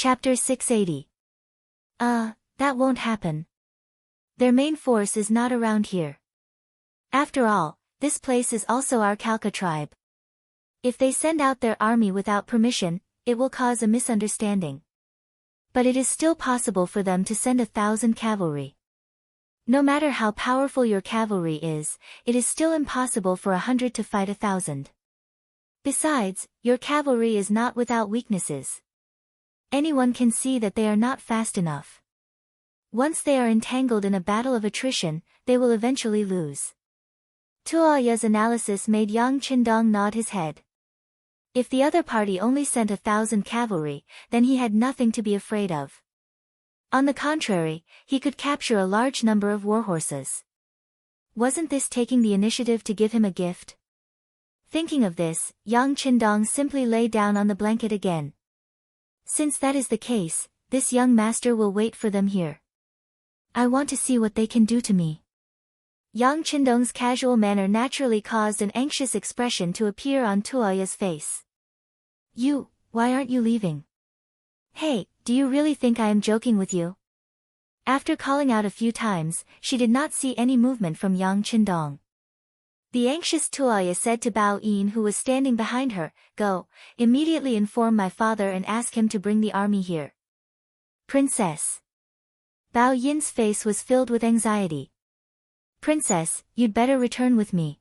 Chapter 680. That won't happen. Their main force is not around here. After all, this place is also our Khalkha tribe. If they send out their army without permission, it will cause a misunderstanding. But it is still possible for them to send 1,000 cavalry. No matter how powerful your cavalry is, it is still impossible for 100 to fight 1,000. Besides, your cavalry is not without weaknesses. Anyone can see that they are not fast enough. Once they are entangled in a battle of attrition, they will eventually lose. Tuoya's analysis made Yang Qindong nod his head. If the other party only sent 1,000 cavalry, then he had nothing to be afraid of. On the contrary, he could capture a large number of warhorses. Wasn't this taking the initiative to give him a gift? Thinking of this, Yang Qindong simply lay down on the blanket again. Since that is the case, this young master will wait for them here. I want to see what they can do to me. Yang Qindong's casual manner naturally caused an anxious expression to appear on Tuoya's face. Why aren't you leaving? Hey, do you really think I am joking with you? After calling out a few times, she did not see any movement from Yang Qindong. The anxious Tuoya said to Bao Yin, who was standing behind her, "Go, immediately inform my father and ask him to bring the army here." Princess. Bao Yin's face was filled with anxiety. Princess, you'd better return with me.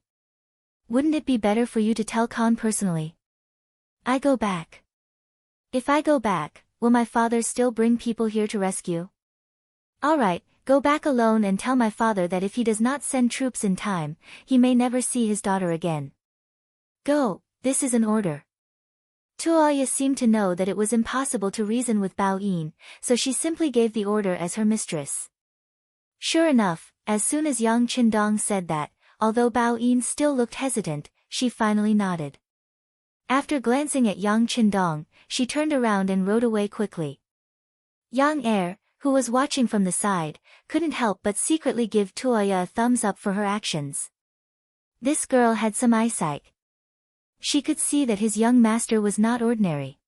Wouldn't it be better for you to tell Khan personally? I go back. If I go back, will my father still bring people here to rescue? All right, go back alone and tell my father that if he does not send troops in time, he may never see his daughter again. Go, this is an order. Tuoya seemed to know that it was impossible to reason with Bao Yin, so she simply gave the order as her mistress. Sure enough, as soon as Yang Qindong said that, although Bao Yin still looked hesitant, she finally nodded. After glancing at Yang Qindong, she turned around and rode away quickly. Yang Er, who was watching from the side, couldn't help but secretly give Tuoya a thumbs up for her actions. This girl had some eyesight. She could see that his young master was not ordinary.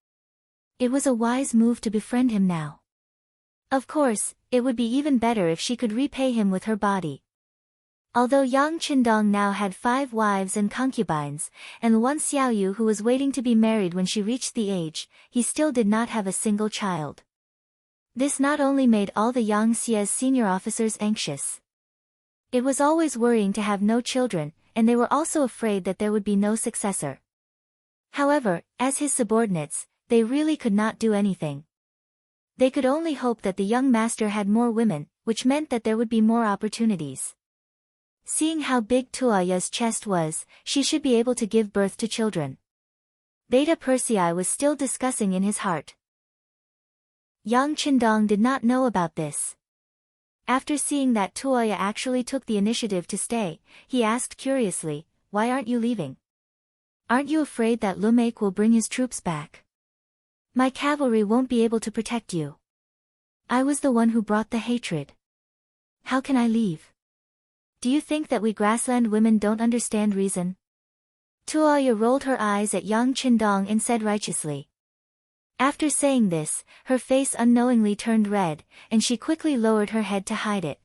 It was a wise move to befriend him now. Of course, it would be even better if she could repay him with her body. Although Yang Qindong now had 5 wives and concubines, and one Xiaoyu who was waiting to be married when she reached the age, he still did not have a single child. This not only made all the Yang Xie's senior officers anxious. It was always worrying to have no children, and they were also afraid that there would be no successor. However, as his subordinates, they really could not do anything. They could only hope that the young master had more women, which meant that there would be more opportunities. Seeing how big Tuoya's chest was, she should be able to give birth to children. Beta Persei was still discussing in his heart. Yang Qindong did not know about this. After seeing that Tuoya actually took the initiative to stay, he asked curiously, "Why aren't you leaving? Aren't you afraid that Lumek will bring his troops back? My cavalry won't be able to protect you. I was the one who brought the hatred. How can I leave? Do you think that we grassland women don't understand reason?" Tuoya rolled her eyes at Yang Qindong and said righteously. After saying this, her face unknowingly turned red, and she quickly lowered her head to hide it.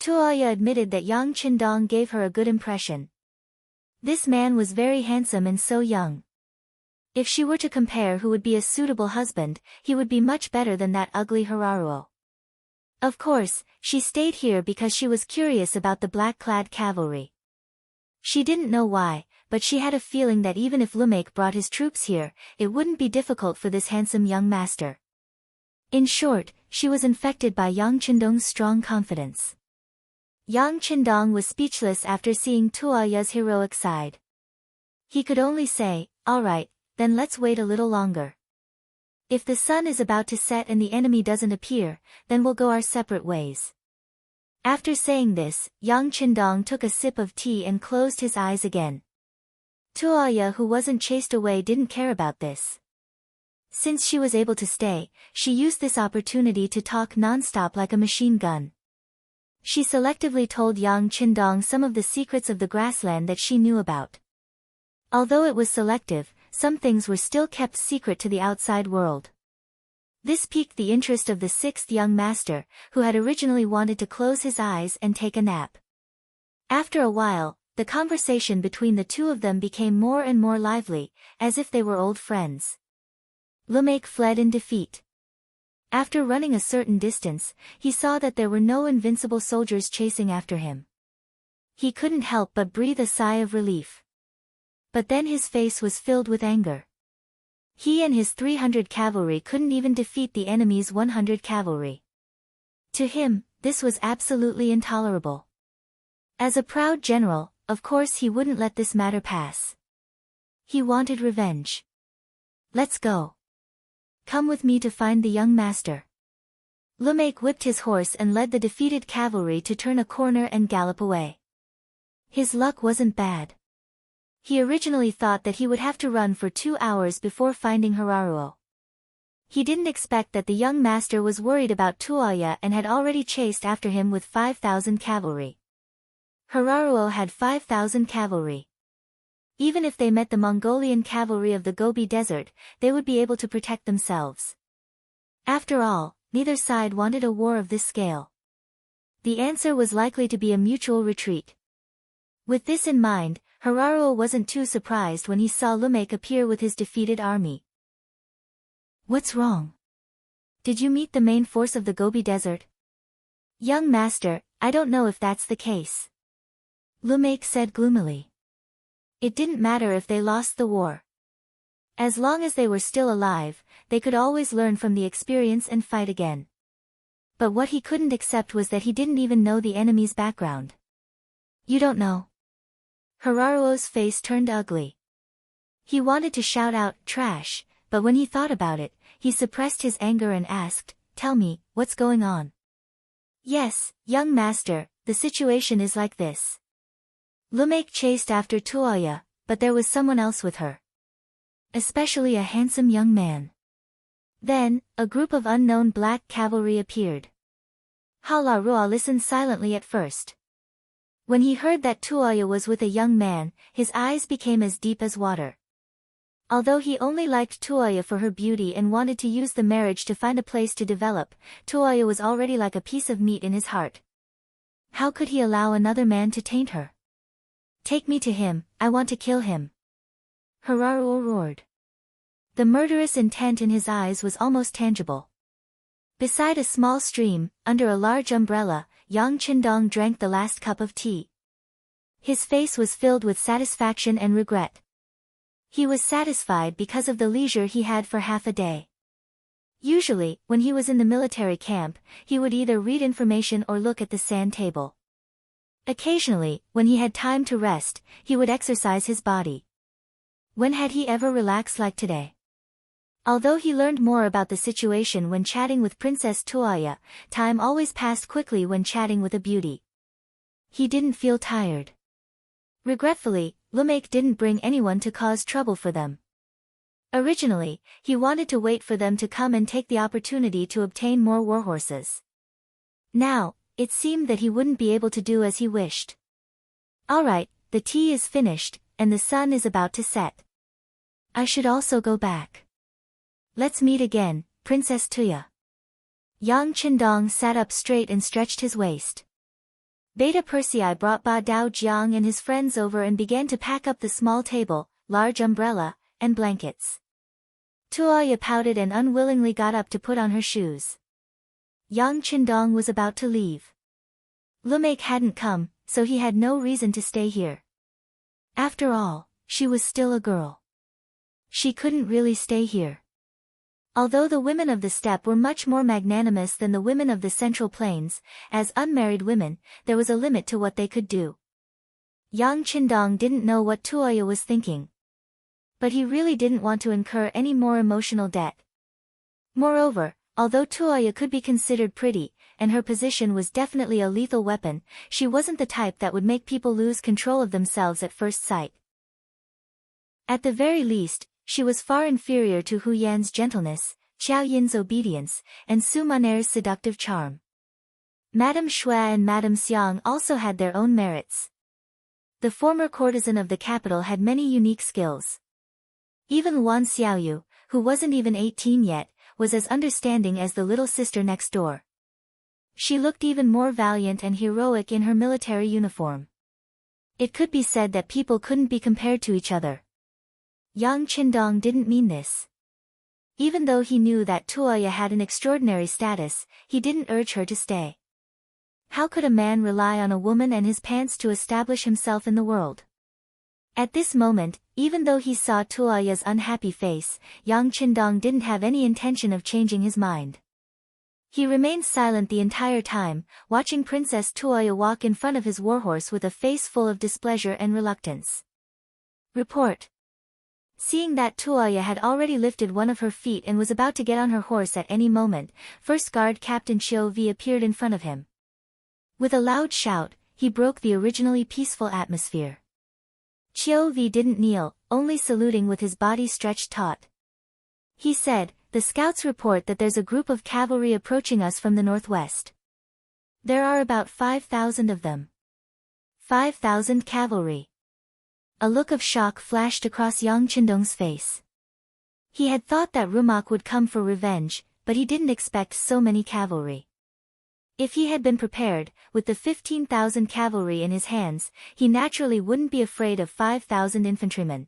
Tuoya admitted that Yang Qindong gave her a good impression. This man was very handsome and so young. If she were to compare who would be a suitable husband, he would be much better than that ugly Hararuo. Of course, she stayed here because she was curious about the black-clad cavalry. She didn't know why, but she had a feeling that even if Lumek brought his troops here, it wouldn't be difficult for this handsome young master. In short, she was infected by Yang Qindong's strong confidence. Yang Qindong was speechless after seeing Tuoya's heroic side. He could only say, "All right, then let's wait a little longer. If the sun is about to set and the enemy doesn't appear, then we'll go our separate ways." After saying this, Yang Qindong took a sip of tea and closed his eyes again. Tuoya, who wasn't chased away, didn't care about this. Since she was able to stay, she used this opportunity to talk non-stop like a machine gun. She selectively told Yang Qindong some of the secrets of the grassland that she knew about. Although it was selective, some things were still kept secret to the outside world. This piqued the interest of the sixth young master, who had originally wanted to close his eyes and take a nap. After a while, the conversation between the two of them became more and more lively, as if they were old friends. Lumek fled in defeat. After running a certain distance, he saw that there were no invincible soldiers chasing after him. He couldn't help but breathe a sigh of relief. But then his face was filled with anger. He and his 300 cavalry couldn't even defeat the enemy's 100 cavalry. To him, this was absolutely intolerable. As a proud general, of course he wouldn't let this matter pass. He wanted revenge. Let's go. Come with me to find the young master. Lumek whipped his horse and led the defeated cavalry to turn a corner and gallop away. His luck wasn't bad. He originally thought that he would have to run for 2 hours before finding Hararuo. He didn't expect that the young master was worried about Tuoya and had already chased after him with 5,000 cavalry. Hararuo had 5,000 cavalry. Even if they met the Mongolian cavalry of the Gobi Desert, they would be able to protect themselves. After all, neither side wanted a war of this scale. The answer was likely to be a mutual retreat. With this in mind, Hararuo wasn't too surprised when he saw Lumek appear with his defeated army. What's wrong? Did you meet the main force of the Gobi Desert? Young master, I don't know if that's the case. Lumek said gloomily. It didn't matter if they lost the war. As long as they were still alive, they could always learn from the experience and fight again. But what he couldn't accept was that he didn't even know the enemy's background. You don't know. Hararuo's face turned ugly. He wanted to shout out, trash, but when he thought about it, he suppressed his anger and asked, tell me, what's going on? Yes, young master, the situation is like this. Lumek chased after Tuoya, but there was someone else with her. Especially a handsome young man. Then, a group of unknown black cavalry appeared. Halaruo listened silently at first. When he heard that Tuoya was with a young man, his eyes became as deep as water. Although he only liked Tuoya for her beauty and wanted to use the marriage to find a place to develop, Tuoya was already like a piece of meat in his heart. How could he allow another man to taint her? Take me to him, I want to kill him. Hararuo roared. The murderous intent in his eyes was almost tangible. Beside a small stream, under a large umbrella, Yang Qindong drank the last cup of tea. His face was filled with satisfaction and regret. He was satisfied because of the leisure he had for half a day. Usually, when he was in the military camp, he would either read information or look at the sand table. Occasionally, when he had time to rest, he would exercise his body. When had he ever relaxed like today? Although he learned more about the situation when chatting with Princess Tuoya, time always passed quickly when chatting with a beauty. He didn't feel tired. Regretfully, Lumek didn't bring anyone to cause trouble for them. Originally, he wanted to wait for them to come and take the opportunity to obtain more warhorses. Now, it seemed that he wouldn't be able to do as he wished. Alright, the tea is finished, and the sun is about to set. I should also go back. Let's meet again, Princess Tuya. Yang Qindong sat up straight and stretched his waist. Beta Persei brought Ba Dao Jiang and his friends over and began to pack up the small table, large umbrella, and blankets. Tuoya pouted and unwillingly got up to put on her shoes. Yang Qindong was about to leave. Lumek hadn't come, so he had no reason to stay here. After all, she was still a girl. She couldn't really stay here. Although the women of the steppe were much more magnanimous than the women of the Central Plains, as unmarried women, there was a limit to what they could do. Yang Qindong didn't know what Tuoya was thinking. But he really didn't want to incur any more emotional debt. Moreover, although Tuoya could be considered pretty, and her position was definitely a lethal weapon, she wasn't the type that would make people lose control of themselves at first sight. At the very least, she was far inferior to Hu Yan's gentleness, Qiao Yin's obedience, and Su Maner's seductive charm. Madame Shui and Madame Xiang also had their own merits. The former courtesan of the capital had many unique skills. Even Wan Xiaoyu, who wasn't even 18 yet, was as understanding as the little sister next door. She looked even more valiant and heroic in her military uniform. It could be said that people couldn't be compared to each other. Yang Qindong didn't mean this. Even though he knew that Tuoya had an extraordinary status, he didn't urge her to stay. How could a man rely on a woman and his pants to establish himself in the world? At this moment, even though he saw Tuoya's unhappy face, Yang Qindong didn't have any intention of changing his mind. He remained silent the entire time, watching Princess Tuoya walk in front of his warhorse with a face full of displeasure and reluctance. Report. Seeing that Tuoya had already lifted one of her feet and was about to get on her horse at any moment, First Guard Captain Qiu Vi appeared in front of him. With a loud shout, he broke the originally peaceful atmosphere. Qiu Vi didn't kneel, only saluting with his body stretched taut. He said, "The scouts report that there's a group of cavalry approaching us from the northwest. There are about 5,000 of them." 5,000 cavalry. A look of shock flashed across Yang Qindong's face. He had thought that Rumak would come for revenge, but he didn't expect so many cavalry. If he had been prepared, with the 15,000 cavalry in his hands, he naturally wouldn't be afraid of 5,000 infantrymen.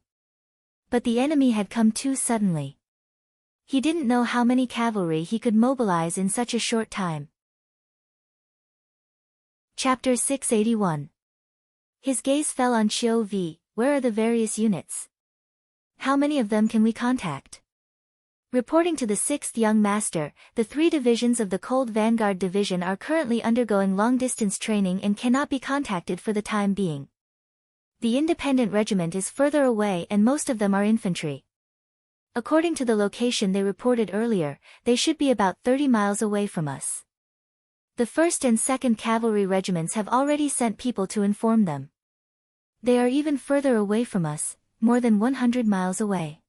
But the enemy had come too suddenly. He didn't know how many cavalry he could mobilize in such a short time. Chapter 681. His gaze fell on Qiu Vi. Where are the various units? How many of them can we contact? Reporting to the 6th Young Master, the 3 divisions of the Cold Vanguard Division are currently undergoing long-distance training and cannot be contacted for the time being. The Independent Regiment is further away and most of them are infantry. According to the location they reported earlier, they should be about 30 miles away from us. The 1st and 2nd Cavalry Regiments have already sent people to inform them. They are even further away from us, more than 100 miles away.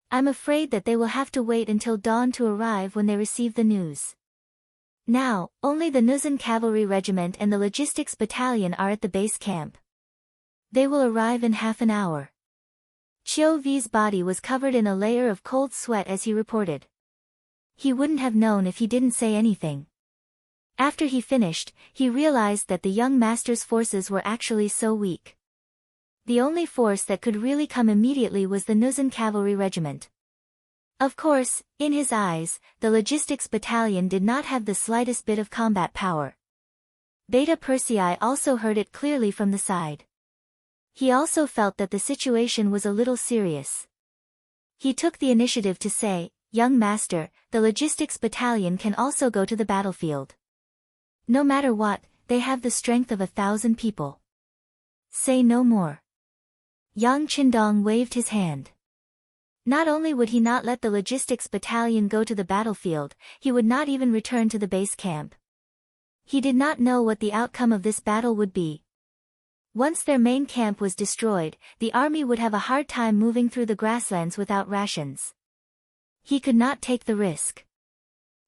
I'm afraid that they will have to wait until dawn to arrive when they receive the news. Now, only the Nuzan Cavalry Regiment and the Logistics Battalion are at the base camp. They will arrive in half an hour. Qiu Vi's body was covered in a layer of cold sweat as he reported. He wouldn't have known if he didn't say anything. After he finished, he realized that the young master's forces were actually so weak. The only force that could really come immediately was the Nuzan Cavalry Regiment. Of course, in his eyes, the Logistics Battalion did not have the slightest bit of combat power. Beta Persei also heard it clearly from the side. He also felt that the situation was a little serious. He took the initiative to say, "Young Master, the Logistics Battalion can also go to the battlefield. No matter what, they have the strength of 1,000 people. Say no more." Yang Qindong waved his hand. Not only would he not let the Logistics Battalion go to the battlefield, he would not even return to the base camp. He did not know what the outcome of this battle would be. Once their main camp was destroyed, the army would have a hard time moving through the grasslands without rations. He could not take the risk.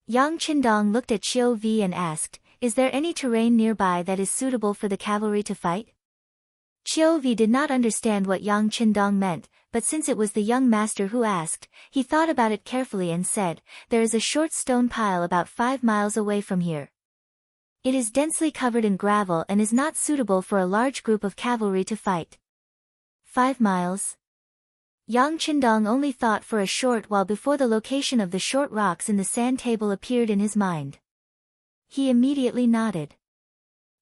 Yang Qindong looked at Qiu Vi and asked, "Is there any terrain nearby that is suitable for the cavalry to fight?" Qiu Vi did not understand what Yang Qindong meant, but since it was the young master who asked, he thought about it carefully and said, "There is a short stone pile about 5 miles away from here. It is densely covered in gravel and is not suitable for a large group of cavalry to fight." 5 miles? Yang Qindong only thought for a short while before the location of the short rocks in the sand table appeared in his mind. He immediately nodded.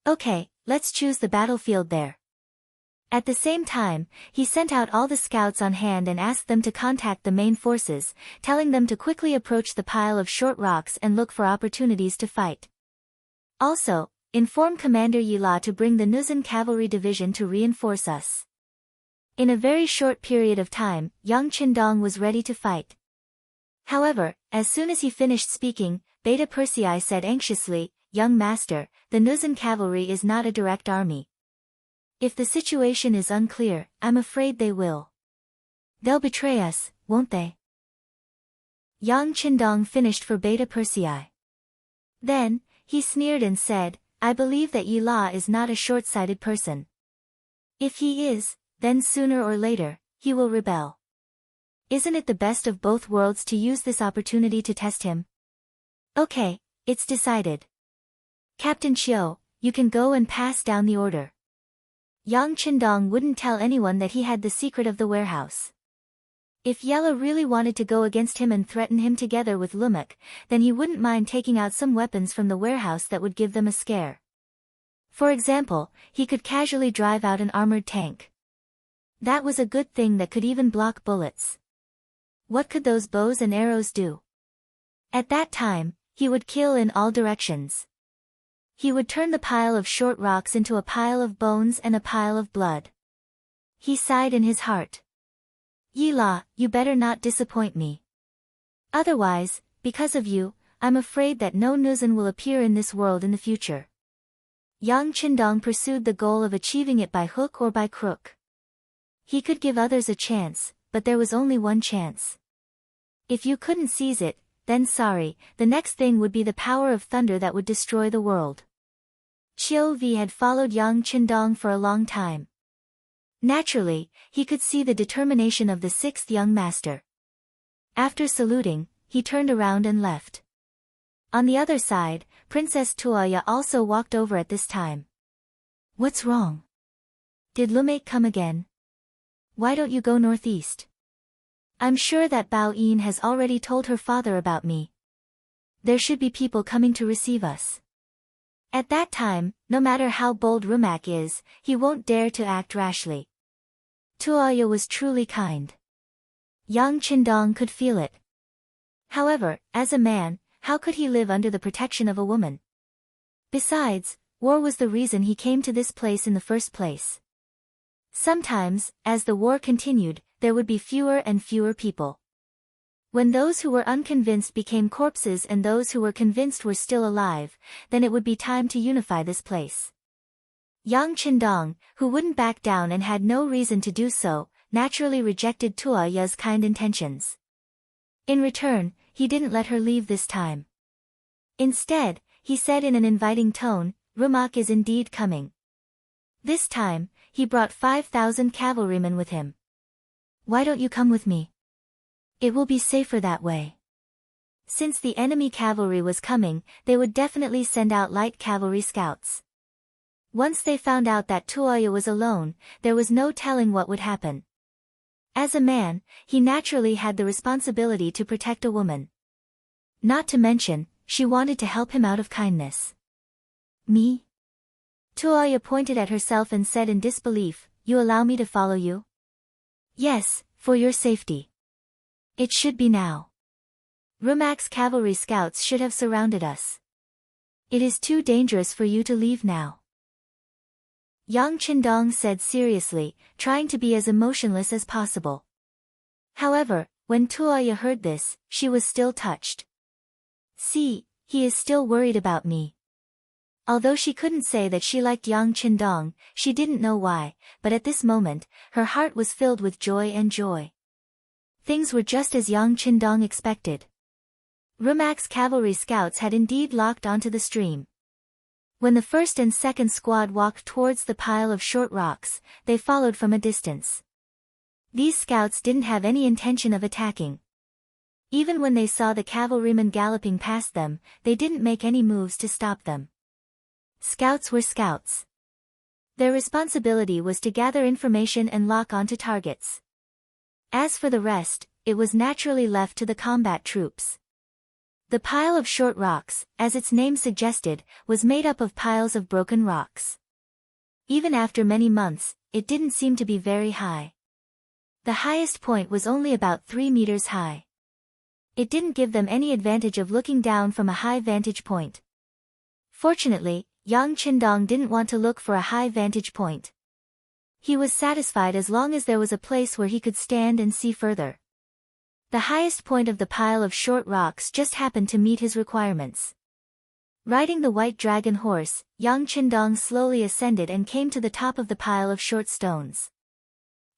"Okay, let's choose the battlefield there." At the same time, he sent out all the scouts on hand and asked them to contact the main forces, telling them to quickly approach the pile of short rocks and look for opportunities to fight. Also, inform Commander Yila to bring the Nuzan Cavalry Division to reinforce us. In a very short period of time, Yang Qindong was ready to fight. However, as soon as he finished speaking, Beta Persei said anxiously, "Young Master, the Nuzan Cavalry is not a direct army. If the situation is unclear, I'm afraid they will. They'll betray us, won't they?" Yang Qindong finished for Beta Persei. Then, he sneered and said, "I believe that Yila is not a short-sighted person. If he is, then sooner or later, he will rebel. Isn't it the best of both worlds to use this opportunity to test him? Okay, it's decided. Captain Chiu, you can go and pass down the order. Yang Qindong wouldn't tell anyone that he had the secret of the warehouse. If Yella really wanted to go against him and threaten him together with Lumak, then he wouldn't mind taking out some weapons from the warehouse that would give them a scare. For example, he could casually drive out an armored tank. That was a good thing that could even block bullets. What could those bows and arrows do? At that time, he would kill in all directions. He would turn the pile of short rocks into a pile of bones and a pile of blood. He sighed in his heart. Yila, you better not disappoint me. Otherwise, because of you, I'm afraid that no Nuzan will appear in this world in the future. Yang Qindong pursued the goal of achieving it by hook or by crook. He could give others a chance, but there was only one chance. If you couldn't seize it, then sorry, the next thing would be the power of thunder that would destroy the world. Chiu Vi had followed Yang Qindong for a long time. Naturally, he could see the determination of the sixth young master. After saluting, he turned around and left. On the other side, Princess Tuoya also walked over at this time. What's wrong? Did Lumak come again? Why don't you go northeast? I'm sure that Bao Yin has already told her father about me. There should be people coming to receive us. At that time, no matter how bold Lumak is, he won't dare to act rashly. Tuoya was truly kind. Yang Qindong could feel it. However, as a man, how could he live under the protection of a woman? Besides, war was the reason he came to this place in the first place. Sometimes, as the war continued, there would be fewer and fewer people. When those who were unconvinced became corpses and those who were convinced were still alive, then it would be time to unify this place. Yang Qindong, who wouldn't back down and had no reason to do so, naturally rejected Tuoya's kind intentions. In return, he didn't let her leave this time. Instead, he said in an inviting tone, Lumak is indeed coming. This time, he brought 5,000 cavalrymen with him. Why don't you come with me? It will be safer that way. Since the enemy cavalry was coming, they would definitely send out light cavalry scouts. Once they found out that Tuoya was alone, there was no telling what would happen. As a man, he naturally had the responsibility to protect a woman. Not to mention, she wanted to help him out of kindness. Me? Tuoya pointed at herself and said in disbelief, You allow me to follow you? Yes, for your safety. It should be now. Lumak's cavalry scouts should have surrounded us. It is too dangerous for you to leave now. Yang Qindong said seriously, trying to be as emotionless as possible. However, when Tuoya heard this, she was still touched. See, he is still worried about me. Although she couldn't say that she liked Yang Qindong, she didn't know why, but at this moment, her heart was filled with joy and joy. Things were just as Yang Qindong expected. Lumak's cavalry scouts had indeed locked onto the stream. When the first and second squad walked towards the pile of short rocks, they followed from a distance. These scouts didn't have any intention of attacking. Even when they saw the cavalrymen galloping past them, they didn't make any moves to stop them. Scouts were scouts. Their responsibility was to gather information and lock onto targets. As for the rest, it was naturally left to the combat troops. The pile of short rocks, as its name suggested, was made up of piles of broken rocks. Even after many months, it didn't seem to be very high. The highest point was only about 3 meters high. It didn't give them any advantage of looking down from a high vantage point. Fortunately, Yang Qindong didn't want to look for a high vantage point. He was satisfied as long as there was a place where he could stand and see further. The highest point of the pile of short rocks just happened to meet his requirements. Riding the white dragon horse, Yang Qindong slowly ascended and came to the top of the pile of short stones.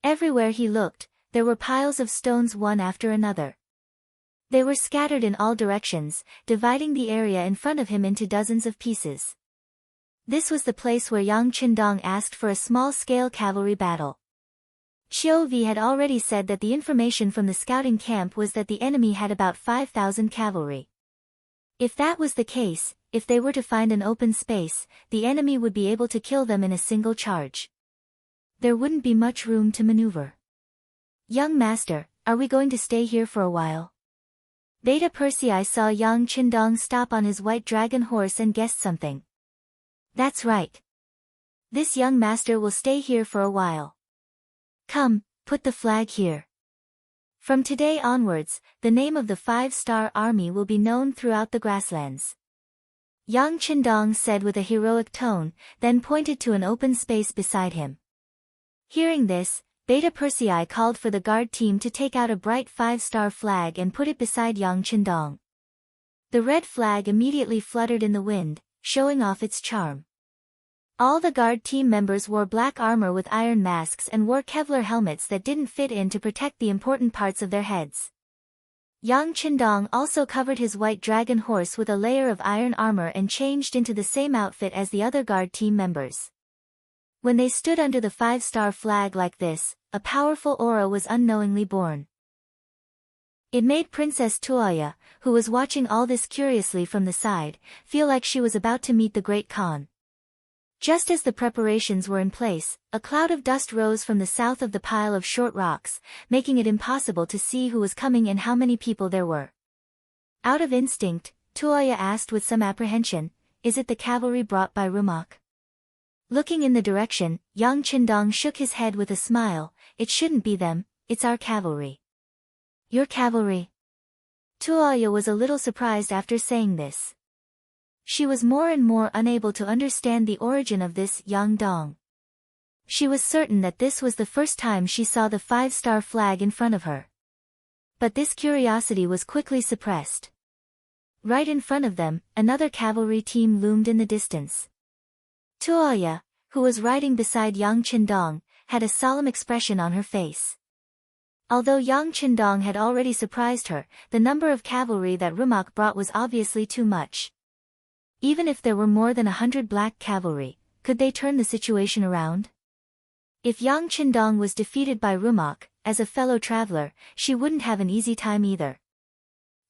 Everywhere he looked, there were piles of stones one after another. They were scattered in all directions, dividing the area in front of him into dozens of pieces. This was the place where Yang Qindong asked for a small-scale cavalry battle. Xiu had already said that the information from the scouting camp was that the enemy had about 5,000 cavalry. If that was the case, if they were to find an open space, the enemy would be able to kill them in a single charge. There wouldn't be much room to maneuver. Young master, are we going to stay here for a while? Beta Persei saw Yang Qindong stop on his white dragon horse and guessed something. That's right. This young master will stay here for a while. Come, put the flag here. From today onwards, the name of the 5-star army will be known throughout the grasslands. Yang Qindong said with a heroic tone, then pointed to an open space beside him. Hearing this, Beta Persei called for the guard team to take out a bright 5-star flag and put it beside Yang Qindong. The red flag immediately fluttered in the wind, showing off its charm. All the guard team members wore black armor with iron masks and wore Kevlar helmets that didn't fit in to protect the important parts of their heads. Yang Qindong also covered his white dragon horse with a layer of iron armor and changed into the same outfit as the other guard team members. When they stood under the 5-star flag like this, a powerful aura was unknowingly born. It made Princess Tuoya, who was watching all this curiously from the side, feel like she was about to meet the Great Khan. Just as the preparations were in place, a cloud of dust rose from the south of the pile of short rocks, making it impossible to see who was coming and how many people there were. Out of instinct, Tuoya asked with some apprehension, "Is it the cavalry brought by Rumak?" Looking in the direction, Yang Qindong shook his head with a smile. "It shouldn't be them, it's our cavalry." "Your cavalry?" Tuoya was a little surprised after saying this. She was more and more unable to understand the origin of this Yang Dong. She was certain that this was the first time she saw the 5-star flag in front of her. But this curiosity was quickly suppressed. Right in front of them, another cavalry team loomed in the distance. Tuoya, who was riding beside Yang Qindong, had a solemn expression on her face. Although Yang Qindong had already surprised her, the number of cavalry that Rumak brought was obviously too much. Even if there were more than 100 black cavalry, could they turn the situation around? If Yang Qindong was defeated by Rumak, as a fellow traveler, she wouldn't have an easy time either.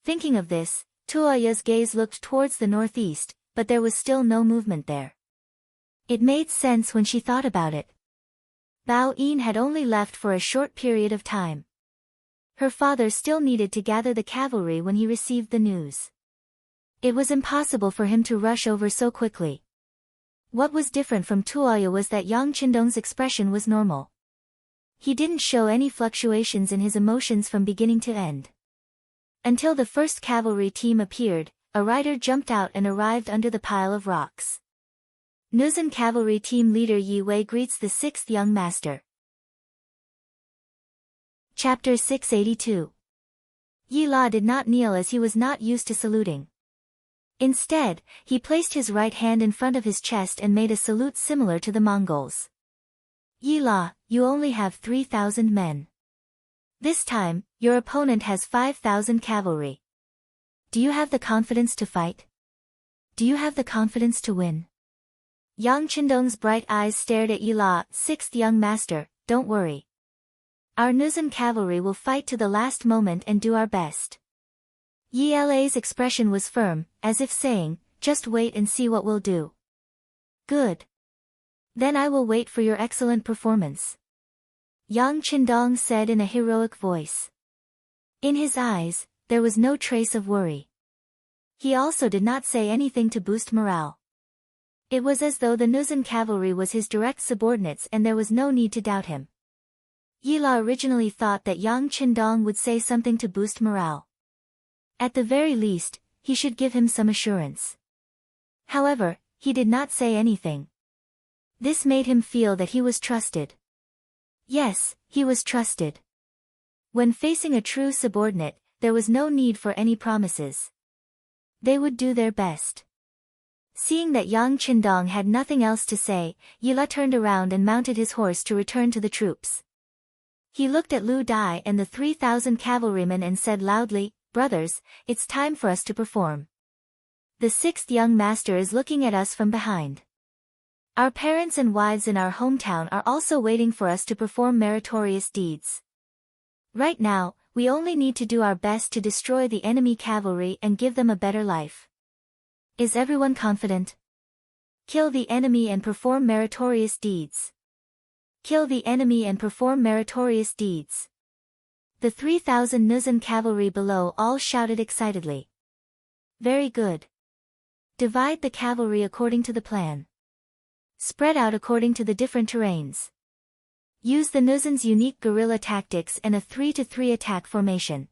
Thinking of this, Tuoya's gaze looked towards the northeast, but there was still no movement there. It made sense when she thought about it. Bao Yin had only left for a short period of time. Her father still needed to gather the cavalry when he received the news. It was impossible for him to rush over so quickly. What was different from Tuoya was that Yang Qindong's expression was normal. He didn't show any fluctuations in his emotions from beginning to end. Until the first cavalry team appeared, a rider jumped out and arrived under the pile of rocks. Nuzan cavalry team leader Yi Wei greets the 6th young master. Chapter 682. Yi La did not kneel as he was not used to saluting. Instead, he placed his right hand in front of his chest and made a salute similar to the Mongols. "Yi La, you only have 3,000 men. This time, your opponent has 5,000 cavalry. Do you have the confidence to fight? Do you have the confidence to win?" Yang Qindong's bright eyes stared at Yi La. "6th young master, don't worry. Our Nuzan cavalry will fight to the last moment and do our best." Yi La's expression was firm, as if saying, "Just wait and see what we'll do." "Good. Then I will wait for your excellent performance," Yang Qindong said in a heroic voice. In his eyes, there was no trace of worry. He also did not say anything to boost morale. It was as though the Nuzan cavalry was his direct subordinates and there was no need to doubt him. Yi La originally thought that Yang Qindong would say something to boost morale. At the very least, he should give him some assurance. However, he did not say anything. This made him feel that he was trusted. Yes, he was trusted. When facing a true subordinate, there was no need for any promises. They would do their best. Seeing that Yang Qindong had nothing else to say, Yi La turned around and mounted his horse to return to the troops. He looked at Lu Dai and the 3,000 cavalrymen and said loudly, "Brothers, it's time for us to perform. The 6th young master is looking at us from behind. Our parents and wives in our hometown are also waiting for us to perform meritorious deeds. Right now, we only need to do our best to destroy the enemy cavalry and give them a better life. Is everyone confident? Kill the enemy and perform meritorious deeds. Kill the enemy and perform meritorious deeds. The 3,000 Nuzan cavalry below all shouted excitedly. Very good. Divide the cavalry according to the plan. Spread out according to the different terrains. Use the Nuzan's unique guerrilla tactics and a 3-to-3 attack formation.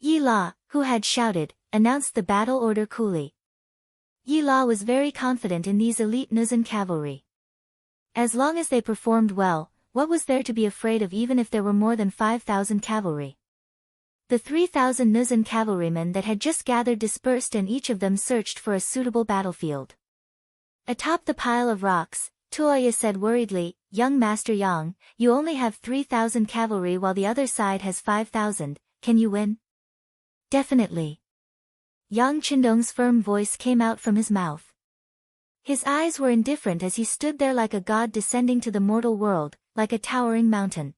Yi La, who had shouted, announced the battle order coolly. Yi La was very confident in these elite Nuzan cavalry. As long as they performed well, what was there to be afraid of even if there were more than 5,000 cavalry? The 3,000 Nuzan cavalrymen that had just gathered dispersed and each of them searched for a suitable battlefield. Atop the pile of rocks, Tuoya said worriedly, "Young Master Yang, you only have 3,000 cavalry while the other side has 5,000, can you win?" "Definitely." Yang Qindong's firm voice came out from his mouth. His eyes were indifferent as he stood there like a god descending to the mortal world, like a towering mountain.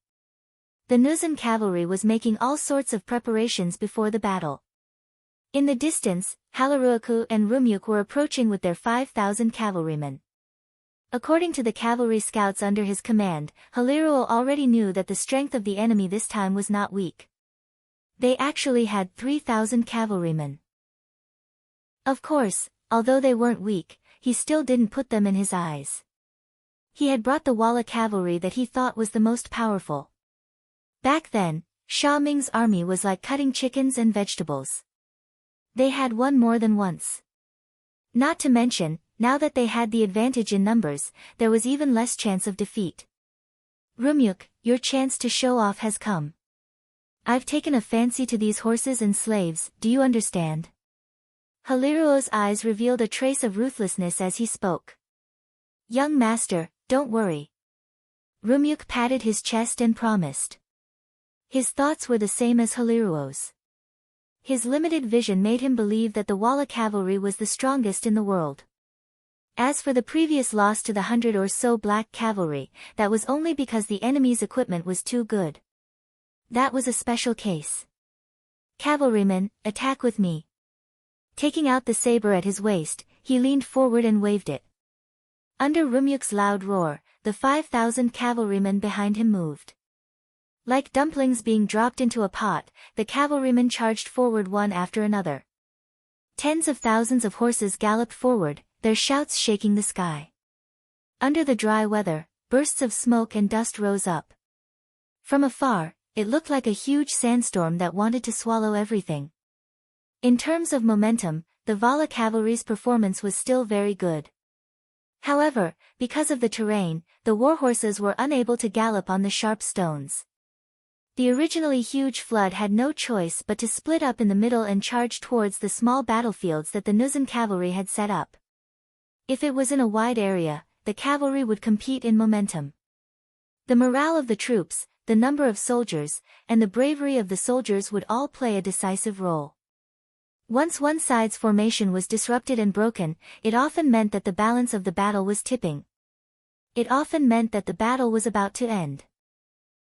The Nuzan cavalry was making all sorts of preparations before the battle. In the distance, Halaruaku and Rumyuk were approaching with their 5,000 cavalrymen. According to the cavalry scouts under his command, Haliruo already knew that the strength of the enemy this time was not weak. They actually had 3,000 cavalrymen. Of course, although they weren't weak, he still didn't put them in his eyes. He had brought the Walla cavalry that he thought was the most powerful. Back then, Xia Ming's army was like cutting chickens and vegetables. They had won more than once. Not to mention, now that they had the advantage in numbers, there was even less chance of defeat. "Rumyuk, your chance to show off has come. I've taken a fancy to these horses and slaves, do you understand?" Haliruo's eyes revealed a trace of ruthlessness as he spoke. "Young master, don't worry." Rumyuk patted his chest and promised. His thoughts were the same as Haliruo's. His limited vision made him believe that the Walla cavalry was the strongest in the world. As for the previous loss to the 100 or so black cavalry, that was only because the enemy's equipment was too good. That was a special case. "Cavalrymen, attack with me." Taking out the saber at his waist, he leaned forward and waved it. Under Rumyuk's loud roar, the 5,000 cavalrymen behind him moved. Like dumplings being dropped into a pot, the cavalrymen charged forward one after another. Tens of thousands of horses galloped forward, their shouts shaking the sky. Under the dry weather, bursts of smoke and dust rose up. From afar, it looked like a huge sandstorm that wanted to swallow everything. In terms of momentum, the Vala cavalry's performance was still very good. However, because of the terrain, the warhorses were unable to gallop on the sharp stones. The originally huge flood had no choice but to split up in the middle and charge towards the small battlefields that the Nuzan cavalry had set up. If it was in a wide area, the cavalry would compete in momentum. The morale of the troops, the number of soldiers, and the bravery of the soldiers would all play a decisive role. Once one side's formation was disrupted and broken, it often meant that the balance of the battle was tipping. It often meant that the battle was about to end.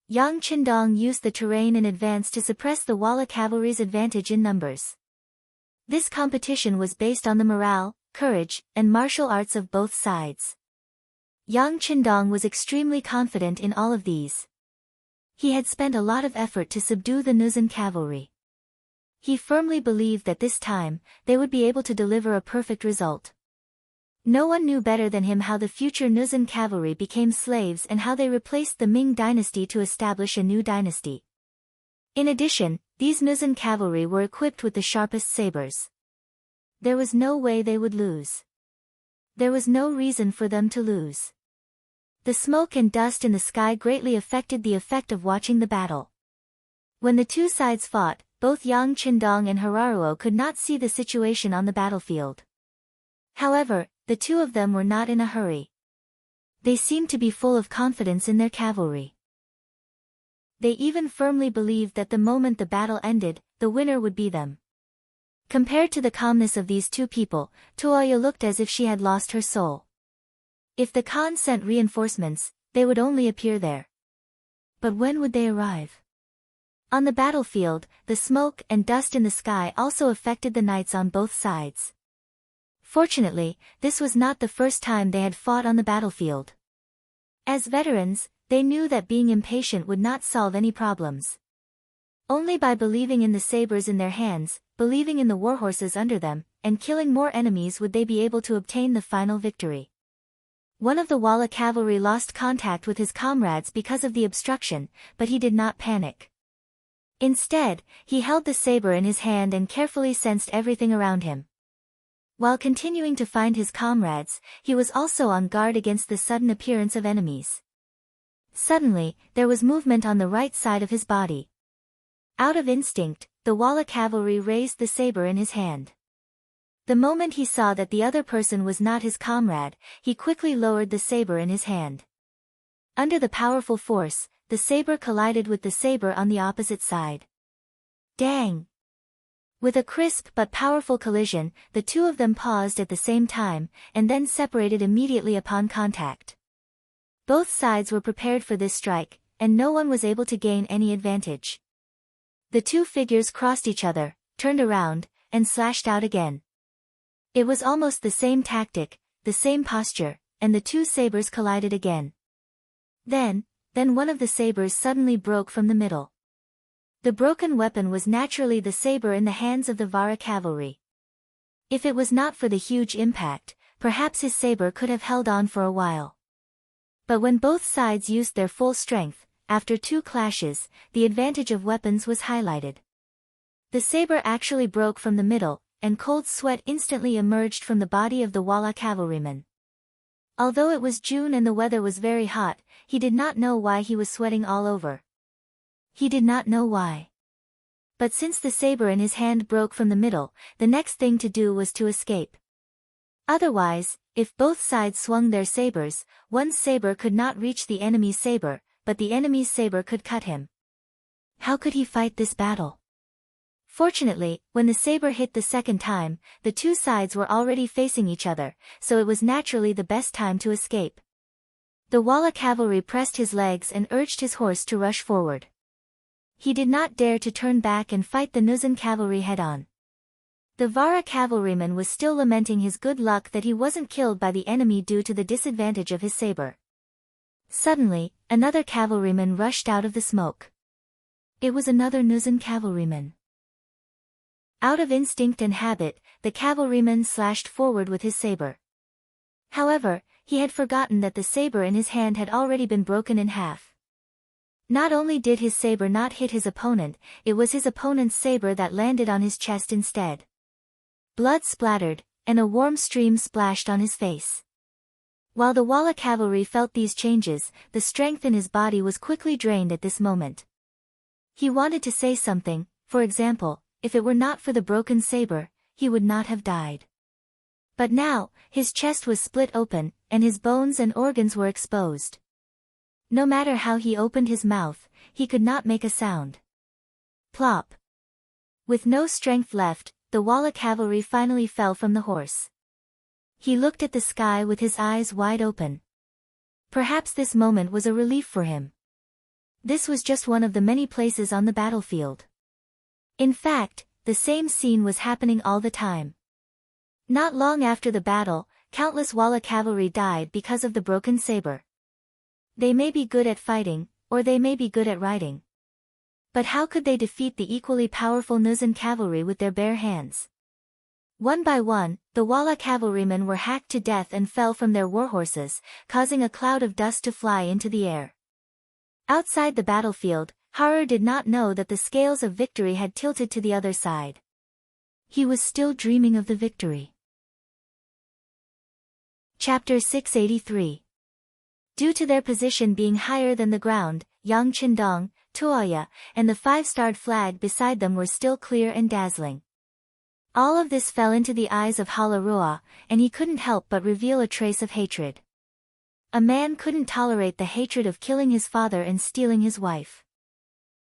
Yang Qindong used the terrain in advance to suppress the Walla cavalry's advantage in numbers. This competition was based on the morale, courage, and martial arts of both sides. Yang Qindong was extremely confident in all of these. He had spent a lot of effort to subdue the Nuzan cavalry. He firmly believed that this time, they would be able to deliver a perfect result. No one knew better than him how the future Nuzan cavalry became slaves and how they replaced the Ming dynasty to establish a new dynasty. In addition, these Nuzan cavalry were equipped with the sharpest sabers. There was no way they would lose. There was no reason for them to lose. The smoke and dust in the sky greatly affected the effect of watching the battle. When the two sides fought, both Yang Qindong and Hararuo could not see the situation on the battlefield. However, the two of them were not in a hurry. They seemed to be full of confidence in their cavalry. They even firmly believed that the moment the battle ended, the winner would be them. Compared to the calmness of these two people, Tuoya looked as if she had lost her soul. If the Khan sent reinforcements, they would only appear there. But when would they arrive? On the battlefield, the smoke and dust in the sky also affected the knights on both sides. Fortunately, this was not the first time they had fought on the battlefield. As veterans, they knew that being impatient would not solve any problems. Only by believing in the sabers in their hands, believing in the warhorses under them, and killing more enemies would they be able to obtain the final victory. One of the Walla cavalry lost contact with his comrades because of the obstruction, but he did not panic. Instead, he held the saber in his hand and carefully sensed everything around him. While continuing to find his comrades, he was also on guard against the sudden appearance of enemies. Suddenly, there was movement on the right side of his body. Out of instinct, the Walla cavalry raised the saber in his hand. The moment he saw that the other person was not his comrade, he quickly lowered the saber in his hand. Under the powerful force, the saber collided with the saber on the opposite side. Dang! With a crisp but powerful collision, the two of them paused at the same time, and then separated immediately upon contact. Both sides were prepared for this strike, and no one was able to gain any advantage. The two figures crossed each other, turned around, and slashed out again. It was almost the same tactic, the same posture, and the two sabers collided again. Then one of the sabers suddenly broke from the middle. The broken weapon was naturally the saber in the hands of the Vara cavalry. If it was not for the huge impact, perhaps his saber could have held on for a while. But when both sides used their full strength, after two clashes, the advantage of weapons was highlighted. The saber actually broke from the middle, and cold sweat instantly emerged from the body of the Walla cavalryman. Although it was June and the weather was very hot, he did not know why he was sweating all over. He did not know why. But since the saber in his hand broke from the middle, the next thing to do was to escape. Otherwise, if both sides swung their sabers, one saber could not reach the enemy's saber, but the enemy's saber could cut him. How could he fight this battle? Fortunately, when the saber hit the second time, the two sides were already facing each other, so it was naturally the best time to escape. The Walla cavalry pressed his legs and urged his horse to rush forward. He did not dare to turn back and fight the Nuzan cavalry head-on. The Vara cavalryman was still lamenting his good luck that he wasn't killed by the enemy due to the disadvantage of his saber. Suddenly, another cavalryman rushed out of the smoke. It was another Nuzan cavalryman. Out of instinct and habit, the cavalryman slashed forward with his saber. However, he had forgotten that the saber in his hand had already been broken in half. Not only did his saber not hit his opponent, it was his opponent's saber that landed on his chest instead. Blood splattered, and a warm stream splashed on his face. While the Walla cavalry felt these changes, the strength in his body was quickly drained at this moment. He wanted to say something, for example, if it were not for the broken saber, he would not have died. But now, his chest was split open, and his bones and organs were exposed. No matter how he opened his mouth, he could not make a sound. Plop. With no strength left, the Walla cavalry finally fell from the horse. He looked at the sky with his eyes wide open. Perhaps this moment was a relief for him. This was just one of the many places on the battlefield. In fact, the same scene was happening all the time. Not long after the battle, countless Walla cavalry died because of the broken saber. They may be good at fighting, or they may be good at riding. But how could they defeat the equally powerful Nuzan cavalry with their bare hands? One by one, the Walla cavalrymen were hacked to death and fell from their warhorses, causing a cloud of dust to fly into the air. Outside the battlefield, Haru did not know that the scales of victory had tilted to the other side. He was still dreaming of the victory. Chapter 683. Due to their position being higher than the ground, Yang Qindong, Tuoya, and the five-starred flag beside them were still clear and dazzling. All of this fell into the eyes of Halarua, and he couldn't help but reveal a trace of hatred. A man couldn't tolerate the hatred of killing his father and stealing his wife.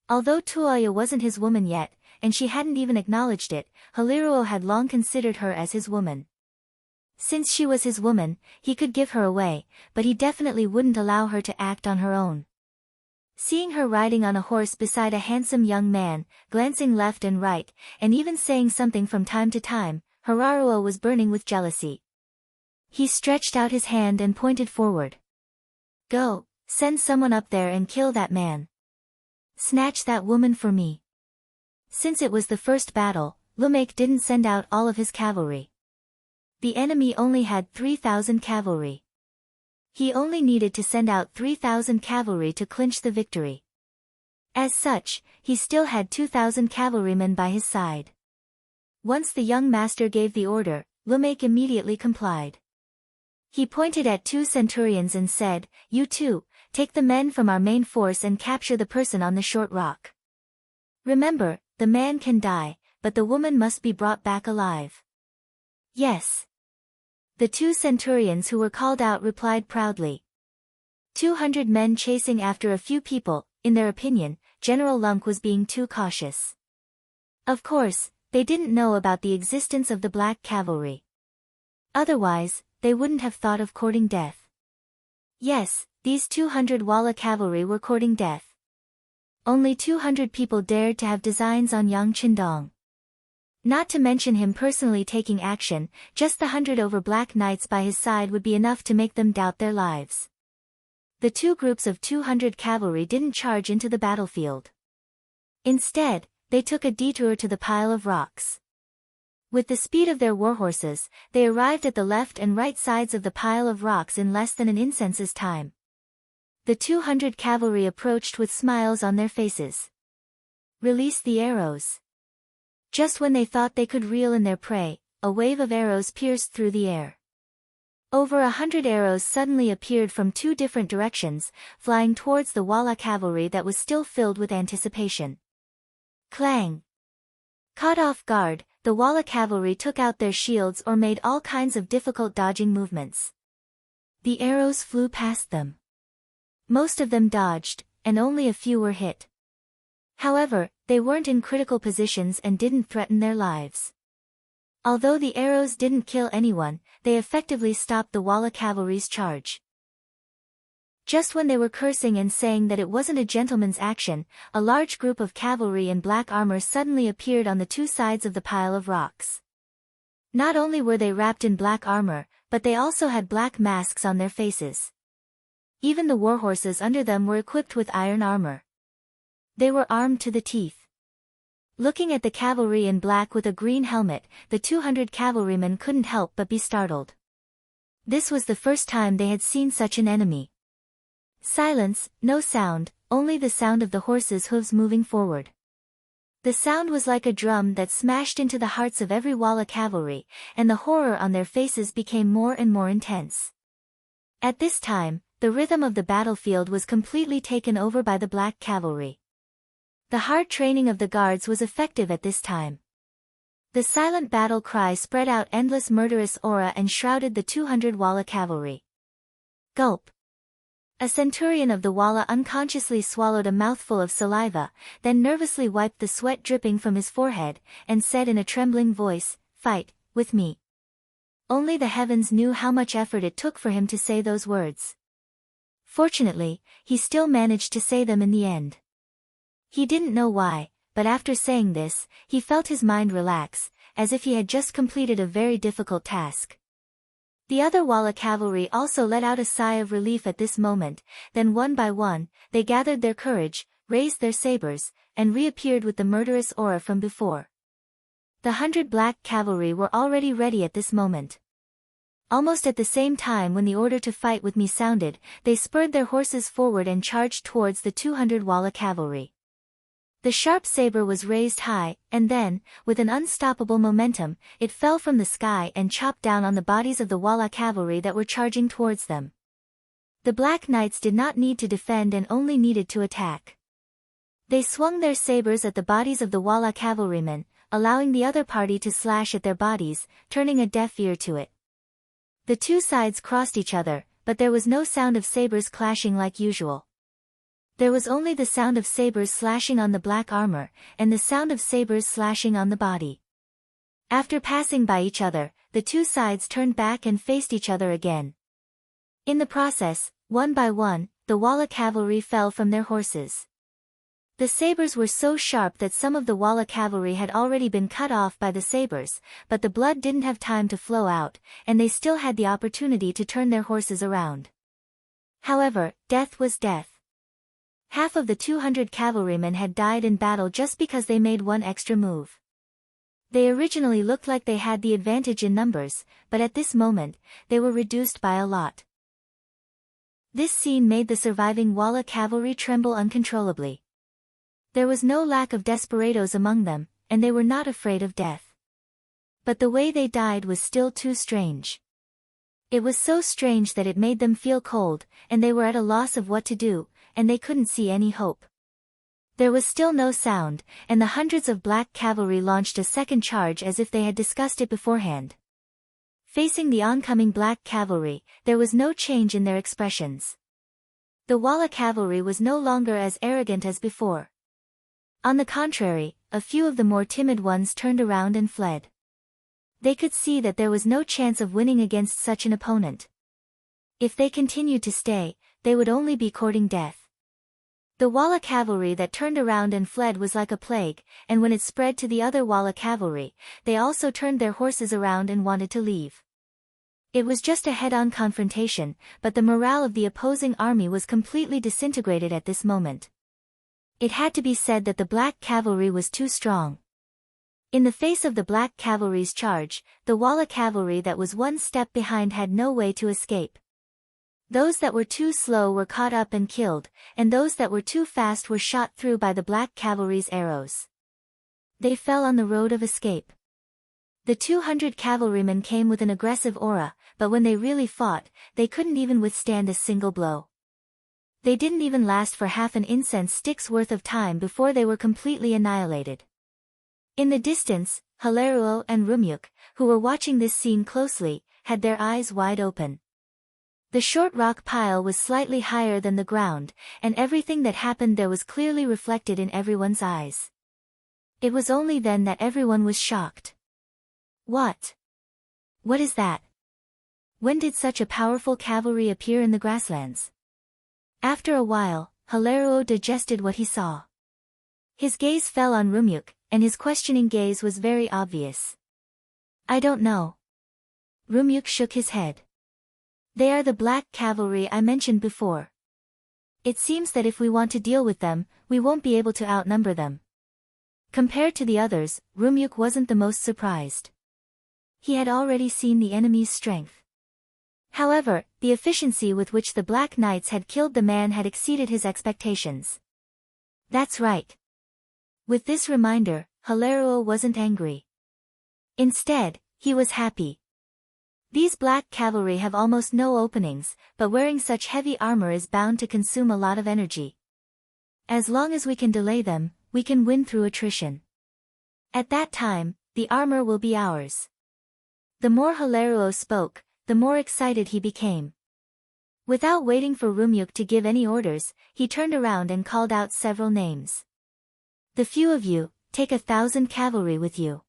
Although Tuoya wasn't his woman yet, and she hadn't even acknowledged it, Haliruo had long considered her as his woman. Since she was his woman, he could give her away, but he definitely wouldn't allow her to act on her own. Seeing her riding on a horse beside a handsome young man, glancing left and right, and even saying something from time to time, Hararuo was burning with jealousy. He stretched out his hand and pointed forward. Go, send someone up there and kill that man. Snatch that woman for me. Since it was the first battle, Lumake didn't send out all of his cavalry. The enemy only had 3,000 cavalry. He only needed to send out 3,000 cavalry to clinch the victory. As such, he still had 2,000 cavalrymen by his side. Once the young master gave the order, Lumake immediately complied. He pointed at 2 centurions and said, "You two, take the men from our main force and capture the person on the short rock. Remember, the man can die, but the woman must be brought back alive." "Yes." The 2 centurions who were called out replied proudly. 200 men chasing after a few people. In their opinion, General Lunk was being too cautious. Of course, they didn't know about the existence of the black cavalry. Otherwise, they wouldn't have thought of courting death. Yes, these 200 Walla cavalry were courting death. Only 200 people dared to have designs on Yang Qindong. Not to mention him personally taking action, just the 100 over black knights by his side would be enough to make them doubt their lives. The 2 groups of 200 cavalry didn't charge into the battlefield. Instead, they took a detour to the pile of rocks. With the speed of their warhorses, they arrived at the left and right sides of the pile of rocks in less than an incense's time. The 200 cavalry approached with smiles on their faces. "Release the arrows." Just when they thought they could reel in their prey, a wave of arrows pierced through the air. Over 100 arrows suddenly appeared from 2 different directions, flying towards the Walla cavalry that was still filled with anticipation. Clang! Caught off guard, the Walla cavalry took out their shields or made all kinds of difficult dodging movements. The arrows flew past them. Most of them dodged, and only a few were hit. However, they weren't in critical positions and didn't threaten their lives. Although the arrows didn't kill anyone, they effectively stopped the Walla cavalry's charge. Just when they were cursing and saying that it wasn't a gentleman's action, a large group of cavalry in black armor suddenly appeared on the 2 sides of the pile of rocks. Not only were they wrapped in black armor, but they also had black masks on their faces. Even the warhorses under them were equipped with iron armor. They were armed to the teeth. Looking at the cavalry in black with a green helmet, the 200 cavalrymen couldn't help but be startled. This was the first time they had seen such an enemy. Silence, no sound, only the sound of the horses' hooves moving forward. The sound was like a drum that smashed into the hearts of every Walla cavalry, and the horror on their faces became more and more intense. At this time, the rhythm of the battlefield was completely taken over by the black cavalry. The hard training of the guards was effective at this time. The silent battle cry spread out endless murderous aura and shrouded the 200 Walla cavalry. Gulp! A centurion of the Walla unconsciously swallowed a mouthful of saliva, then nervously wiped the sweat dripping from his forehead, and said in a trembling voice, "Fight, with me." Only the heavens knew how much effort it took for him to say those words. Fortunately, he still managed to say them in the end. He didn't know why, but after saying this, he felt his mind relax, as if he had just completed a very difficult task. The other Walla cavalry also let out a sigh of relief at this moment, then one by one, they gathered their courage, raised their sabers, and reappeared with the murderous aura from before. The 100 black cavalry were already ready at this moment. Almost at the same time when the order to fight with me sounded, they spurred their horses forward and charged towards the 200 Walla cavalry. The sharp saber was raised high, and then, with an unstoppable momentum, it fell from the sky and chopped down on the bodies of the Walla cavalry that were charging towards them. The Black Knights did not need to defend and only needed to attack. They swung their sabers at the bodies of the Walla cavalrymen, allowing the other party to slash at their bodies, turning a deaf ear to it. The 2 sides crossed each other, but there was no sound of sabers clashing like usual. There was only the sound of sabers slashing on the black armor, and the sound of sabers slashing on the body. After passing by each other, the two sides turned back and faced each other again. In the process, one by one, the Walla cavalry fell from their horses. The sabers were so sharp that some of the Walla cavalry had already been cut off by the sabers, but the blood didn't have time to flow out, and they still had the opportunity to turn their horses around. However, death was death. Half of the 200 cavalrymen had died in battle just because they made one extra move. They originally looked like they had the advantage in numbers, but at this moment, they were reduced by a lot. This scene made the surviving Walla cavalry tremble uncontrollably. There was no lack of desperados among them, and they were not afraid of death. But the way they died was still too strange. It was so strange that it made them feel cold, and they were at a loss of what to do, and they couldn't see any hope. There was still no sound, and the hundreds of black cavalry launched a second charge as if they had discussed it beforehand. Facing the oncoming black cavalry, there was no change in their expressions. The Walla cavalry was no longer as arrogant as before. On the contrary, a few of the more timid ones turned around and fled. They could see that there was no chance of winning against such an opponent. If they continued to stay, they would only be courting death. The Walla cavalry that turned around and fled was like a plague, and when it spread to the other Walla cavalry, they also turned their horses around and wanted to leave. It was just a head-on confrontation, but the morale of the opposing army was completely disintegrated at this moment. It had to be said that the black cavalry was too strong. In the face of the black cavalry's charge, the Walla cavalry that was one step behind had no way to escape. Those that were too slow were caught up and killed, and those that were too fast were shot through by the black cavalry's arrows. They fell on the road of escape. The 200 cavalrymen came with an aggressive aura, but when they really fought, they couldn't even withstand a single blow. They didn't even last for half an incense stick's worth of time before they were completely annihilated. In the distance, Hilaruo and Rumyuk, who were watching this scene closely, had their eyes wide open. The short rock pile was slightly higher than the ground, and everything that happened there was clearly reflected in everyone's eyes. It was only then that everyone was shocked. What? What is that? When did such a powerful cavalry appear in the grasslands? After a while, Hilaruo digested what he saw. His gaze fell on Rumyuk, and his questioning gaze was very obvious. I don't know. Rumyuk shook his head. They are the black cavalry I mentioned before. It seems that if we want to deal with them, we won't be able to outnumber them. Compared to the others, Rumyuk wasn't the most surprised. He had already seen the enemy's strength. However, the efficiency with which the Black Knights had killed the man had exceeded his expectations. That's right. With this reminder, Hilaruo wasn't angry. Instead, he was happy. These black cavalry have almost no openings, but wearing such heavy armor is bound to consume a lot of energy. As long as we can delay them, we can win through attrition. At that time, the armor will be ours. The more Hilaruo spoke, the more excited he became. Without waiting for Rumyuk to give any orders, he turned around and called out several names. The few of you, take 1,000 cavalry with you.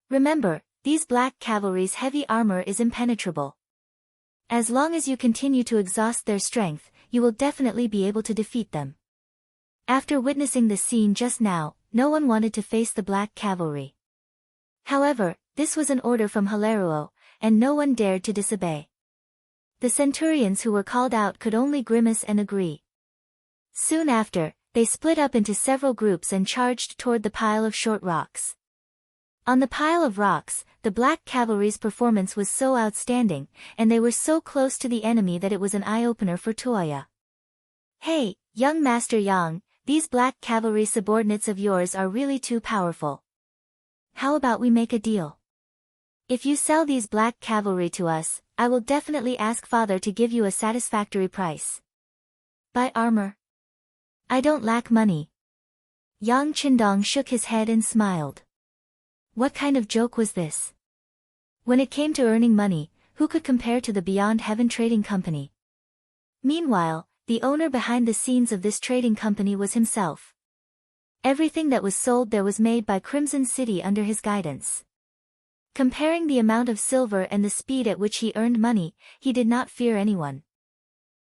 Remember, these black cavalry's heavy armor is impenetrable. As long as you continue to exhaust their strength, you will definitely be able to defeat them. After witnessing the scene just now, no one wanted to face the black cavalry. However, this was an order from Hilaruo, and no one dared to disobey. The centurions who were called out could only grimace and agree. Soon after, they split up into several groups and charged toward the pile of short rocks. On the pile of rocks, the black cavalry's performance was so outstanding, and they were so close to the enemy that it was an eye-opener for Toya. Hey, young Master Yang, these black cavalry subordinates of yours are really too powerful. How about we make a deal? If you sell these black cavalry to us, I will definitely ask Father to give you a satisfactory price. Buy armor? I don't lack money. Yang Qindong shook his head and smiled. What kind of joke was this? When it came to earning money, who could compare to the Beyond Heaven Trading Company? Meanwhile, the owner behind the scenes of this trading company was himself. Everything that was sold there was made by Crimson City under his guidance. Comparing the amount of silver and the speed at which he earned money, he did not fear anyone.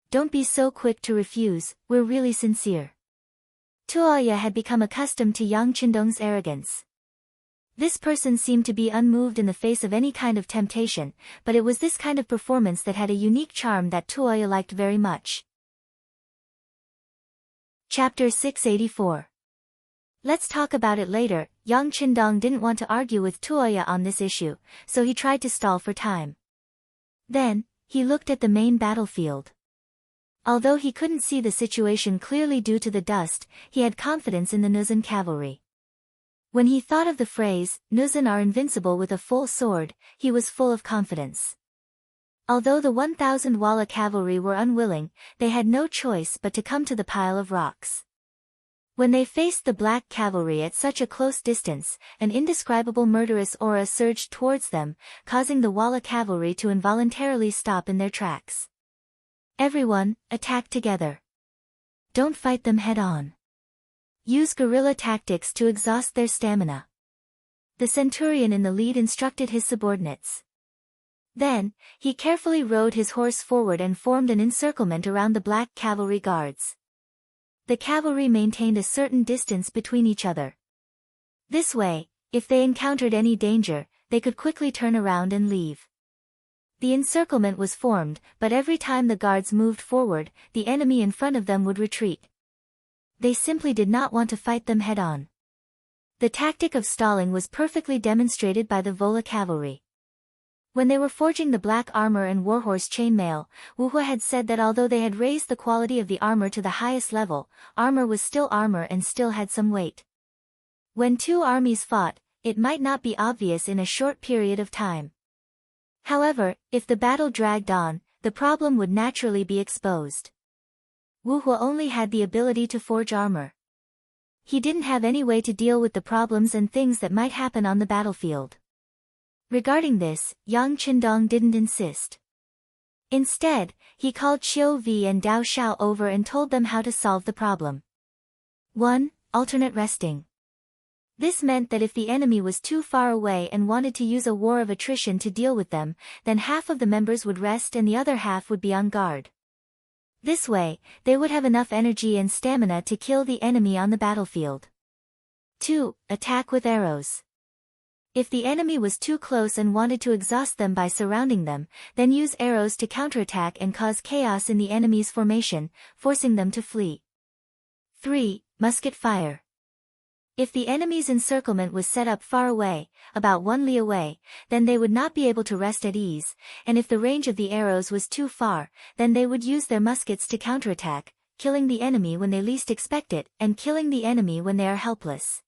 Don't be so quick to refuse, we're really sincere. Tuoya had become accustomed to Yang Qindong's arrogance. This person seemed to be unmoved in the face of any kind of temptation, but it was this kind of performance that had a unique charm that Tuoya liked very much. Chapter 684. Let's talk about it later. Yang Qindong didn't want to argue with Tuoya on this issue, so he tried to stall for time. Then, he looked at the main battlefield. Although he couldn't see the situation clearly due to the dust, he had confidence in the Nuzan cavalry. When he thought of the phrase, Nuzan are invincible with a full sword, he was full of confidence. Although the 1,000 Walla cavalry were unwilling, they had no choice but to come to the pile of rocks. When they faced the black cavalry at such a close distance, an indescribable murderous aura surged towards them, causing the Walla cavalry to involuntarily stop in their tracks. Everyone, attack together. Don't fight them head-on. Use guerrilla tactics to exhaust their stamina. The centurion in the lead instructed his subordinates. Then, he carefully rode his horse forward and formed an encirclement around the black cavalry guards. The cavalry maintained a certain distance between each other. This way, if they encountered any danger, they could quickly turn around and leave. The encirclement was formed, but every time the guards moved forward, the enemy in front of them would retreat. They simply did not want to fight them head-on. The tactic of stalling was perfectly demonstrated by the Vola cavalry. When they were forging the black armor and warhorse chainmail, Wu Hua had said that although they had raised the quality of the armor to the highest level, armor was still armor and still had some weight. When two armies fought, it might not be obvious in a short period of time. However, if the battle dragged on, the problem would naturally be exposed. Wu Hua only had the ability to forge armor. He didn't have any way to deal with the problems and things that might happen on the battlefield. Regarding this, Yang Qindong didn't insist. Instead, he called Qiu Vi and Dao Xiao over and told them how to solve the problem. 1. Alternate resting. This meant that if the enemy was too far away and wanted to use a war of attrition to deal with them, then half of the members would rest and the other half would be on guard. This way, they would have enough energy and stamina to kill the enemy on the battlefield. 2. Attack with arrows. If the enemy was too close and wanted to exhaust them by surrounding them, then use arrows to counterattack and cause chaos in the enemy's formation, forcing them to flee. 3. Musket fire. If the enemy's encirclement was set up far away, about 1 li away, then they would not be able to rest at ease, and if the range of the arrows was too far, then they would use their muskets to counterattack, killing the enemy when they least expect it, and killing the enemy when they are helpless.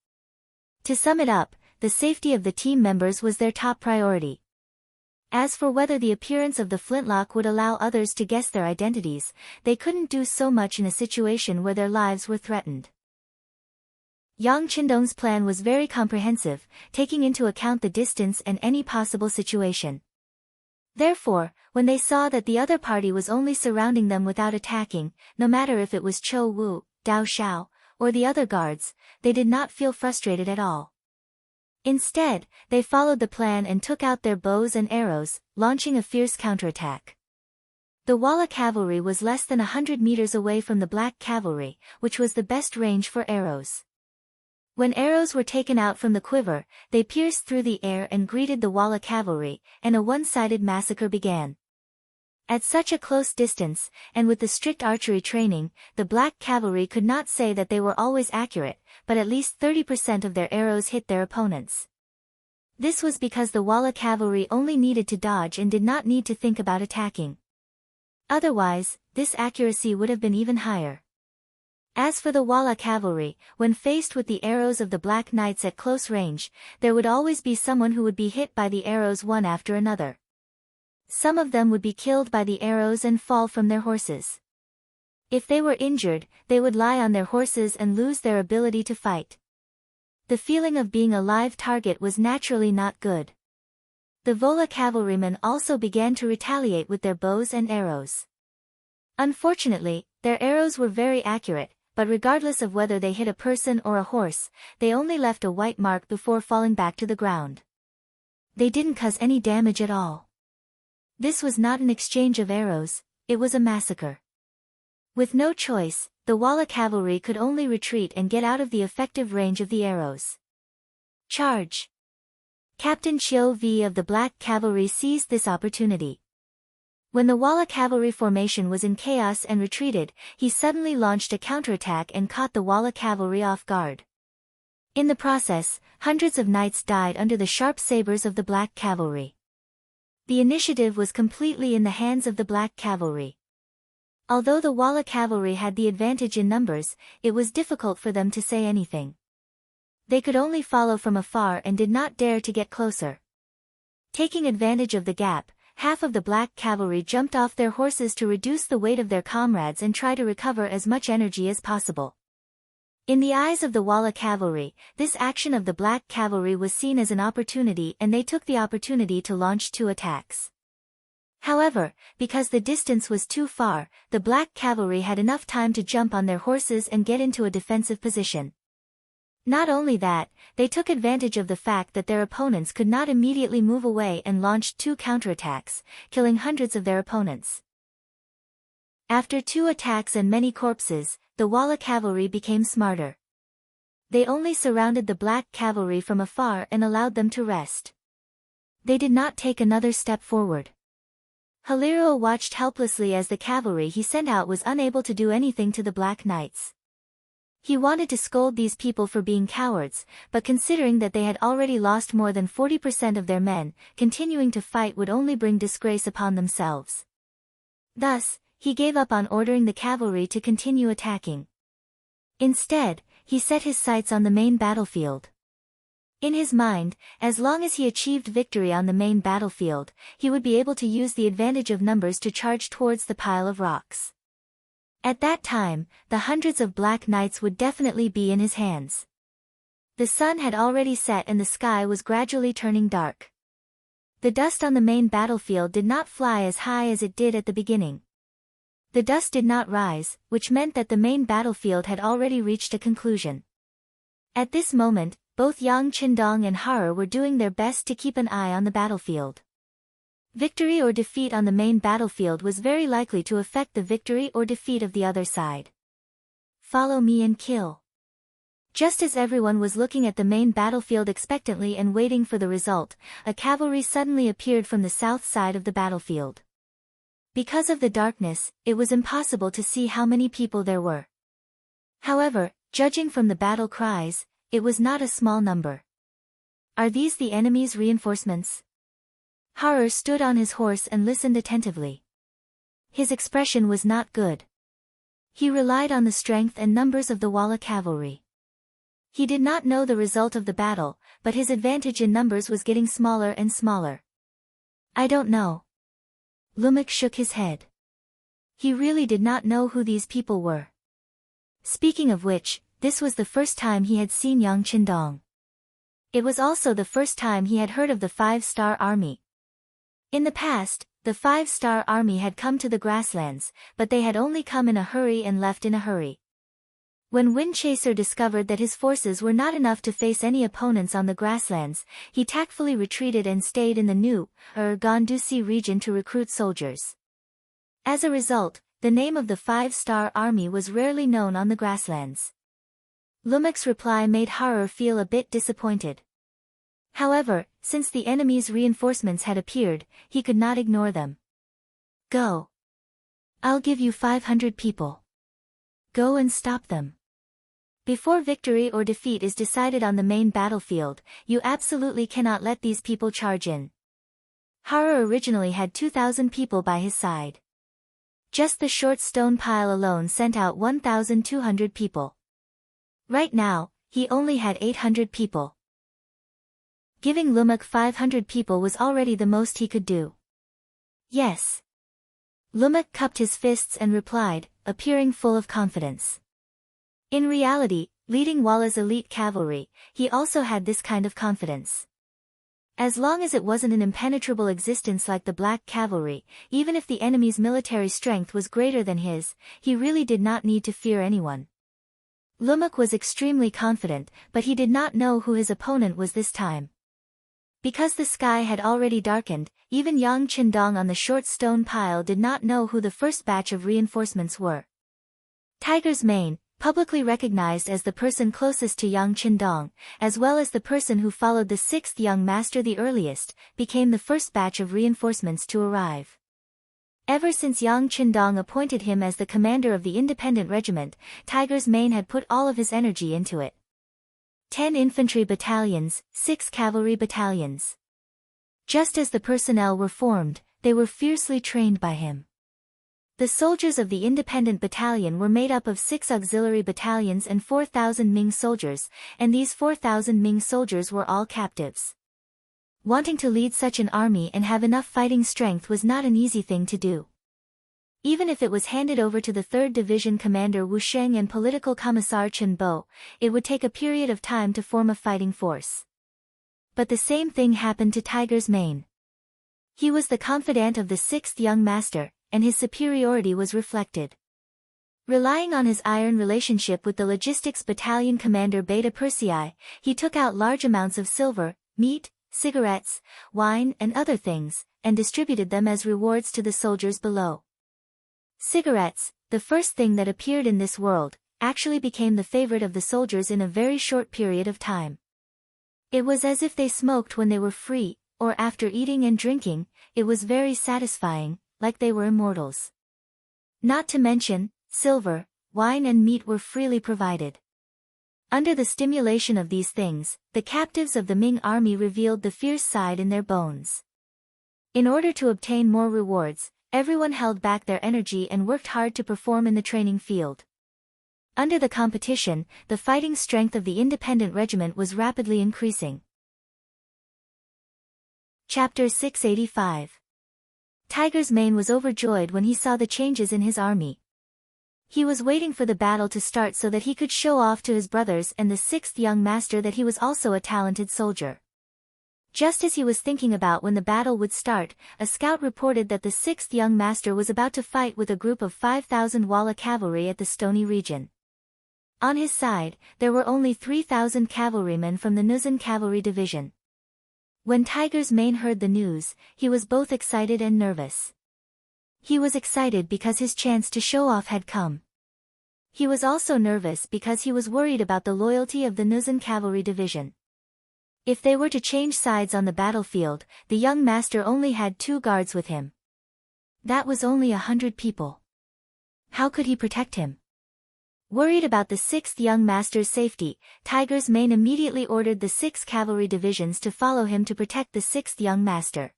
To sum it up, the safety of the team members was their top priority. As for whether the appearance of the flintlock would allow others to guess their identities, they couldn't do so much in a situation where their lives were threatened. Yang Qindong's plan was very comprehensive, taking into account the distance and any possible situation. Therefore, when they saw that the other party was only surrounding them without attacking, no matter if it was Chou Wu, Dao Xiao, or the other guards, they did not feel frustrated at all. Instead, they followed the plan and took out their bows and arrows, launching a fierce counterattack. The Walla cavalry was less than 100 meters away from the black cavalry, which was the best range for arrows. When arrows were taken out from the quiver, they pierced through the air and greeted the Walla cavalry, and a one-sided massacre began. At such a close distance, and with the strict archery training, the black cavalry could not say that they were always accurate, but at least 30% of their arrows hit their opponents. This was because the Walla cavalry only needed to dodge and did not need to think about attacking. Otherwise, this accuracy would have been even higher. As for the Walla cavalry, when faced with the arrows of the Black Knights at close range, there would always be someone who would be hit by the arrows one after another. Some of them would be killed by the arrows and fall from their horses. If they were injured, they would lie on their horses and lose their ability to fight. The feeling of being a live target was naturally not good. The Vola cavalrymen also began to retaliate with their bows and arrows. Unfortunately, their arrows were very accurate, but regardless of whether they hit a person or a horse, they only left a white mark before falling back to the ground. They didn't cause any damage at all. This was not an exchange of arrows, it was a massacre. With no choice, the Walla cavalry could only retreat and get out of the effective range of the arrows. Charge! Captain Chiu V of the Black Cavalry seized this opportunity. When the Walla cavalry formation was in chaos and retreated, he suddenly launched a counterattack and caught the Walla cavalry off guard. In the process, hundreds of knights died under the sharp sabers of the Black Cavalry. The initiative was completely in the hands of the Black Cavalry. Although the Walla cavalry had the advantage in numbers, it was difficult for them to say anything. They could only follow from afar and did not dare to get closer. Taking advantage of the gap, half of the Black Cavalry jumped off their horses to reduce the weight of their comrades and try to recover as much energy as possible. In the eyes of the Walla cavalry, this action of the Black Cavalry was seen as an opportunity and they took the opportunity to launch 2 attacks. However, because the distance was too far, the Black Cavalry had enough time to jump on their horses and get into a defensive position. Not only that, they took advantage of the fact that their opponents could not immediately move away and launched 2 counterattacks, killing hundreds of their opponents. After 2 attacks and many corpses, the Walla cavalry became smarter. They only surrounded the Black Cavalry from afar and allowed them to rest. They did not take another step forward. Hiliro watched helplessly as the cavalry he sent out was unable to do anything to the Black Knights. He wanted to scold these people for being cowards, but considering that they had already lost more than 40% of their men, continuing to fight would only bring disgrace upon themselves. Thus, he gave up on ordering the cavalry to continue attacking. Instead, he set his sights on the main battlefield. In his mind, as long as he achieved victory on the main battlefield, he would be able to use the advantage of numbers to charge towards the pile of rocks. At that time, the hundreds of Black Knights would definitely be in his hands. The sun had already set and the sky was gradually turning dark. The dust on the main battlefield did not fly as high as it did at the beginning. The dust did not rise, which meant that the main battlefield had already reached a conclusion. At this moment, both Yang Qindong and Hara were doing their best to keep an eye on the battlefield. Victory or defeat on the main battlefield was very likely to affect the victory or defeat of the other side. Follow me and kill. Just as everyone was looking at the main battlefield expectantly and waiting for the result, a cavalry suddenly appeared from the south side of the battlefield. Because of the darkness, it was impossible to see how many people there were. However, judging from the battle cries, it was not a small number. Are these the enemy's reinforcements? Harer stood on his horse and listened attentively. His expression was not good. He relied on the strength and numbers of the Walla cavalry. He did not know the result of the battle, but his advantage in numbers was getting smaller and smaller. I don't know. Lumak shook his head. He really did not know who these people were. Speaking of which, this was the first time he had seen Yang Qindong. It was also the first time he had heard of the 5-star army. In the past, the 5-star army had come to the grasslands, but they had only come in a hurry and left in a hurry. When Windchaser discovered that his forces were not enough to face any opponents on the grasslands, he tactfully retreated and stayed in the New, Gondusi region to recruit soldiers. As a result, the name of the 5-star army was rarely known on the grasslands. Lumak's reply made Harer feel a bit disappointed. However, since the enemy's reinforcements had appeared, he could not ignore them. Go. I'll give you 500 people. Go and stop them. Before victory or defeat is decided on the main battlefield, you absolutely cannot let these people charge in. Harer originally had 2,000 people by his side. Just the short stone pile alone sent out 1,200 people. Right now, he only had 800 people. Giving Lumak 500 people was already the most he could do. Yes. Lumak cupped his fists and replied, appearing full of confidence. In reality, leading Walla's elite cavalry, he also had this kind of confidence. As long as it wasn't an impenetrable existence like the Black Cavalry, even if the enemy's military strength was greater than his, he really did not need to fear anyone. Lumak was extremely confident, but he did not know who his opponent was this time. Because the sky had already darkened, even Yang Qindong on the short stone pile did not know who the first batch of reinforcements were. Tiger's Mane, publicly recognized as the person closest to Yang Qindong, as well as the person who followed the sixth young master the earliest, became the first batch of reinforcements to arrive. Ever since Yang Qindong appointed him as the commander of the independent regiment, Tiger's Mane had put all of his energy into it. 10 infantry battalions, 6 cavalry battalions. Just as the personnel were formed, they were fiercely trained by him. The soldiers of the independent battalion were made up of 6 auxiliary battalions and 4,000 Ming soldiers, and these 4,000 Ming soldiers were all captives. Wanting to lead such an army and have enough fighting strength was not an easy thing to do. Even if it was handed over to the 3rd Division Commander Wu Sheng and Political Commissar Chen Bo, it would take a period of time to form a fighting force. But the same thing happened to Tiger's Mane. He was the confidant of the 6th young master, and his superiority was reflected. Relying on his iron relationship with the Logistics Battalion Commander Beta Persei, he took out large amounts of silver, meat, cigarettes, wine and other things, and distributed them as rewards to the soldiers below. Cigarettes, the first thing that appeared in this world, actually became the favorite of the soldiers in a very short period of time. It was as if they smoked when they were free, or after eating and drinking, it was very satisfying, like they were immortals. Not to mention, silver, wine and meat were freely provided. Under the stimulation of these things, the captives of the Ming army revealed the fierce side in their bones. In order to obtain more rewards, everyone held back their energy and worked hard to perform in the training field. Under the competition, the fighting strength of the independent regiment was rapidly increasing. Chapter 685. Tiger's Mane was overjoyed when he saw the changes in his army. He was waiting for the battle to start so that he could show off to his brothers and the 6th young master that he was also a talented soldier. Just as he was thinking about when the battle would start, a scout reported that the 6th young master was about to fight with a group of 5,000 Walla cavalry at the Stony region. On his side, there were only 3,000 cavalrymen from the Nuzan cavalry division. When Tiger's Mane heard the news, he was both excited and nervous. He was excited because his chance to show off had come. He was also nervous because he was worried about the loyalty of the Nuzan cavalry division. If they were to change sides on the battlefield, the young master only had 2 guards with him. That was only 100 people. How could he protect him? Worried about the 6th young master's safety, Tiger's Mane immediately ordered the 6 cavalry divisions to follow him to protect the 6th young master.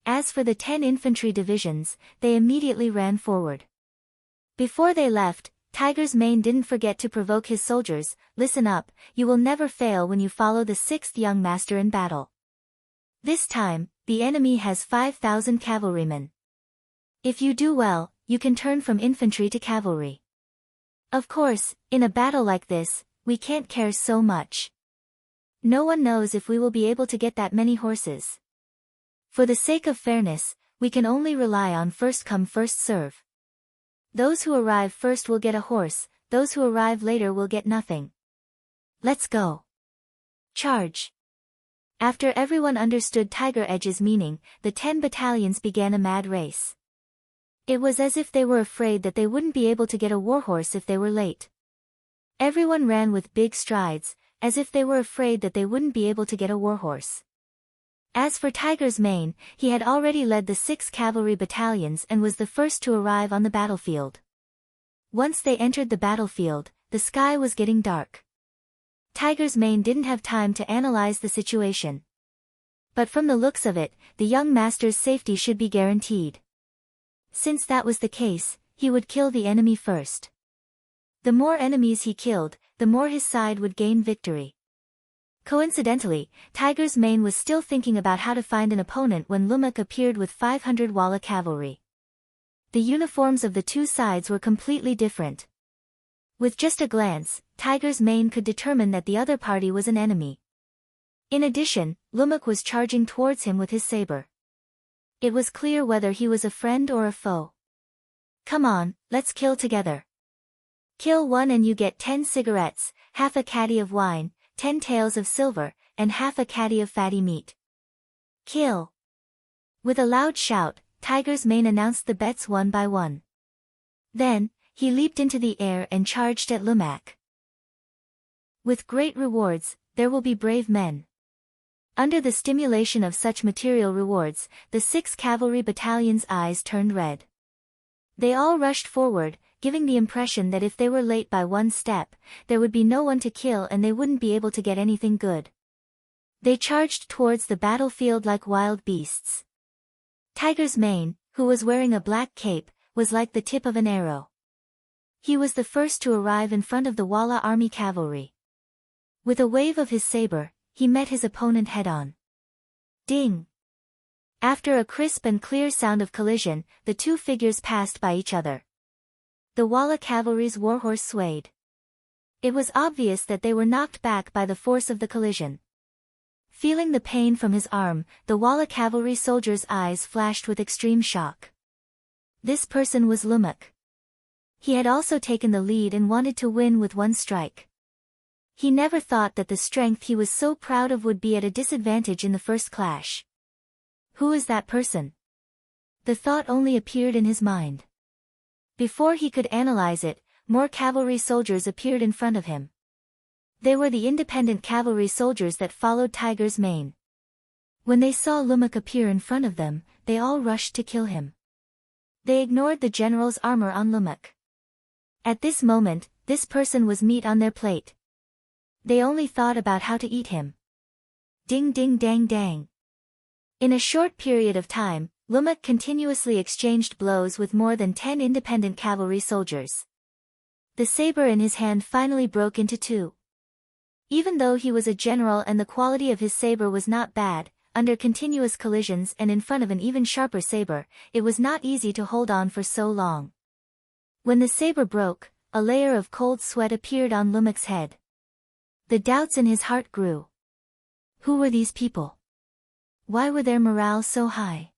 As for the 10 infantry divisions, they immediately ran forward. Before they left, Tiger's Mane didn't forget to provoke his soldiers. Listen up, you will never fail when you follow the 6th young master in battle. This time, the enemy has 5,000 cavalrymen. If you do well, you can turn from infantry to cavalry. Of course, in a battle like this, we can't care so much. No one knows if we will be able to get that many horses. For the sake of fairness, we can only rely on first come first serve. Those who arrive first will get a horse, those who arrive later will get nothing. Let's go. Charge. After everyone understood Tiger Edge's meaning, the 10 battalions began a mad race. It was as if they were afraid that they wouldn't be able to get a warhorse if they were late. Everyone ran with big strides, as if they were afraid that they wouldn't be able to get a warhorse. As for Tiger's Mane, he had already led the 6 cavalry battalions and was the first to arrive on the battlefield. Once they entered the battlefield, the sky was getting dark. Tiger's Mane didn't have time to analyze the situation. But from the looks of it, the young master's safety should be guaranteed. Since that was the case, he would kill the enemy first. The more enemies he killed, the more his side would gain victory. Coincidentally, Tiger's Mane was still thinking about how to find an opponent when Lumak appeared with 500 Walla cavalry. The uniforms of the 2 sides were completely different. With just a glance, Tiger's Mane could determine that the other party was an enemy. In addition, Lumak was charging towards him with his saber. It was clear whether he was a friend or a foe. Come on, let's kill together. Kill one and you get 10 cigarettes, half a caddy of wine, 10 taels of silver, and half a caddy of fatty meat. Kill. With a loud shout, Tiger's Mane announced the bets one by one. Then, he leaped into the air and charged at Lumak. With great rewards, there will be brave men. Under the stimulation of such material rewards, the 6 cavalry battalion's eyes turned red. They all rushed forward, giving the impression that if they were late by one step, there would be no one to kill and they wouldn't be able to get anything good. They charged towards the battlefield like wild beasts. Tiger's Mane, who was wearing a black cape, was like the tip of an arrow. He was the first to arrive in front of the Walla army cavalry. With a wave of his saber, he met his opponent head-on. Ding! After a crisp and clear sound of collision, the two figures passed by each other. The Walla cavalry's warhorse swayed. It was obvious that they were knocked back by the force of the collision. Feeling the pain from his arm, the Walla cavalry soldier's eyes flashed with extreme shock. This person was Lumak. He had also taken the lead and wanted to win with one strike. He never thought that the strength he was so proud of would be at a disadvantage in the first clash. Who is that person? The thought only appeared in his mind. Before he could analyze it, more cavalry soldiers appeared in front of him. They were the independent cavalry soldiers that followed Tiger's Mane. When they saw Lumak appear in front of them, they all rushed to kill him. They ignored the general's armor on Lumak. At this moment, this person was meat on their plate. They only thought about how to eat him. Ding ding dang dang. In a short period of time, Lumak continuously exchanged blows with more than 10 independent cavalry soldiers. The saber in his hand finally broke into two. Even though he was a general and the quality of his saber was not bad, under continuous collisions and in front of an even sharper saber, it was not easy to hold on for so long. When the saber broke, a layer of cold sweat appeared on Lumak's head. The doubts in his heart grew. Who were these people? Why were their morale so high?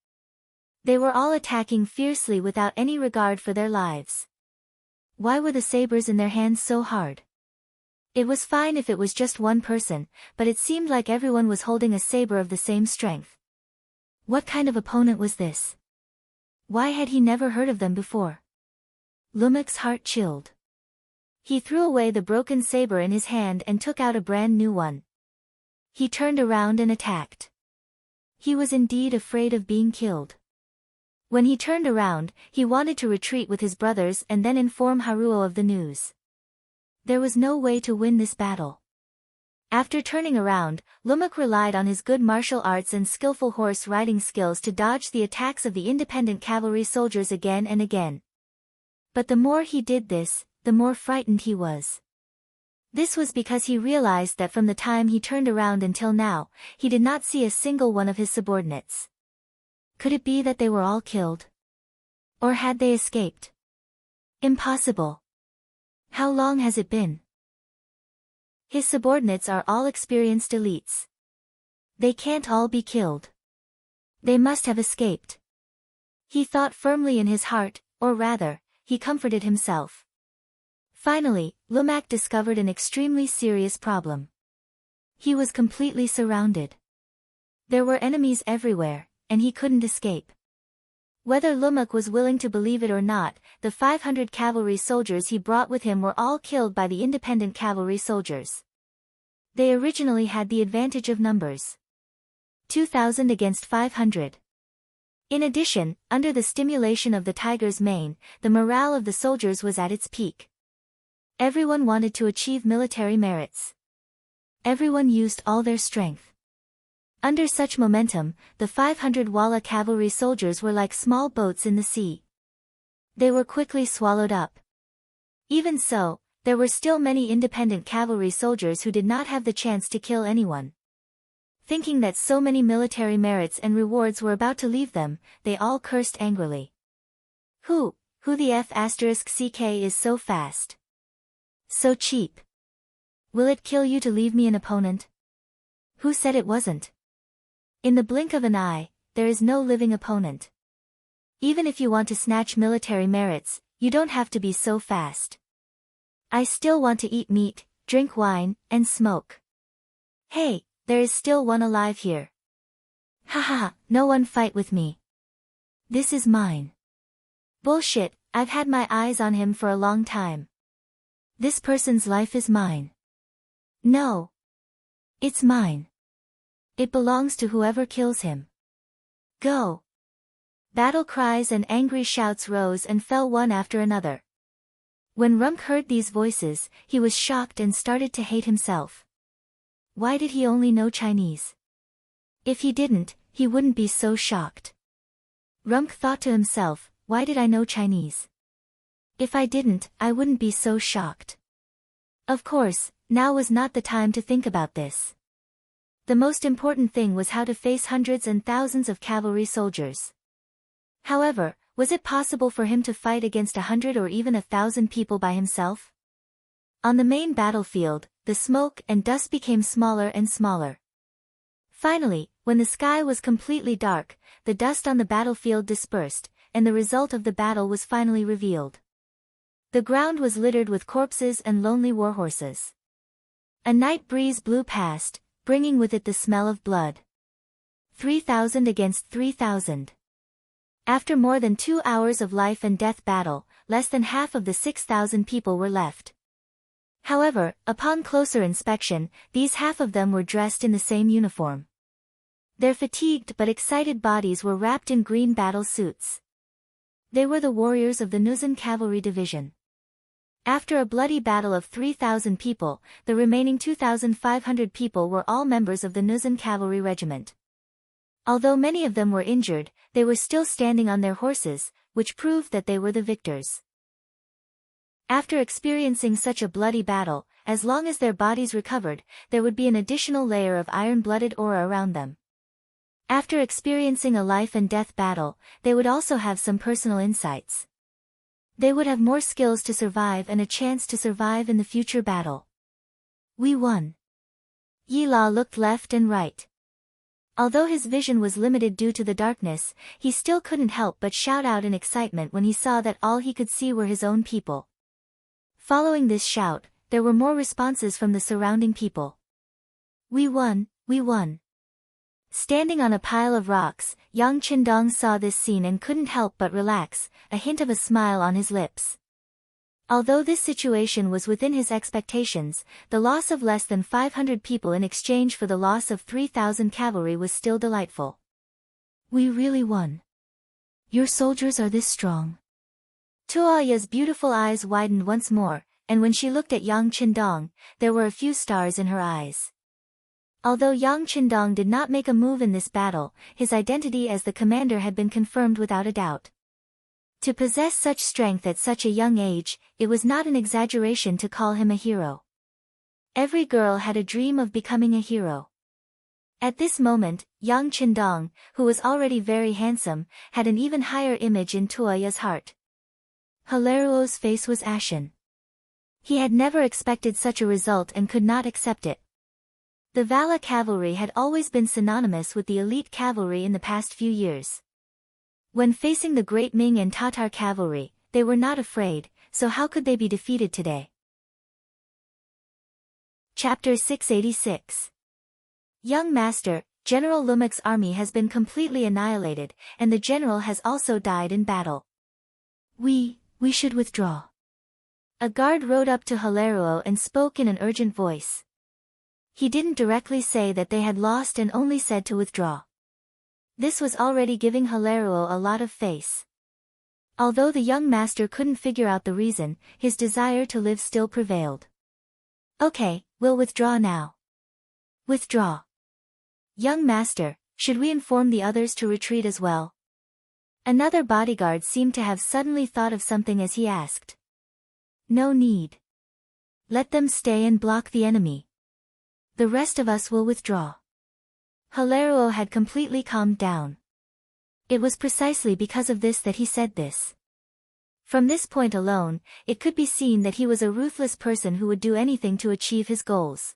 They were all attacking fiercely without any regard for their lives. Why were the sabers in their hands so hard? It was fine if it was just one person, but it seemed like everyone was holding a saber of the same strength. What kind of opponent was this? Why had he never heard of them before? Lumak's heart chilled. He threw away the broken saber in his hand and took out a brand new one. He turned around and attacked. He was indeed afraid of being killed. When he turned around, he wanted to retreat with his brothers and then inform Haruo of the news. There was no way to win this battle. After turning around, Lumak relied on his good martial arts and skillful horse riding skills to dodge the attacks of the independent cavalry soldiers again and again. But the more he did this, the more frightened he was. This was because he realized that from the time he turned around until now, he did not see a single one of his subordinates. Could it be that they were all killed? Or had they escaped? Impossible. How long has it been? His subordinates are all experienced elites. They can't all be killed. They must have escaped. He thought firmly in his heart, or rather, he comforted himself. Finally, Lumak discovered an extremely serious problem. He was completely surrounded. There were enemies everywhere, and he couldn't escape. Whether Lumak was willing to believe it or not, the 500 cavalry soldiers he brought with him were all killed by the independent cavalry soldiers. They originally had the advantage of numbers. 2,000 against 500. In addition, under the stimulation of the Tiger's Mane, the morale of the soldiers was at its peak. Everyone wanted to achieve military merits. Everyone used all their strength. Under such momentum, the 500 Walla cavalry soldiers were like small boats in the sea. They were quickly swallowed up. Even so, there were still many independent cavalry soldiers who did not have the chance to kill anyone. Thinking that so many military merits and rewards were about to leave them, they all cursed angrily. Who the F***ck is so fast? So cheap. Will it kill you to leave me an opponent? Who said it wasn't? In the blink of an eye, there is no living opponent. Even if you want to snatch military merits, you don't have to be so fast. I still want to eat meat, drink wine, and smoke. Hey, there is still one alive here. Haha, no one fight with me. This is mine. Bullshit, I've had my eyes on him for a long time. This person's life is mine. No. It's mine. It belongs to whoever kills him. Go. Battle cries and angry shouts rose and fell one after another. When Rumk heard these voices, he was shocked and started to hate himself. Why did he only know Chinese? If he didn't, he wouldn't be so shocked. Rumk thought to himself, why did I know Chinese? If I didn't, I wouldn't be so shocked. Of course, now was not the time to think about this. The most important thing was how to face hundreds and thousands of cavalry soldiers. However, was it possible for him to fight against 100 or even 1,000 people by himself? On the main battlefield, the smoke and dust became smaller and smaller. Finally, when the sky was completely dark, the dust on the battlefield dispersed, and the result of the battle was finally revealed. The ground was littered with corpses and lonely warhorses. A night breeze blew past, bringing with it the smell of blood. 3,000 against 3,000. After more than 2 hours of life and death battle, less than half of the 6,000 people were left. However, upon closer inspection, these half of them were dressed in the same uniform. Their fatigued but excited bodies were wrapped in green battle suits. They were the warriors of the Nuzan Cavalry Division. After a bloody battle of 3,000 people, the remaining 2,500 people were all members of the Nuzan Cavalry Regiment. Although many of them were injured, they were still standing on their horses, which proved that they were the victors. After experiencing such a bloody battle, as long as their bodies recovered, there would be an additional layer of iron-blooded aura around them. After experiencing a life and death battle, they would also have some personal insights. They would have more skills to survive and a chance to survive in the future battle. We won. Yi La looked left and right. Although his vision was limited due to the darkness, he still couldn't help but shout out in excitement when he saw that all he could see were his own people. Following this shout, there were more responses from the surrounding people. We won, we won. Standing on a pile of rocks, Yang Qindong saw this scene and couldn't help but relax, a hint of a smile on his lips. Although this situation was within his expectations, the loss of less than 500 people in exchange for the loss of 3,000 cavalry was still delightful. We really won. Your soldiers are this strong. Tuoya's beautiful eyes widened once more, and when she looked at Yang Qindong, there were a few stars in her eyes. Although Yang Qindong did not make a move in this battle, his identity as the commander had been confirmed without a doubt. To possess such strength at such a young age, it was not an exaggeration to call him a hero. Every girl had a dream of becoming a hero. At this moment, Yang Qindong, who was already very handsome, had an even higher image in Tuoya's heart. Hilaruo's face was ashen. He had never expected such a result and could not accept it. The Vala cavalry had always been synonymous with the elite cavalry in the past few years. When facing the great Ming and Tatar cavalry, they were not afraid, so how could they be defeated today? Chapter 686. Young Master, General Lumek's army has been completely annihilated, and the general has also died in battle. We should withdraw. A guard rode up to Hilaruo and spoke in an urgent voice. He didn't directly say that they had lost and only said to withdraw. This was already giving Hilaruo a lot of face. Although the young master couldn't figure out the reason, his desire to live still prevailed. Okay, we'll withdraw now. Withdraw. Young master, should we inform the others to retreat as well? Another bodyguard seemed to have suddenly thought of something as he asked. No need. Let them stay and block the enemy. The rest of us will withdraw. Hilaruo had completely calmed down. It was precisely because of this that he said this. From this point alone, it could be seen that he was a ruthless person who would do anything to achieve his goals.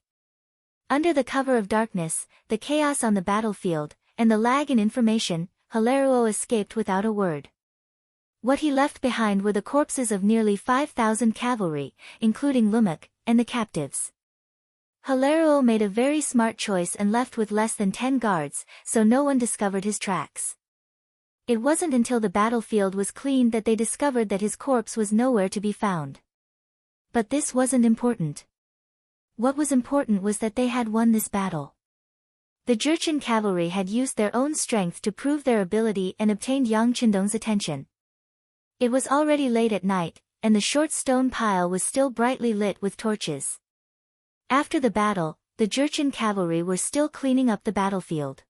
Under the cover of darkness, the chaos on the battlefield, and the lag in information, Hilaruo escaped without a word. What he left behind were the corpses of nearly 5,000 cavalry, including Lumek, and the captives. Hilario made a very smart choice and left with less than 10 guards, so no one discovered his tracks. It wasn't until the battlefield was cleaned that they discovered that his corpse was nowhere to be found. But this wasn't important. What was important was that they had won this battle. The Jurchen cavalry had used their own strength to prove their ability and obtained Yang Qindong's attention. It was already late at night, and the short stone pile was still brightly lit with torches. After the battle, the Jurchen cavalry were still cleaning up the battlefield.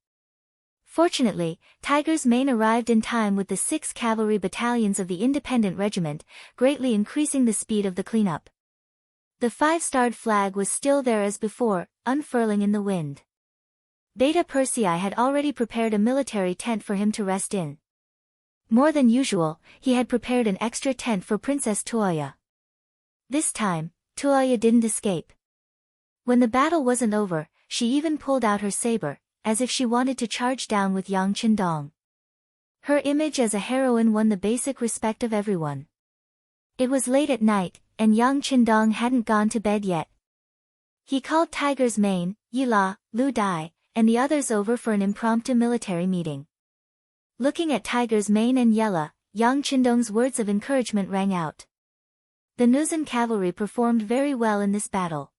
Fortunately, Tiger's Mane arrived in time with the 6 cavalry battalions of the Independent Regiment, greatly increasing the speed of the cleanup. The 5-starred flag was still there as before, unfurling in the wind. Beta Persei had already prepared a military tent for him to rest in. More than usual, he had prepared an extra tent for Princess Tuoya. This time, Tuoya didn't escape. When the battle wasn't over, she even pulled out her saber, as if she wanted to charge down with Yang Qindong. Her image as a heroine won the basic respect of everyone. It was late at night, and Yang Qindong hadn't gone to bed yet. He called Tiger's Mane, Yila, Lu Dai, and the others over for an impromptu military meeting. Looking at Tiger's Mane and Yela, Yang Qindong's words of encouragement rang out. The Nuzan cavalry performed very well in this battle.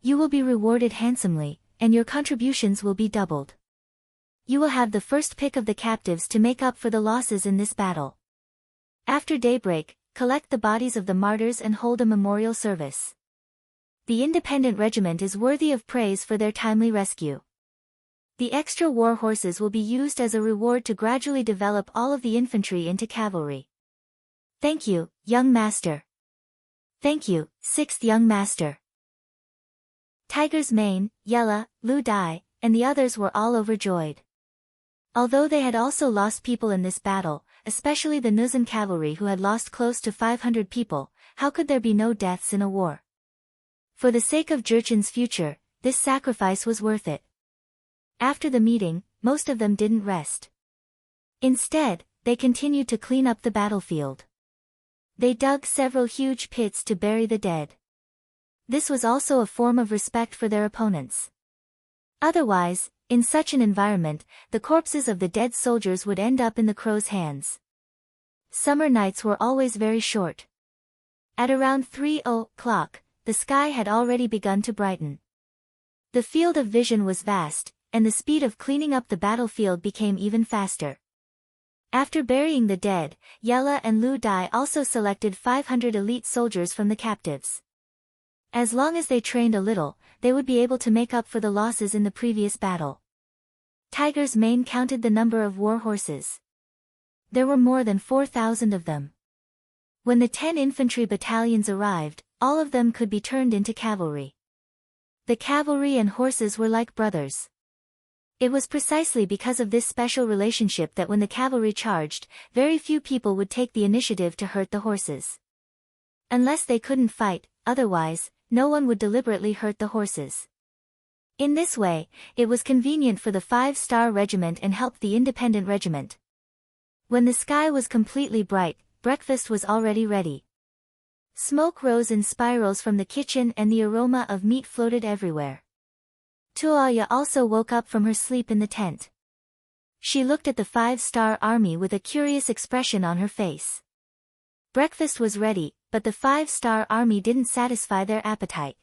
You will be rewarded handsomely, and your contributions will be doubled. You will have the first pick of the captives to make up for the losses in this battle. After daybreak, collect the bodies of the martyrs and hold a memorial service. The Independent Regiment is worthy of praise for their timely rescue. The extra war horses will be used as a reward to gradually develop all of the infantry into cavalry. Thank you, young master. Thank you, 6th young master. Tiger's Mane, Yela, Lu Dai, and the others were all overjoyed. Although they had also lost people in this battle, especially the Nuzan cavalry who had lost close to 500 people, how could there be no deaths in a war? For the sake of Jurchen's future, this sacrifice was worth it. After the meeting, most of them didn't rest. Instead, they continued to clean up the battlefield. They dug several huge pits to bury the dead. This was also a form of respect for their opponents. Otherwise, in such an environment, the corpses of the dead soldiers would end up in the crows' hands. Summer nights were always very short. At around 3:00, the sky had already begun to brighten. The field of vision was vast, and the speed of cleaning up the battlefield became even faster. After burying the dead, Yela and Lu Dai also selected 500 elite soldiers from the captives. As long as they trained a little, they would be able to make up for the losses in the previous battle. Tiger's Mane counted the number of war horses. There were more than 4,000 of them. When the 10 infantry battalions arrived, all of them could be turned into cavalry. The cavalry and horses were like brothers. It was precisely because of this special relationship that when the cavalry charged, very few people would take the initiative to hurt the horses. Unless they couldn't fight, otherwise, no one would deliberately hurt the horses. In this way, it was convenient for the 5-star regiment and helped the Independent Regiment. When the sky was completely bright, breakfast was already ready. Smoke rose in spirals from the kitchen and the aroma of meat floated everywhere. Tuoya also woke up from her sleep in the tent. She looked at the 5-star army with a curious expression on her face. Breakfast was ready, but the 5-star army didn't satisfy their appetite.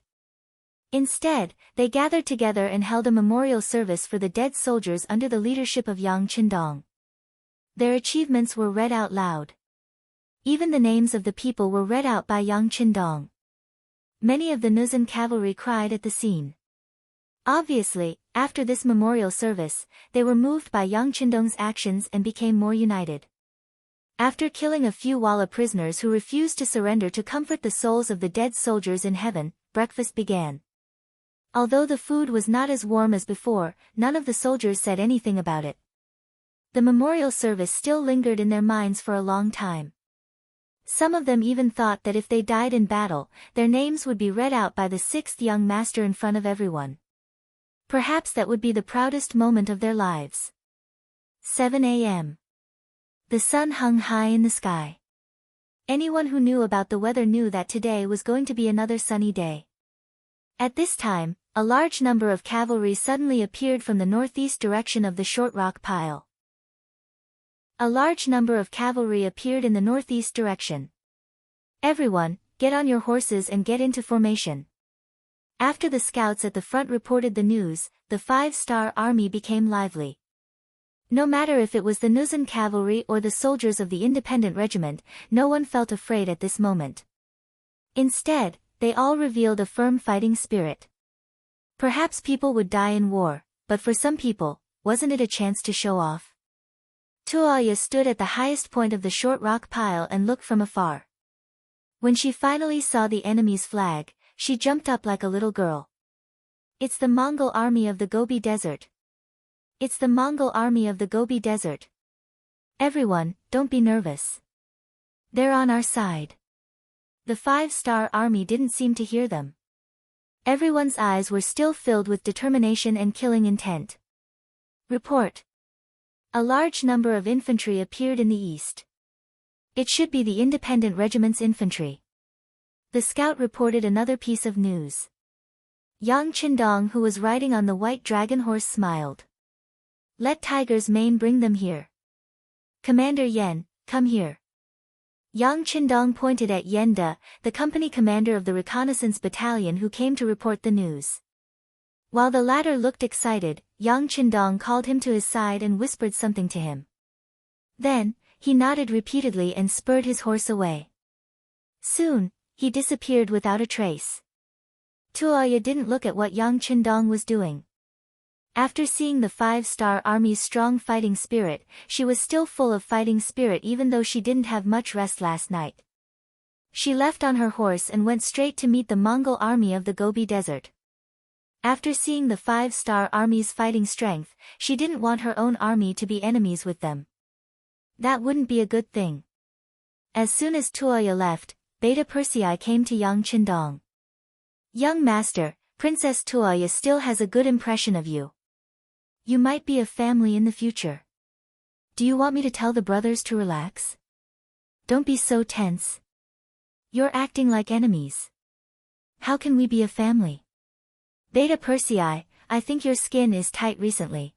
Instead, they gathered together and held a memorial service for the dead soldiers under the leadership of Yang Qindong. Their achievements were read out loud. Even the names of the people were read out by Yang Qindong. Many of the Nuzan cavalry cried at the scene. Obviously, after this memorial service, they were moved by Yang Qindong's actions and became more united. After killing a few Walla prisoners who refused to surrender to comfort the souls of the dead soldiers in heaven, breakfast began. Although the food was not as warm as before, none of the soldiers said anything about it. The memorial service still lingered in their minds for a long time. Some of them even thought that if they died in battle, their names would be read out by the 6th young master in front of everyone. Perhaps that would be the proudest moment of their lives. 7 a.m. The sun hung high in the sky. Anyone who knew about the weather knew that today was going to be another sunny day. At this time, a large number of cavalry suddenly appeared from the northeast direction of the short rock pile. A large number of cavalry appeared in the northeast direction. Everyone, get on your horses and get into formation. After the scouts at the front reported the news, the 5-star army became lively. No matter if it was the Nuzan cavalry or the soldiers of the independent regiment, no one felt afraid at this moment. Instead, they all revealed a firm fighting spirit. Perhaps people would die in war, but for some people, wasn't it a chance to show off? Tuoya stood at the highest point of the short rock pile and looked from afar. When she finally saw the enemy's flag, she jumped up like a little girl. It's the Mongol army of the Gobi Desert. It's the Mongol army of the Gobi Desert. Everyone, don't be nervous. They're on our side. The 5-star army didn't seem to hear them. Everyone's eyes were still filled with determination and killing intent. Report. A large number of infantry appeared in the east. It should be the independent regiment's infantry. The scout reported another piece of news. Yang Qindong, who was riding on the white dragon horse, smiled. Let Tiger's Mane bring them here. Commander Yen, come here. Yang Qindong pointed at Yenda, the company commander of the reconnaissance battalion who came to report the news. While the latter looked excited, Yang Qindong called him to his side and whispered something to him. Then, he nodded repeatedly and spurred his horse away. Soon, he disappeared without a trace. Tuoya didn't look at what Yang Qindong was doing. After seeing the 5-star army's strong fighting spirit, she was still full of fighting spirit even though she didn't have much rest last night. She left on her horse and went straight to meet the Mongol army of the Gobi Desert. After seeing the 5-star army's fighting strength, she didn't want her own army to be enemies with them. That wouldn't be a good thing. As soon as Tuoya left, Beta Persei came to Yang Qindong. Young master, Princess Tuoya still has a good impression of you. You might be a family in the future. Do you want me to tell the brothers to relax? Don't be so tense. You're acting like enemies. How can we be a family? Beta Persei, I think your skin is tight recently.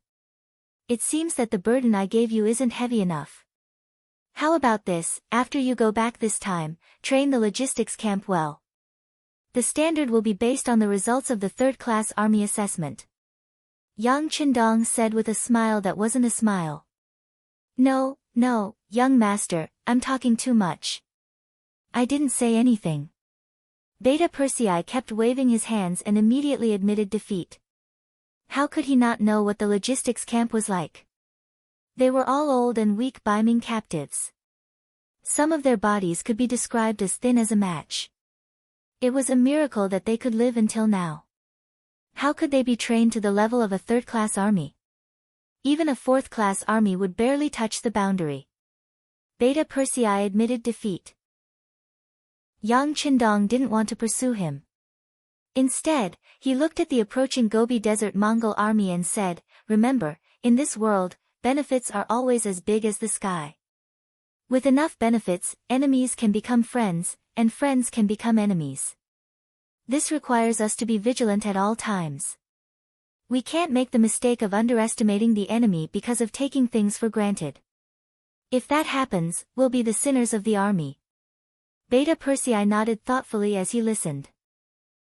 It seems that the burden I gave you isn't heavy enough. How about this, after you go back this time, train the logistics camp well. The standard will be based on the results of the 3rd-class army assessment. Yang Qindong said with a smile that wasn't a smile. No, young master, I'm talking too much. I didn't say anything. Beta Persei kept waving his hands and immediately admitted defeat. How could he not know what the logistics camp was like? They were all old and weak Baiming captives. Some of their bodies could be described as thin as a match. It was a miracle that they could live until now. How could they be trained to the level of a 3rd-class army? Even a 4th-class army would barely touch the boundary. Beta Persei admitted defeat. Yang Qindong didn't want to pursue him. Instead, he looked at the approaching Gobi Desert Mongol army and said, remember, in this world, benefits are always as big as the sky. With enough benefits, enemies can become friends, and friends can become enemies. This requires us to be vigilant at all times. We can't make the mistake of underestimating the enemy because of taking things for granted. If that happens, we'll be the sinners of the army. Beta Persei nodded thoughtfully as he listened.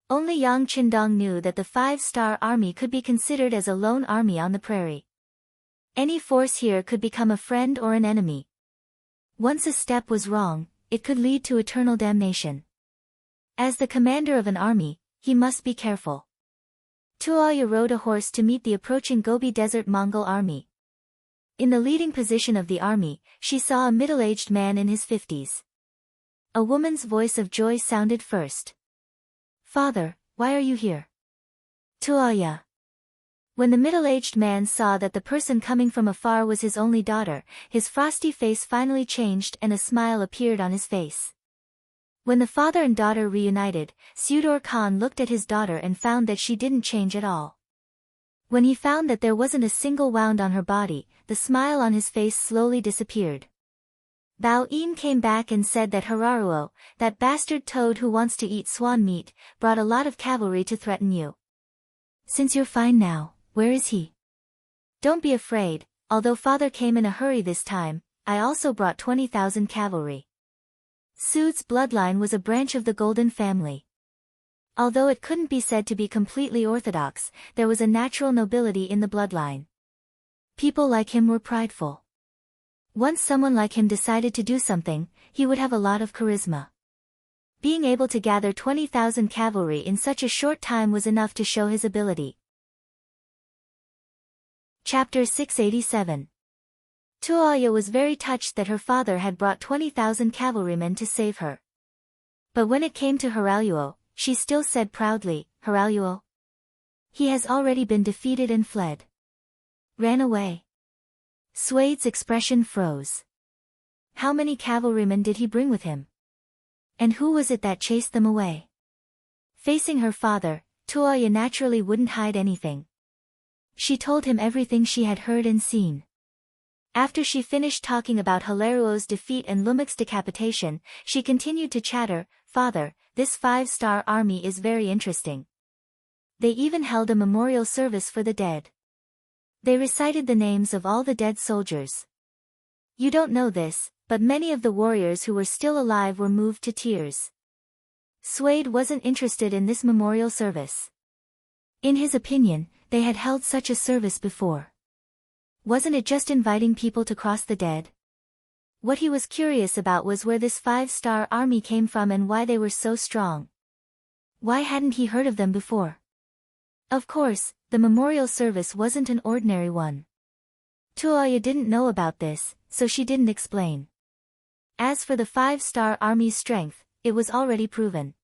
Only Yang Qindong knew that the 5-star army could be considered as a lone army on the prairie. Any force here could become a friend or an enemy. Once a step was wrong, it could lead to eternal damnation. As the commander of an army, he must be careful. Tuoya rode a horse to meet the approaching Gobi Desert Mongol army. In the leading position of the army, she saw a middle-aged man in his 50s. A woman's voice of joy sounded first. Father, why are you here? Tuoya. When the middle-aged man saw that the person coming from afar was his only daughter, his frosty face finally changed and a smile appeared on his face. When the father and daughter reunited, Sudor Khan looked at his daughter and found that she didn't change at all. When he found that there wasn't a single wound on her body, the smile on his face slowly disappeared. Bao Yin came back and said that Hararuo, that bastard toad who wants to eat swan meat, brought a lot of cavalry to threaten you. Since you're fine now, where is he? Don't be afraid, although father came in a hurry this time, I also brought 20,000 cavalry. Su's bloodline was a branch of the Golden family. Although it couldn't be said to be completely orthodox, there was a natural nobility in the bloodline. People like him were prideful. Once someone like him decided to do something, he would have a lot of charisma. Being able to gather 20,000 cavalry in such a short time was enough to show his ability. Chapter 687. Tuoya was very touched that her father had brought 20,000 cavalrymen to save her. But when it came to Haraluo, she still said proudly, Haraluo? He has already been defeated and fled. Ran away. Suede's expression froze. How many cavalrymen did he bring with him? And who was it that chased them away? Facing her father, Tuoya naturally wouldn't hide anything. She told him everything she had heard and seen. After she finished talking about Halaruo's defeat and Lumek's decapitation, she continued to chatter, Father, this 5-star army is very interesting. They even held a memorial service for the dead. They recited the names of all the dead soldiers. You don't know this, but many of the warriors who were still alive were moved to tears. Suede wasn't interested in this memorial service. In his opinion, they had held such a service before. Wasn't it just inviting people to cross the dead? What he was curious about was where this 5-star army came from and why they were so strong. Why hadn't he heard of them before? Of course, the memorial service wasn't an ordinary one. Tuoya didn't know about this, so she didn't explain. As for the 5-star army's strength, it was already proven.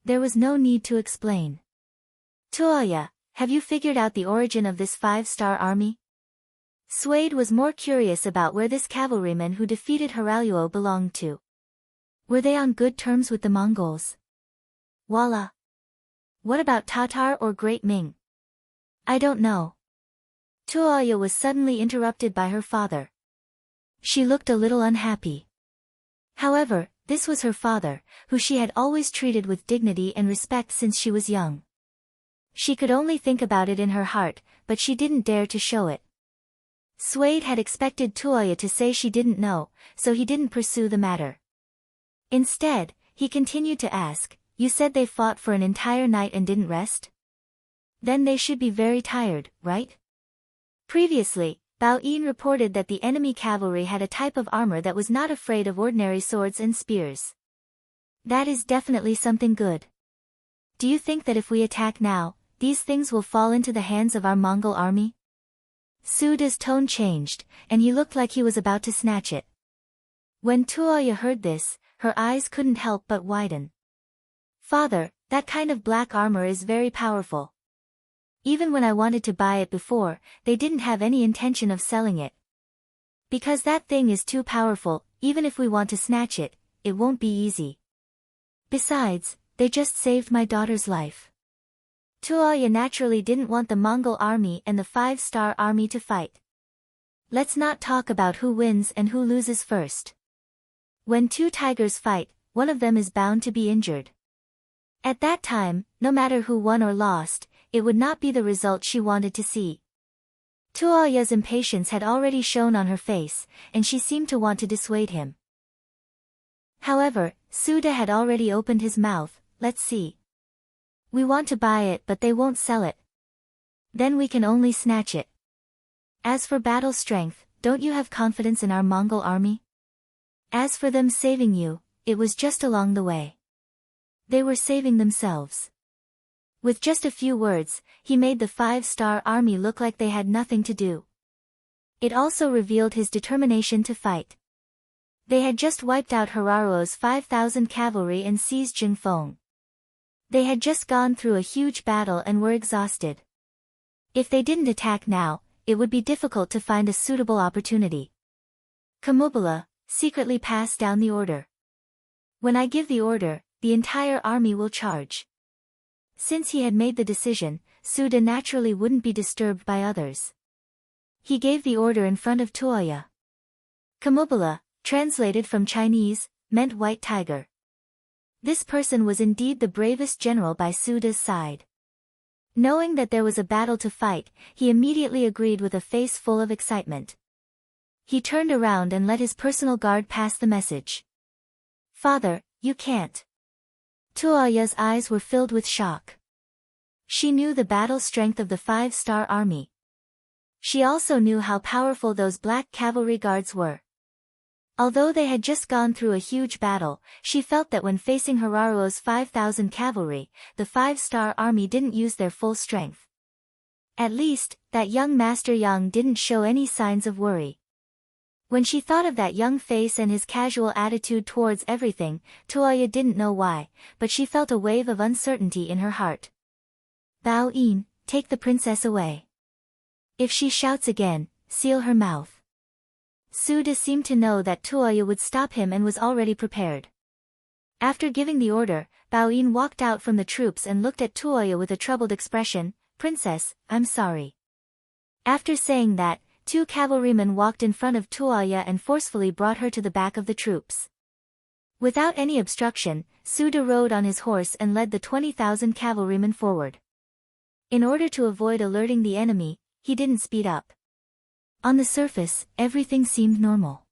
There was no need to explain. Tuoya, have you figured out the origin of this 5-star army? Suede was more curious about where this cavalryman who defeated Haraluo belonged to. Were they on good terms with the Mongols? Voila. What about Tatar or Great Ming? I don't know. Tuoya was suddenly interrupted by her father. She looked a little unhappy. However, this was her father, who she had always treated with dignity and respect since she was young. She could only think about it in her heart, but she didn't dare to show it. Suede had expected Tuoya to say she didn't know, so he didn't pursue the matter. Instead, he continued to ask, You said they fought for an entire night and didn't rest? Then they should be very tired, right? Previously, Bao Yin reported that the enemy cavalry had a type of armor that was not afraid of ordinary swords and spears. That is definitely something good. Do you think that if we attack now, these things will fall into the hands of our Mongol army? Suda's tone changed, and he looked like he was about to snatch it. When Tuoya heard this, her eyes couldn't help but widen. Father, that kind of black armor is very powerful. Even when I wanted to buy it before, they didn't have any intention of selling it. Because that thing is too powerful, even if we want to snatch it, it won't be easy. Besides, they just saved my daughter's life. Tuoya naturally didn't want the Mongol army and the 5-star army to fight. Let's not talk about who wins and who loses first. When two tigers fight, one of them is bound to be injured. At that time, no matter who won or lost, it would not be the result she wanted to see. Tuoya's impatience had already shown on her face, and she seemed to want to dissuade him. However, Suda had already opened his mouth. Let's see. We want to buy it but they won't sell it. Then we can only snatch it. As for battle strength, don't you have confidence in our Mongol army? As for them saving you, it was just along the way. They were saving themselves. With just a few words, he made the 5-star army look like they had nothing to do. It also revealed his determination to fight. They had just wiped out Hararuo's 5,000 cavalry and seized Jingfeng. They had just gone through a huge battle and were exhausted. If they didn't attack now, it would be difficult to find a suitable opportunity. Kamubala secretly passed down the order. When I give the order, the entire army will charge. Since he had made the decision, Suda naturally wouldn't be disturbed by others. He gave the order in front of Tuoya. Kamubala, translated from Chinese, meant white tiger. This person was indeed the bravest general by Su De's side. Knowing that there was a battle to fight, he immediately agreed with a face full of excitement. He turned around and let his personal guard pass the message. "Father, you can't." Tuoya's eyes were filled with shock. She knew the battle strength of the 5-star army. She also knew how powerful those black cavalry guards were. Although they had just gone through a huge battle, she felt that when facing Hiraruo's 5,000 cavalry, the 5-star army didn't use their full strength. At least, that young Master Yang didn't show any signs of worry. When she thought of that young face and his casual attitude towards everything, Tuoya didn't know why, but she felt a wave of uncertainty in her heart. "Bao Yin, take the princess away. If she shouts again, seal her mouth." Su De seemed to know that Tuoya would stop him and was already prepared. After giving the order, Bao Yin walked out from the troops and looked at Tuoya with a troubled expression. "Princess, I'm sorry." After saying that, 2 cavalrymen walked in front of Tuoya and forcefully brought her to the back of the troops. Without any obstruction, Su De rode on his horse and led the 20,000 cavalrymen forward. In order to avoid alerting the enemy, he didn't speed up. On the surface, everything seemed normal.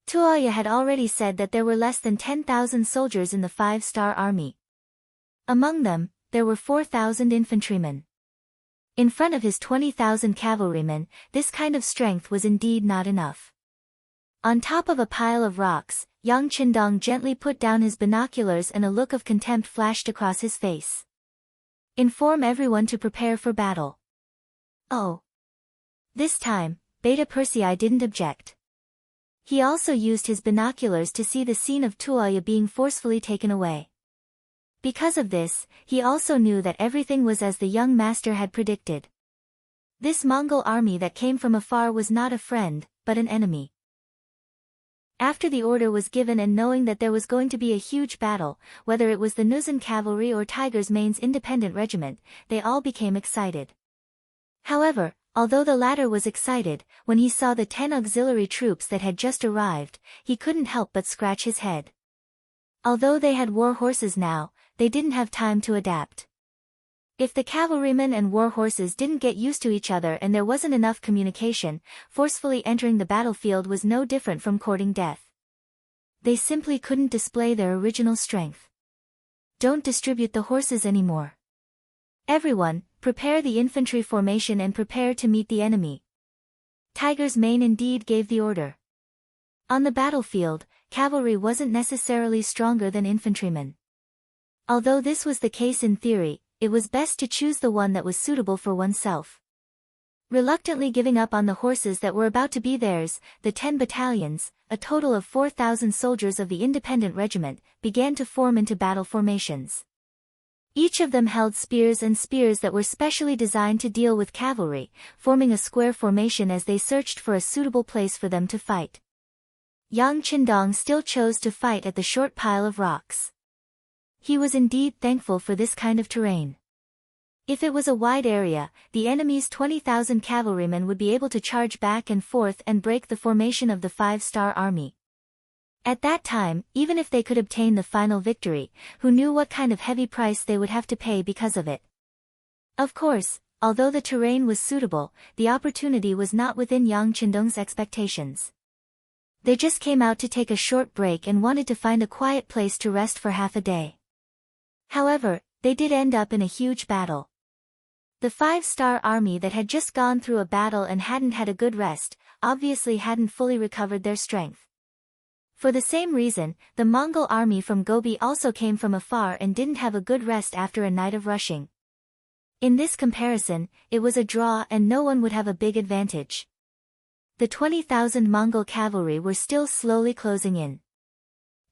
Tuoya had already said that there were less than 10,000 soldiers in the 5-star army. Among them, there were 4,000 infantrymen. In front of his 20,000 cavalrymen, this kind of strength was indeed not enough. On top of a pile of rocks, Yang Qindong gently put down his binoculars and a look of contempt flashed across his face. "Inform everyone to prepare for battle." Oh. This time, Beta Persei didn't object. He also used his binoculars to see the scene of Tuoya being forcefully taken away. Because of this, he also knew that everything was as the young master had predicted. This Mongol army that came from afar was not a friend, but an enemy. After the order was given and knowing that there was going to be a huge battle, whether it was the Nuzan cavalry or Tiger's Mane's independent regiment, they all became excited. However, although the latter was excited, when he saw the 10 auxiliary troops that had just arrived, he couldn't help but scratch his head. Although they had war horses now, they didn't have time to adapt. If the cavalrymen and war horses didn't get used to each other and there wasn't enough communication, forcefully entering the battlefield was no different from courting death. They simply couldn't display their original strength. "Don't distribute the horses anymore. Everyone, prepare the infantry formation and prepare to meet the enemy." Tiger's Mane indeed gave the order. On the battlefield, cavalry wasn't necessarily stronger than infantrymen. Although this was the case in theory, it was best to choose the one that was suitable for oneself. Reluctantly giving up on the horses that were about to be theirs, the 10 battalions, a total of 4,000 soldiers of the independent regiment, began to form into battle formations. Each of them held spears that were specially designed to deal with cavalry, forming a square formation as they searched for a suitable place for them to fight. Yang Qindong still chose to fight at the short pile of rocks. He was indeed thankful for this kind of terrain. If it was a wide area, the enemy's 20,000 cavalrymen would be able to charge back and forth and break the formation of the 5-star army. At that time, even if they could obtain the final victory, who knew what kind of heavy price they would have to pay because of it? Of course, although the terrain was suitable, the opportunity was not within Yang Qindong's expectations. They just came out to take a short break and wanted to find a quiet place to rest for half a day. However, they did end up in a huge battle. The 5-star army that had just gone through a battle and hadn't had a good rest, obviously hadn't fully recovered their strength. For the same reason, the Mongol army from Gobi also came from afar and didn't have a good rest after a night of rushing. In this comparison, it was a draw and no one would have a big advantage. The 20,000 Mongol cavalry were still slowly closing in.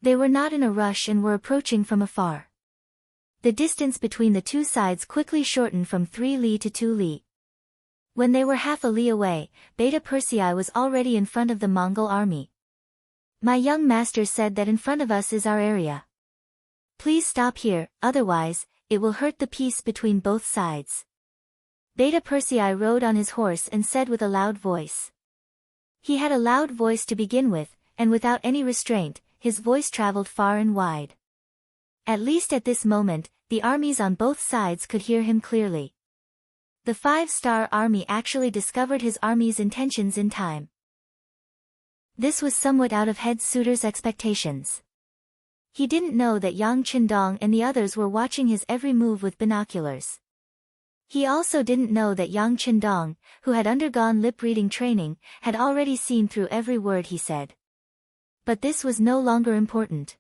They were not in a rush and were approaching from afar. The distance between the two sides quickly shortened from 3 li to 2 li. When they were half a li away, Beta Persei was already in front of the Mongol army. "My young master said that in front of us is our area. Please stop here, otherwise, it will hurt the peace between both sides." Beta Persei rode on his horse and said with a loud voice. He had a loud voice to begin with, and without any restraint, his voice traveled far and wide. At least at this moment, the armies on both sides could hear him clearly. The 5-star army actually discovered his army's intentions in time. This was somewhat out of head suitor's expectations. He didn't know that Yang Qindong and the others were watching his every move with binoculars. He also didn't know that Yang Qindong, who had undergone lip-reading training, had already seen through every word he said. But this was no longer important.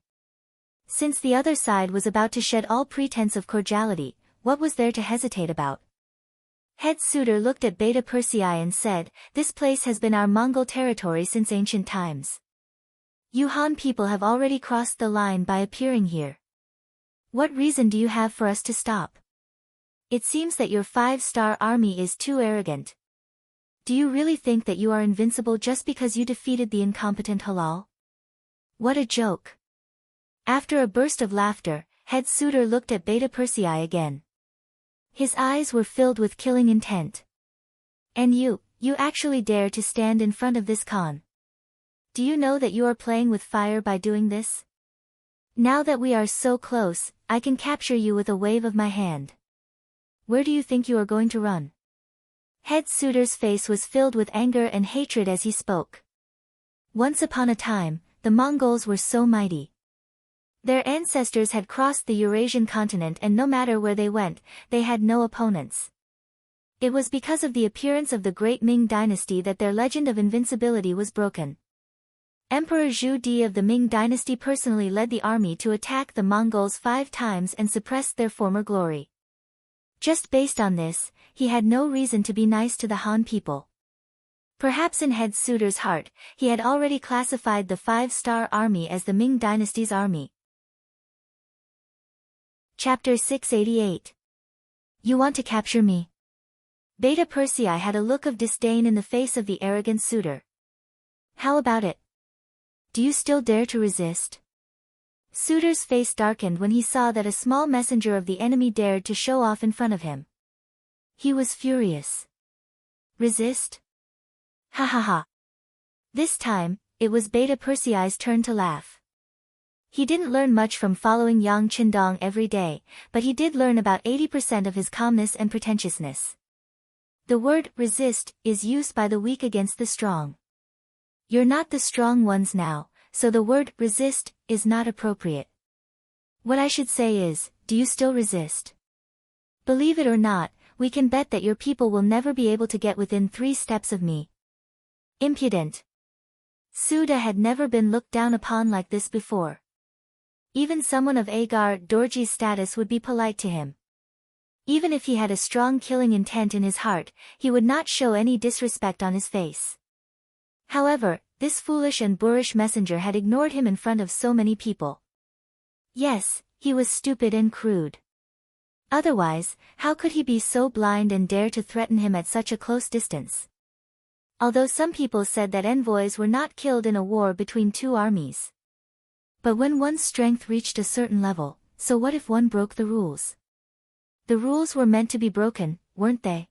Since the other side was about to shed all pretense of cordiality, what was there to hesitate about? Head suitor looked at Beta Persei and said, "This place has been our Mongol territory since ancient times. You Han people have already crossed the line by appearing here. What reason do you have for us to stop? It seems that your 5-star army is too arrogant. Do you really think that you are invincible just because you defeated the incompetent Halal? What a joke." After a burst of laughter, head suitor looked at Beta Persei again. His eyes were filled with killing intent. "And you actually dare to stand in front of this Khan? Do you know that you are playing with fire by doing this? Now that we are so close, I can capture you with a wave of my hand. Where do you think you are going to run?" Head suitor's face was filled with anger and hatred as he spoke. Once upon a time, the Mongols were so mighty. Their ancestors had crossed the Eurasian continent, and no matter where they went, they had no opponents. It was because of the appearance of the great Ming dynasty that their legend of invincibility was broken. Emperor Zhu Di of the Ming dynasty personally led the army to attack the Mongols 5 times and suppressed their former glory. Just based on this, he had no reason to be nice to the Han people. Perhaps in head suitor's heart, he had already classified the 5-star army as the Ming dynasty's army. Chapter 688. You want to capture me? Beta Persei had a look of disdain in the face of the arrogant suitor. How about it? Do you still dare to resist? Suitor's face darkened when he saw that a small messenger of the enemy dared to show off in front of him. He was furious. Resist? Ha ha ha. This time, it was Beta Persei's turn to laugh. He didn't learn much from following Yang Qindong every day, but he did learn about 80% of his calmness and pretentiousness. The word resist is used by the weak against the strong. You're not the strong ones now, so the word resist is not appropriate. What I should say is, do you still resist? Believe it or not, we can bet that your people will never be able to get within 3 steps of me. Impudent. Suda had never been looked down upon like this before. Even someone of Agar Dorji's status would be polite to him. Even if he had a strong killing intent in his heart, he would not show any disrespect on his face. However, this foolish and boorish messenger had ignored him in front of so many people. Yes, he was stupid and crude. Otherwise, how could he be so blind and dare to threaten him at such a close distance? Although some people said that envoys were not killed in a war between 2 armies. But when one's strength reached a certain level, so what if one broke the rules? The rules were meant to be broken, weren't they?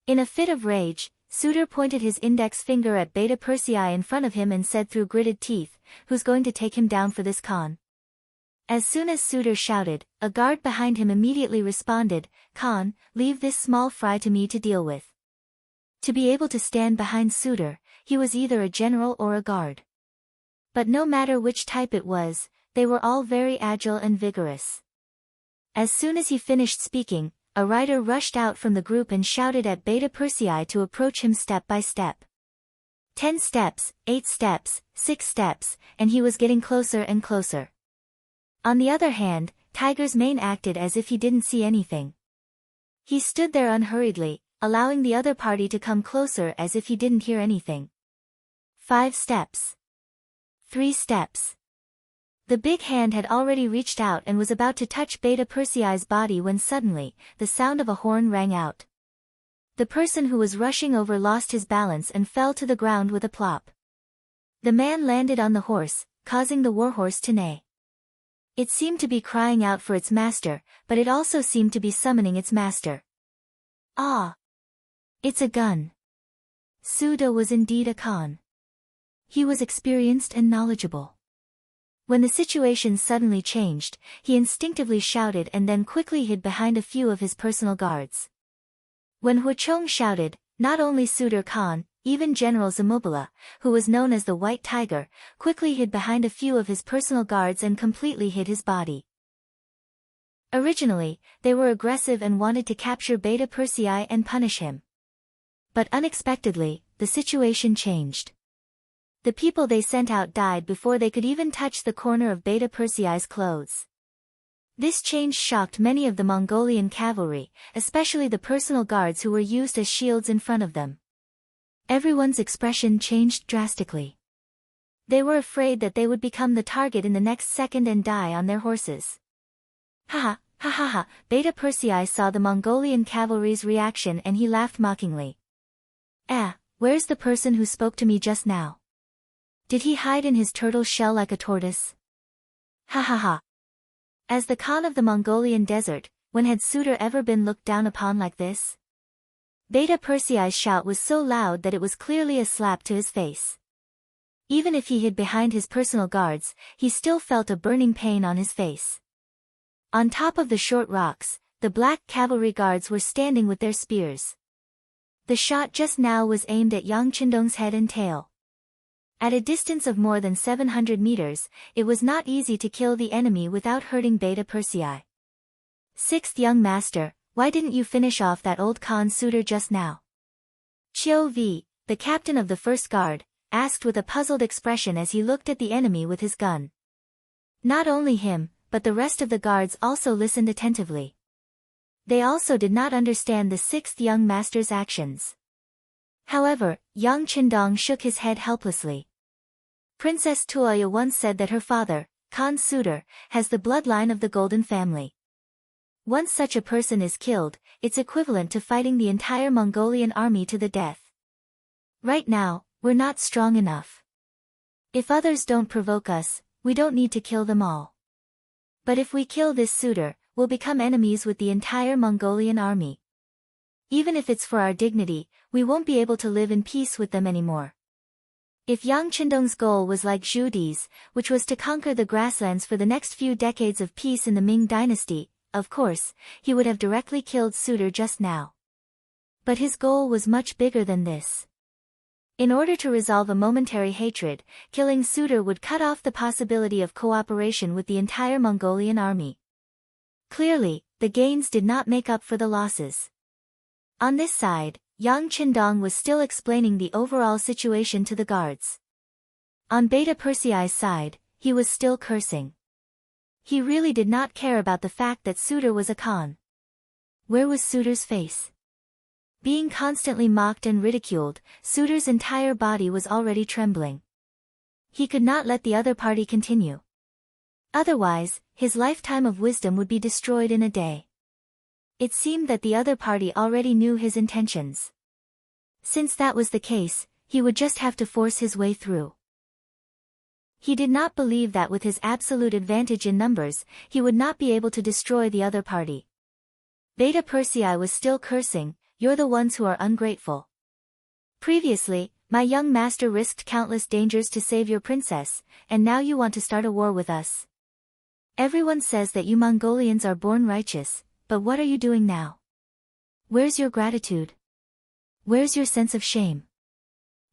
In a fit of rage, Suitor pointed his index finger at Beta Persei in front of him and said through gritted teeth, "Who's going to take him down for this Khan?" As soon as Suitor shouted, a guard behind him immediately responded, "Khan, leave this small fry to me to deal with." To be able to stand behind Suitor, he was either a general or a guard. But no matter which type it was, they were all very agile and vigorous. As soon as he finished speaking, a rider rushed out from the group and shouted at Beta Persei to approach him step by step. 10 steps, 8 steps, 6 steps, and he was getting closer and closer. On the other hand, Tiger's Mane acted as if he didn't see anything. He stood there unhurriedly, allowing the other party to come closer as if he didn't hear anything. 5 steps. 3 steps. The big hand had already reached out and was about to touch Beta Persei's body when suddenly, the sound of a horn rang out. The person who was rushing over lost his balance and fell to the ground with a plop. The man landed on the horse, causing the warhorse to neigh. It seemed to be crying out for its master, but it also seemed to be summoning its master. Ah! It's a gun. Suda was indeed a Khan. He was experienced and knowledgeable. When the situation suddenly changed, he instinctively shouted and then quickly hid behind a few of his personal guards. When Huichong shouted, not only Suitor Khan, even General Zamobila, who was known as the White Tiger, quickly hid behind a few of his personal guards and completely hid his body. Originally, they were aggressive and wanted to capture Beta Persei and punish him. But unexpectedly, the situation changed. The people they sent out died before they could even touch the corner of Beta Persei's clothes. This change shocked many of the Mongolian cavalry, especially the personal guards who were used as shields in front of them. Everyone's expression changed drastically. They were afraid that they would become the target in the next second and die on their horses. Ha ha, Beta Persei saw the Mongolian cavalry's reaction and he laughed mockingly. Where's the person who spoke to me just now? Did he hide in his turtle shell like a tortoise? Ha. As the Khan of the Mongolian desert, when had Suitor ever been looked down upon like this? Beta Persei's shout was so loud that it was clearly a slap to his face. Even if he hid behind his personal guards, he still felt a burning pain on his face. On top of the short rocks, the black cavalry guards were standing with their spears. The shot just now was aimed at Yang Qindong's head and tail. At a distance of more than 700 meters, it was not easy to kill the enemy without hurting Beta Persei. Sixth young master, why didn't you finish off that old Khan Suitor just now? Chiu V, the captain of the first guard, asked with a puzzled expression as he looked at the enemy with his gun. Not only him, but the rest of the guards also listened attentively. They also did not understand the sixth young master's actions. However, Yang Qindong shook his head helplessly. Princess Tuoya once said that her father, Khan Suitor, has the bloodline of the Golden Family. Once such a person is killed, it's equivalent to fighting the entire Mongolian army to the death. Right now, we're not strong enough. If others don't provoke us, we don't need to kill them all. But if we kill this Suitor, we'll become enemies with the entire Mongolian army. Even if it's for our dignity, we won't be able to live in peace with them anymore. If Yang Qindong's goal was like Zhu Di's, which was to conquer the grasslands for the next few decades of peace in the Ming dynasty, of course, he would have directly killed Suitor just now. But his goal was much bigger than this. In order to resolve a momentary hatred, killing Suitor would cut off the possibility of cooperation with the entire Mongolian army. Clearly, the gains did not make up for the losses. On this side, Yang Qindong was still explaining the overall situation to the guards. On Beta Persei's side, he was still cursing. He really did not care about the fact that Suitor was a Khan. Where was Suitor's face? Being constantly mocked and ridiculed, Suitor's entire body was already trembling. He could not let the other party continue. Otherwise, his lifetime of wisdom would be destroyed in a day. It seemed that the other party already knew his intentions. Since that was the case, he would just have to force his way through. He did not believe that with his absolute advantage in numbers, he would not be able to destroy the other party. Beta Persei was still cursing, "You're the ones who are ungrateful. Previously, my young master risked countless dangers to save your princess, and now you want to start a war with us. Everyone says that you Mongolians are born righteous, but what are you doing now? Where's your gratitude? Where's your sense of shame?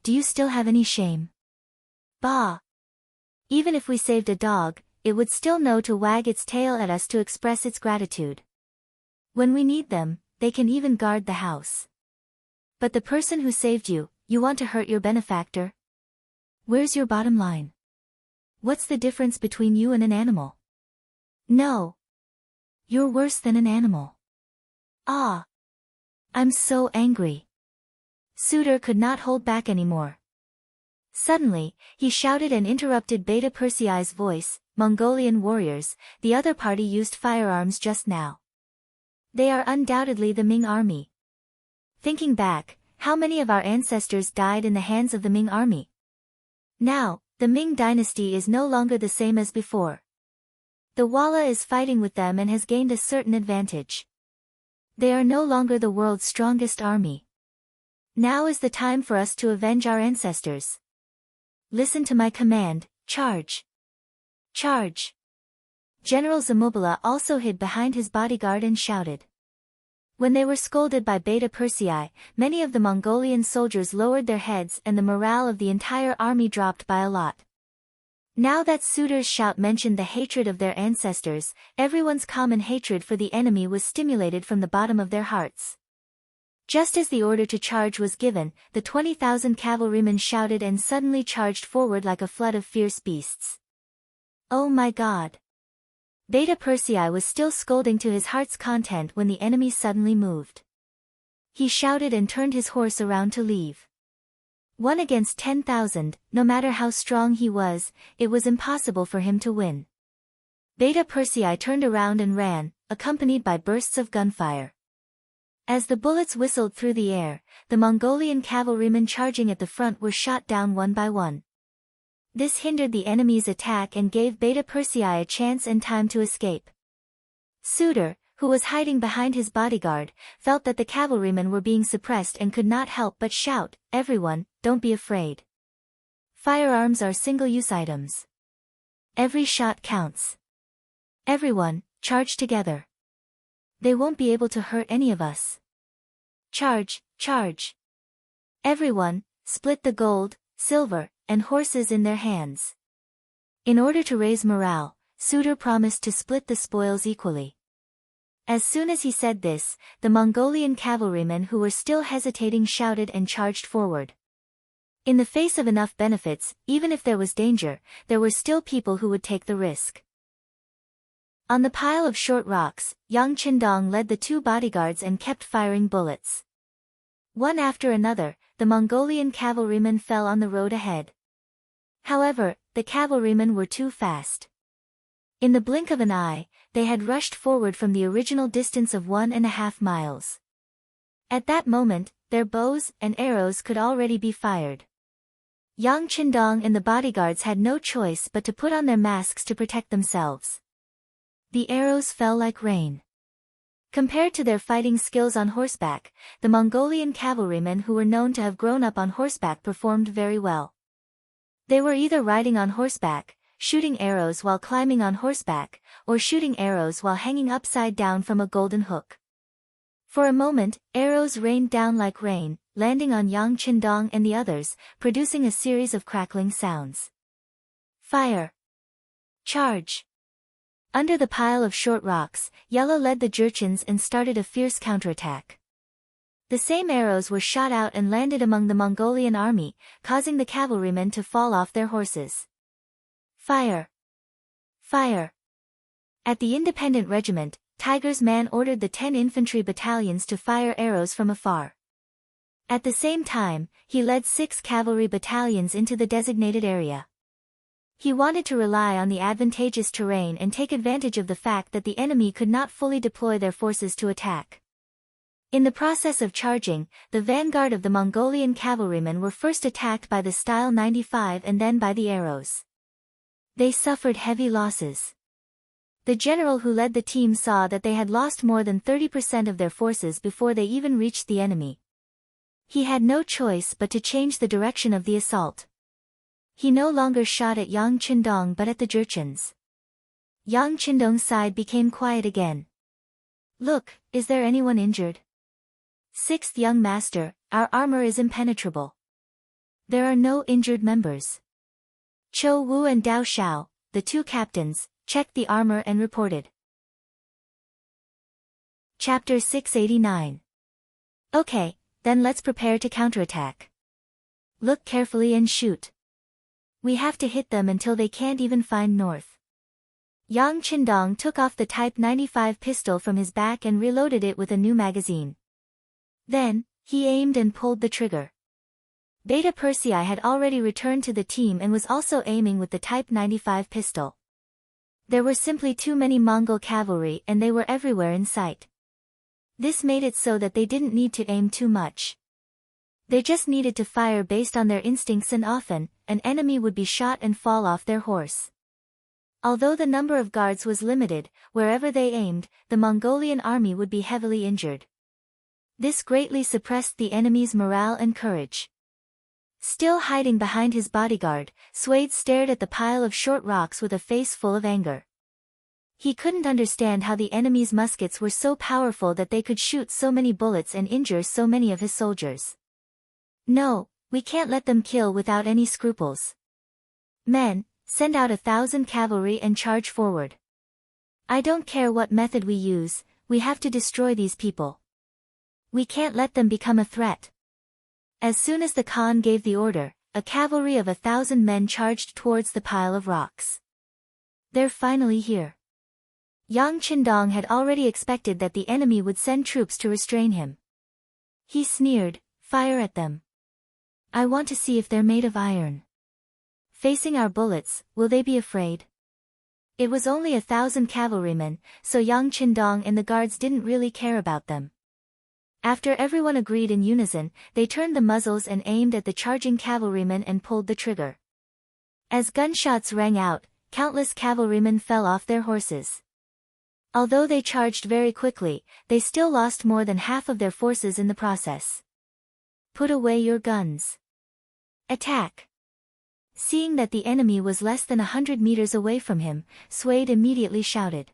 Do you still have any shame? Bah! Even if we saved a dog, it would still know to wag its tail at us to express its gratitude. When we need them, they can even guard the house. But the person who saved you, you want to hurt your benefactor? Where's your bottom line? What's the difference between you and an animal? No. You're worse than an animal. Ah! I'm so angry." Suitor could not hold back anymore. Suddenly, he shouted and interrupted Beta Persei's voice, "Mongolian warriors, the other party used firearms just now. They are undoubtedly the Ming army. Thinking back, how many of our ancestors died in the hands of the Ming army? Now, the Ming dynasty is no longer the same as before. The Walla is fighting with them and has gained a certain advantage. They are no longer the world's strongest army. Now is the time for us to avenge our ancestors. Listen to my command, charge! Charge! General Zamobila also hid behind his bodyguard and shouted. When they were scolded by Beta Persei, many of the Mongolian soldiers lowered their heads and the morale of the entire army dropped by a lot. Now that Suitor's shout mentioned the hatred of their ancestors, everyone's common hatred for the enemy was stimulated from the bottom of their hearts. Just as the order to charge was given, the 20,000 cavalrymen shouted and suddenly charged forward like a flood of fierce beasts. Oh my God! Beta Persei was still scolding to his heart's content when the enemy suddenly moved. He shouted and turned his horse around to leave. 1 against 10,000, no matter how strong he was, it was impossible for him to win. Beta Persei turned around and ran, accompanied by bursts of gunfire. As the bullets whistled through the air, the Mongolian cavalrymen charging at the front were shot down one by one. This hindered the enemy's attack and gave Beta Persei a chance and time to escape. Suitor, who was hiding behind his bodyguard, felt that the cavalrymen were being suppressed and could not help but shout, "Everyone, don't be afraid. Firearms are single-use items. Every shot counts. Everyone, charge together. They won't be able to hurt any of us. Charge, charge. Everyone, split the gold, silver, and horses in their hands." In order to raise morale, Suitor promised to split the spoils equally. As soon as he said this, the Mongolian cavalrymen who were still hesitating shouted and charged forward. In the face of enough benefits, even if there was danger, there were still people who would take the risk. On the pile of short rocks, Yang Qindong led the 2 bodyguards and kept firing bullets. One after another, the Mongolian cavalrymen fell on the road ahead. However, the cavalrymen were too fast. In the blink of an eye, they had rushed forward from the original distance of 1.5 miles. At that moment, their bows and arrows could already be fired. Yang Qindong and the bodyguards had no choice but to put on their masks to protect themselves. The arrows fell like rain. Compared to their fighting skills on horseback, the Mongolian cavalrymen who were known to have grown up on horseback performed very well. They were either riding on horseback, shooting arrows while climbing on horseback, or shooting arrows while hanging upside down from a golden hook. For a moment, arrows rained down like rain, landing on Yang Qindong and the others, producing a series of crackling sounds. Fire! Charge! Under the pile of short rocks, Yellow led the Jurchens and started a fierce counterattack. The same arrows were shot out and landed among the Mongolian army, causing the cavalrymen to fall off their horses. Fire! Fire! At the independent regiment, Tiger's man ordered the 10 infantry battalions to fire arrows from afar. At the same time, he led 6 cavalry battalions into the designated area. He wanted to rely on the advantageous terrain and take advantage of the fact that the enemy could not fully deploy their forces to attack. In the process of charging, the vanguard of the Mongolian cavalrymen were first attacked by the Style 95 and then by the arrows. They suffered heavy losses. The general who led the team saw that they had lost more than 30% of their forces before they even reached the enemy. He had no choice but to change the direction of the assault. He no longer shot at Yang Qindong but at the Jurchens. Yang Qindong's side became quiet again. "Look, is there anyone injured?" "Sixth young master, our armor is impenetrable. There are no injured members." Chou Wu and Dao Shao, the 2 captains, checked the armor and reported. Chapter 689. Okay, then let's prepare to counterattack. Look carefully and shoot. We have to hit them until they can't even find north. Yang Qindong took off the Type 95 pistol from his back and reloaded it with a new magazine. Then, he aimed and pulled the trigger. Beta Persei had already returned to the team and was also aiming with the Type 95 pistol. There were simply too many Mongol cavalry and they were everywhere in sight. This made it so that they didn't need to aim too much. They just needed to fire based on their instincts, and often, an enemy would be shot and fall off their horse. Although the number of guards was limited, wherever they aimed, the Mongolian army would be heavily injured. This greatly suppressed the enemy's morale and courage. Still hiding behind his bodyguard, Suede stared at the pile of short rocks with a face full of anger. He couldn't understand how the enemy's muskets were so powerful that they could shoot so many bullets and injure so many of his soldiers. No, we can't let them kill without any scruples. Men, send out 1,000 cavalry and charge forward. I don't care what method we use, we have to destroy these people. We can't let them become a threat. As soon as the Khan gave the order, a cavalry of 1,000 men charged towards the pile of rocks. They're finally here. Yang Qindong had already expected that the enemy would send troops to restrain him. He sneered, "Fire at them. I want to see if they're made of iron. Facing our bullets, will they be afraid?" It was only 1,000 cavalrymen, so Yang Qindong and the guards didn't really care about them. After everyone agreed in unison, they turned the muzzles and aimed at the charging cavalrymen and pulled the trigger. As gunshots rang out, countless cavalrymen fell off their horses. Although they charged very quickly, they still lost more than half of their forces in the process. Put away your guns. Attack. Seeing that the enemy was less than 100 meters away from him, Suede immediately shouted.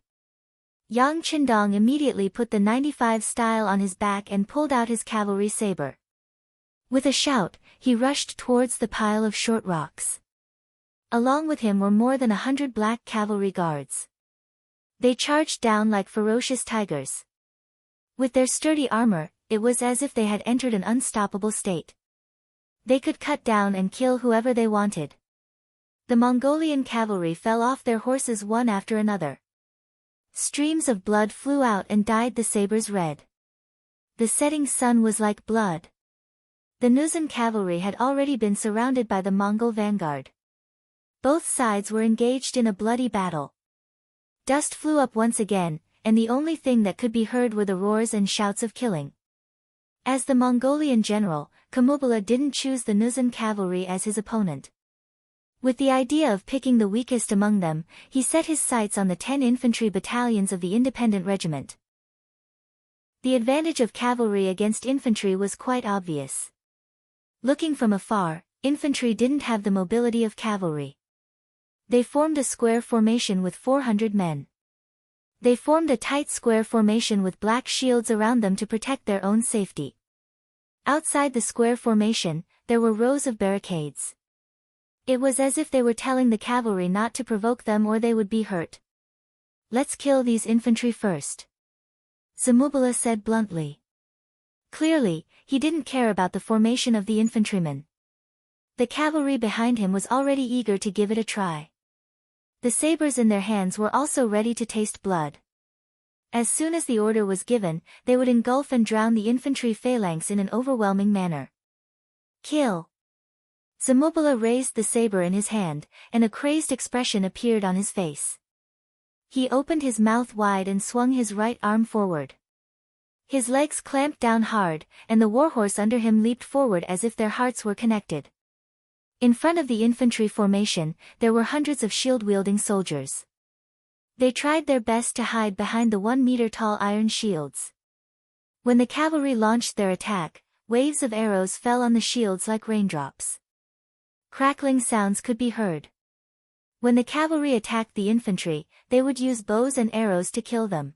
Yang Qindong immediately put the 95 style on his back and pulled out his cavalry saber. With a shout, he rushed towards the pile of short rocks. Along with him were more than 100 black cavalry guards. They charged down like ferocious tigers. With their sturdy armor, it was as if they had entered an unstoppable state. They could cut down and kill whoever they wanted. The Mongolian cavalry fell off their horses one after another. Streams of blood flew out and dyed the sabers red. The setting sun was like blood. The Nuzan cavalry had already been surrounded by the Mongol vanguard. Both sides were engaged in a bloody battle. Dust flew up once again, and the only thing that could be heard were the roars and shouts of killing. As the Mongolian general, Kamubala didn't choose the Nuzan cavalry as his opponent. With the idea of picking the weakest among them, he set his sights on the 10 infantry battalions of the independent regiment. The advantage of cavalry against infantry was quite obvious. Looking from afar, infantry didn't have the mobility of cavalry. They formed a square formation with 400 men. They formed a tight square formation with black shields around them to protect their own safety. Outside the square formation, there were rows of barricades. It was as if they were telling the cavalry not to provoke them or they would be hurt. "Let's kill these infantry first," Zamubala said bluntly. Clearly, he didn't care about the formation of the infantrymen. The cavalry behind him was already eager to give it a try. The sabers in their hands were also ready to taste blood. As soon as the order was given, they would engulf and drown the infantry phalanx in an overwhelming manner. "Kill!" Zamubala raised the saber in his hand, and a crazed expression appeared on his face. He opened his mouth wide and swung his right arm forward. His legs clamped down hard, and the warhorse under him leaped forward as if their hearts were connected. In front of the infantry formation, there were hundreds of shield-wielding soldiers. They tried their best to hide behind the 1-meter-tall iron shields. When the cavalry launched their attack, waves of arrows fell on the shields like raindrops. Crackling sounds could be heard. When the cavalry attacked the infantry, they would use bows and arrows to kill them.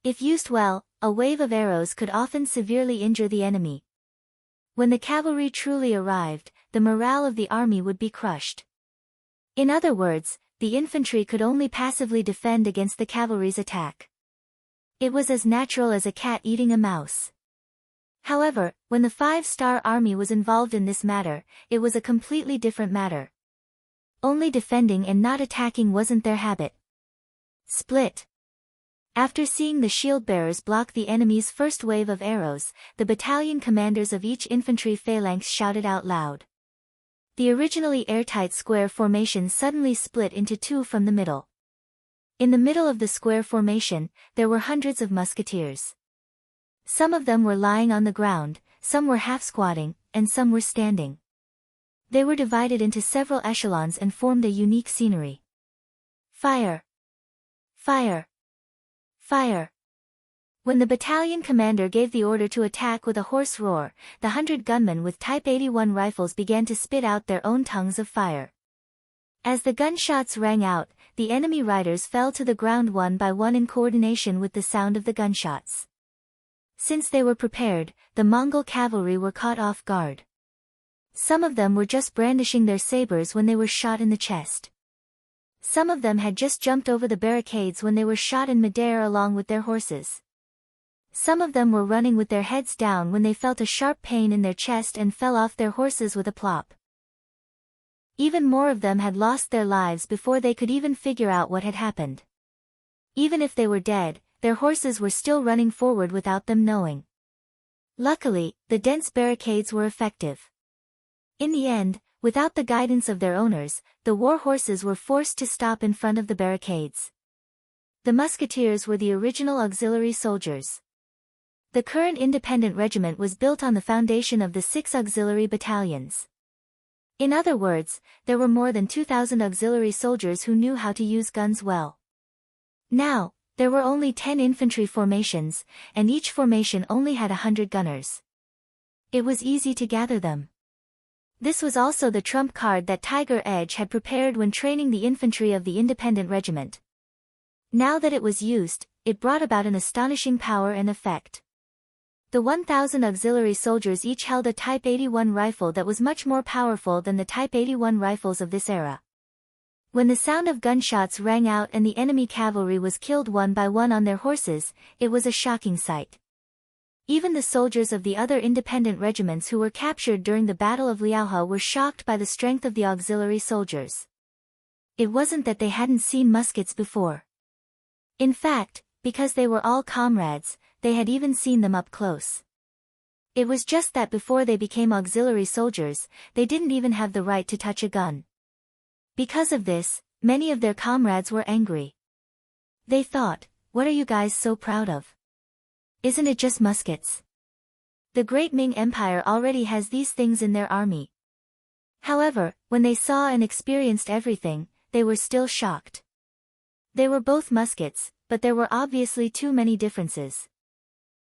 If used well, a wave of arrows could often severely injure the enemy. When the cavalry truly arrived, the morale of the army would be crushed. In other words, the infantry could only passively defend against the cavalry's attack. It was as natural as a cat eating a mouse. However, when the 5-star army was involved in this matter, it was a completely different matter. Only defending and not attacking wasn't their habit. Split. After seeing the shield-bearers block the enemy's first wave of arrows, the battalion commanders of each infantry phalanx shouted out loud. The originally airtight square formation suddenly split into two from the middle. In the middle of the square formation, there were hundreds of musketeers. Some of them were lying on the ground, some were half-squatting, and some were standing. They were divided into several echelons and formed a unique scenery. Fire! Fire! Fire! When the battalion commander gave the order to attack with a hoarse roar, the 100 gunmen with Type 81 rifles began to spit out their own tongues of fire. As the gunshots rang out, the enemy riders fell to the ground one by one in coordination with the sound of the gunshots. Since they were prepared, the Mongol cavalry were caught off guard. Some of them were just brandishing their sabers when they were shot in the chest. Some of them had just jumped over the barricades when they were shot in midair along with their horses. Some of them were running with their heads down when they felt a sharp pain in their chest and fell off their horses with a plop. Even more of them had lost their lives before they could even figure out what had happened. Even if they were dead, their horses were still running forward without them knowing. Luckily, the dense barricades were effective. In the end, without the guidance of their owners, the war horses were forced to stop in front of the barricades. The musketeers were the original auxiliary soldiers. The current independent regiment was built on the foundation of the 6 auxiliary battalions. In other words, there were more than 2,000 auxiliary soldiers who knew how to use guns well. Now, there were only 10 infantry formations, and each formation only had 100 gunners. It was easy to gather them. This was also the trump card that Tiger Edge had prepared when training the infantry of the independent regiment. Now that it was used, it brought about an astonishing power and effect. The 1,000 auxiliary soldiers each held a Type 81 rifle that was much more powerful than the Type 81 rifles of this era. When the sound of gunshots rang out and the enemy cavalry was killed one by one on their horses, it was a shocking sight. Even the soldiers of the other independent regiments who were captured during the Battle of Liaohe were shocked by the strength of the auxiliary soldiers. It wasn't that they hadn't seen muskets before. In fact, because they were all comrades, they had even seen them up close. It was just that before they became auxiliary soldiers, they didn't even have the right to touch a gun. Because of this, many of their comrades were angry. They thought, "What are you guys so proud of? Isn't it just muskets? The Great Ming Empire already has these things in their army." However, when they saw and experienced everything, they were still shocked. They were both muskets, but there were obviously too many differences.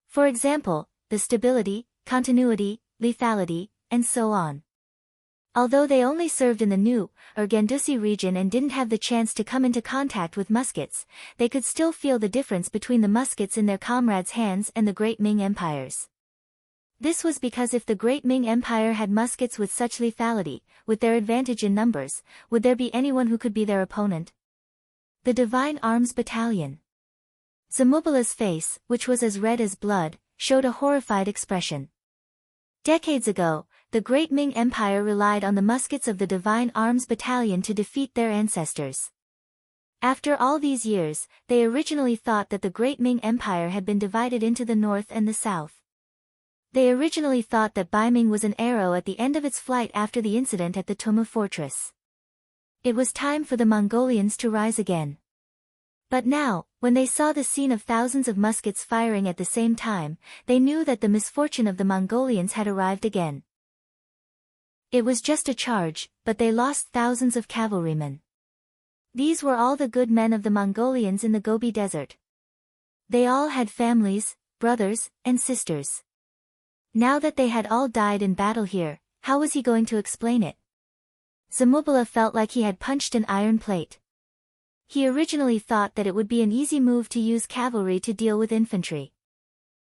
For example, the stability, continuity, lethality, and so on. Although they only served in the New, or Gandusi region and didn't have the chance to come into contact with muskets, they could still feel the difference between the muskets in their comrades' hands and the Great Ming Empires. This was because if the Great Ming Empire had muskets with such lethality, with their advantage in numbers, would there be anyone who could be their opponent? The Divine Arms Battalion. Zamubala's face, which was as red as blood, showed a horrified expression. Decades ago, the Great Ming Empire relied on the muskets of the Divine Arms Battalion to defeat their ancestors. After all these years, they originally thought that the Great Ming Empire had been divided into the north and the south. They originally thought that Baiming was an arrow at the end of its flight after the incident at the Tumu fortress. It was time for the Mongolians to rise again. But now, when they saw the scene of thousands of muskets firing at the same time, they knew that the misfortune of the Mongolians had arrived again. It was just a charge, but they lost thousands of cavalrymen. These were all the good men of the Mongolians in the Gobi Desert. They all had families, brothers, and sisters. Now that they had all died in battle here, how was he going to explain it? Zamubala felt like he had punched an iron plate. He originally thought that it would be an easy move to use cavalry to deal with infantry.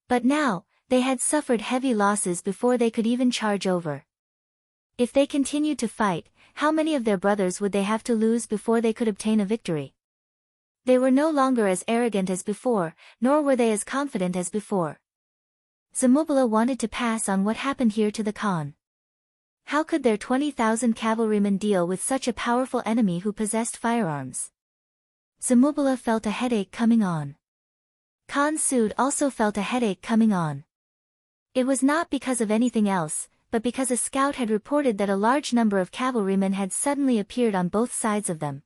But now, they had suffered heavy losses before they could even charge over. If they continued to fight, how many of their brothers would they have to lose before they could obtain a victory? They were no longer as arrogant as before, nor were they as confident as before. Zamubala wanted to pass on what happened here to the Khan. How could their 20,000 cavalrymen deal with such a powerful enemy who possessed firearms? Zamubala felt a headache coming on. Khan Sud also felt a headache coming on. It was not because of anything else, but because a scout had reported that a large number of cavalrymen had suddenly appeared on both sides of them.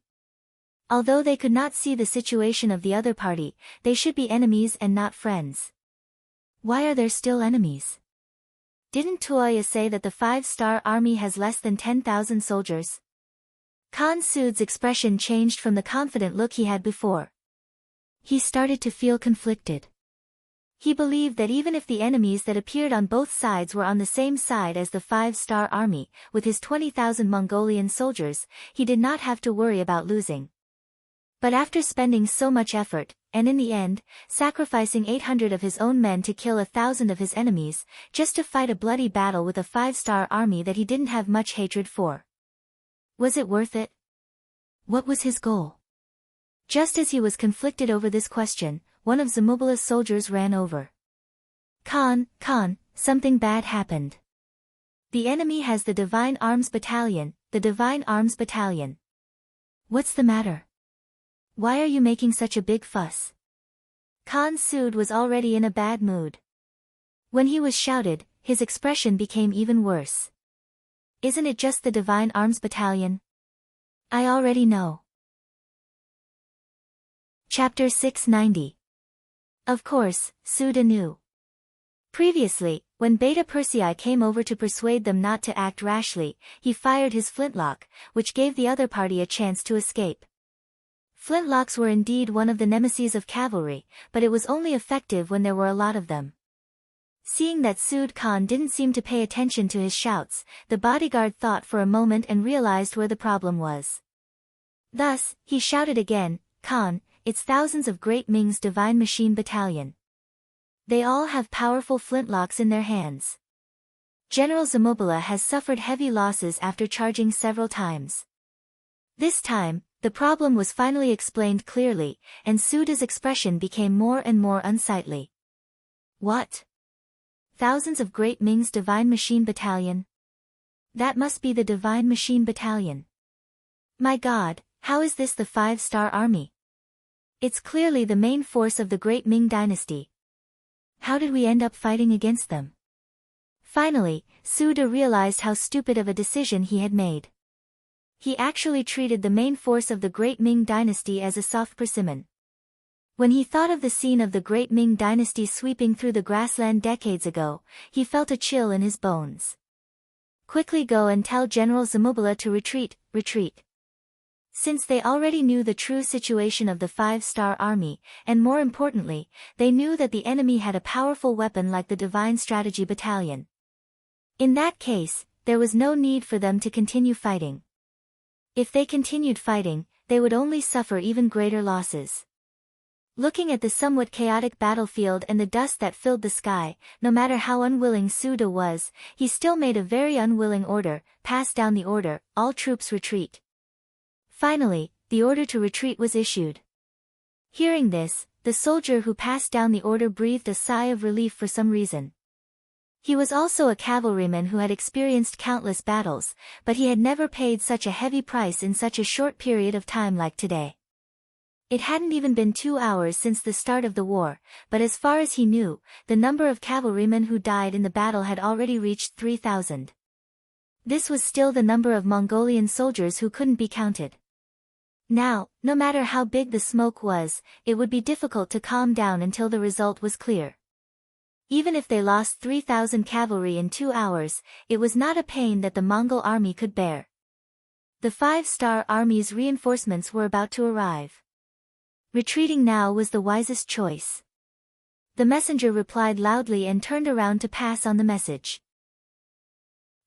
Although they could not see the situation of the other party, they should be enemies and not friends. Why are there still enemies? Didn't Tuoya say that the 5-star army has less than 10,000 soldiers? Khan Sud's expression changed from the confident look he had before. He started to feel conflicted. He believed that even if the enemies that appeared on both sides were on the same side as the five-star army, with his 20,000 Mongolian soldiers, he did not have to worry about losing. But after spending so much effort, and in the end, sacrificing 800 of his own men to kill 1,000 of his enemies, just to fight a bloody battle with a five-star army that he didn't have much hatred for. Was it worth it? What was his goal? Just as he was conflicted over this question, one of Zamubala's soldiers ran over. Khan, something bad happened. The enemy has the Divine Arms Battalion, the Divine Arms Battalion. What's the matter? Why are you making such a big fuss? Khan Sud was already in a bad mood. When he was shouted, his expression became even worse. Isn't it just the Divine Arms Battalion? I already know. Chapter 690. Of course, Suda knew. Previously, when Beta Persei came over to persuade them not to act rashly, he fired his flintlock, which gave the other party a chance to escape. Flintlocks were indeed one of the nemesis of cavalry, but it was only effective when there were a lot of them. Seeing that Sud Khan didn't seem to pay attention to his shouts, the bodyguard thought for a moment and realized where the problem was. Thus, he shouted again, Khan, it's thousands of Great Ming's Divine Machine Battalion. They all have powerful flintlocks in their hands. General Zamubala has suffered heavy losses after charging several times. This time, the problem was finally explained clearly, and Suda's expression became more and more unsightly. What? Thousands of Great Ming's Divine Machine Battalion? That must be the Divine Machine Battalion. My God, how is this the five-star army? It's clearly the main force of the Great Ming dynasty. How did we end up fighting against them? Finally, Suda realized how stupid of a decision he had made. He actually treated the main force of the Great Ming dynasty as a soft persimmon. When he thought of the scene of the Great Ming dynasty sweeping through the grassland decades ago, he felt a chill in his bones. Quickly go and tell General Zamubala to retreat. Since they already knew the true situation of the five-star army, and more importantly, they knew that the enemy had a powerful weapon like the Divine Strategy Battalion. In that case, there was no need for them to continue fighting. If they continued fighting, they would only suffer even greater losses. Looking at the somewhat chaotic battlefield and the dust that filled the sky, no matter how unwilling Suda was, he still made a very unwilling order, pass down the order, all troops retreat. Finally, the order to retreat was issued. Hearing this, the soldier who passed down the order breathed a sigh of relief for some reason. He was also a cavalryman who had experienced countless battles, but he had never paid such a heavy price in such a short period of time like today. It hadn't even been 2 hours since the start of the war, but as far as he knew, the number of cavalrymen who died in the battle had already reached 3,000. This was still the number of Mongolian soldiers who couldn't be counted. Now, no matter how big the smoke was, it would be difficult to calm down until the result was clear. Even if they lost 3,000 cavalry in 2 hours, it was not a pain that the Mongol army could bear. The five-star army's reinforcements were about to arrive. Retreating now was the wisest choice. The messenger replied loudly and turned around to pass on the message.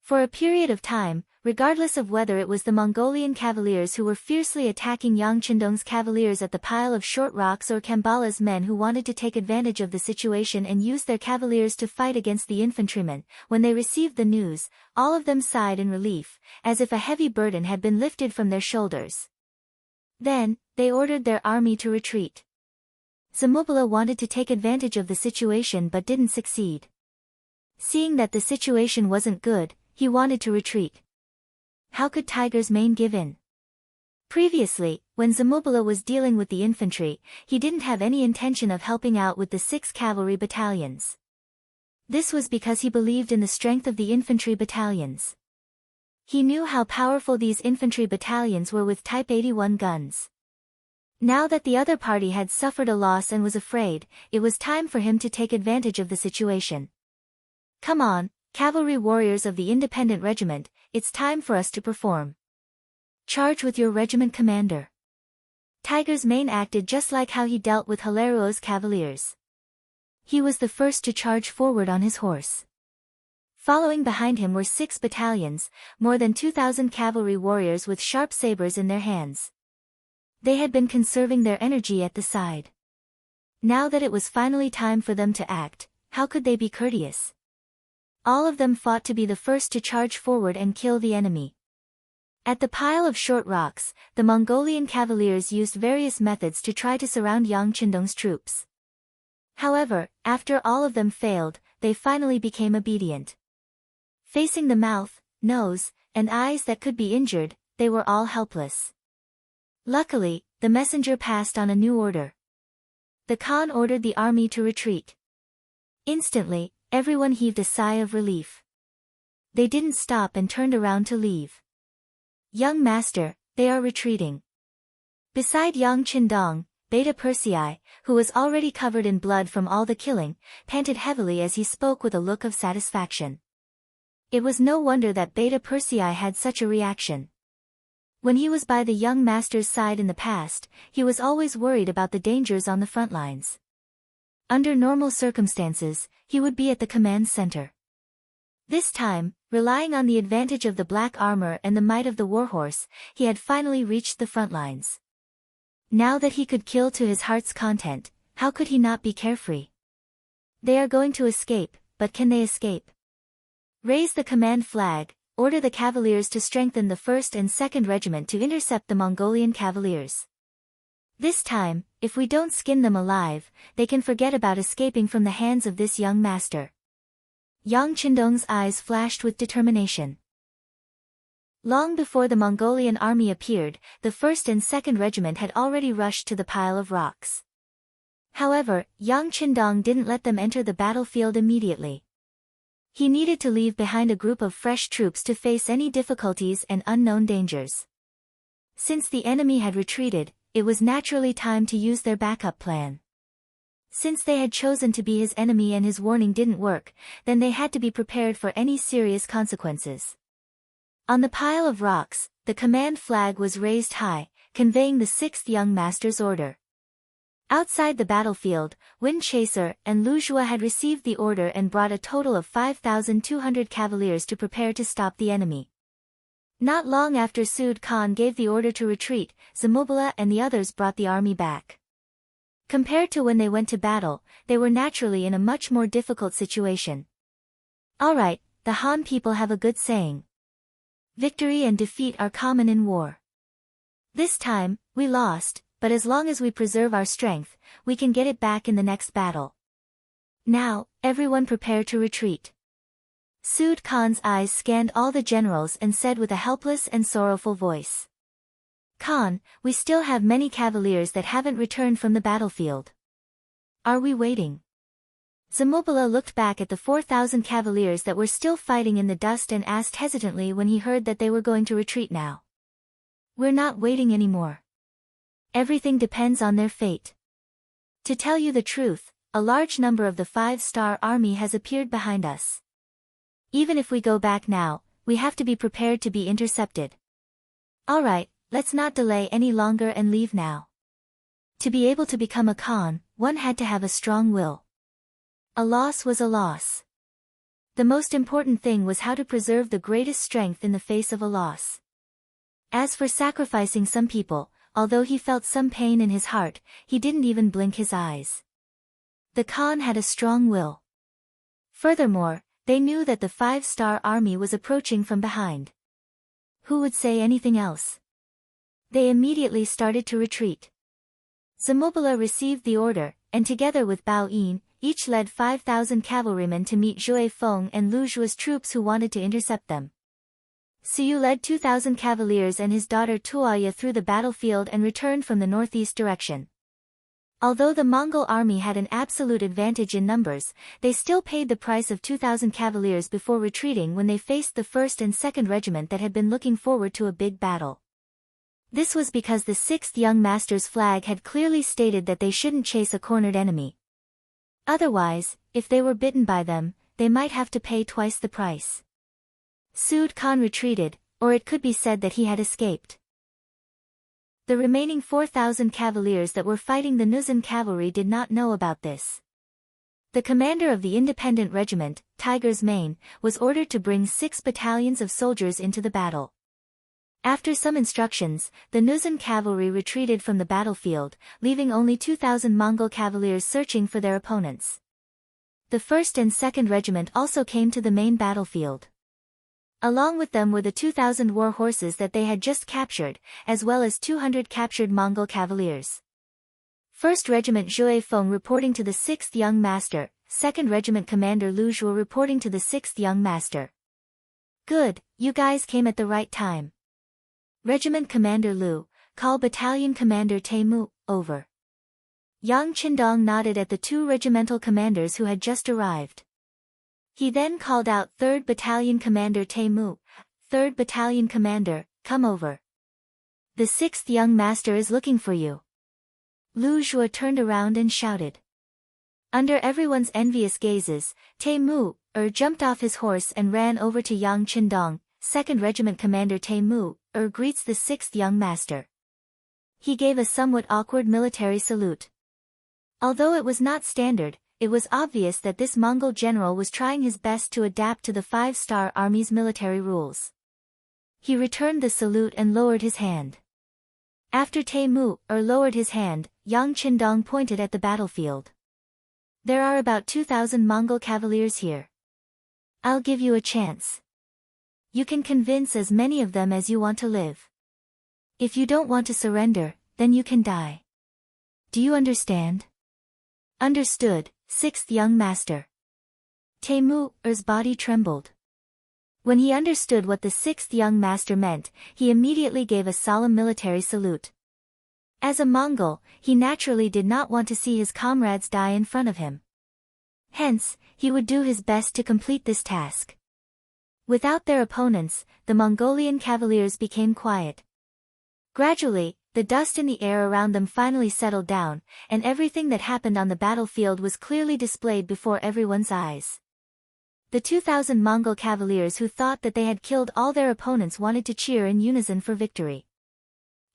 For a period of time, regardless of whether it was the Mongolian cavaliers who were fiercely attacking Yang Chindong's cavaliers at the pile of short rocks or Kambala's men who wanted to take advantage of the situation and use their cavaliers to fight against the infantrymen, when they received the news, all of them sighed in relief, as if a heavy burden had been lifted from their shoulders. Then, they ordered their army to retreat. Zamubala wanted to take advantage of the situation but didn't succeed. Seeing that the situation wasn't good, he wanted to retreat. How could Tiger's Mane give in? Previously, when Zamubala was dealing with the infantry, he didn't have any intention of helping out with the 6 cavalry battalions. This was because he believed in the strength of the infantry battalions. He knew how powerful these infantry battalions were with Type 81 guns. Now that the other party had suffered a loss and was afraid, it was time for him to take advantage of the situation. Come on, cavalry warriors of the independent regiment, it's time for us to perform. Charge with your regiment commander. Tiger's Mane acted just like how he dealt with Hilario's cavaliers. He was the first to charge forward on his horse. Following behind him were 6 battalions, more than 2,000 cavalry warriors with sharp sabers in their hands. They had been conserving their energy at the side. Now that it was finally time for them to act, how could they be courteous? All of them fought to be the first to charge forward and kill the enemy. At the pile of short rocks, the Mongolian cavaliers used various methods to try to surround Yang Qindong's troops. However, after all of them failed, they finally became obedient. Facing the mouth, nose, and eyes that could be injured, they were all helpless. Luckily, the messenger passed on a new order. The Khan ordered the army to retreat. Instantly, everyone heaved a sigh of relief. They didn't stop and turned around to leave. Young master, they are retreating. Beside Yang Qindong, Beta Persei, who was already covered in blood from all the killing, panted heavily as he spoke with a look of satisfaction. It was no wonder that Beta Persei had such a reaction. When he was by the young master's side in the past, he was always worried about the dangers on the front lines. Under normal circumstances, he would be at the command center. This time, relying on the advantage of the black armor and the might of the warhorse, he had finally reached the front lines. Now that he could kill to his heart's content, how could he not be carefree? They are going to escape, but can they escape? Raise the command flag, order the cavaliers to strengthen the 1st and 2nd Regiment to intercept the Mongolian cavaliers. This time, if we don't skin them alive, they can forget about escaping from the hands of this young master. Yang Qindong's eyes flashed with determination. Long before the Mongolian army appeared, the 1st and 2nd Regiment had already rushed to the pile of rocks. However, Yang Qindong didn't let them enter the battlefield immediately. He needed to leave behind a group of fresh troops to face any difficulties and unknown dangers. Since the enemy had retreated, it was naturally time to use their backup plan. Since they had chosen to be his enemy and his warning didn't work, then they had to be prepared for any serious consequences. On the pile of rocks, the command flag was raised high, conveying the 6th young master's order. Outside the battlefield, Wind Chaser and Luzhua had received the order and brought a total of 5,200 cavaliers to prepare to stop the enemy. Not long after Sud Khan gave the order to retreat, Zamubala and the others brought the army back. Compared to when they went to battle, they were naturally in a much more difficult situation. Alright, the Han people have a good saying. Victory and defeat are common in war. This time, we lost, but as long as we preserve our strength, we can get it back in the next battle. Now, everyone prepare to retreat. Sud Khan's eyes scanned all the generals and said with a helpless and sorrowful voice. Khan, we still have many cavaliers that haven't returned from the battlefield. Are we waiting? Zamubala looked back at the 4,000 cavaliers that were still fighting in the dust and asked hesitantly when he heard that they were going to retreat now. We're not waiting anymore. Everything depends on their fate. To tell you the truth, a large number of the 5-star army has appeared behind us. Even if we go back now, we have to be prepared to be intercepted. Alright, let's not delay any longer and leave now. To be able to become a Khan, one had to have a strong will. A loss was a loss. The most important thing was how to preserve the greatest strength in the face of a loss. As for sacrificing some people, although he felt some pain in his heart, he didn't even blink his eyes. The Khan had a strong will. Furthermore, they knew that the 5-star army was approaching from behind. Who would say anything else? They immediately started to retreat. Zamubala received the order, and together with Bao Yin, each led 5,000 cavalrymen to meet Zhui Feng and Lu Zhua's troops who wanted to intercept them. Siyu led 2,000 cavaliers and his daughter Tuaya through the battlefield and returned from the northeast direction. Although the Mongol army had an absolute advantage in numbers, they still paid the price of 2,000 cavaliers before retreating when they faced the 1st and 2nd Regiment that had been looking forward to a big battle. This was because the 6th Young Master's flag had clearly stated that they shouldn't chase a cornered enemy. Otherwise, if they were bitten by them, they might have to pay twice the price. Sud Khan retreated, or it could be said that he had escaped. The remaining 4,000 cavaliers that were fighting the Nuzan cavalry did not know about this. The commander of the independent regiment, Tiger's Mane, was ordered to bring 6 battalions of soldiers into the battle. After some instructions, the Nuzan cavalry retreated from the battlefield, leaving only 2,000 Mongol cavaliers searching for their opponents. The 1st and 2nd Regiment also came to the main battlefield. Along with them were the 2,000 war horses that they had just captured, as well as 200 captured Mongol cavaliers. 1st Regiment Zhui Feng reporting to the 6th Young Master, 2nd Regiment Commander Lu Zhuo reporting to the 6th Young Master. Good, you guys came at the right time. Regiment Commander Lu, call Battalion Commander Taimu, over. Yang Qindong nodded at the 2 regimental commanders who had just arrived. He then called out 3rd Battalion Commander Taimu, 3rd Battalion Commander, come over. The 6th Young Master is looking for you. Lu Zhuo turned around and shouted. Under everyone's envious gazes, Taimu, jumped off his horse and ran over to Yang Qindong. 2nd Regiment Commander Taimu, greets the 6th Young Master. He gave a somewhat awkward military salute. Although it was not standard, it was obvious that this Mongol general was trying his best to adapt to the 5-star army's military rules. He returned the salute and lowered his hand. After Taimu, lowered his hand, Yang Qindong pointed at the battlefield. There are about 2,000 Mongol cavaliers here. I'll give you a chance. You can convince as many of them as you want to live. If you don't want to surrender, then you can die. Do you understand? Understood, 6th Young Master. Taimu's body trembled. When he understood what the 6th Young Master meant, he immediately gave a solemn military salute. As a Mongol, he naturally did not want to see his comrades die in front of him. Hence, he would do his best to complete this task. Without their opponents, the Mongolian cavaliers became quiet. Gradually, the dust in the air around them finally settled down, and everything that happened on the battlefield was clearly displayed before everyone's eyes. The 2,000 Mongol cavaliers who thought that they had killed all their opponents wanted to cheer in unison for victory.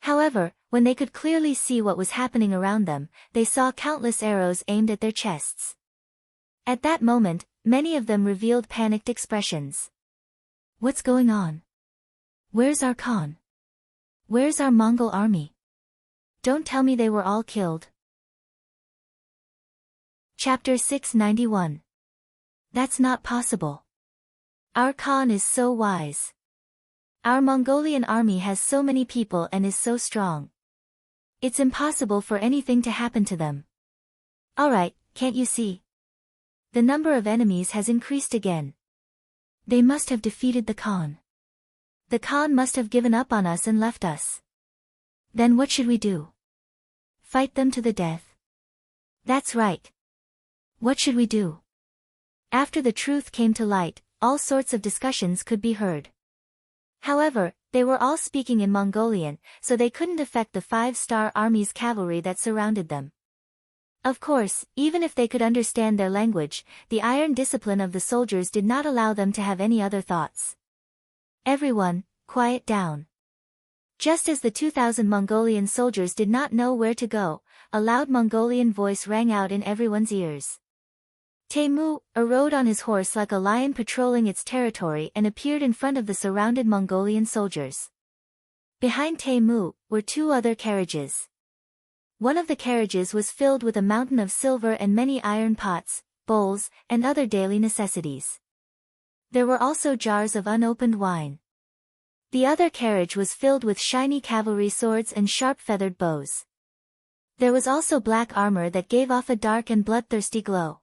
However, when they could clearly see what was happening around them, they saw countless arrows aimed at their chests. At that moment, many of them revealed panicked expressions. What's going on? Where's our Khan? Where's our Mongol army? Don't tell me they were all killed. Chapter 691. That's not possible. Our Khan is so wise. Our Mongolian army has so many people and is so strong. It's impossible for anything to happen to them. Alright, can't you see? The number of enemies has increased again. They must have defeated the Khan. The Khan must have given up on us and left us. Then what should we do? Fight them to the death? That's right. What should we do? After the truth came to light, all sorts of discussions could be heard. However, they were all speaking in Mongolian, so they couldn't affect the 5-star army's cavalry that surrounded them. Of course, even if they could understand their language, the iron discipline of the soldiers did not allow them to have any other thoughts. Everyone, quiet down. Just as the 2,000 Mongolian soldiers did not know where to go, a loud Mongolian voice rang out in everyone's ears. Taimu rode on his horse like a lion patrolling its territory and appeared in front of the surrounded Mongolian soldiers. Behind Taimu were 2 other carriages. One of the carriages was filled with a mountain of silver and many iron pots, bowls, and other daily necessities. There were also jars of unopened wine. The other carriage was filled with shiny cavalry swords and sharp feathered bows. There was also black armor that gave off a dark and bloodthirsty glow.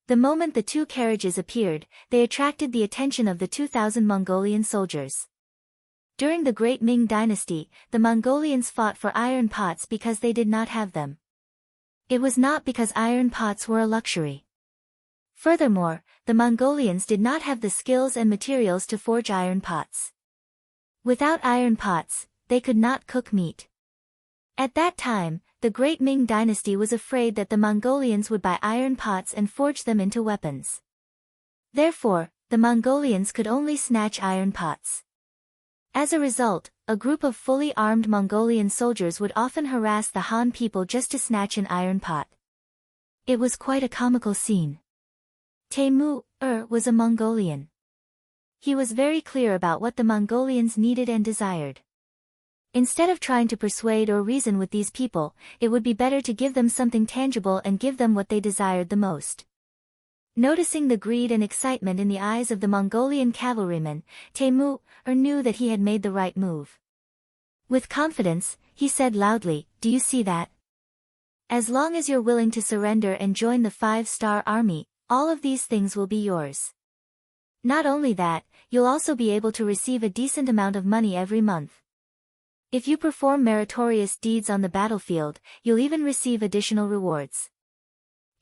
The moment the 2 carriages appeared, they attracted the attention of the 2,000 Mongolian soldiers. During the Great Ming Dynasty, the Mongolians fought for iron pots because they did not have them. It was not because iron pots were a luxury. Furthermore, the Mongolians did not have the skills and materials to forge iron pots. Without iron pots, they could not cook meat. At that time, the Great Ming Dynasty was afraid that the Mongolians would buy iron pots and forge them into weapons. Therefore, the Mongolians could only snatch iron pots. As a result, a group of fully armed Mongolian soldiers would often harass the Han people just to snatch an iron pot. It was quite a comical scene. Taimur was a Mongolian. He was very clear about what the Mongolians needed and desired. Instead of trying to persuade or reason with these people, it would be better to give them something tangible and give them what they desired the most. Noticing the greed and excitement in the eyes of the Mongolian cavalryman, Taimur knew that he had made the right move. With confidence, he said loudly, "Do you see that? As long as you're willing to surrender and join the 5-star army, all of these things will be yours. Not only that, you'll also be able to receive a decent amount of money every month. If you perform meritorious deeds on the battlefield, you'll even receive additional rewards.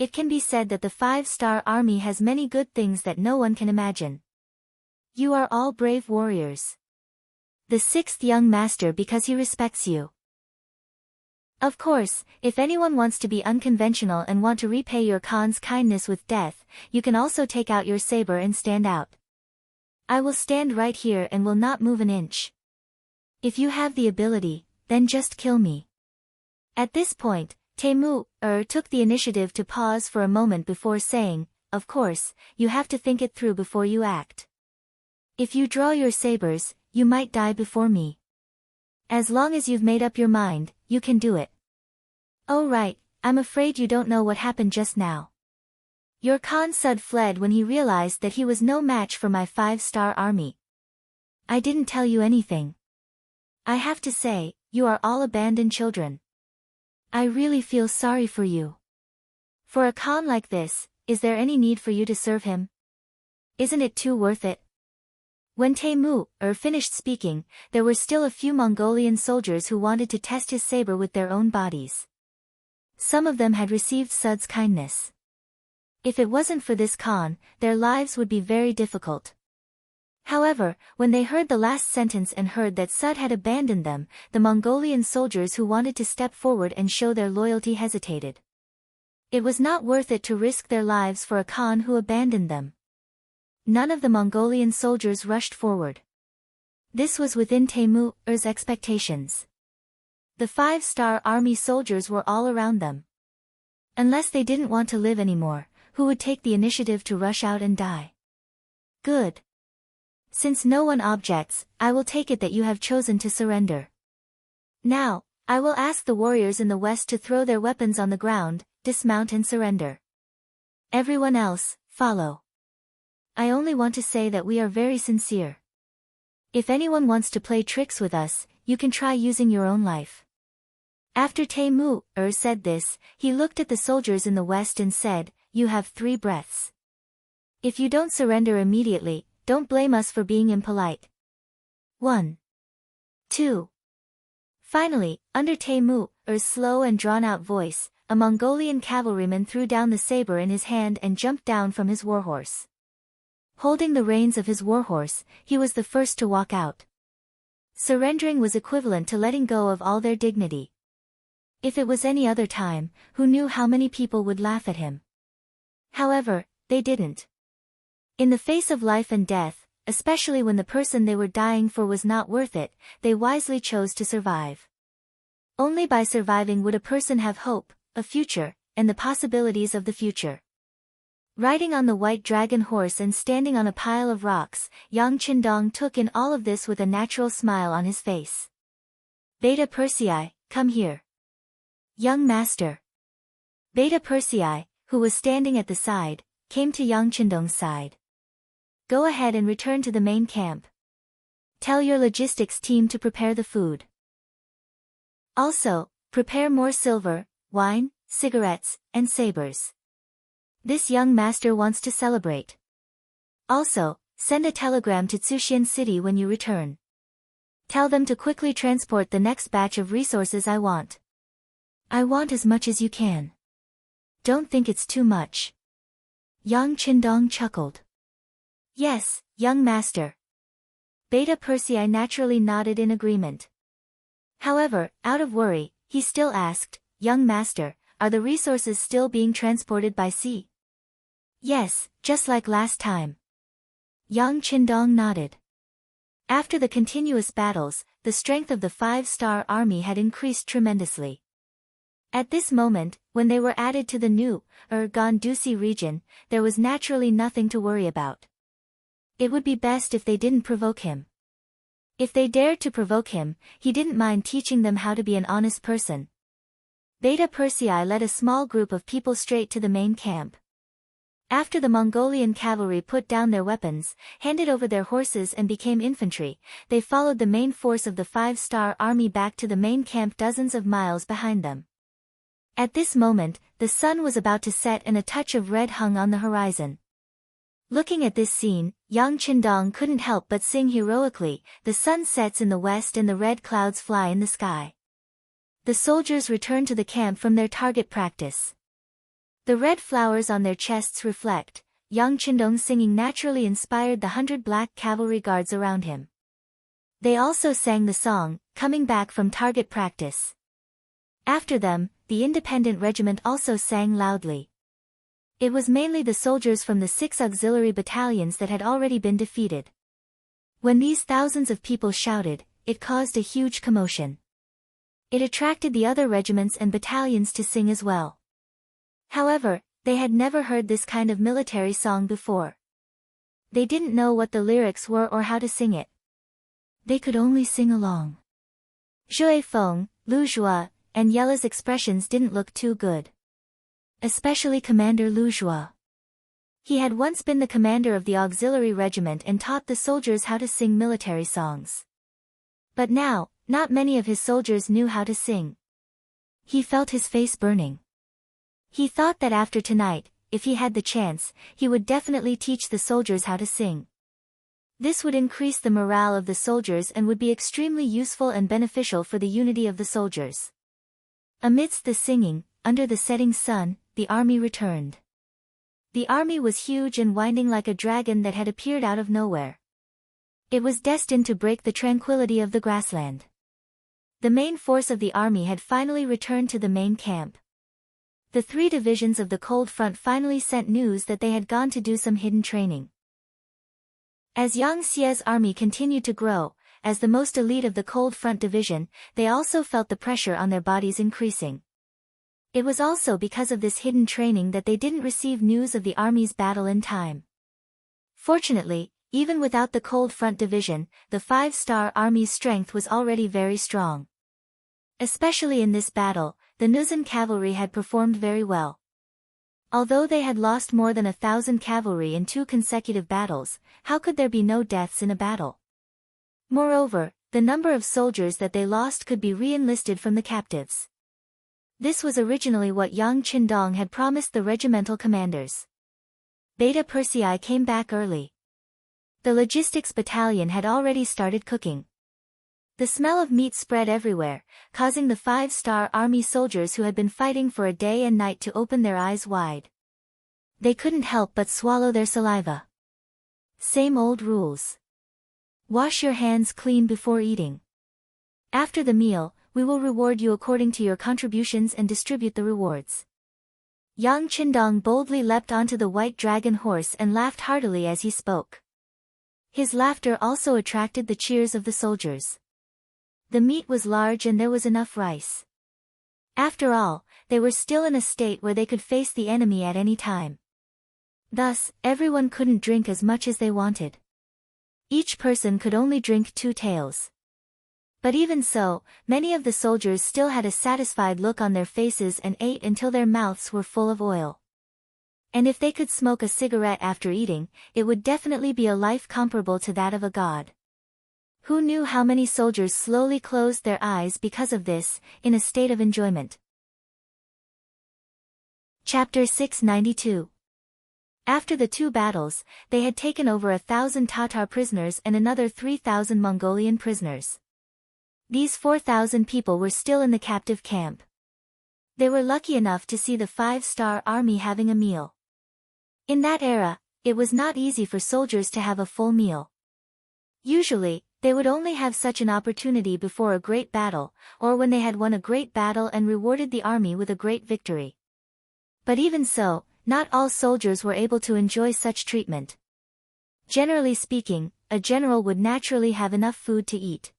It can be said that the 5-star army has many good things that no one can imagine. You are all brave warriors. The 6th young master because he respects you. Of course, if anyone wants to be unconventional and want to repay your Khan's kindness with death, you can also take out your saber and stand out. I will stand right here and will not move an inch. If you have the ability, then just kill me." At this point, Taimur took the initiative to pause for a moment before saying, "Of course, you have to think it through before you act. If you draw your sabers, you might die before me. As long as you've made up your mind, you can do it." "Oh right, I'm afraid you don't know what happened just now. Your Khan Sud fled when he realized that he was no match for my 5-star army. I didn't tell you anything. I have to say, you are all abandoned children. I really feel sorry for you. For a Khan like this, is there any need for you to serve him? Isn't it too worth it?" When Taimur finished speaking, there were still a few Mongolian soldiers who wanted to test his saber with their own bodies. Some of them had received Sud's kindness. If it wasn't for this Khan, their lives would be very difficult. However, when they heard the last sentence and heard that Sud had abandoned them, the Mongolian soldiers who wanted to step forward and show their loyalty hesitated. It was not worth it to risk their lives for a Khan who abandoned them. None of the Mongolian soldiers rushed forward. This was within Taimur's expectations. The 5-star army soldiers were all around them. Unless they didn't want to live anymore, who would take the initiative to rush out and die? Good. Since no one objects, I will take it that you have chosen to surrender. Now, I will ask the warriors in the west to throw their weapons on the ground, dismount and surrender. Everyone else, follow. I only want to say that we are very sincere. If anyone wants to play tricks with us, you can try using your own life." After Taimur said this, he looked at the soldiers in the west and said, "You have 3 breaths. If you don't surrender immediately, don't blame us for being impolite. 1. 2. Finally, under Taimur's slow and drawn-out voice, a Mongolian cavalryman threw down the saber in his hand and jumped down from his warhorse. Holding the reins of his warhorse, he was the first to walk out. Surrendering was equivalent to letting go of all their dignity. If it was any other time, who knew how many people would laugh at him? However, they didn't. In the face of life and death, especially when the person they were dying for was not worth it, they wisely chose to survive. Only by surviving would a person have hope, a future, and the possibilities of the future. Riding on the white dragon horse and standing on a pile of rocks, Yang Qindong took in all of this with a natural smile on his face. "Beta Persei, come here." "Young master." Beta Persei, who was standing at the side, came to Yang Qindong's side. "Go ahead and return to the main camp. Tell your logistics team to prepare the food. Also, prepare more silver, wine, cigarettes, and sabers. This young master wants to celebrate. Also, send a telegram to Tsuxian City when you return. Tell them to quickly transport the next batch of resources I want. I want as much as you can. Don't think it's too much." Yang Qindong chuckled. "Yes, young master." Beta Persei naturally nodded in agreement. However, out of worry, he still asked, "Young master, are the resources still being transported by sea?" "Yes, just like last time." Yang Qindong nodded. After the continuous battles, the strength of the 5-star army had increased tremendously. At this moment, when they were added to the new, Gandusi region, there was naturally nothing to worry about. It would be best if they didn't provoke him. If they dared to provoke him, he didn't mind teaching them how to be an honest person. Beta Persei led a small group of people straight to the main camp. After the Mongolian cavalry put down their weapons, handed over their horses and became infantry, they followed the main force of the 5-star army back to the main camp dozens of miles behind them. At this moment, the sun was about to set and a touch of red hung on the horizon. Looking at this scene, Yang Qindong couldn't help but sing heroically, "The sun sets in the west and the red clouds fly in the sky." The soldiers returned to the camp from their target practice. The red flowers on their chests reflect, Yang Qindong singing naturally inspired the 100 black cavalry guards around him. They also sang the song, coming back from target practice. After them, the independent regiment also sang loudly. It was mainly the soldiers from the 6 auxiliary battalions that had already been defeated. When these thousands of people shouted, it caused a huge commotion. It attracted the other regiments and battalions to sing as well. However, they had never heard this kind of military song before. They didn't know what the lyrics were or how to sing it. They could only sing along. Zhui Feng, Lu Zhua, and Yela's expressions didn't look too good. Especially Commander Lu Zhua. He had once been the commander of the auxiliary regiment and taught the soldiers how to sing military songs. But now, not many of his soldiers knew how to sing. He felt his face burning. He thought that after tonight, if he had the chance, he would definitely teach the soldiers how to sing. This would increase the morale of the soldiers and would be extremely useful and beneficial for the unity of the soldiers. Amidst the singing, under the setting sun, the army returned. The army was huge and winding like a dragon that had appeared out of nowhere. It was destined to break the tranquility of the grassland. The main force of the army had finally returned to the main camp. The 3 divisions of the Cold Front finally sent news that they had gone to do some hidden training. As Yang Xie's army continued to grow, as the most elite of the Cold Front division, they also felt the pressure on their bodies increasing. It was also because of this hidden training that they didn't receive news of the army's battle in time. Fortunately, even without the Cold Front division, the 5-star army's strength was already very strong. Especially in this battle, the Nuzan cavalry had performed very well. Although they had lost more than 1,000 cavalry in 2 consecutive battles, how could there be no deaths in a battle? Moreover, the number of soldiers that they lost could be re-enlisted from the captives. This was originally what Yang Qindong had promised the regimental commanders. Beta Persei came back early. The logistics battalion had already started cooking. The smell of meat spread everywhere, causing the 5-star army soldiers who had been fighting for a day and night to open their eyes wide. They couldn't help but swallow their saliva. Same old rules. Wash your hands clean before eating. After the meal, we will reward you according to your contributions and distribute the rewards. Yang Qindong boldly leapt onto the white dragon horse and laughed heartily as he spoke. His laughter also attracted the cheers of the soldiers. The meat was large and there was enough rice. After all, they were still in a state where they could face the enemy at any time. Thus, everyone couldn't drink as much as they wanted. Each person could only drink 2 taels. But even so, many of the soldiers still had a satisfied look on their faces and ate until their mouths were full of oil. And if they could smoke a cigarette after eating, it would definitely be a life comparable to that of a god. Who knew how many soldiers slowly closed their eyes because of this, in a state of enjoyment. Chapter 692. After the 2 battles, they had taken over 1,000 Tatar prisoners and another 3,000 Mongolian prisoners. These 4,000 people were still in the captive camp. They were lucky enough to see the 5-star army having a meal. In that era, it was not easy for soldiers to have a full meal. Usually, they would only have such an opportunity before a great battle, or when they had won a great battle and rewarded the army with a great victory. But even so, not all soldiers were able to enjoy such treatment. Generally speaking, a general would naturally have enough food to eat.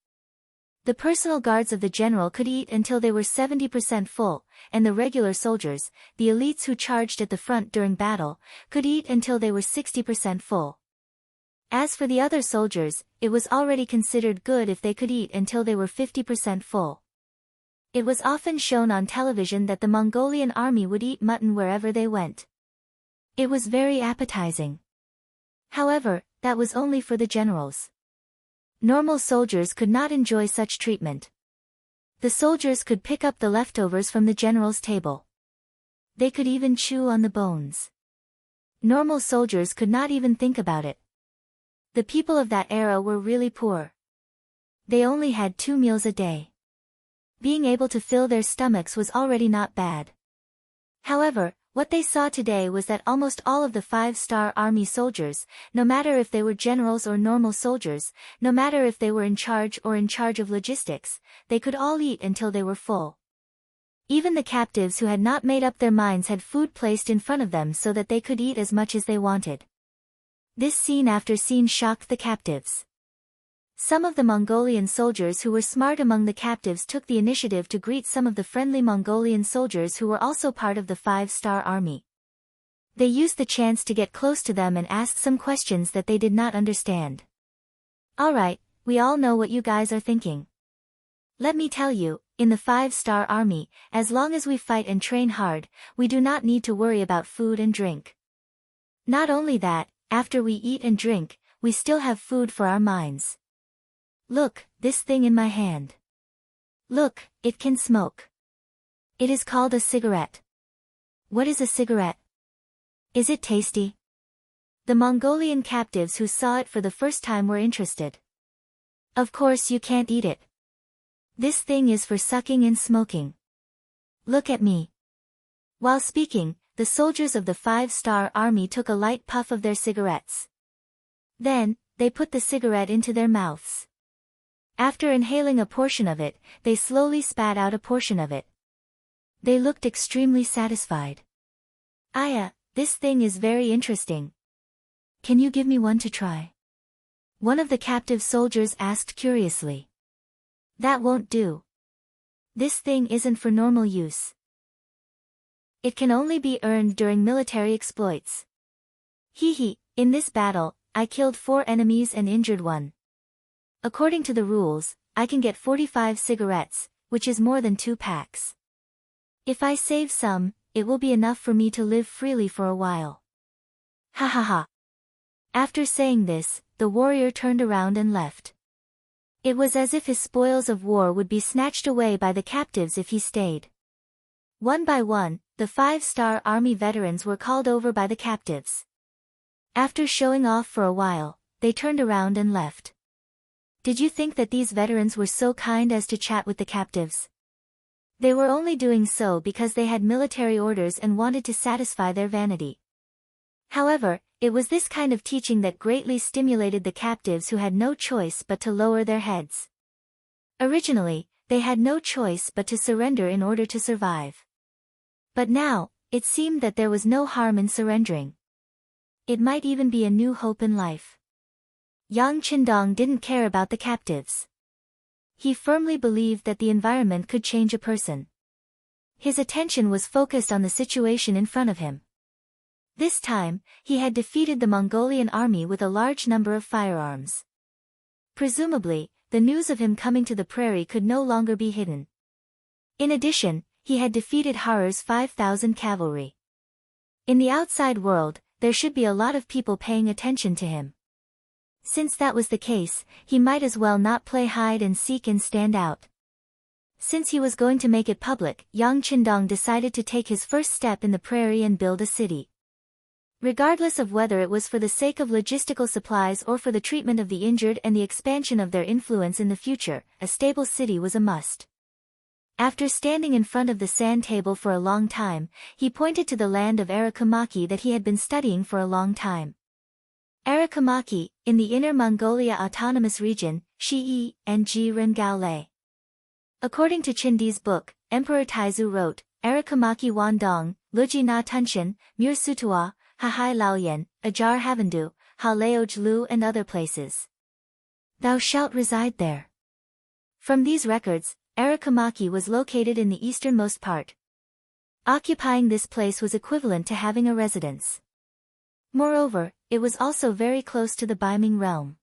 The personal guards of the general could eat until they were 70% full, and the regular soldiers, the elites who charged at the front during battle, could eat until they were 60% full. As for the other soldiers, it was already considered good if they could eat until they were 50% full. It was often shown on television that the Mongolian army would eat mutton wherever they went. It was very appetizing. However, that was only for the generals. Normal soldiers could not enjoy such treatment. The soldiers could pick up the leftovers from the general's table. They could even chew on the bones. Normal soldiers could not even think about it. The people of that era were really poor. They only had 2 meals a day. Being able to fill their stomachs was already not bad. However, what they saw today was that almost all of the 5-star army soldiers, no matter if they were generals or normal soldiers, no matter if they were in charge of logistics, they could all eat until they were full. Even the captives who had not made up their minds had food placed in front of them so that they could eat as much as they wanted. This scene after scene shocked the captives. Some of the Mongolian soldiers who were smart among the captives took the initiative to greet some of the friendly Mongolian soldiers who were also part of the 5-star army. They used the chance to get close to them and ask some questions that they did not understand. Alright, we all know what you guys are thinking. Let me tell you, in the 5-star army, as long as we fight and train hard, we do not need to worry about food and drink. Not only that, after we eat and drink, we still have food for our minds. Look, this thing in my hand. Look, it can smoke. It is called a cigarette. What is a cigarette? Is it tasty? The Mongolian captives who saw it for the first time were interested. Of course you can't eat it. This thing is for sucking and smoking. Look at me. While speaking, the soldiers of the 5-star army took a light puff of their cigarettes. Then, they put the cigarette into their mouths. After inhaling a portion of it, they slowly spat out a portion of it. They looked extremely satisfied. Aya, this thing is very interesting. Can you give me one to try? One of the captive soldiers asked curiously. That won't do. This thing isn't for normal use. It can only be earned during military exploits. Hee, in this battle, I killed 4 enemies and injured 1. According to the rules, I can get 45 cigarettes, which is more than 2 packs. If I save some, it will be enough for me to live freely for a while. Ha ha ha. After saying this, the warrior turned around and left. It was as if his spoils of war would be snatched away by the captives if he stayed. One by one, the 5-star army veterans were called over by the captives. After showing off for a while, they turned around and left. Did you think that these veterans were so kind as to chat with the captives? They were only doing so because they had military orders and wanted to satisfy their vanity. However, it was this kind of teaching that greatly stimulated the captives who had no choice but to lower their heads. Originally, they had no choice but to surrender in order to survive. But now, it seemed that there was no harm in surrendering. It might even be a new hope in life. Yang Qindong didn't care about the captives. He firmly believed that the environment could change a person. His attention was focused on the situation in front of him. This time, he had defeated the Mongolian army with a large number of firearms. Presumably, the news of him coming to the prairie could no longer be hidden. In addition, he had defeated Harer's 5,000 cavalry. In the outside world, there should be a lot of people paying attention to him. Since that was the case, he might as well not play hide and seek and stand out. Since he was going to make it public, Yang Qindong decided to take his first step in the prairie and build a city. Regardless of whether it was for the sake of logistical supplies or for the treatment of the injured and the expansion of their influence in the future, a stable city was a must. After standing in front of the sand table for a long time, he pointed to the land of Arakumaki that he had been studying for a long time. Arakumaki, in the Inner Mongolia Autonomous Region, Shi'i, and Ji Rengaole. According to Chindi's book, Emperor Taizu wrote, Arakumaki Wandong, Luji na Tunshin, Mur Sutua, Hahai Laoyan, Ajar Havandu, Ha Laoj Lu and other places. Thou shalt reside there. From these records, Arakamaki was located in the easternmost part. Occupying this place was equivalent to having a residence. Moreover, it was also very close to the Baiming realm.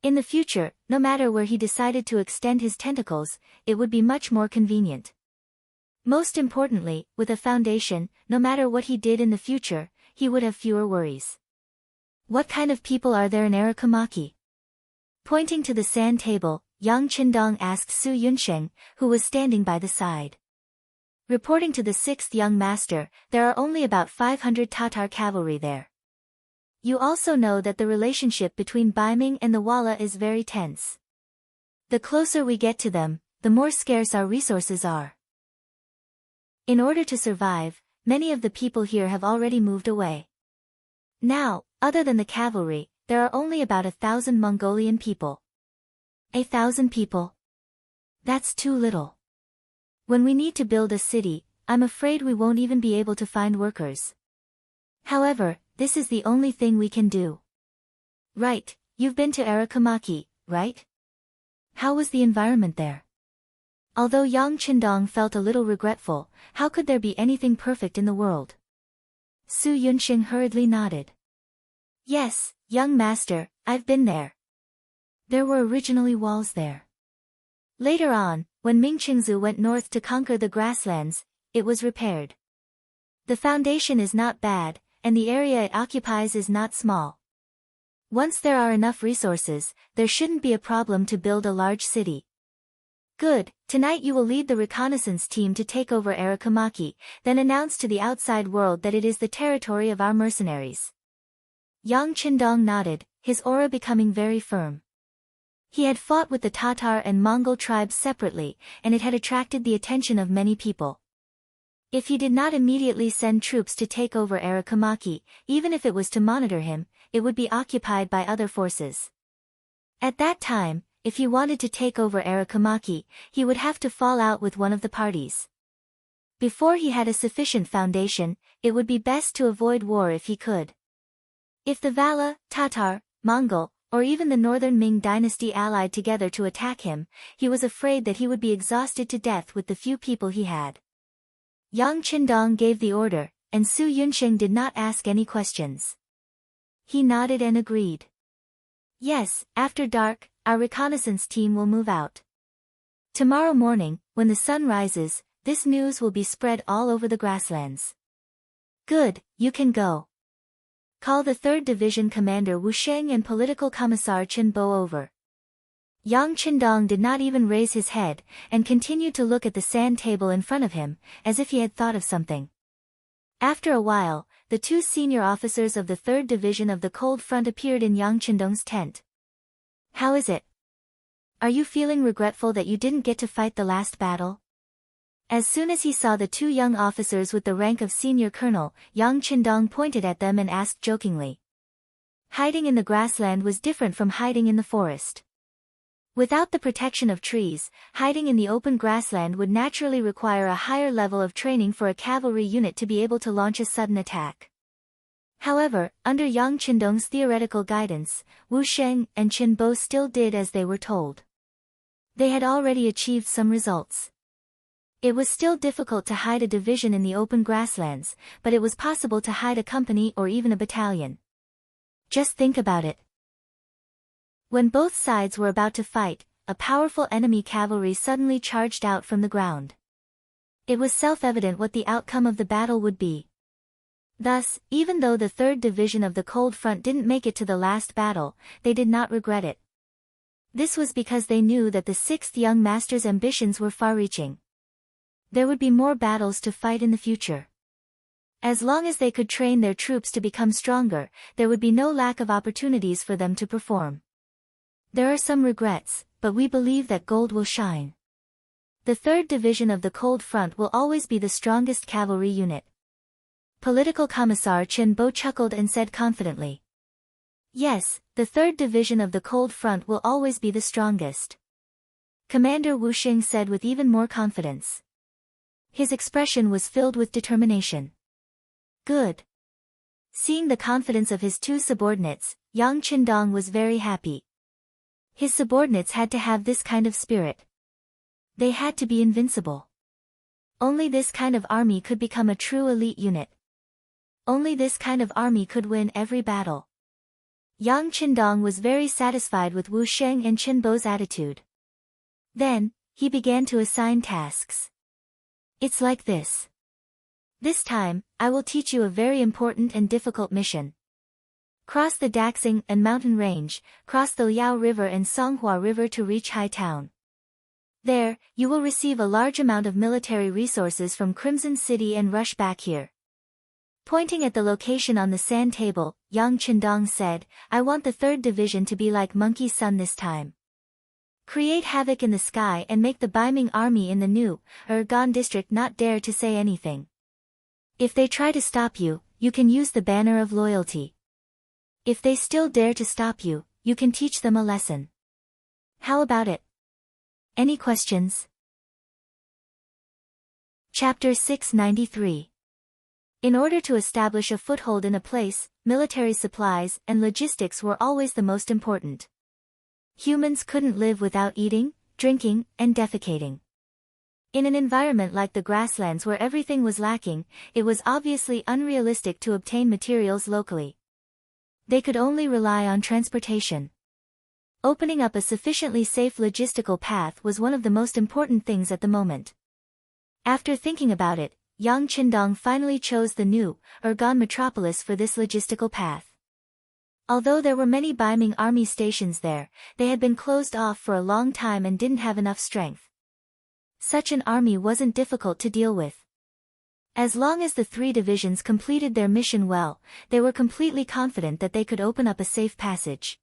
In the future, no matter where he decided to extend his tentacles, it would be much more convenient. Most importantly, with a foundation, no matter what he did in the future, he would have fewer worries. What kind of people are there in Arakamaki? Pointing to the sand table, Yang Qindong asked Su Yunsheng, who was standing by the side. Reporting to the sixth young master, there are only about 500 Tatar cavalry there. You also know that the relationship between Baiming and the Walla is very tense. The closer we get to them, the more scarce our resources are. In order to survive, many of the people here have already moved away. Now, other than the cavalry, there are only about 1,000 Mongolian people. 1,000 people? That's too little. When we need to build a city, I'm afraid we won't even be able to find workers. However, this is the only thing we can do. Right, you've been to Arakamaki, right? How was the environment there? Although Yang Qindong felt a little regretful, how could there be anything perfect in the world? Su Yunsheng hurriedly nodded. Yes, young master, I've been there. There were originally walls there. Later on, when Ming Qingzu went north to conquer the grasslands, it was repaired. The foundation is not bad, and the area it occupies is not small. Once there are enough resources, there shouldn't be a problem to build a large city. Good, tonight you will lead the reconnaissance team to take over Arakamaki, then announce to the outside world that it is the territory of our mercenaries. Yang Qindong nodded, his aura becoming very firm. He had fought with the Tatar and Mongol tribes separately, and it had attracted the attention of many people. If he did not immediately send troops to take over Arakamaki, even if it was to monitor him, it would be occupied by other forces. At that time, if he wanted to take over Arakamaki, he would have to fall out with one of the parties. Before he had a sufficient foundation, it would be best to avoid war if he could. If the Vala, Tatar, Mongol, or even the northern Ming dynasty allied together to attack him, he was afraid that he would be exhausted to death with the few people he had. Yang Qindong gave the order, and Su Yunsheng did not ask any questions. He nodded and agreed. Yes, after dark, our reconnaissance team will move out. Tomorrow morning, when the sun rises, this news will be spread all over the grasslands. Good, you can go. Call the 3rd Division Commander Wu Sheng and Political Commissar Chen Bo over. Yang Qindong did not even raise his head, and continued to look at the sand table in front of him, as if he had thought of something. After a while, the 2 senior officers of the 3rd Division of the Cold Front appeared in Yang Qindong's tent. How is it? Are you feeling regretful that you didn't get to fight the last battle? As soon as he saw the 2 young officers with the rank of senior colonel, Yang Qindong pointed at them and asked jokingly. Hiding in the grassland was different from hiding in the forest. Without the protection of trees, hiding in the open grassland would naturally require a higher level of training for a cavalry unit to be able to launch a sudden attack. However, under Yang Qindong's theoretical guidance, Wu Sheng and Chen Bo still did as they were told. They had already achieved some results. It was still difficult to hide a division in the open grasslands, but it was possible to hide a company or even a battalion. Just think about it. When both sides were about to fight, a powerful enemy cavalry suddenly charged out from the ground. It was self-evident what the outcome of the battle would be. Thus, even though the 3rd Division of the Cold Front didn't make it to the last battle, they did not regret it. This was because they knew that the 6th young master's ambitions were far-reaching. There would be more battles to fight in the future. As long as they could train their troops to become stronger, there would be no lack of opportunities for them to perform. There are some regrets, but we believe that gold will shine. The 3rd Division of the Cold Front will always be the strongest cavalry unit. Political Commissar Chen Bo chuckled and said confidently. Yes, the 3rd Division of the Cold Front will always be the strongest. Commander Wu Sheng said with even more confidence. His expression was filled with determination. Good. Seeing the confidence of his 2 subordinates, Yang Qindong was very happy. His subordinates had to have this kind of spirit. They had to be invincible. Only this kind of army could become a true elite unit. Only this kind of army could win every battle. Yang Qindong was very satisfied with Wu Sheng and Chen Bo's attitude. Then, he began to assign tasks. It's like this. This time, I will teach you a very important and difficult mission. Cross the Daxing and mountain range, cross the Liao River and Songhua River to reach Hai Town. There, you will receive a large amount of military resources from Crimson City and rush back here. Pointing at the location on the sand table, Yang Qindong said, I want the 3rd Division to be like Monkey Sun this time. Create havoc in the sky and make the Baiming army in the new, Gan district not dare to say anything. If they try to stop you, you can use the banner of loyalty. If they still dare to stop you, you can teach them a lesson. How about it? Any questions? Chapter 693. In order to establish a foothold in a place, military supplies and logistics were always the most important. Humans couldn't live without eating, drinking, and defecating. In an environment like the grasslands where everything was lacking, it was obviously unrealistic to obtain materials locally. They could only rely on transportation. Opening up a sufficiently safe logistical path was one of the most important things at the moment. After thinking about it, Yang Qindong finally chose the new, Gan metropolis for this logistical path. Although there were many Baiming army stations there, they had been closed off for a long time and didn't have enough strength. Such an army wasn't difficult to deal with. As long as the 3 divisions completed their mission well, they were completely confident that they could open up a safe passage.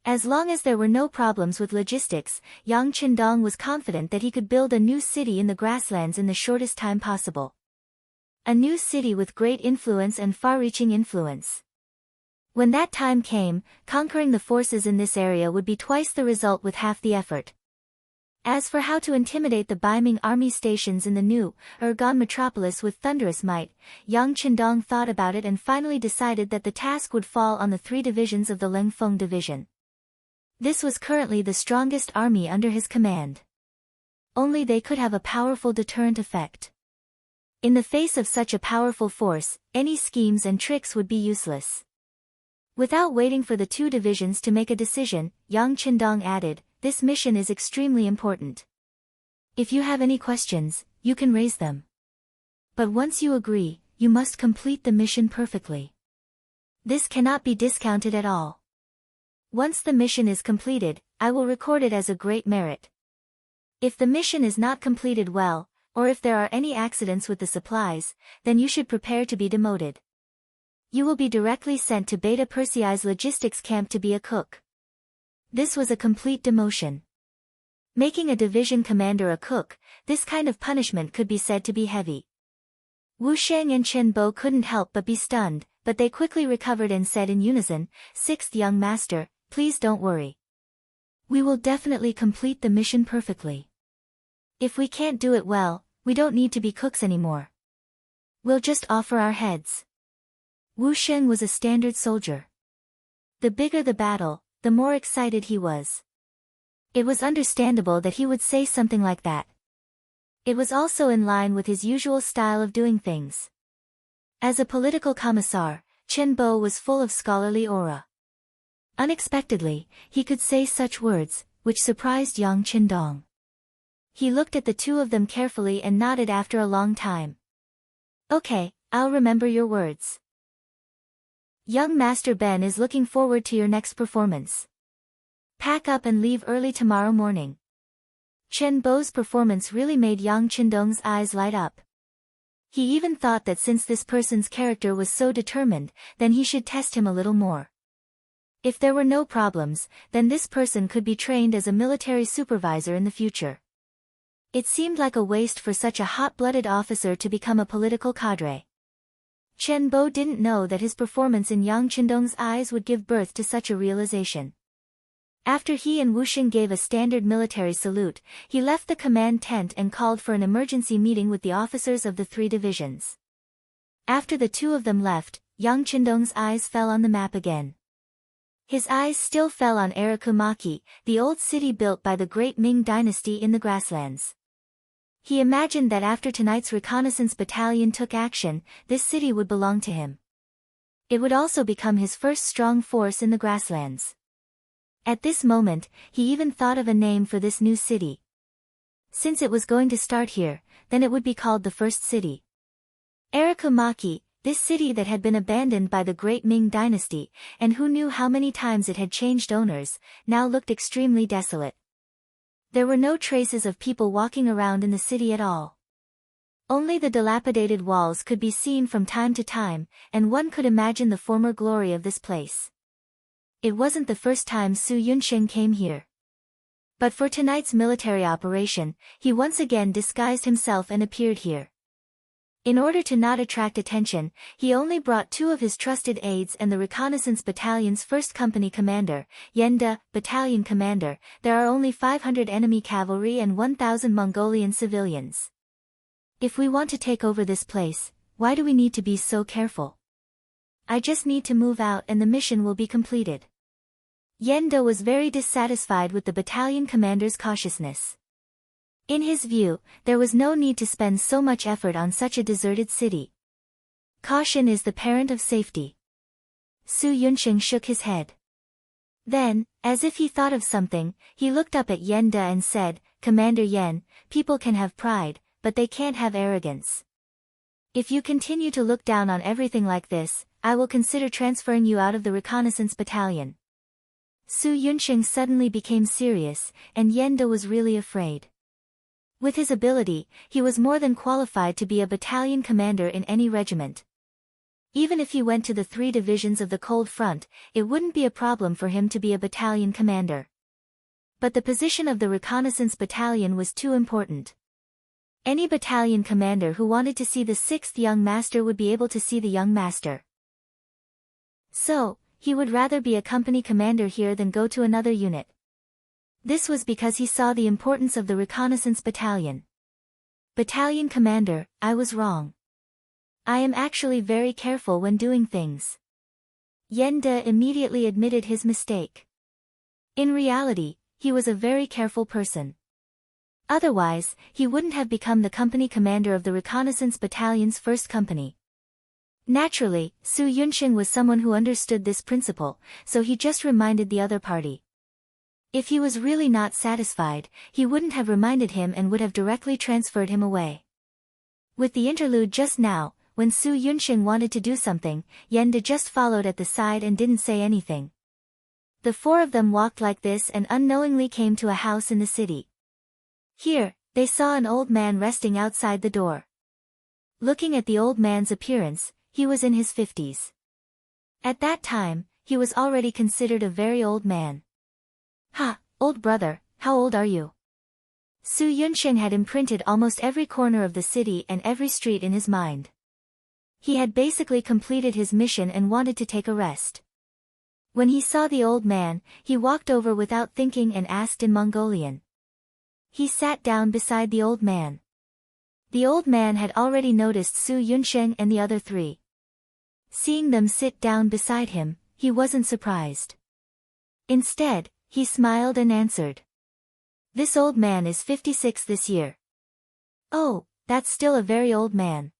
As long as there were no problems with logistics, Yang Qindong was confident that he could build a new city in the grasslands in the shortest time possible. A new city with great influence and far-reaching influence. When that time came, conquering the forces in this area would be twice the result with half the effort. As for how to intimidate the Baiming army stations in the new, Gan metropolis with thunderous might, Yang Qindong thought about it and finally decided that the task would fall on the 3 divisions of the Lengfeng division. This was currently the strongest army under his command. Only they could have a powerful deterrent effect. In the face of such a powerful force, any schemes and tricks would be useless. Without waiting for the 2 divisions to make a decision, Yang Qindong added, this mission is extremely important. If you have any questions, you can raise them. But once you agree, you must complete the mission perfectly. This cannot be discounted at all. Once the mission is completed, I will record it as a great merit. If the mission is not completed well, or if there are any accidents with the supplies, then you should prepare to be demoted. You will be directly sent to Beta Persei's logistics camp to be a cook. This was a complete demotion. Making a division commander a cook, this kind of punishment could be said to be heavy. Wu Sheng and Chen Bo couldn't help but be stunned, but they quickly recovered and said in unison, 6th young master, please don't worry. We will definitely complete the mission perfectly. If we can't do it well, we don't need to be cooks anymore. We'll just offer our heads. Wu Sheng was a standard soldier. The bigger the battle, the more excited he was. It was understandable that he would say something like that. It was also in line with his usual style of doing things. As a political commissar, Chen Bo was full of scholarly aura. Unexpectedly, he could say such words, which surprised Yang Qindong. He looked at the 2 of them carefully and nodded after a long time. Okay, I'll remember your words. Young Master Ben is looking forward to your next performance. Pack up and leave early tomorrow morning. Chen Bo's performance really made Yang Qindong's eyes light up. He even thought that since this person's character was so determined, then he should test him a little more. If there were no problems, then this person could be trained as a military supervisor in the future. It seemed like a waste for such a hot-blooded officer to become a political cadre. Chen Bo didn't know that his performance in Yang Qindong's eyes would give birth to such a realization. After he and Wu Sheng gave a standard military salute, he left the command tent and called for an emergency meeting with the officers of the 3 divisions. After the 2 of them left, Yang Qindong's eyes fell on the map again. His eyes still fell on Arakumaki, the old city built by the great Ming dynasty in the grasslands. He imagined that after tonight's reconnaissance battalion took action, this city would belong to him. It would also become his first strong force in the grasslands. At this moment, he even thought of a name for this new city. Since it was going to start here, then it would be called the First City. Arakumaki, this city that had been abandoned by the great Ming dynasty, and who knew how many times it had changed owners, now looked extremely desolate. There were no traces of people walking around in the city at all. Only the dilapidated walls could be seen from time to time, and one could imagine the former glory of this place. It wasn't the first time Su Yunsheng came here. But for tonight's military operation, he once again disguised himself and appeared here. In order to not attract attention, he only brought 2 of his trusted aides and the reconnaissance battalion's 1st company commander, Yenda, battalion commander. There are only 500 enemy cavalry and 1,000 Mongolian civilians. If we want to take over this place, why do we need to be so careful? I just need to move out and the mission will be completed. Yenda was very dissatisfied with the battalion commander's cautiousness. In his view, there was no need to spend so much effort on such a deserted city. Caution is the parent of safety. Su Yunsheng shook his head. Then, as if he thought of something, he looked up at Yenda and said, "Commander Yen, people can have pride, but they can't have arrogance. If you continue to look down on everything like this, I will consider transferring you out of the reconnaissance battalion." Su Yunsheng suddenly became serious, and Yenda was really afraid. With his ability, he was more than qualified to be a battalion commander in any regiment. Even if he went to the 3 divisions of the Cold Front, it wouldn't be a problem for him to be a battalion commander. But the position of the reconnaissance battalion was too important. Any battalion commander who wanted to see the 6th young master would be able to see the young master. So, he would rather be a company commander here than go to another unit. This was because he saw the importance of the reconnaissance battalion. Battalion commander, I was wrong. I am actually very careful when doing things. Yenda immediately admitted his mistake. In reality, he was a very careful person. Otherwise, he wouldn't have become the company commander of the reconnaissance battalion's 1st company. Naturally, Su Yunsheng was someone who understood this principle, so he just reminded the other party. If he was really not satisfied, he wouldn't have reminded him and would have directly transferred him away. With the interlude just now, when Su Yunsheng wanted to do something, Yenda just followed at the side and didn't say anything. The 4 of them walked like this and unknowingly came to a house in the city. Here, they saw an old man resting outside the door. Looking at the old man's appearance, he was in his 50s. At that time, he was already considered a very old man. "Ha, old brother, how old are you?" Su Yunsheng had imprinted almost every corner of the city and every street in his mind. He had basically completed his mission and wanted to take a rest. When he saw the old man, he walked over without thinking and asked in Mongolian. He sat down beside the old man. The old man had already noticed Su Yunsheng and the other 3. Seeing them sit down beside him, he wasn't surprised. Instead, he smiled and answered. "This old man is 56 this year." "Oh, that's still a very old man,"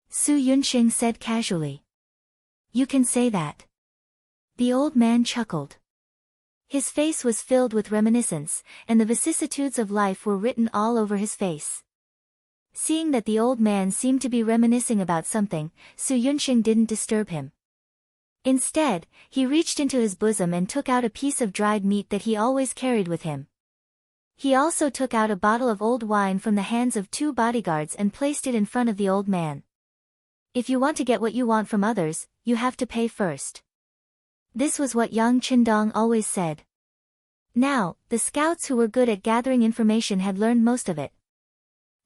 Su Yunsheng said casually. "You can say that." The old man chuckled. His face was filled with reminiscence, and the vicissitudes of life were written all over his face. Seeing that the old man seemed to be reminiscing about something, Su Yunsheng didn't disturb him. Instead, he reached into his bosom and took out a piece of dried meat that he always carried with him. He also took out a bottle of old wine from the hands of 2 bodyguards and placed it in front of the old man. "If you want to get what you want from others, you have to pay first." This was what Yang Qindong always said. Now, the scouts who were good at gathering information had learned most of it.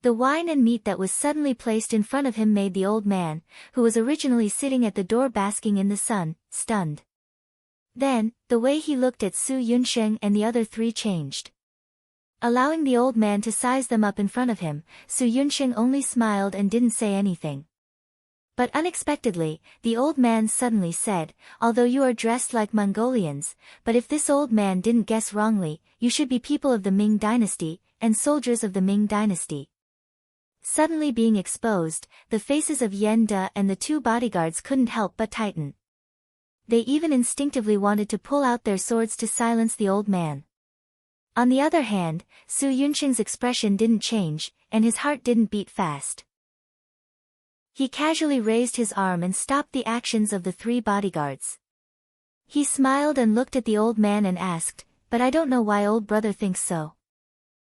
The wine and meat that was suddenly placed in front of him made the old man, who was originally sitting at the door basking in the sun, stunned. Then, the way he looked at Su Yunsheng and the other 3 changed. Allowing the old man to size them up in front of him, Su Yunsheng only smiled and didn't say anything. But unexpectedly, the old man suddenly said, although you are dressed like Mongolians, but if this old man didn't guess wrongly, you should be people of the Ming dynasty, and soldiers of the Ming dynasty. Suddenly being exposed, the faces of Yen De and the two bodyguards couldn't help but tighten. They even instinctively wanted to pull out their swords to silence the old man. On the other hand, Su Yunqing's expression didn't change, and his heart didn't beat fast. He casually raised his arm and stopped the actions of the three bodyguards. He smiled and looked at the old man and asked, "But I don't know why old brother thinks so."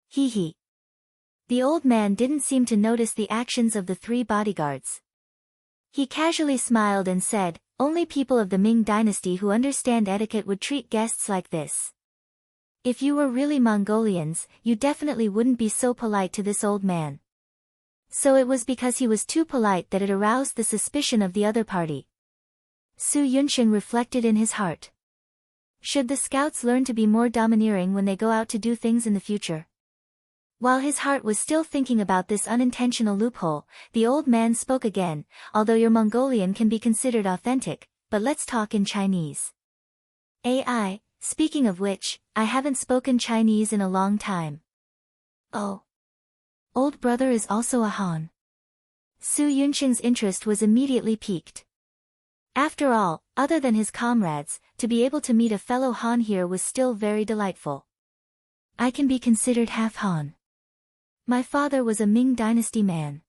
Hee hee. The old man didn't seem to notice the actions of the three bodyguards. He casually smiled and said, "Only people of the Ming dynasty who understand etiquette would treat guests like this. If you were really Mongolians, you definitely wouldn't be so polite to this old man." So it was because he was too polite that it aroused the suspicion of the other party. Su Yunqing reflected in his heart. Should the scouts learn to be more domineering when they go out to do things in the future? While his heart was still thinking about this unintentional loophole, the old man spoke again, "Although your Mongolian can be considered authentic, but let's talk in Chinese." AI, speaking of which, I haven't spoken Chinese in a long time. Oh. Old brother is also a Han. Su Yunqing's interest was immediately piqued. After all, other than his comrades, to be able to meet a fellow Han here was still very delightful. I can be considered half Han. My father was a Ming dynasty man.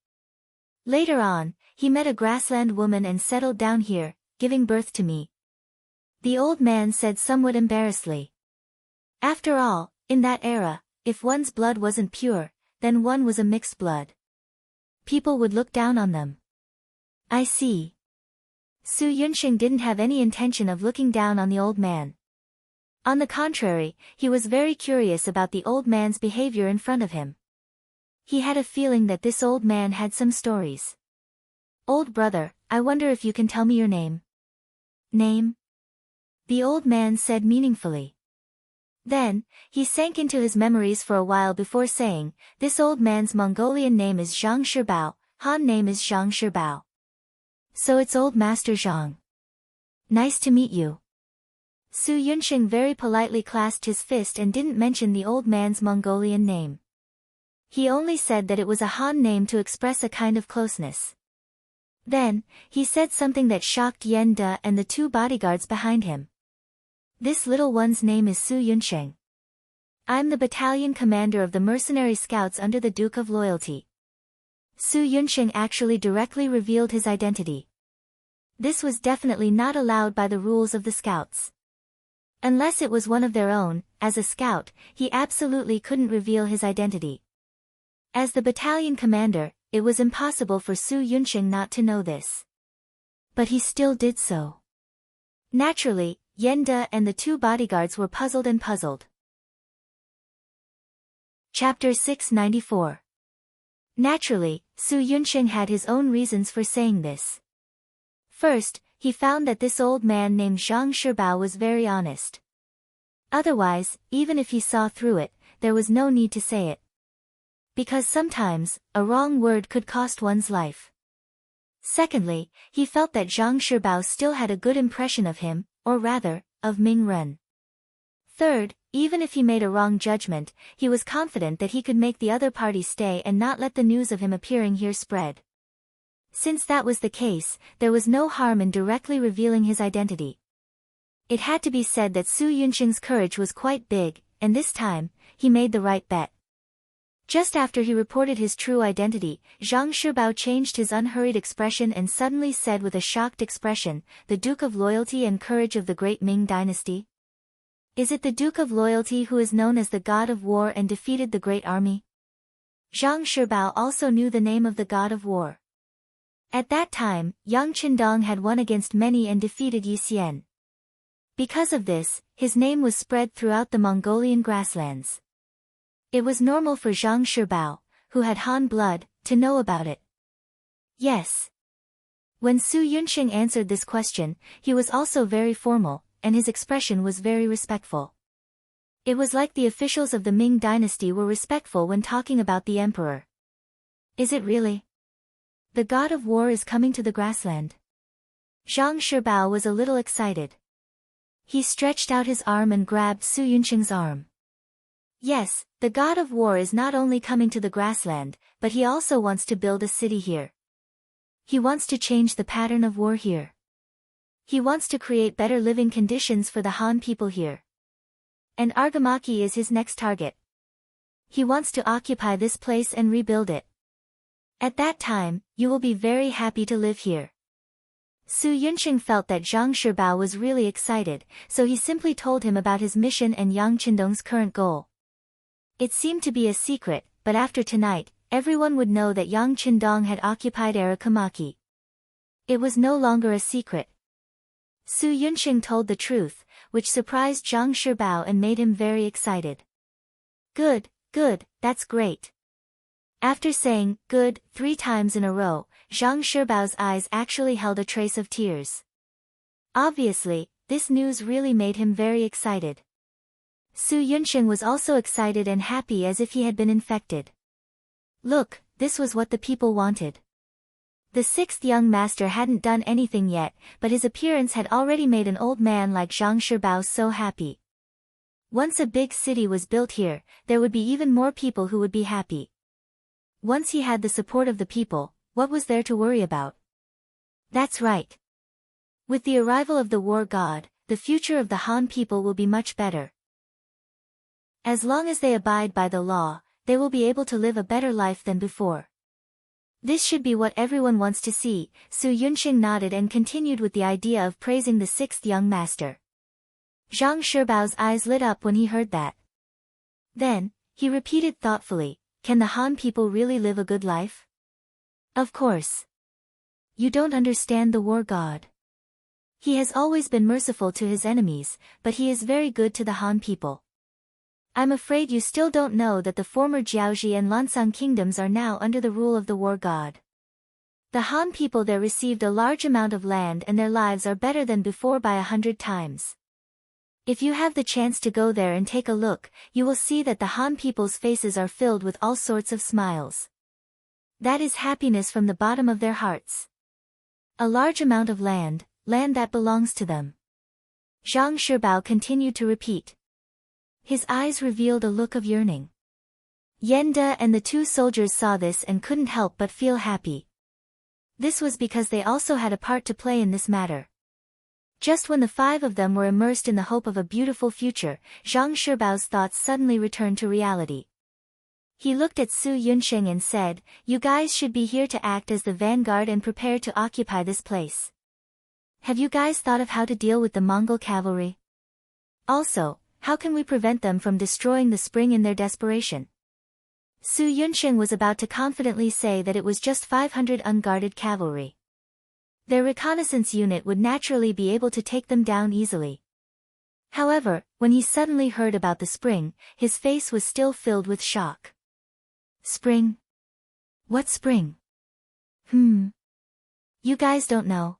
Later on, he met a grassland woman and settled down here, giving birth to me. The old man said somewhat embarrassedly. After all, in that era, if one's blood wasn't pure, then one was a mixed blood. People would look down on them. I see. Su Yunqing didn't have any intention of looking down on the old man. On the contrary, he was very curious about the old man's behavior in front of him. He had a feeling that this old man had some stories. "Old brother, I wonder if you can tell me your name." "Name?" the old man said meaningfully. Then, he sank into his memories for a while before saying, "This old man's Mongolian name is Zhang Shibao, Han name is Zhang Shibao. So it's old Master Zhang. Nice to meet you." Su Yunqing very politely clasped his fist and didn't mention the old man's Mongolian name. He only said that it was a Han name to express a kind of closeness. Then, he said something that shocked Yen De and the two bodyguards behind him. "This little one's name is Su Yunqing. I'm the battalion commander of the mercenary scouts under the Duke of Loyalty." Su Yunqing actually directly revealed his identity. This was definitely not allowed by the rules of the scouts. Unless it was one of their own, as a scout, he absolutely couldn't reveal his identity. As the battalion commander, it was impossible for Su Yunqing not to know this. But he still did so. Naturally, Yen De and the two bodyguards were puzzled and puzzled. Chapter 694. Naturally, Su Yunqing had his own reasons for saying this. First, he found that this old man named Zhang Shibao was very honest. Otherwise, even if he saw through it, there was no need to say it. Because sometimes, a wrong word could cost one's life. Secondly, he felt that Zhang Shibao still had a good impression of him, or rather, of Ming Ren. Third, even if he made a wrong judgment, he was confident that he could make the other party stay and not let the news of him appearing here spread. Since that was the case, there was no harm in directly revealing his identity. It had to be said that Su Yunqing's courage was quite big, and this time, he made the right bet. Just after he reported his true identity, Zhang Shibao changed his unhurried expression and suddenly said with a shocked expression, "The Duke of Loyalty and Courage of the Great Ming Dynasty? Is it the Duke of Loyalty who is known as the God of War and defeated the Great Army?" Zhang Shibao also knew the name of the God of War. At that time, Yang Qindong had won against many and defeated Yi Xian. Because of this, his name was spread throughout the Mongolian grasslands. It was normal for Zhang Shibao, who had Han blood, to know about it. Yes. When Su Yunqing answered this question, he was also very formal, and his expression was very respectful. It was like the officials of the Ming dynasty were respectful when talking about the emperor. Is it really? The god of war is coming to the grassland. Zhang Shibao was a little excited. He stretched out his arm and grabbed Su Yunqing's arm. Yes, the god of war is not only coming to the grassland, but he also wants to build a city here. He wants to change the pattern of war here. He wants to create better living conditions for the Han people here. And Argamaki is his next target. He wants to occupy this place and rebuild it. At that time, you will be very happy to live here. Su Yunqing felt that Zhang Shibao was really excited, so he simply told him about his mission and Yang Qindong's current goal. It seemed to be a secret, but after tonight, everyone would know that Yang Qindong had occupied Arakamaki. It was no longer a secret. Su Yunqing told the truth, which surprised Zhang Shibao and made him very excited. Good, that's great. After saying, good, 3 times in a row, Zhang Shibao's eyes actually held a trace of tears. Obviously, this news really made him very excited. Su Yunqing was also excited and happy as if he had been infected. Look, this was what the people wanted. The 6th young master hadn't done anything yet, but his appearance had already made an old man like Zhang Shibao so happy. Once a big city was built here, there would be even more people who would be happy. Once he had the support of the people, what was there to worry about? That's right. With the arrival of the war god, the future of the Han people will be much better. As long as they abide by the law, they will be able to live a better life than before. This should be what everyone wants to see. Su Yunqing nodded and continued with the idea of praising the 6th young master. Zhang Shibao's eyes lit up when he heard that. Then, he repeated thoughtfully, can the Han people really live a good life? Of course. You don't understand the war god. He has always been merciful to his enemies, but he is very good to the Han people. I'm afraid you still don't know that the former Jiaoji and Lansang kingdoms are now under the rule of the war god. The Han people there received a large amount of land and their lives are better than before by 100 times. If you have the chance to go there and take a look, you will see that the Han people's faces are filled with all sorts of smiles. That is happiness from the bottom of their hearts. A large amount of land that belongs to them. Zhang Shibao continued to repeat. His eyes revealed a look of yearning. Yenda and the 2 soldiers saw this and couldn't help but feel happy. This was because they also had a part to play in this matter. Just when the 5 of them were immersed in the hope of a beautiful future, Zhang Shibao's thoughts suddenly returned to reality. He looked at Su Yunqing and said, you guys should be here to act as the vanguard and prepare to occupy this place. Have you guys thought of how to deal with the Mongol cavalry? Also, how can we prevent them from destroying the spring in their desperation? Su Yunqing was about to confidently say that it was just 500 unguarded cavalry. Their reconnaissance unit would naturally be able to take them down easily. However, when he suddenly heard about the spring, his face was still filled with shock. Spring? What spring? You guys don't know.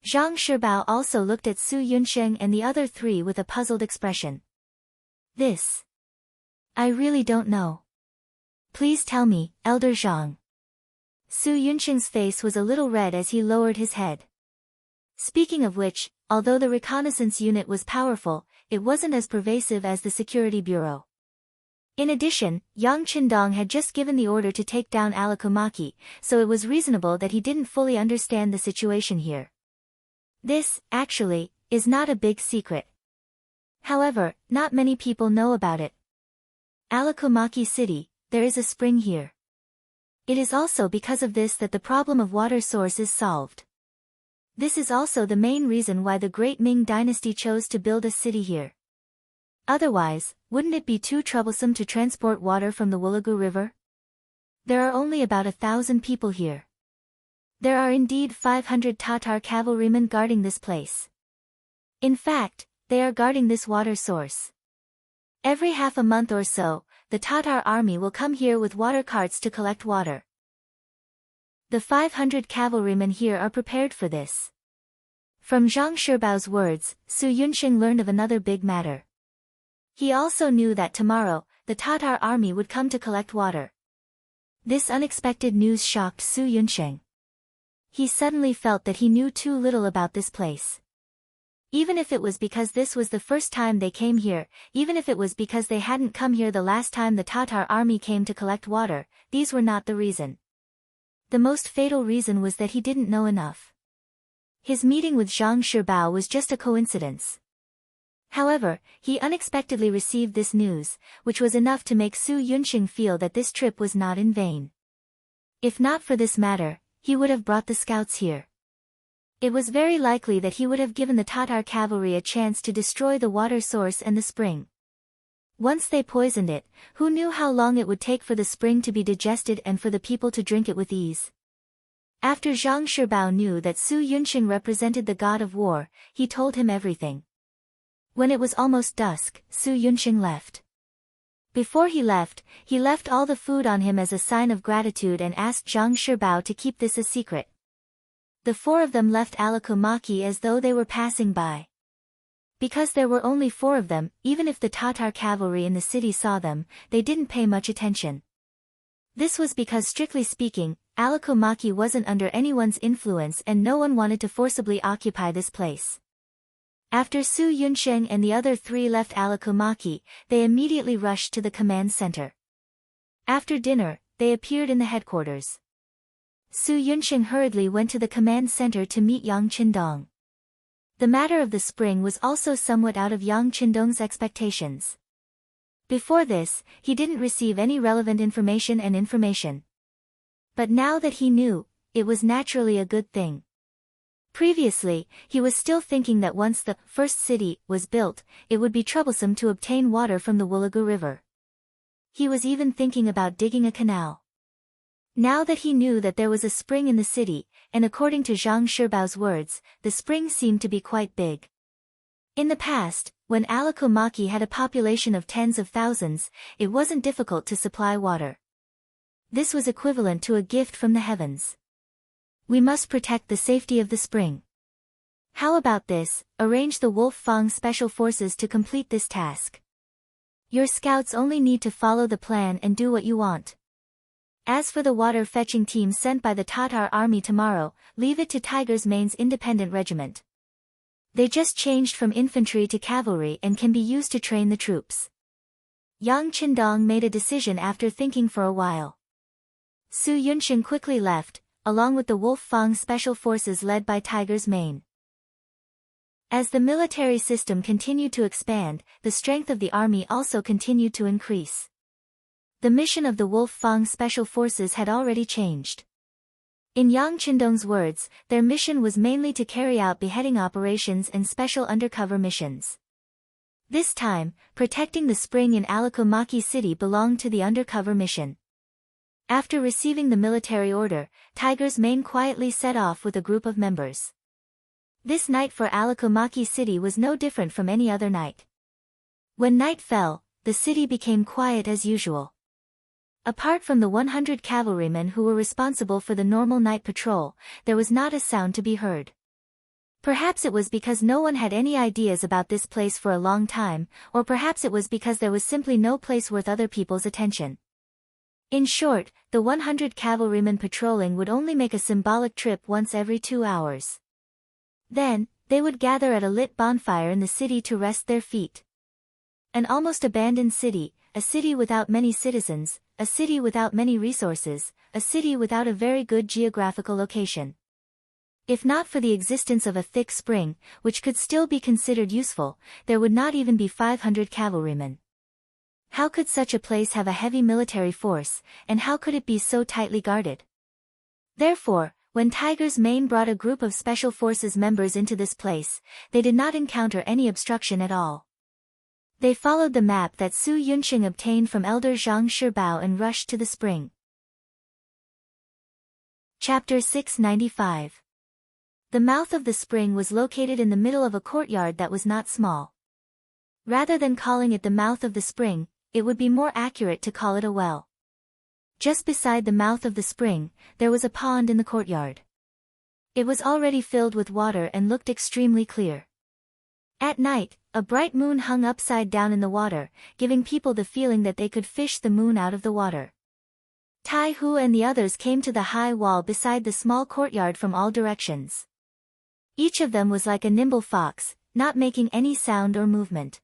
Zhang Shibao also looked at Su Yunqing and the other 3 with a puzzled expression. This. I really don't know. Please tell me, Elder Zhang. Su Yunqing's face was a little red as he lowered his head. Speaking of which, although the reconnaissance unit was powerful, it wasn't as pervasive as the security bureau. In addition, Yang Qindong had just given the order to take down Alakumaki, so it was reasonable that he didn't fully understand the situation here. This, actually, is not a big secret. However, not many people know about it. Alakumaki City, there is a spring here. It is also because of this that the problem of water source is solved. This is also the main reason why the Great Ming Dynasty chose to build a city here. Otherwise, wouldn't it be too troublesome to transport water from the Wulagu River? There are only about 1,000 people here. There are indeed 500 Tatar cavalrymen guarding this place. In fact, they are guarding this water source. Every half a month or so, the Tatar army will come here with water carts to collect water. The 500 cavalrymen here are prepared for this. From Zhang Shibao's words, Su Yunqing learned of another big matter. He also knew that tomorrow, the Tatar army would come to collect water. This unexpected news shocked Su Yunsheng. He suddenly felt that he knew too little about this place. Even if it was because this was the first time they came here, even if it was because they hadn't come here the last time the Tatar army came to collect water, these were not the reason. The most fatal reason was that he didn't know enough. His meeting with Zhang Shibao was just a coincidence. However, he unexpectedly received this news, which was enough to make Su Yunsheng feel that this trip was not in vain. If not for this matter, he would have brought the scouts here. It was very likely that he would have given the Tatar cavalry a chance to destroy the water source and the spring. Once they poisoned it, who knew how long it would take for the spring to be digested and for the people to drink it with ease. After Zhang Shibao knew that Su Yunsheng represented the god of war, he told him everything. When it was almost dusk, Su Yunsheng left. Before he left all the food on him as a sign of gratitude and asked Zhang Shibao to keep this a secret. The four of them left Alakomaki as though they were passing by. Because there were only four of them, even if the Tatar cavalry in the city saw them, they didn't pay much attention. This was because strictly speaking, Alakomaki wasn't under anyone's influence and no one wanted to forcibly occupy this place. After Su Yunsheng and the other three left Alakomaki, they immediately rushed to the command center. After dinner, they appeared in the headquarters. Su Yunsheng hurriedly went to the command center to meet Yang Qindong. The matter of the spring was also somewhat out of Yang Qindong's expectations. Before this, he didn't receive any relevant information. But now that he knew, it was naturally a good thing. Previously, he was still thinking that once the first city was built, it would be troublesome to obtain water from the Woolagu River. He was even thinking about digging a canal. Now that he knew that there was a spring in the city, and according to Zhang Shibao's words, the spring seemed to be quite big. In the past, when Alakomaki had a population of tens of thousands, it wasn't difficult to supply water. This was equivalent to a gift from the heavens. We must protect the safety of the spring. How about this, arrange the Wolf Fang special forces to complete this task. Your scouts only need to follow the plan and do what you want. As for the water-fetching team sent by the Tatar army tomorrow, leave it to Tiger's Mane's independent regiment. They just changed from infantry to cavalry and can be used to train the troops. Yang Qindong made a decision after thinking for a while. Su Yunsheng quickly left, along with the Wolf Fang special forces led by Tiger's Mane. As the military system continued to expand, the strength of the army also continued to increase. The mission of the Wolf Fang special forces had already changed. In Yang Qindong's words, their mission was mainly to carry out beheading operations and special undercover missions. This time, protecting the spring in Alakomaki City belonged to the undercover mission. After receiving the military order, Tiger's Mane quietly set off with a group of members. This night for Alakomaki City was no different from any other night. When night fell, the city became quiet as usual. Apart from the 100 cavalrymen who were responsible for the normal night patrol, there was not a sound to be heard. Perhaps it was because no one had any ideas about this place for a long time, or perhaps it was because there was simply no place worth other people's attention. In short, the 100 cavalrymen patrolling would only make a symbolic trip once every 2 hours. Then, they would gather at a lit bonfire in the city to rest their feet. An almost abandoned city, a city without many citizens, a city without many resources, a city without a very good geographical location. If not for the existence of a thick spring, which could still be considered useful, there would not even be 500 cavalrymen. How could such a place have a heavy military force, and how could it be so tightly guarded? Therefore, when Tiger's Mane brought a group of Special Forces members into this place, they did not encounter any obstruction at all. They followed the map that Su Yunsheng obtained from Elder Zhang Shibao and rushed to the spring. Chapter 695. The mouth of the spring was located in the middle of a courtyard that was not small. Rather than calling it the mouth of the spring, it would be more accurate to call it a well. Just beside the mouth of the spring, there was a pond in the courtyard. It was already filled with water and looked extremely clear. At night, a bright moon hung upside down in the water, giving people the feeling that they could fish the moon out of the water. Tai Hu and the others came to the high wall beside the small courtyard from all directions. Each of them was like a nimble fox, not making any sound or movement.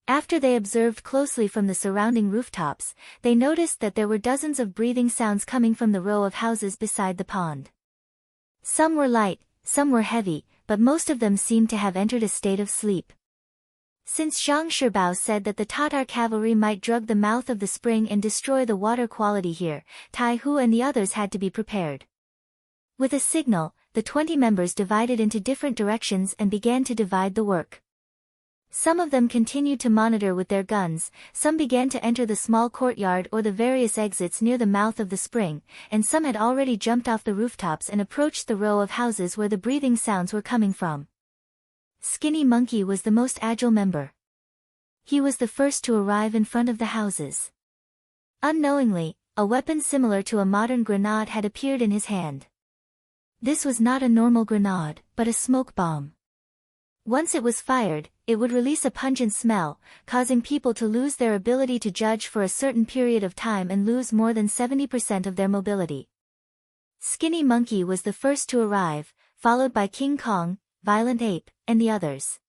After they observed closely from the surrounding rooftops, they noticed that there were dozens of breathing sounds coming from the row of houses beside the pond. Some were light, some were heavy, but most of them seemed to have entered a state of sleep. Since Zhang Shibao said that the Tatar cavalry might drug the mouth of the spring and destroy the water quality here, Tai Hu and the others had to be prepared. With a signal, the 20 members divided into different directions and began to divide the work. Some of them continued to monitor with their guns, some began to enter the small courtyard or the various exits near the mouth of the spring, and some had already jumped off the rooftops and approached the row of houses where the breathing sounds were coming from. Skinny Monkey was the most agile member. He was the first to arrive in front of the houses. Unknowingly, a weapon similar to a modern grenade had appeared in his hand. This was not a normal grenade, but a smoke bomb. Once it was fired, it would release a pungent smell, causing people to lose their ability to judge for a certain period of time and lose more than 70% of their mobility. Skinny Monkey was the first to arrive, followed by King Kong, Violent Ape, and the others.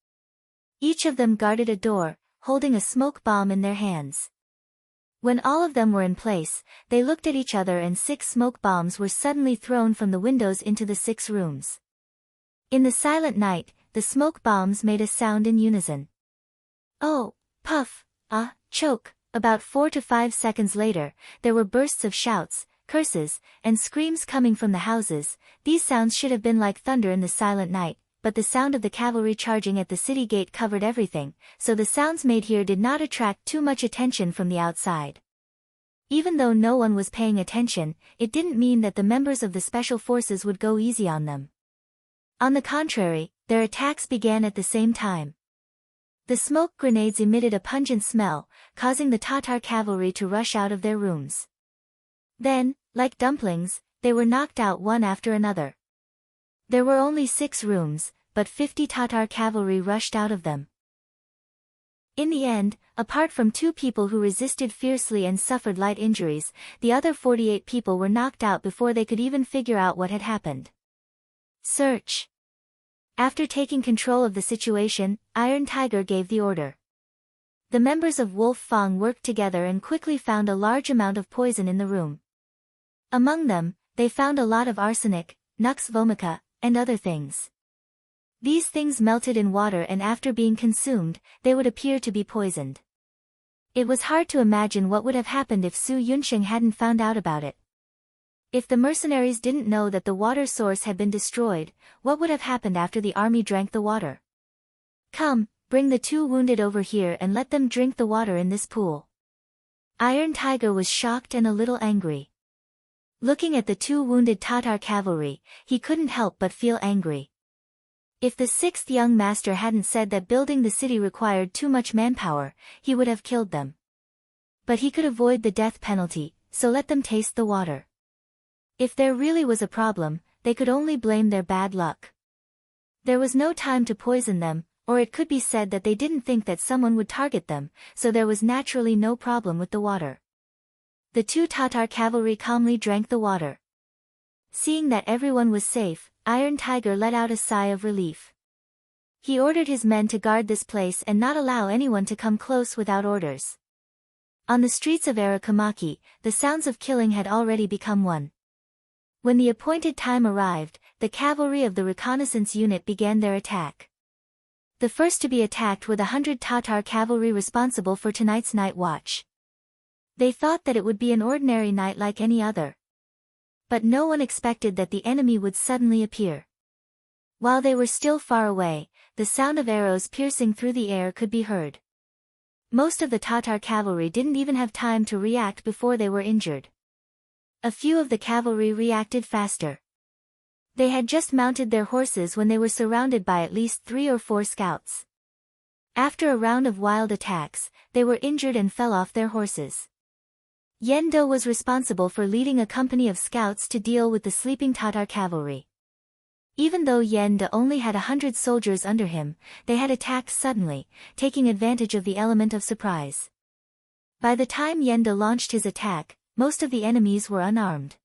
Each of them guarded a door, holding a smoke bomb in their hands. When all of them were in place, they looked at each other and 6 smoke bombs were suddenly thrown from the windows into the 6 rooms. In the silent night, the smoke bombs made a sound in unison. Oh, puff, ah, choke. About 4 to 5 seconds later, there were bursts of shouts, curses, and screams coming from the houses. These sounds should have been like thunder in the silent night, but the sound of the cavalry charging at the city gate covered everything, so the sounds made here did not attract too much attention from the outside. Even though no one was paying attention, it didn't mean that the members of the special forces would go easy on them. On the contrary, their attacks began at the same time. The smoke grenades emitted a pungent smell, causing the Tatar cavalry to rush out of their rooms. Then, like dumplings, they were knocked out one after another. There were only 6 rooms, but 50 Tatar cavalry rushed out of them. In the end, apart from 2 people who resisted fiercely and suffered light injuries, the other 48 people were knocked out before they could even figure out what had happened. Search. After taking control of the situation, Iron Tiger gave the order. The members of Wolf Fang worked together and quickly found a large amount of poison in the room. Among them, they found a lot of arsenic, nux vomica, and other things. These things melted in water and after being consumed, they would appear to be poisoned. It was hard to imagine what would have happened if Su Yunsheng hadn't found out about it. If the mercenaries didn't know that the water source had been destroyed, what would have happened after the army drank the water? Come, bring the 2 wounded over here and let them drink the water in this pool. Iron Tiger was shocked and a little angry. Looking at the 2 wounded Tatar cavalry, he couldn't help but feel angry. If the 6th young master hadn't said that building the city required too much manpower, he would have killed them. But he could avoid the death penalty, so let them taste the water. If there really was a problem, they could only blame their bad luck. There was no time to poison them, or it could be said that they didn't think that someone would target them, so there was naturally no problem with the water. The 2 Tatar cavalry calmly drank the water. Seeing that everyone was safe, Iron Tiger let out a sigh of relief. He ordered his men to guard this place and not allow anyone to come close without orders. On the streets of Arakamaki, the sounds of killing had already become one. When the appointed time arrived, the cavalry of the reconnaissance unit began their attack. The first to be attacked were the 100 Tatar cavalry responsible for tonight's night watch. They thought that it would be an ordinary night like any other. But no one expected that the enemy would suddenly appear. While they were still far away, the sound of arrows piercing through the air could be heard. Most of the Tatar cavalry didn't even have time to react before they were injured. A few of the cavalry reacted faster. They had just mounted their horses when they were surrounded by at least 3 or 4 scouts. After a round of wild attacks, they were injured and fell off their horses. Yen Do was responsible for leading a company of scouts to deal with the sleeping Tatar cavalry. Even though Yen Do only had 100 soldiers under him, they had attacked suddenly, taking advantage of the element of surprise. By the time Yen Do launched his attack, most of the enemies were unarmed.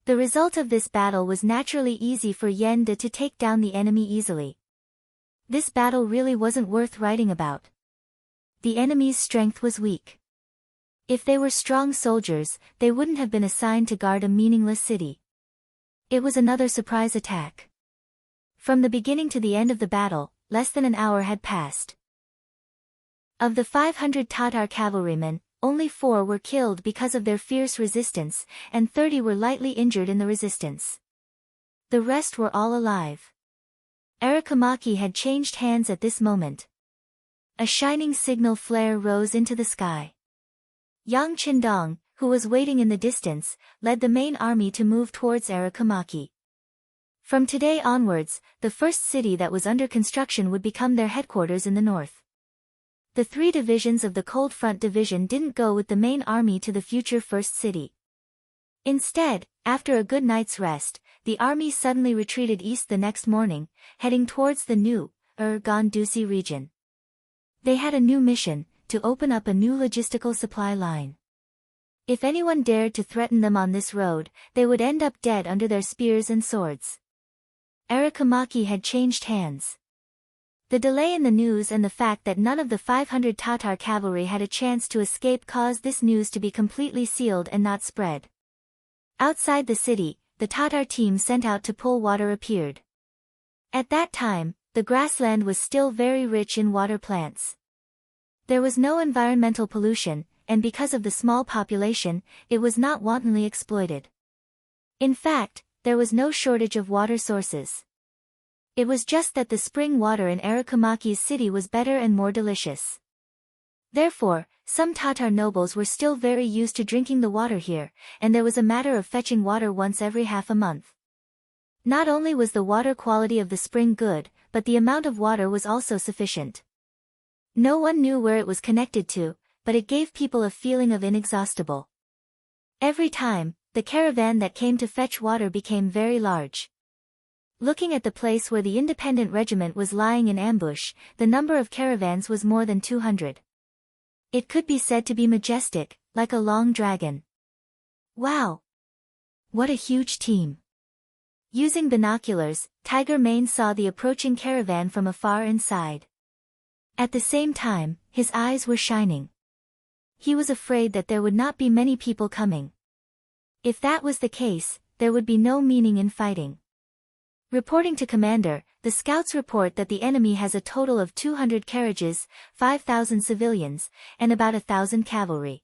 The result of this battle was naturally easy for Yen De to take down the enemy easily. This battle really wasn't worth writing about. The enemy's strength was weak. If they were strong soldiers, they wouldn't have been assigned to guard a meaningless city. It was another surprise attack. From the beginning to the end of the battle, less than an hour had passed. Of the 500 Tatar cavalrymen, only 4 were killed because of their fierce resistance, and 30 were lightly injured in the resistance. The rest were all alive. Arakamaki had changed hands at this moment. A shining signal flare rose into the sky. Yang Qindong, who was waiting in the distance, led the main army to move towards Arakamaki. From today onwards, the first city that was under construction would become their headquarters in the north. The 3 divisions of the Cold Front Division didn't go with the main army to the future first city. Instead, after a good night's rest, the army suddenly retreated east the next morning, heading towards the new, Gandusi region. They had a new mission, to open up a new logistical supply line. If anyone dared to threaten them on this road, they would end up dead under their spears and swords. Arakamaki had changed hands. The delay in the news and the fact that none of the 500 Tatar cavalry had a chance to escape caused this news to be completely sealed and not spread. Outside the city, the Tatar team sent out to pull water appeared. At that time, the grassland was still very rich in water plants. There was no environmental pollution, and because of the small population, it was not wantonly exploited. In fact, there was no shortage of water sources. It was just that the spring water in Arakamaki's city was better and more delicious. Therefore, some Tatar nobles were still very used to drinking the water here, and there was a matter of fetching water once every half a month. Not only was the water quality of the spring good, but the amount of water was also sufficient. No one knew where it was connected to, but it gave people a feeling of inexhaustible. Every time, the caravan that came to fetch water became very large. Looking at the place where the independent regiment was lying in ambush, the number of caravans was more than 200. It could be said to be majestic, like a long dragon. Wow! What a huge team! Using binoculars, Tiger Mane saw the approaching caravan from afar inside. At the same time, his eyes were shining. He was afraid that there would not be many people coming. If that was the case, there would be no meaning in fighting. Reporting to Commander, the scouts report that the enemy has a total of 200 carriages, 5,000 civilians, and about 1,000 cavalry.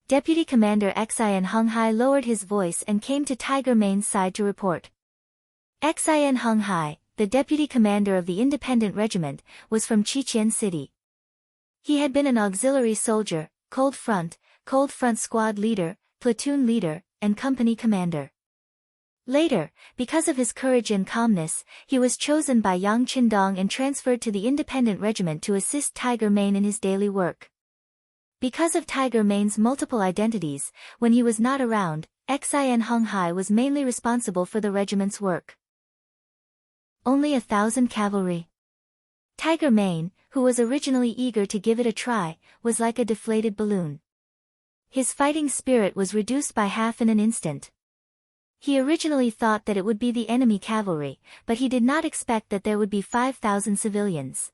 Deputy Commander Xian Honghai lowered his voice and came to Tiger Mane's side to report. Xian Honghai, the deputy commander of the independent regiment, was from Chichen City. He had been an auxiliary soldier, Cold Front squad leader, platoon leader, and company commander. Later, because of his courage and calmness, he was chosen by Yang Qindong and transferred to the independent regiment to assist Tiger Mane in his daily work. Because of Tiger Mane's multiple identities, when he was not around, Xian Honghai was mainly responsible for the regiment's work. Only 1,000 cavalry. Tiger Mane, who was originally eager to give it a try, was like a deflated balloon. His fighting spirit was reduced by half in an instant. He originally thought that it would be the enemy cavalry, but he did not expect that there would be 5,000 civilians.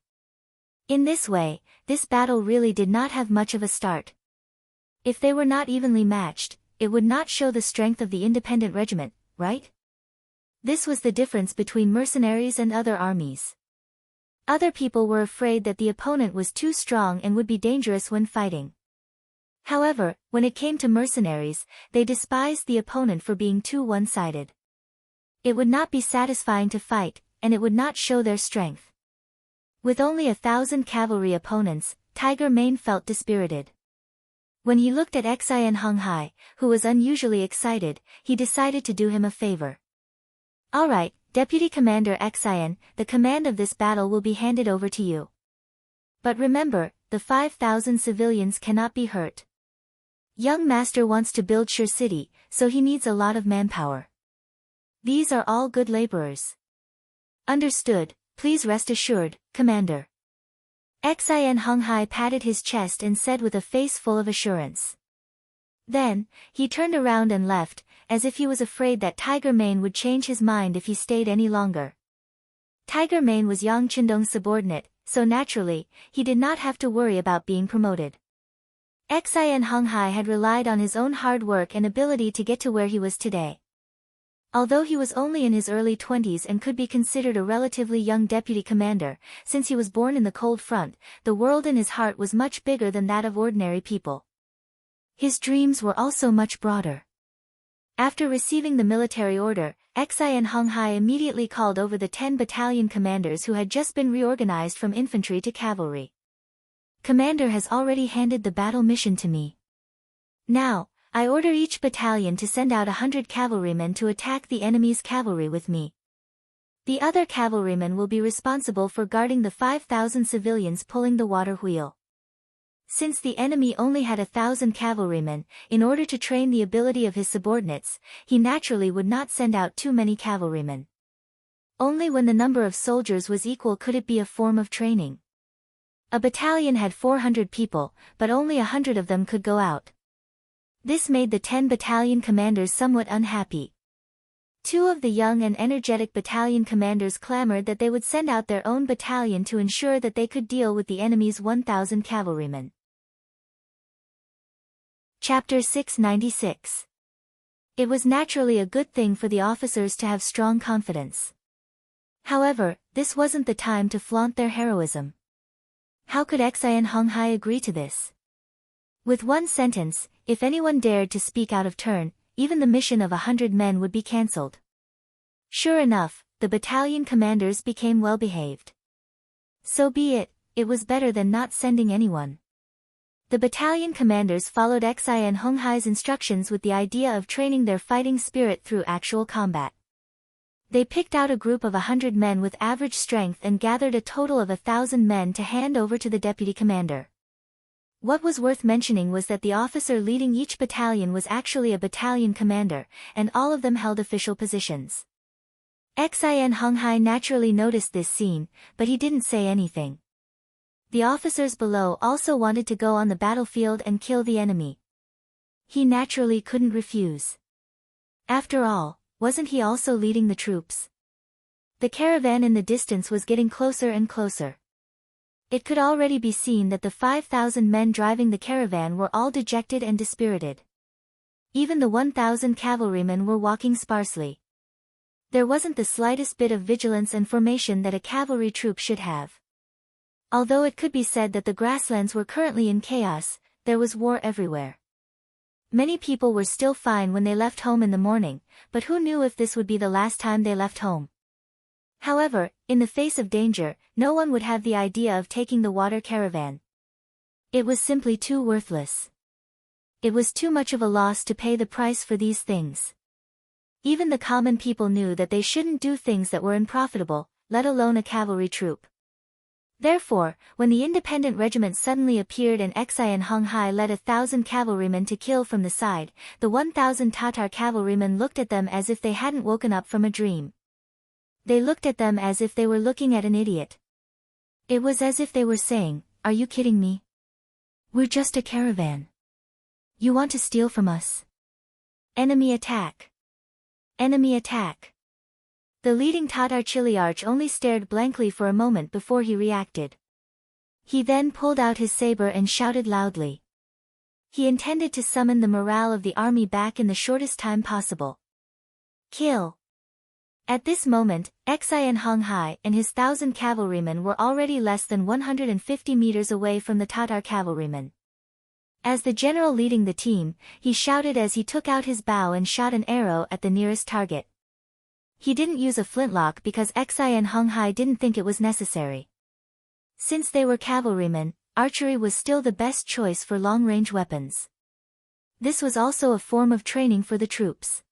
In this way, this battle really did not have much of a start. If they were not evenly matched, it would not show the strength of the independent regiment, right? This was the difference between mercenaries and other armies. Other people were afraid that the opponent was too strong and would be dangerous when fighting. However, when it came to mercenaries, they despised the opponent for being too one-sided. It would not be satisfying to fight, and it would not show their strength. With only 1,000 cavalry opponents, Tiger Mane felt dispirited. When he looked at Xian Honghai, who was unusually excited, he decided to do him a favor. Alright, Deputy Commander Xian, the command of this battle will be handed over to you. But remember, the 5,000 civilians cannot be hurt. Young Master wants to build Shur City, so he needs a lot of manpower. These are all good laborers. Understood, please rest assured, Commander. Xian Honghai patted his chest and said with a face full of assurance. Then, he turned around and left, as if he was afraid that Tiger Mane would change his mind if he stayed any longer. Tiger Mane was Yang Chendong's subordinate, so naturally, he did not have to worry about being promoted. Xian Honghai had relied on his own hard work and ability to get to where he was today. Although he was only in his early 20s and could be considered a relatively young deputy commander, since he was born in the cold front, the world in his heart was much bigger than that of ordinary people. His dreams were also much broader. After receiving the military order, Xian Honghai immediately called over the 10 battalion commanders who had just been reorganized from infantry to cavalry. Commander has already handed the battle mission to me. Now, I order each battalion to send out 100 cavalrymen to attack the enemy's cavalry with me. The other cavalrymen will be responsible for guarding the 5,000 civilians pulling the water wheel. Since the enemy only had 1,000 cavalrymen, in order to train the ability of his subordinates, he naturally would not send out too many cavalrymen. Only when the number of soldiers was equal could it be a form of training. A battalion had 400 people, but only 100 of them could go out. This made the 10 battalion commanders somewhat unhappy. 2 of the young and energetic battalion commanders clamored that they would send out their own battalion to ensure that they could deal with the enemy's 1,000 cavalrymen. Chapter 696. It was naturally a good thing for the officers to have strong confidence. However, this wasn't the time to flaunt their heroism. How could Xian Honghai agree to this? With one sentence, if anyone dared to speak out of turn, even the mission of 100 men would be cancelled. Sure enough, the battalion commanders became well-behaved. So be it, it was better than not sending anyone. The battalion commanders followed Xian Honghai's instructions with the idea of training their fighting spirit through actual combat. They picked out a group of 100 men with average strength and gathered a total of 1,000 men to hand over to the deputy commander. What was worth mentioning was that the officer leading each battalion was actually a battalion commander, and all of them held official positions. Xian Honghai naturally noticed this scene, but he didn't say anything. The officers below also wanted to go on the battlefield and kill the enemy. He naturally couldn't refuse. After all, wasn't he also leading the troops? The caravan in the distance was getting closer and closer. It could already be seen that the 5,000 men driving the caravan were all dejected and dispirited. Even the 1,000 cavalrymen were walking sparsely. There wasn't the slightest bit of vigilance and formation that a cavalry troop should have. Although it could be said that the grasslands were currently in chaos, there was war everywhere. Many people were still fine when they left home in the morning, but who knew if this would be the last time they left home? However, in the face of danger, no one would have the idea of taking the water caravan. It was simply too worthless. It was too much of a loss to pay the price for these things. Even the common people knew that they shouldn't do things that were unprofitable, let alone a cavalry troop. Therefore, when the independent regiment suddenly appeared and Xian Honghai led 1,000 cavalrymen to kill from the side, the 1,000 Tatar cavalrymen looked at them as if they hadn't woken up from a dream. They looked at them as if they were looking at an idiot. It was as if they were saying, "Are you kidding me? We're just a caravan. You want to steal from us? Enemy attack! Enemy attack!" The leading Tatar Chiliarch only stared blankly for a moment before he reacted. He then pulled out his saber and shouted loudly. He intended to summon the morale of the army back in the shortest time possible. Kill! At this moment, Xian Honghai and his 1,000 cavalrymen were already less than 150 meters away from the Tatar cavalrymen. As the general leading the team, he shouted as he took out his bow and shot an arrow at the nearest target. He didn't use a flintlock because Xian Honghai didn't think it was necessary. Since they were cavalrymen, archery was still the best choice for long-range weapons. This was also a form of training for the troops.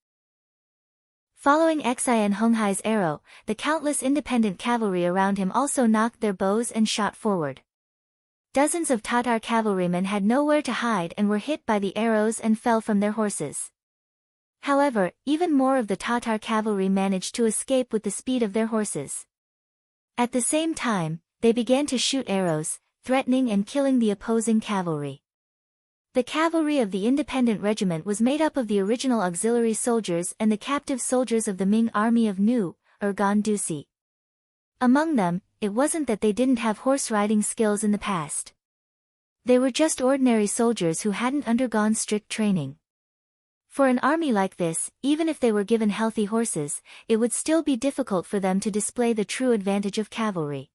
Following Xian Honghai's arrow, the countless independent cavalry around him also knocked their bows and shot forward. Dozens of Tatar cavalrymen had nowhere to hide and were hit by the arrows and fell from their horses. However, even more of the Tatar cavalry managed to escape with the speed of their horses. At the same time, they began to shoot arrows, threatening and killing the opposing cavalry. The cavalry of the independent regiment was made up of the original auxiliary soldiers and the captive soldiers of the Ming army of New, Urgan Dusi. Among them, it wasn't that they didn't have horse riding skills in the past. They were just ordinary soldiers who hadn't undergone strict training. For an army like this, even if they were given healthy horses, it would still be difficult for them to display the true advantage of cavalry.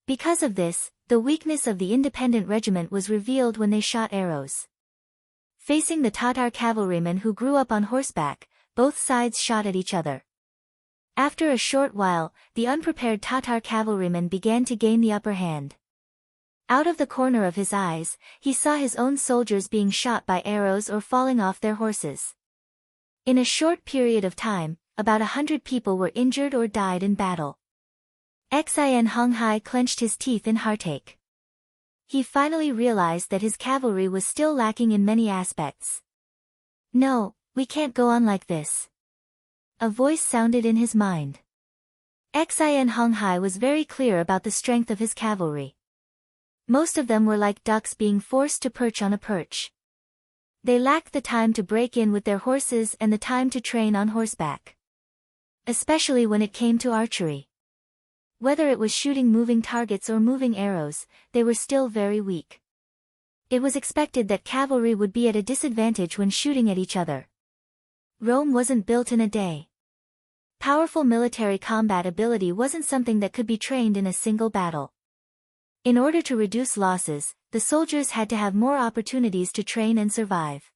Because of this, the weakness of the independent regiment was revealed when they shot arrows. Facing the Tatar cavalrymen who grew up on horseback, both sides shot at each other. After a short while, the unprepared Tatar cavalryman began to gain the upper hand. Out of the corner of his eyes, he saw his own soldiers being shot by arrows or falling off their horses. In a short period of time, about 100 people were injured or died in battle. Xin Honghai clenched his teeth in heartache. He finally realized that his cavalry was still lacking in many aspects. "No, we can't go on like this." A voice sounded in his mind. Xin Honghai was very clear about the strength of his cavalry. Most of them were like ducks being forced to perch on a perch. They lacked the time to break in with their horses and the time to train on horseback. Especially when it came to archery. Whether it was shooting moving targets or moving arrows, they were still very weak. It was expected that cavalry would be at a disadvantage when shooting at each other. Rome wasn't built in a day. Powerful military combat ability wasn't something that could be trained in a single battle. In order to reduce losses, the soldiers had to have more opportunities to train and survive.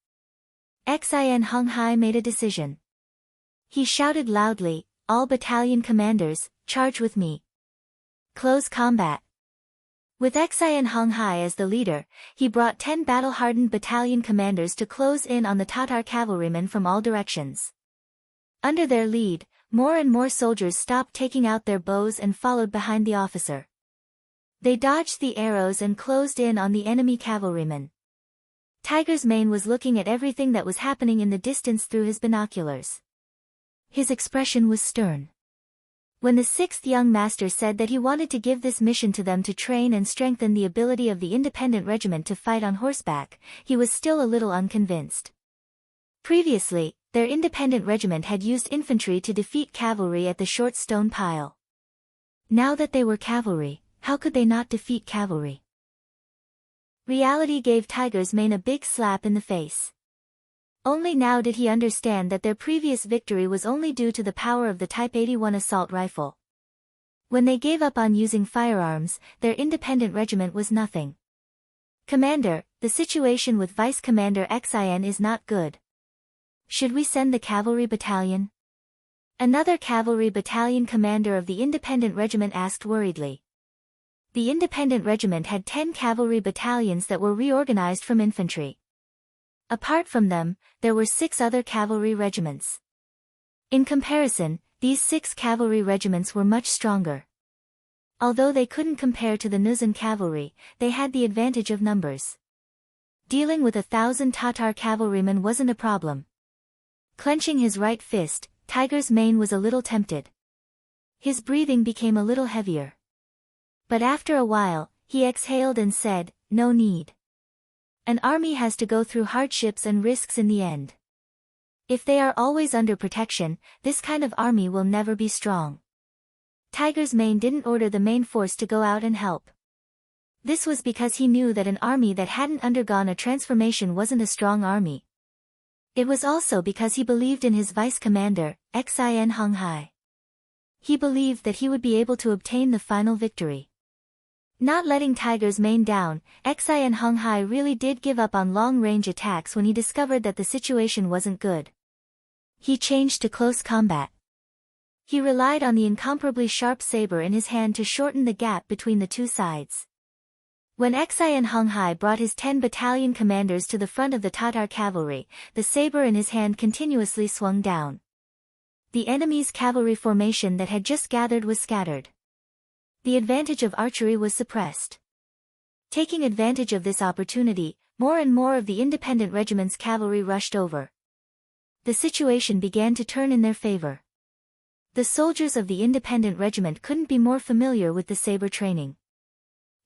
Xin Honghai made a decision. He shouted loudly, "All battalion commanders, charge with me. Close combat." With Xin Honghai as the leader, he brought 10 battle-hardened battalion commanders to close in on the Tatar cavalrymen from all directions. Under their lead, more and more soldiers stopped taking out their bows and followed behind the officer. They dodged the arrows and closed in on the enemy cavalrymen. Tiger's Mane was looking at everything that was happening in the distance through his binoculars. His expression was stern. When the 6th young master said that he wanted to give this mission to them to train and strengthen the ability of the independent regiment to fight on horseback, he was still a little unconvinced. Previously, their independent regiment had used infantry to defeat cavalry at the short stone pile. Now that they were cavalry, how could they not defeat cavalry? Reality gave Tiger's Mane a big slap in the face. Only now did he understand that their previous victory was only due to the power of the Type 81 assault rifle. When they gave up on using firearms, their independent regiment was nothing. "Commander, the situation with Vice Commander Xin is not good. Should we send the cavalry battalion?" Another cavalry battalion commander of the independent regiment asked worriedly. The independent regiment had 10 cavalry battalions that were reorganized from infantry. Apart from them, there were 6 other cavalry regiments. In comparison, these 6 cavalry regiments were much stronger. Although they couldn't compare to the Nuzan cavalry, they had the advantage of numbers. Dealing with 1,000 Tatar cavalrymen wasn't a problem. Clenching his right fist, Tiger's Mane was a little tempted. His breathing became a little heavier. But after a while, he exhaled and said, "No need. An army has to go through hardships and risks in the end. If they are always under protection, this kind of army will never be strong." Tiger's Mane didn't order the main force to go out and help. This was because he knew that an army that hadn't undergone a transformation wasn't a strong army. It was also because he believed in his vice commander, Xin Honghai. He believed that he would be able to obtain the final victory. Not letting Tiger's Mane down, Xin Honghai really did give up on long-range attacks when he discovered that the situation wasn't good. He changed to close combat. He relied on the incomparably sharp saber in his hand to shorten the gap between the two sides. When Xin Honghai brought his 10 battalion commanders to the front of the Tatar cavalry, the saber in his hand continuously swung down. The enemy's cavalry formation that had just gathered was scattered. The advantage of archery was suppressed. Taking advantage of this opportunity, more and more of the independent regiment's cavalry rushed over. The situation began to turn in their favor. The soldiers of the independent regiment couldn't be more familiar with the saber training.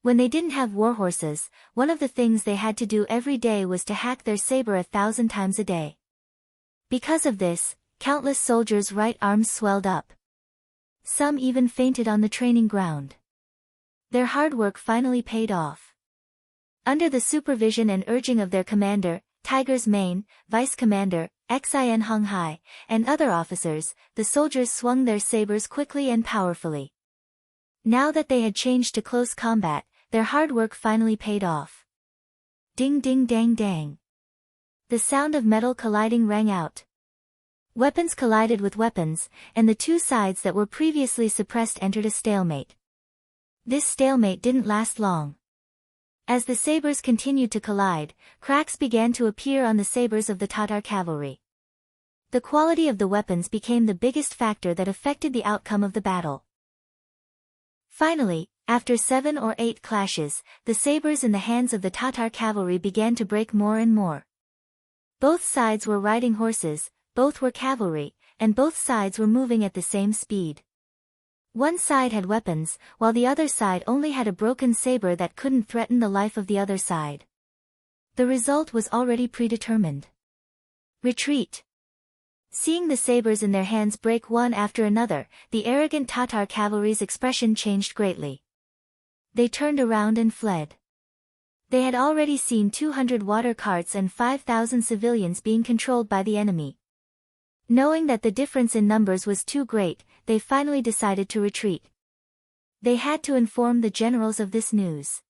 When they didn't have warhorses, one of the things they had to do every day was to hack their saber 1,000 times a day. Because of this, countless soldiers' right arms swelled up. Some even fainted on the training ground. Their hard work finally paid off. Under the supervision and urging of their commander, Tiger's Mane, vice commander, Xin Honghai, and other officers, the soldiers swung their sabers quickly and powerfully. Now that they had changed to close combat, their hard work finally paid off. Ding ding dang dang. The sound of metal colliding rang out. Weapons collided with weapons, and the two sides that were previously suppressed entered a stalemate. This stalemate didn't last long. As the sabers continued to collide, cracks began to appear on the sabers of the Tatar cavalry. The quality of the weapons became the biggest factor that affected the outcome of the battle. Finally, after 7 or 8 clashes, the sabers in the hands of the Tatar cavalry began to break more and more. Both sides were riding horses, both were cavalry, and both sides were moving at the same speed. One side had weapons, while the other side only had a broken saber that couldn't threaten the life of the other side. The result was already predetermined. Retreat. Seeing the sabers in their hands break one after another, the arrogant Tatar cavalry's expression changed greatly. They turned around and fled. They had already seen 200 water carts and 5,000 civilians being controlled by the enemy. Knowing that the difference in numbers was too great, they finally decided to retreat. They had to inform the generals of this news.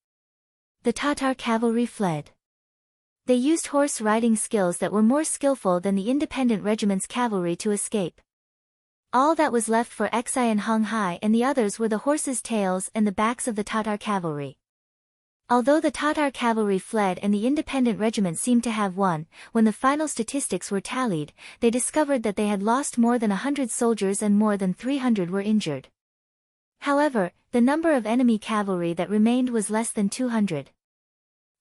The Tatar cavalry fled. They used horse riding skills that were more skillful than the independent regiment's cavalry to escape. All that was left for Xin Honghai and the others were the horses' tails and the backs of the Tatar cavalry. Although the Tatar cavalry fled and the independent regiment seemed to have won, when the final statistics were tallied, they discovered that they had lost more than 100 soldiers and more than 300 were injured. However, the number of enemy cavalry that remained was less than 200.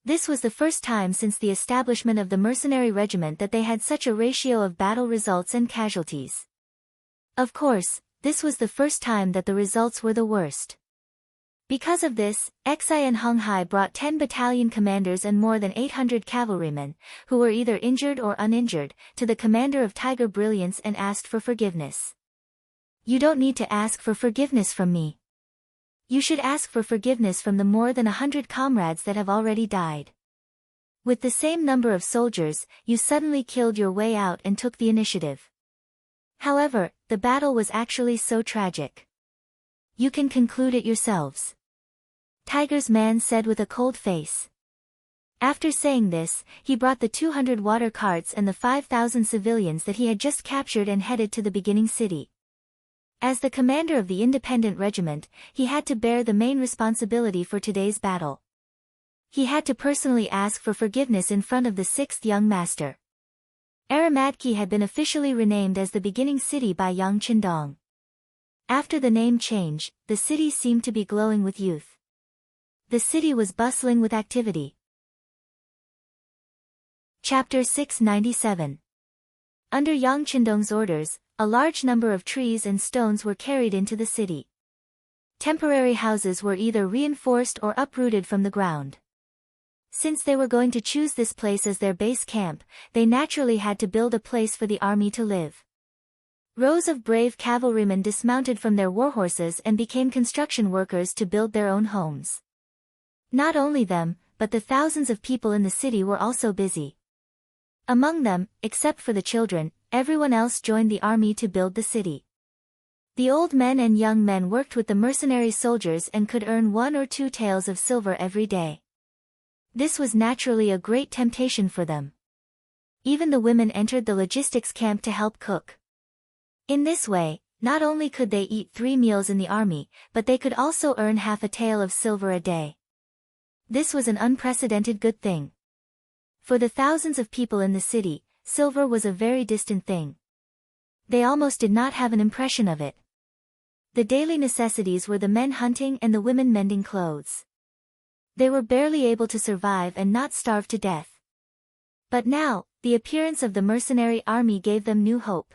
This was the first time since the establishment of the mercenary regiment that they had such a ratio of battle results and casualties. Of course, this was the first time that the results were the worst. Because of this, Xin Honghai brought 10 battalion commanders and more than 800 cavalrymen, who were either injured or uninjured, to the commander of Tiger Brilliance and asked for forgiveness. You don't need to ask for forgiveness from me. You should ask for forgiveness from the more than 100 comrades that have already died. With the same number of soldiers, you suddenly killed your way out and took the initiative. However, the battle was actually so tragic. You can conclude it yourselves. Tiger's man said with a cold face. After saying this, he brought the 200 water carts and the 5,000 civilians that he had just captured and headed to the beginning city. As the commander of the independent regiment, he had to bear the main responsibility for today's battle. He had to personally ask for forgiveness in front of the 6th young master. Aramadki had been officially renamed as the beginning city by Yang Qindong. After the name change, the city seemed to be glowing with youth. The city was bustling with activity. Chapter 697. Under Yang Qindong's orders, a large number of trees and stones were carried into the city. Temporary houses were either reinforced or uprooted from the ground. Since they were going to choose this place as their base camp, they naturally had to build a place for the army to live. Rows of brave cavalrymen dismounted from their warhorses and became construction workers to build their own homes. Not only them, but the thousands of people in the city were also busy. Among them, except for the children, everyone else joined the army to build the city. The old men and young men worked with the mercenary soldiers and could earn 1 or 2 taels of silver every day. This was naturally a great temptation for them. Even the women entered the logistics camp to help cook. In this way, not only could they eat 3 meals in the army, but they could also earn half a tael of silver a day. This was an unprecedented good thing. For the thousands of people in the city, silver was a very distant thing. They almost did not have an impression of it. The daily necessities were the men hunting and the women mending clothes. They were barely able to survive and not starve to death. But now, the appearance of the mercenary army gave them new hope.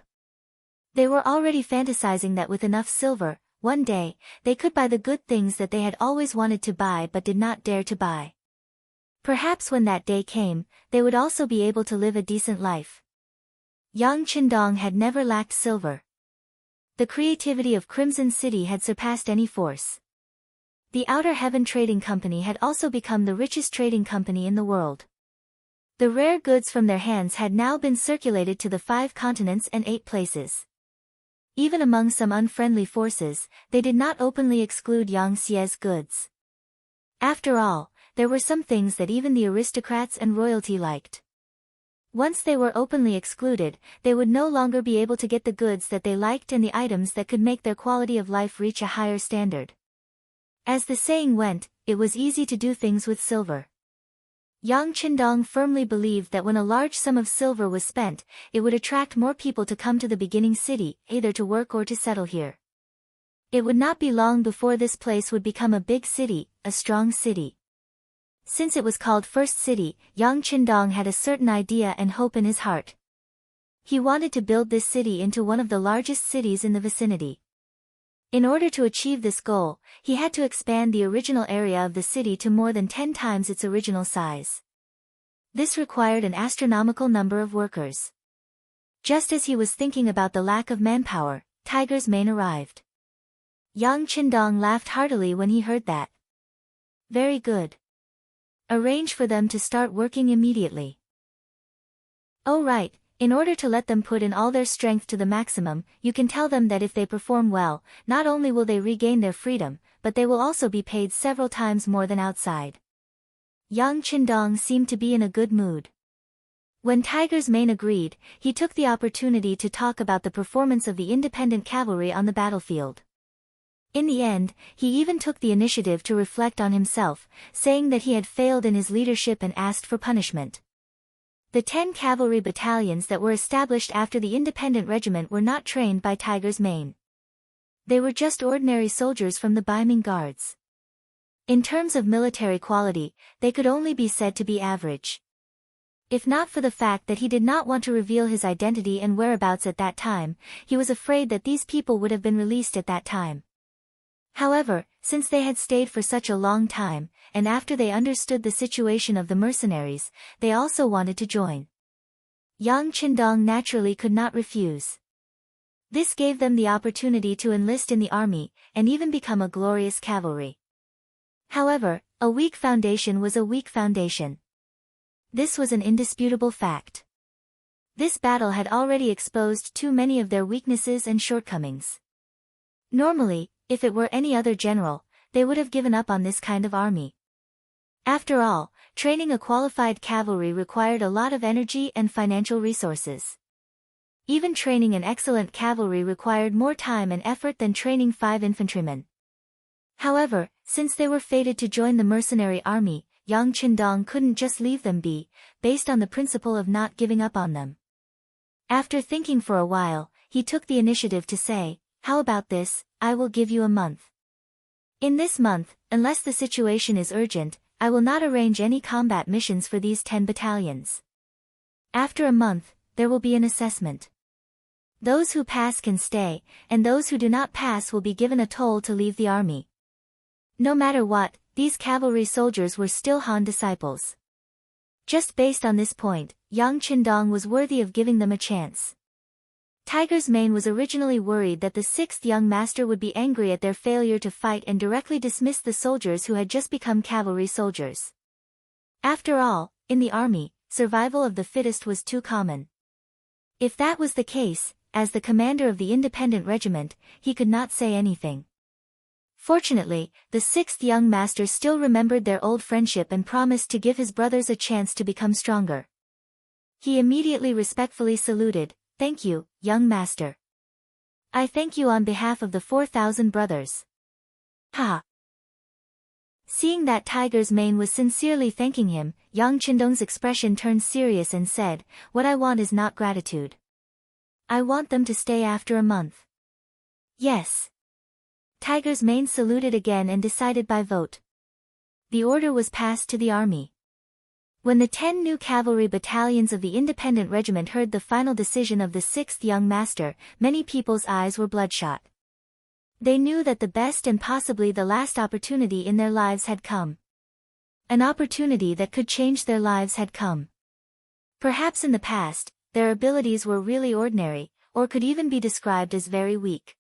They were already fantasizing that with enough silver, one day, they could buy the good things that they had always wanted to buy but did not dare to buy. Perhaps when that day came, they would also be able to live a decent life. Yang Qindong had never lacked silver. The creativity of Crimson City had surpassed any force. The Outer Heaven Trading Company had also become the richest trading company in the world. The rare goods from their hands had now been circulated to the 5 continents and 8 places. Even among some unfriendly forces, they did not openly exclude Yang Xie's goods. After all, there were some things that even the aristocrats and royalty liked. Once they were openly excluded, they would no longer be able to get the goods that they liked and the items that could make their quality of life reach a higher standard. As the saying went, it was easy to do things with silver. Yang Qindong firmly believed that when a large sum of silver was spent, it would attract more people to come to the beginning city, either to work or to settle here. It would not be long before this place would become a big city, a strong city. Since it was called First City, Yang Qindong had a certain idea and hope in his heart. He wanted to build this city into one of the largest cities in the vicinity. In order to achieve this goal, he had to expand the original area of the city to more than 10 times its original size. This required an astronomical number of workers. Just as he was thinking about the lack of manpower, Tiger's Mane arrived. Yang Qindong laughed heartily when he heard that. Very good. Arrange for them to start working immediately. Oh right. In order to let them put in all their strength to the maximum, you can tell them that if they perform well, not only will they regain their freedom, but they will also be paid several times more than outside. Yang Qindong seemed to be in a good mood. When Tiger's Mane agreed, he took the opportunity to talk about the performance of the independent cavalry on the battlefield. In the end, he even took the initiative to reflect on himself, saying that he had failed in his leadership and asked for punishment. The 10 cavalry battalions that were established after the independent regiment were not trained by Tiger's Mane. They were just ordinary soldiers from the Baiming Guards. In terms of military quality, they could only be said to be average. If not for the fact that he did not want to reveal his identity and whereabouts at that time, he was afraid that these people would have been released at that time. However, since they had stayed for such a long time, and after they understood the situation of the mercenaries, they also wanted to join. Yang Qindong naturally could not refuse. This gave them the opportunity to enlist in the army, and even become a glorious cavalry. However, a weak foundation was a weak foundation. This was an indisputable fact. This battle had already exposed too many of their weaknesses and shortcomings. Normally, if it were any other general, they would have given up on this kind of army. After all, training a qualified cavalry required a lot of energy and financial resources. Even training an excellent cavalry required more time and effort than training 5 infantrymen. However, since they were fated to join the mercenary army, Yang Qindong couldn't just leave them be, based on the principle of not giving up on them. After thinking for a while, he took the initiative to say, "How about this? I will give you a month. In this month, unless the situation is urgent, I will not arrange any combat missions for these 10 battalions. After a month, there will be an assessment. Those who pass can stay, and those who do not pass will be given a toll to leave the army." No matter what, these cavalry soldiers were still Han disciples. Just based on this point, Yang Qindong was worthy of giving them a chance. Tiger's Mane was originally worried that the 6th young master would be angry at their failure to fight and directly dismiss the soldiers who had just become cavalry soldiers. After all, in the army, survival of the fittest was too common. If that was the case, as the commander of the independent regiment, he could not say anything. Fortunately, the 6th young master still remembered their old friendship and promised to give his brothers a chance to become stronger. He immediately respectfully saluted, "Thank you, young master. I thank you on behalf of the 4,000 brothers." Ha! Seeing that Tiger's Mane was sincerely thanking him, Yang Qindong's expression turned serious and said, "What I want is not gratitude. I want them to stay after a month." Yes. Tiger's Mane saluted again and decided by vote. The order was passed to the army. When the 10 new cavalry battalions of the independent regiment heard the final decision of the 6th young master, many people's eyes were bloodshot. They knew that the best and possibly the last opportunity in their lives had come. An opportunity that could change their lives had come. Perhaps in the past, their abilities were really ordinary, or could even be described as very weak.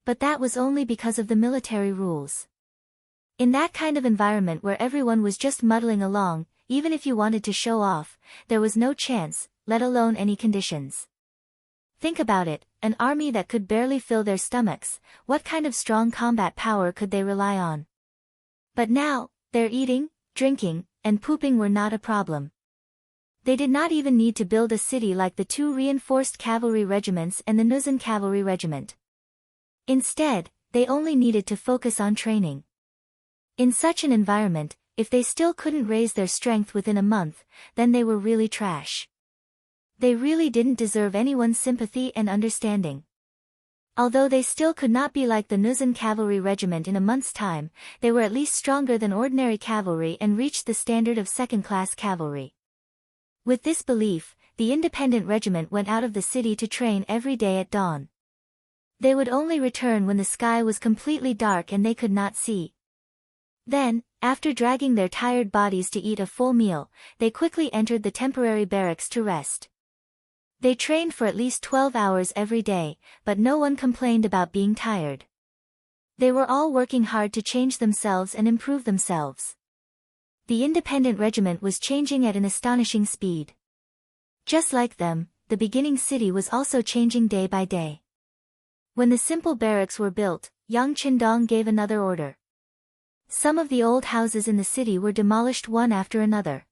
But that was only because of the military rules. In that kind of environment where everyone was just muddling along, even if you wanted to show off, there was no chance, let alone any conditions. Think about it, an army that could barely fill their stomachs, what kind of strong combat power could they rely on? But now, their eating, drinking, and pooping were not a problem. They did not even need to build a city like the two reinforced cavalry regiments and the Nuzan cavalry regiment. Instead, they only needed to focus on training. In such an environment, if they still couldn't raise their strength within a month, then they were really trash. They really didn't deserve anyone's sympathy and understanding. Although they still could not be like the Nuzan cavalry regiment in a month's time, they were at least stronger than ordinary cavalry and reached the standard of second-class cavalry. With this belief, the independent regiment went out of the city to train every day at dawn. They would only return when the sky was completely dark and they could not see. Then, after dragging their tired bodies to eat a full meal, they quickly entered the temporary barracks to rest. They trained for at least 12 hours every day, but no one complained about being tired. They were all working hard to change themselves and improve themselves. The independent regiment was changing at an astonishing speed. Just like them, the beginning city was also changing day by day. When the simple barracks were built, Yang Qindong gave another order. Some of the old houses in the city were demolished one after another.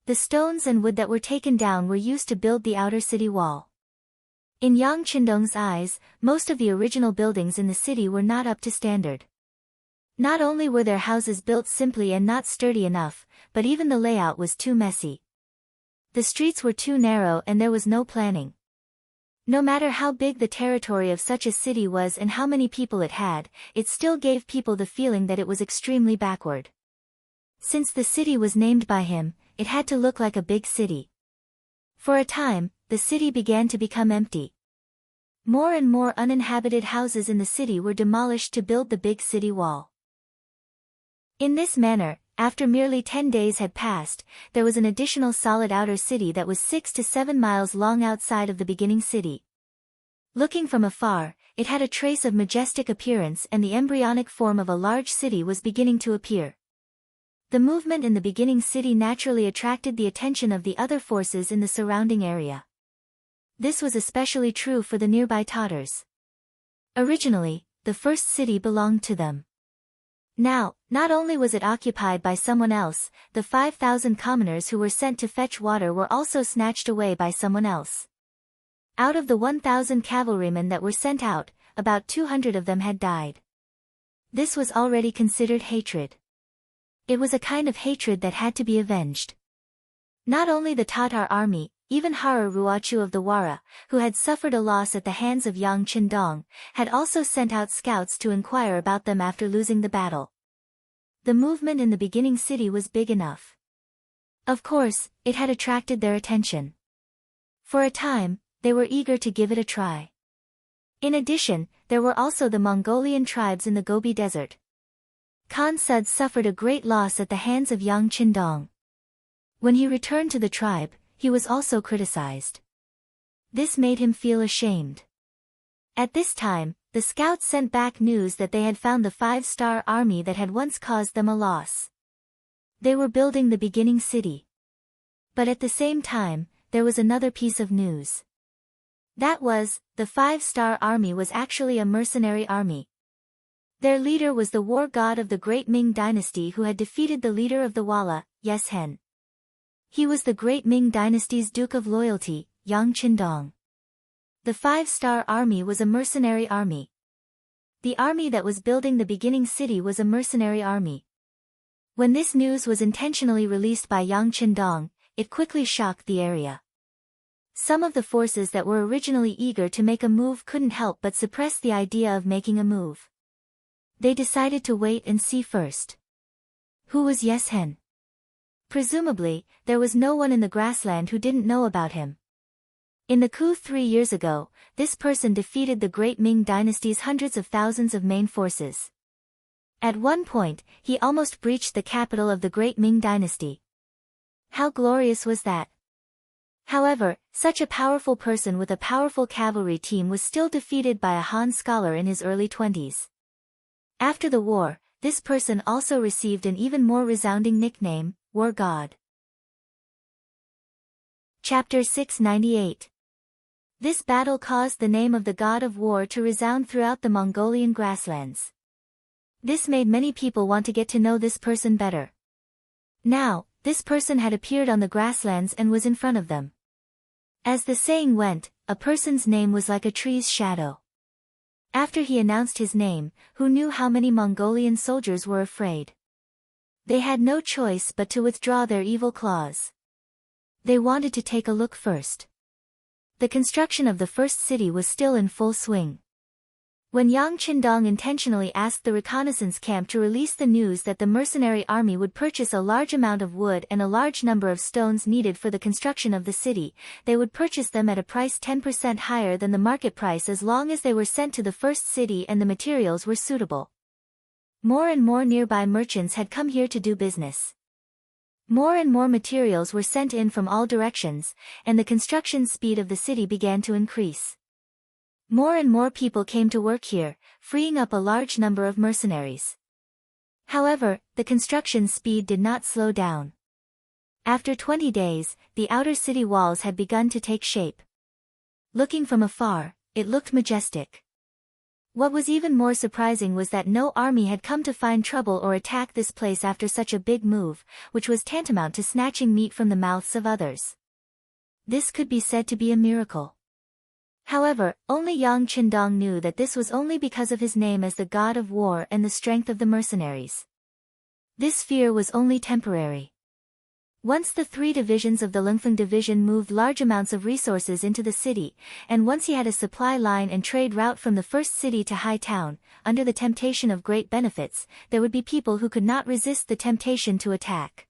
The stones and wood that were taken down were used to build the outer city wall. In Yang Qindong's eyes, most of the original buildings in the city were not up to standard. Not only were their houses built simply and not sturdy enough, but even the layout was too messy. The streets were too narrow and there was no planning. No matter how big the territory of such a city was and how many people it had, it still gave people the feeling that it was extremely backward. Since the city was named by him, it had to look like a big city. For a time, the city began to become empty. More and more uninhabited houses in the city were demolished to build the big city wall. In this manner, after merely 10 days had passed, there was an additional solid outer city that was 6 to 7 miles long outside of the beginning city. Looking from afar, it had a trace of majestic appearance and the embryonic form of a large city was beginning to appear. The movement in the beginning city naturally attracted the attention of the other forces in the surrounding area. This was especially true for the nearby Tatars. Originally, the first city belonged to them. Now, not only was it occupied by someone else, the 5,000 commoners who were sent to fetch water were also snatched away by someone else. Out of the 1,000 cavalrymen that were sent out, about 200 of them had died. This was already considered hatred. It was a kind of hatred that had to be avenged. Not only the Tatar army, even Harar Ruachu of the Wara, who had suffered a loss at the hands of Yang Qindong, had also sent out scouts to inquire about them after losing the battle. The movement in the beginning city was big enough. Of course, it had attracted their attention. For a time, they were eager to give it a try. In addition, there were also the Mongolian tribes in the Gobi Desert. Khan Sud suffered a great loss at the hands of Yang Qindong. When he returned to the tribe, he was also criticized. This made him feel ashamed. At this time, the scouts sent back news that they had found the 5-star army that had once caused them a loss. They were building the beginning city. But at the same time, there was another piece of news. That was, the 5-star army was actually a mercenary army. Their leader was the war god of the great Ming dynasty who had defeated the leader of the Wala, Yeshen. He was the great Ming dynasty's Duke of Loyalty, Yang Qindong. The 5-star army was a mercenary army. The army that was building the beginning city was a mercenary army. When this news was intentionally released by Yang Qindong, it quickly shocked the area. Some of the forces that were originally eager to make a move couldn't help but suppress the idea of making a move. They decided to wait and see first. Who was Yeshen? Presumably, there was no one in the grassland who didn't know about him. In the coup 3 years ago, this person defeated the great Ming dynasty's hundreds of thousands of main forces. At one point, he almost breached the capital of the great Ming dynasty. How glorious was that? However, such a powerful person with a powerful cavalry team was still defeated by a Han scholar in his early 20s. After the war, this person also received an even more resounding nickname, War God. Chapter 698. This battle caused the name of the god of war to resound throughout the Mongolian grasslands. This made many people want to get to know this person better. Now, this person had appeared on the grasslands and was in front of them. As the saying went, a person's name was like a tree's shadow. After he announced his name, who knew how many Mongolian soldiers were afraid? They had no choice but to withdraw their evil claws. They wanted to take a look first. The construction of the first city was still in full swing. When Yang Qindong intentionally asked the reconnaissance camp to release the news that the mercenary army would purchase a large amount of wood and a large number of stones needed for the construction of the city, they would purchase them at a price 10% higher than the market price as long as they were sent to the first city and the materials were suitable. More and more nearby merchants had come here to do business. More and more materials were sent in from all directions, and the construction speed of the city began to increase. More and more people came to work here, freeing up a large number of mercenaries. However, the construction speed did not slow down. After 20 days, the outer city walls had begun to take shape. Looking from afar, it looked majestic. What was even more surprising was that no army had come to find trouble or attack this place after such a big move, which was tantamount to snatching meat from the mouths of others. This could be said to be a miracle. However, only Yang Qindong knew that this was only because of his name as the god of war and the strength of the mercenaries. This fear was only temporary. Once the 3 divisions of the Lingfeng division moved large amounts of resources into the city, and once he had a supply line and trade route from the first city to High Town, under the temptation of great benefits, there would be people who could not resist the temptation to attack.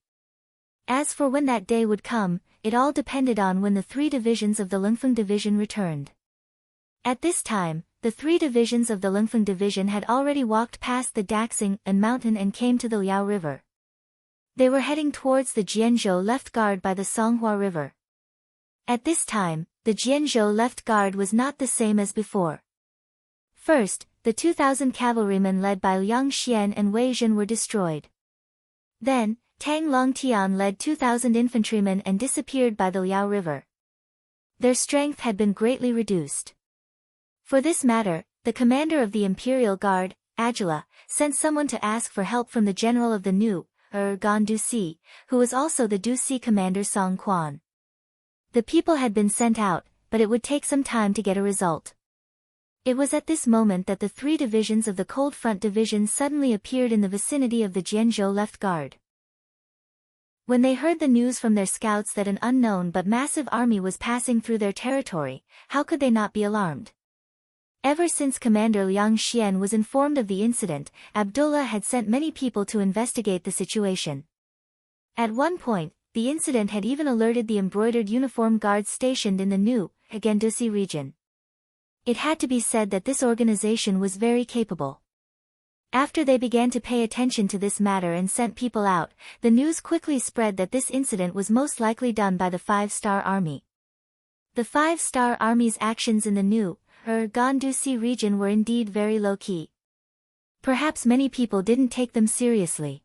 As for when that day would come, it all depended on when the 3 divisions of the Lingfeng division returned. At this time, the 3 divisions of the Lingfeng division had already walked past the Daxing and mountain and came to the Liao River. They were heading towards the Jianzhou left guard by the Songhua River. At this time, the Jianzhou left guard was not the same as before. First, the 2,000 cavalrymen led by Liang Xian and Wei Zhen were destroyed. Then, Tang Longtian led 2,000 infantrymen and disappeared by the Liao River. Their strength had been greatly reduced. For this matter, the commander of the Imperial Guard, Agila, sent someone to ask for help from the general of the new, Gan Duxi, who was also the Duxi commander Song Quan. The people had been sent out, but it would take some time to get a result. It was at this moment that the 3 divisions of the Cold Front Division suddenly appeared in the vicinity of the Jianzhou left guard. When they heard the news from their scouts that an unknown but massive army was passing through their territory, how could they not be alarmed? Ever since Commander Liang Xian was informed of the incident, Abdullah had sent many people to investigate the situation. At one point, the incident had even alerted the embroidered uniform guards stationed in the new, Hagendusi region. It had to be said that this organization was very capable. After they began to pay attention to this matter and sent people out, the news quickly spread that this incident was most likely done by the 5-Star Army. The 5-Star Army's actions in the new, Gandusi region were indeed very low-key. Perhaps many people didn't take them seriously.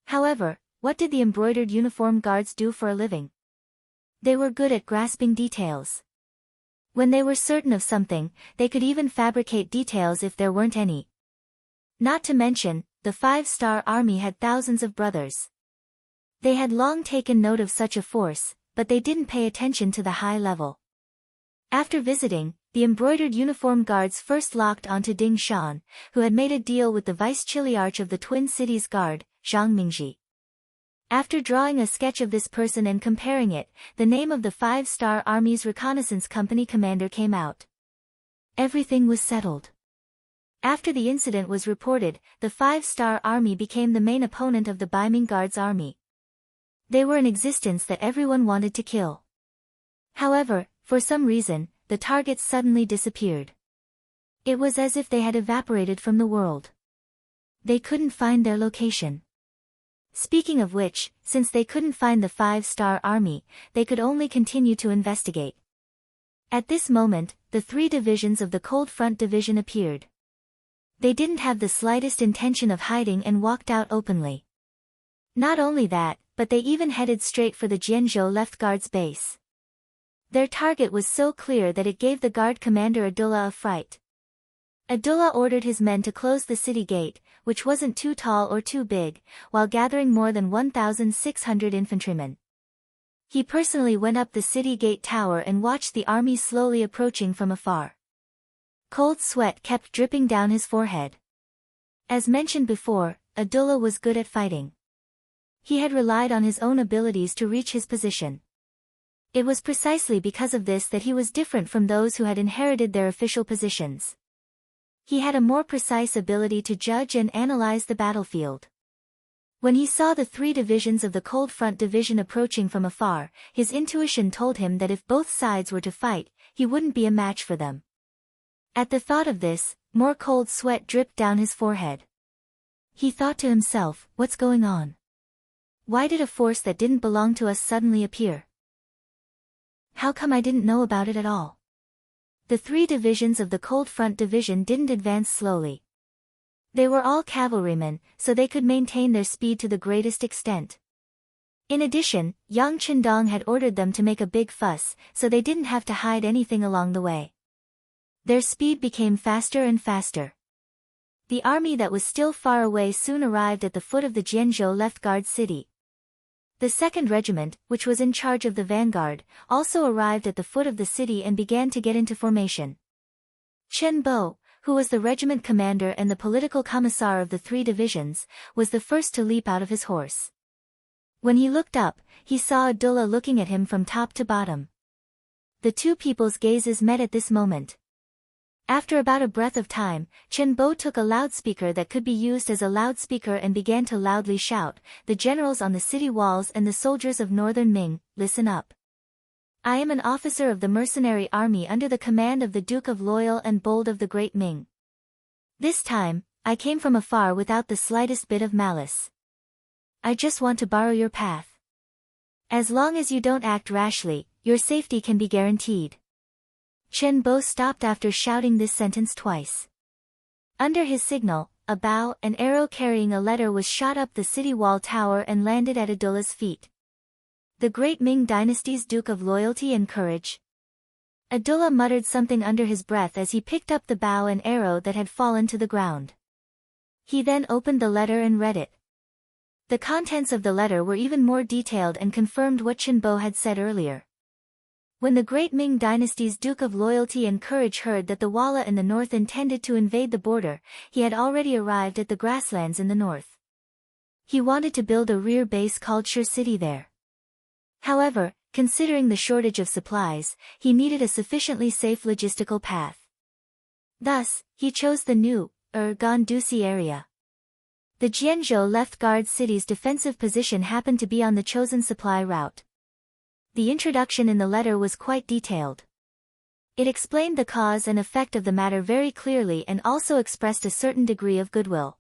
However, what did the embroidered uniform guards do for a living? They were good at grasping details. When they were certain of something, they could even fabricate details if there weren't any. Not to mention, the 5-Star Army had thousands of brothers. They had long taken note of such a force, but they didn't pay attention to the high level. After visiting, the embroidered uniform guards first locked onto Ding Shan, who had made a deal with the vice-chiliarch of the Twin Cities Guard, Zhang Mingji. After drawing a sketch of this person and comparing it, the name of the 5-Star Army's reconnaissance company commander came out. Everything was settled. After the incident was reported, the 5-Star Army became the main opponent of the Baiming Guards army. They were an existence that everyone wanted to kill. However, for some reason, the targets suddenly disappeared. It was as if they had evaporated from the world. They couldn't find their location. Speaking of which, since they couldn't find the 5-star army, they could only continue to investigate. At this moment, the 3 divisions of the Cold Front Division appeared. They didn't have the slightest intention of hiding and walked out openly. Not only that, but they even headed straight for the Jianzhou Left Guard's base. Their target was so clear that it gave the guard commander Abdullah a fright. Abdullah ordered his men to close the city gate, which wasn't too tall or too big, while gathering more than 1,600 infantrymen. He personally went up the city gate tower and watched the army slowly approaching from afar. Cold sweat kept dripping down his forehead. As mentioned before, Abdullah was good at fighting. He had relied on his own abilities to reach his position. It was precisely because of this that he was different from those who had inherited their official positions. He had a more precise ability to judge and analyze the battlefield. When he saw the 3 divisions of the Cold Front Division approaching from afar, his intuition told him that if both sides were to fight, he wouldn't be a match for them. At the thought of this, more cold sweat dripped down his forehead. He thought to himself, what's going on? Why did a force that didn't belong to us suddenly appear? How come I didn't know about it at all? The 3 divisions of the Cold Front Division didn't advance slowly. They were all cavalrymen, so they could maintain their speed to the greatest extent. In addition, Yang Qindong had ordered them to make a big fuss, so they didn't have to hide anything along the way. Their speed became faster and faster. The army that was still far away soon arrived at the foot of the Jianzhou Left Guard city. The 2nd Regiment, which was in charge of the vanguard, also arrived at the foot of the city and began to get into formation. Chen Bo, who was the regiment commander and the political commissar of the 3 divisions, was the first to leap out of his horse. When he looked up, he saw Abdullah looking at him from top to bottom. The 2 people's gazes met at this moment. After about a breath of time, Chen Bo took a loudspeaker that could be used as a loudspeaker and began to loudly shout, "The generals on the city walls and the soldiers of northern Ming, listen up. I am an officer of the mercenary army under the command of the Duke of Loyal and Bold of the Great Ming. This time, I came from afar without the slightest bit of malice. I just want to borrow your path. As long as you don't act rashly, your safety can be guaranteed." Chen Bo stopped after shouting this sentence twice. Under his signal, a bow, an arrow carrying a letter was shot up the city wall tower and landed at Abdullah's feet. The Great Ming Dynasty's Duke of Loyalty and Courage. Abdullah muttered something under his breath as he picked up the bow and arrow that had fallen to the ground. He then opened the letter and read it. The contents of the letter were even more detailed and confirmed what Chen Bo had said earlier. When the Great Ming Dynasty's Duke of Loyalty and Courage heard that the Walla in the north intended to invade the border, he had already arrived at the grasslands in the north. He wanted to build a rear base called Sure City there. However, considering the shortage of supplies, he needed a sufficiently safe logistical path. Thus, he chose the new, Gandusi area. The Jianzhou Left Guard city's defensive position happened to be on the chosen supply route. The introduction in the letter was quite detailed. It explained the cause and effect of the matter very clearly and also expressed a certain degree of goodwill.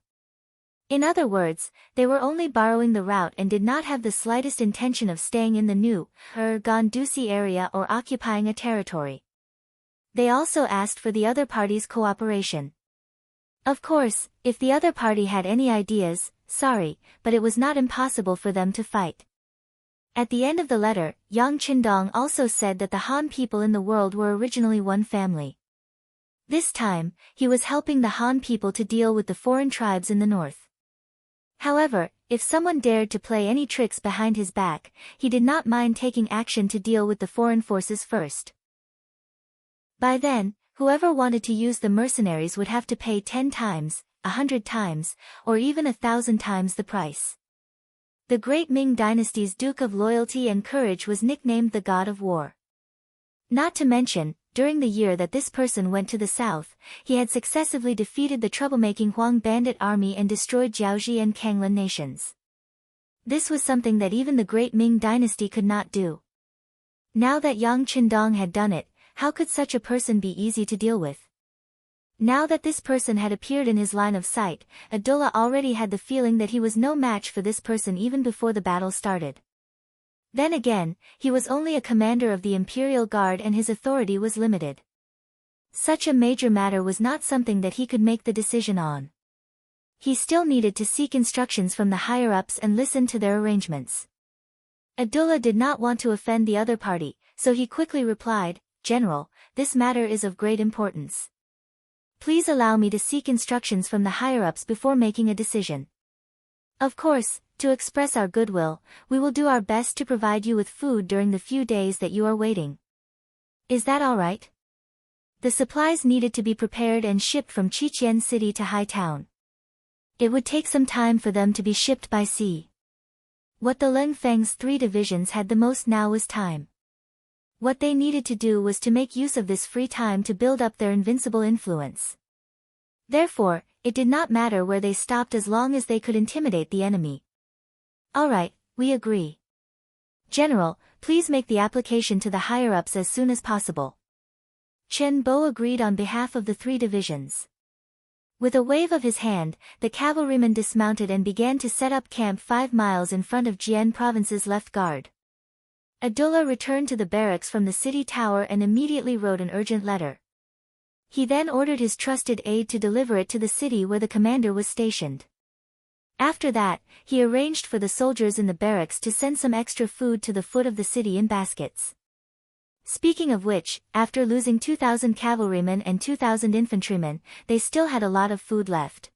In other words, they were only borrowing the route and did not have the slightest intention of staying in the new, Gandusi area or occupying a territory. They also asked for the other party's cooperation. Of course, if the other party had any ideas, sorry, but it was not impossible for them to fight. At the end of the letter, Yang Qindong also said that the Han people in the world were originally one family. This time, he was helping the Han people to deal with the foreign tribes in the north. However, if someone dared to play any tricks behind his back, he did not mind taking action to deal with the foreign forces first. By then, whoever wanted to use the mercenaries would have to pay 10 times, 100 times, or even 1,000 times the price. The Great Ming Dynasty's Duke of Loyalty and Courage was nicknamed the God of War. Not to mention, during the year that this person went to the south, he had successively defeated the troublemaking Huang bandit army and destroyed Jiaoji and Kanglan nations. This was something that even the Great Ming Dynasty could not do. Now that Yang Qindong had done it, how could such a person be easy to deal with? Now that this person had appeared in his line of sight, Abdullah already had the feeling that he was no match for this person even before the battle started. Then again, he was only a commander of the Imperial Guard and his authority was limited. Such a major matter was not something that he could make the decision on. He still needed to seek instructions from the higher-ups and listen to their arrangements. Abdullah did not want to offend the other party, so he quickly replied, "General, this matter is of great importance. Please allow me to seek instructions from the higher-ups before making a decision. Of course, to express our goodwill, we will do our best to provide you with food during the few days that you are waiting. Is that all right?" The supplies needed to be prepared and shipped from Qiqian City to Hightown. It would take some time for them to be shipped by sea. What the Leng Feng's 3 divisions had the most now was time. What they needed to do was to make use of this free time to build up their invincible influence. Therefore, it did not matter where they stopped as long as they could intimidate the enemy. "All right, we agree. General, please make the application to the higher-ups as soon as possible." Chen Bo agreed on behalf of the 3 divisions. With a wave of his hand, the cavalrymen dismounted and began to set up camp 5 miles in front of Jian Province's left guard. Abdullah returned to the barracks from the city tower and immediately wrote an urgent letter. He then ordered his trusted aide to deliver it to the city where the commander was stationed. After that, he arranged for the soldiers in the barracks to send some extra food to the foot of the city in baskets. Speaking of which, after losing 2,000 cavalrymen and 2,000 infantrymen, they still had a lot of food left.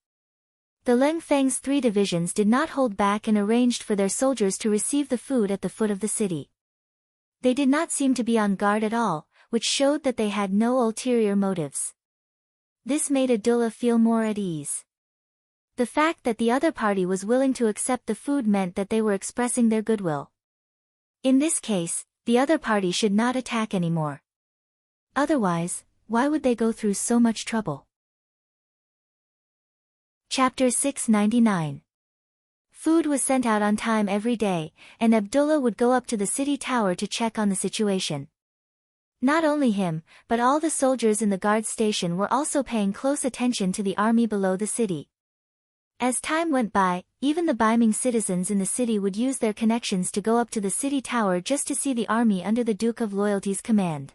The Leng Feng's 3 divisions did not hold back and arranged for their soldiers to receive the food at the foot of the city. They did not seem to be on guard at all, which showed that they had no ulterior motives. This made Abdullah feel more at ease. The fact that the other party was willing to accept the food meant that they were expressing their goodwill. In this case, the other party should not attack anymore. Otherwise, why would they go through so much trouble? Chapter 699. Food was sent out on time every day, and Abdullah would go up to the city tower to check on the situation. Not only him, but all the soldiers in the guard station were also paying close attention to the army below the city. As time went by, even the Baiming citizens in the city would use their connections to go up to the city tower just to see the army under the Duke of Loyalty's command.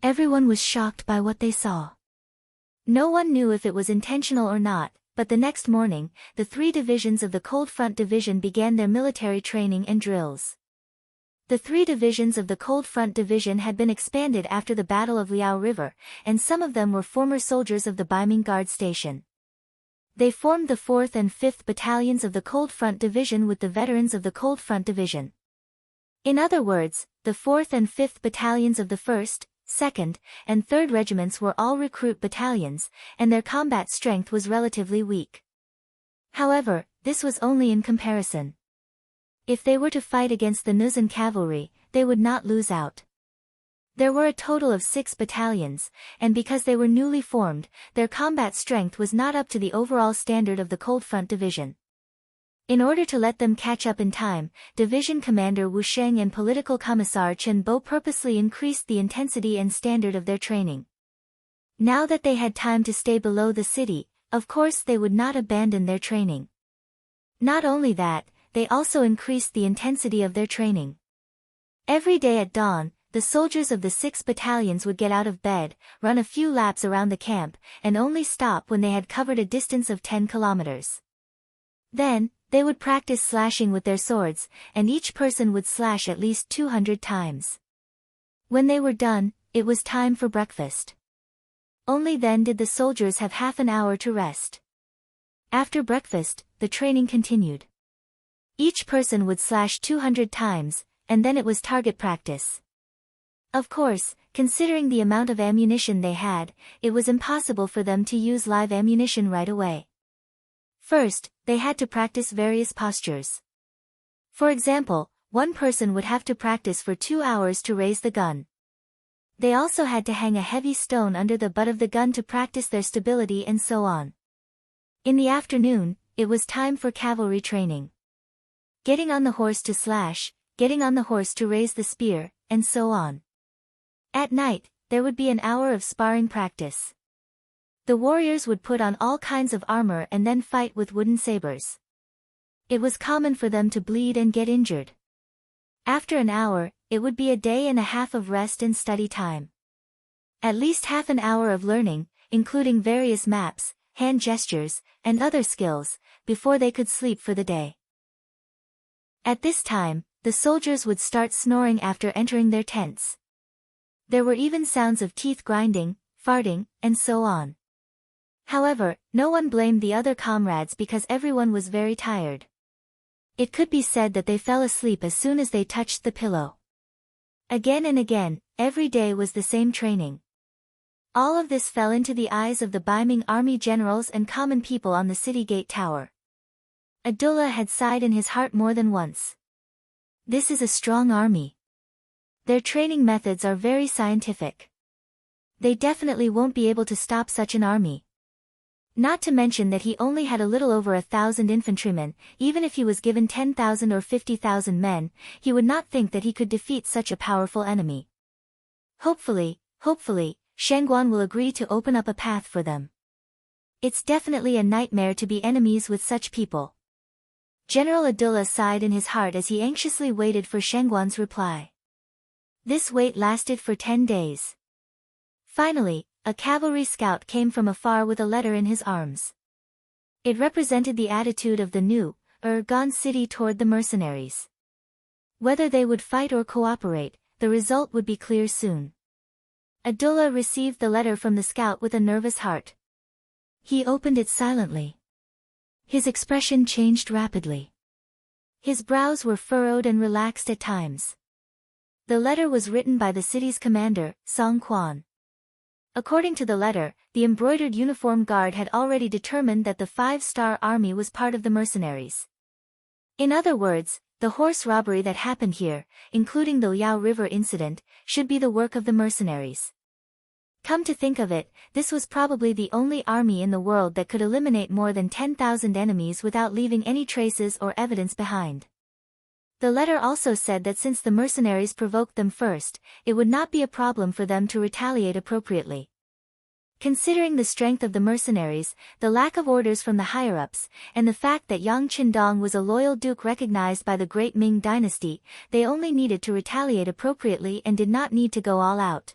Everyone was shocked by what they saw. No one knew if it was intentional or not, but the next morning, the 3 divisions of the Cold Front Division began their military training and drills. The 3 divisions of the Cold Front Division had been expanded after the Battle of Liao River, and some of them were former soldiers of the Baiming Guard Station. They formed the 4th and 5th Battalions of the Cold Front Division with the veterans of the Cold Front Division. In other words, the 4th and 5th Battalions of the 1st, 2nd, and 3rd Regiments were all recruit battalions, and their combat strength was relatively weak. However, this was only in comparison. If they were to fight against the Nuzan cavalry, they would not lose out. There were a total of 6 battalions, and because they were newly formed, their combat strength was not up to the overall standard of the Cold Front Division. In order to let them catch up in time, Division Commander Wu Sheng and Political Commissar Chen Bo purposely increased the intensity and standard of their training. Now that they had time to stay below the city, of course they would not abandon their training. Not only that, they also increased the intensity of their training. Every day at dawn, the soldiers of the 6 battalions would get out of bed, run a few laps around the camp, and only stop when they had covered a distance of 10 kilometers. Then, they would practice slashing with their swords, and each person would slash at least 200 times. When they were done, it was time for breakfast. Only then did the soldiers have half an hour to rest. After breakfast, the training continued. Each person would slash 200 times, and then it was target practice. Of course, considering the amount of ammunition they had, it was impossible for them to use live ammunition right away. First, they had to practice various postures. For example, one person would have to practice for 2 hours to raise the gun. They also had to hang a heavy stone under the butt of the gun to practice their stability and so on. In the afternoon, it was time for cavalry training. Getting on the horse to slash, getting on the horse to raise the spear, and so on. At night, there would be an hour of sparring practice. The warriors would put on all kinds of armor and then fight with wooden sabers. It was common for them to bleed and get injured. After an hour, it would be a day and a half of rest and study time. At least half an hour of learning, including various maps, hand gestures, and other skills, before they could sleep for the day. At this time, the soldiers would start snoring after entering their tents. There were even sounds of teeth grinding, farting, and so on. However, no one blamed the other comrades because everyone was very tired. It could be said that they fell asleep as soon as they touched the pillow. Again and again, every day was the same training. All of this fell into the eyes of the beaming army generals and common people on the city gate tower. Abdullah had sighed in his heart more than once. This is a strong army. Their training methods are very scientific. They definitely won't be able to stop such an army. Not to mention that he only had a little over 1,000 infantrymen. Even if he was given 10,000 or 50,000 men, he would not think that he could defeat such a powerful enemy. Hopefully, Shangguan will agree to open up a path for them. It's definitely a nightmare to be enemies with such people. General Abdullah sighed in his heart as he anxiously waited for Shangguan's reply. This wait lasted for 10 days. Finally, a cavalry scout came from afar with a letter in his arms. It represented the attitude of the new, gone city toward the mercenaries. Whether they would fight or cooperate, the result would be clear soon. Abdullah received the letter from the scout with a nervous heart. He opened it silently. His expression changed rapidly. His brows were furrowed and relaxed at times. The letter was written by the city's commander, Song Quan. According to the letter, the embroidered uniform guard had already determined that the 5-star army was part of the mercenaries. In other words, the horse robbery that happened here, including the Liao River incident, should be the work of the mercenaries. Come to think of it, this was probably the only army in the world that could eliminate more than 10,000 enemies without leaving any traces or evidence behind. The letter also said that since the mercenaries provoked them first, it would not be a problem for them to retaliate appropriately. Considering the strength of the mercenaries, the lack of orders from the higher-ups, and the fact that Yang Qindong was a loyal duke recognized by the great Ming dynasty, they only needed to retaliate appropriately and did not need to go all out.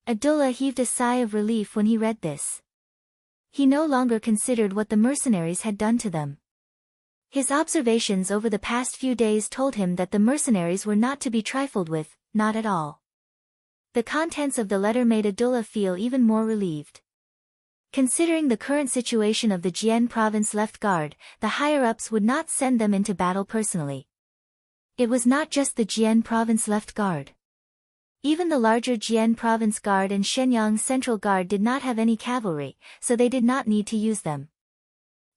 Abdullah heaved a sigh of relief when he read this. He no longer considered what the mercenaries had done to them. His observations over the past few days told him that the mercenaries were not to be trifled with, not at all. The contents of the letter made Abdullah feel even more relieved. Considering the current situation of the Jian province left guard, the higher-ups would not send them into battle personally. It was not just the Jian province left guard. Even the larger Jian Province Guard and Shenyang Central Guard did not have any cavalry, so they did not need to use them.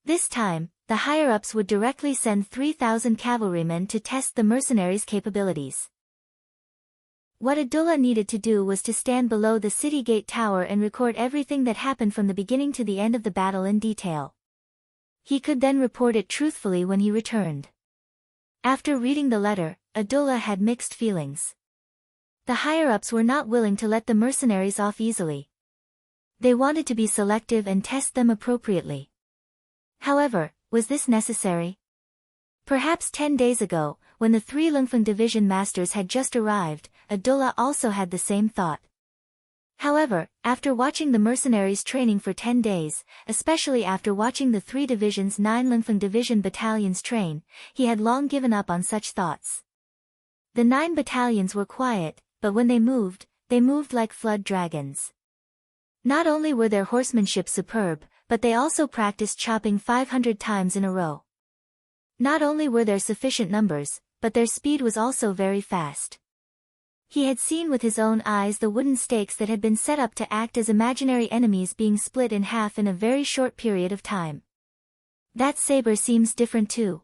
This time, the higher-ups would directly send 3,000 cavalrymen to test the mercenaries' capabilities. What Abdullah needed to do was to stand below the city gate tower and record everything that happened from the beginning to the end of the battle in detail. He could then report it truthfully when he returned. After reading the letter, Abdullah had mixed feelings. The higher-ups were not willing to let the mercenaries off easily. They wanted to be selective and test them appropriately. However, was this necessary? Perhaps 10 days ago, when the 3 Lungfeng division masters had just arrived, Abdullah also had the same thought. However, after watching the mercenaries training for 10 days, especially after watching the 3 divisions 9 Lungfeng division battalions train, he had long given up on such thoughts. The 9 battalions were quiet, but when they moved like flood dragons. Not only were their horsemanship superb, but they also practiced chopping 500 times in a row. Not only were there sufficient numbers, but their speed was also very fast. He had seen with his own eyes the wooden stakes that had been set up to act as imaginary enemies being split in half in a very short period of time. That saber seems different too.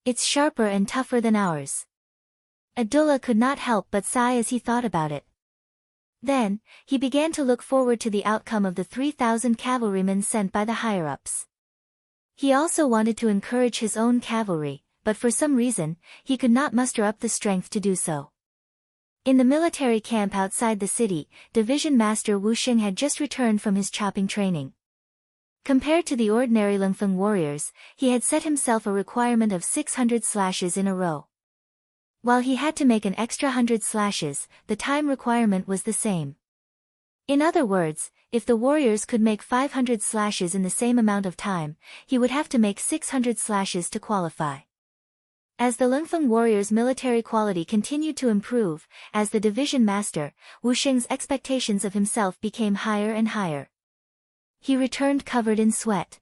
It's sharper and tougher than ours. Abdullah could not help but sigh as he thought about it. Then, he began to look forward to the outcome of the 3,000 cavalrymen sent by the higher-ups. He also wanted to encourage his own cavalry, but for some reason, he could not muster up the strength to do so. In the military camp outside the city, Division Master Wu Xing had just returned from his chopping training. Compared to the ordinary Lingfeng warriors, he had set himself a requirement of 600 slashes in a row. While he had to make an extra 100 slashes, the time requirement was the same. In other words, if the warriors could make 500 slashes in the same amount of time, he would have to make 600 slashes to qualify. As the Lingfeng warriors' military quality continued to improve, as the division master, Wu Xing's expectations of himself became higher and higher. He returned covered in sweat.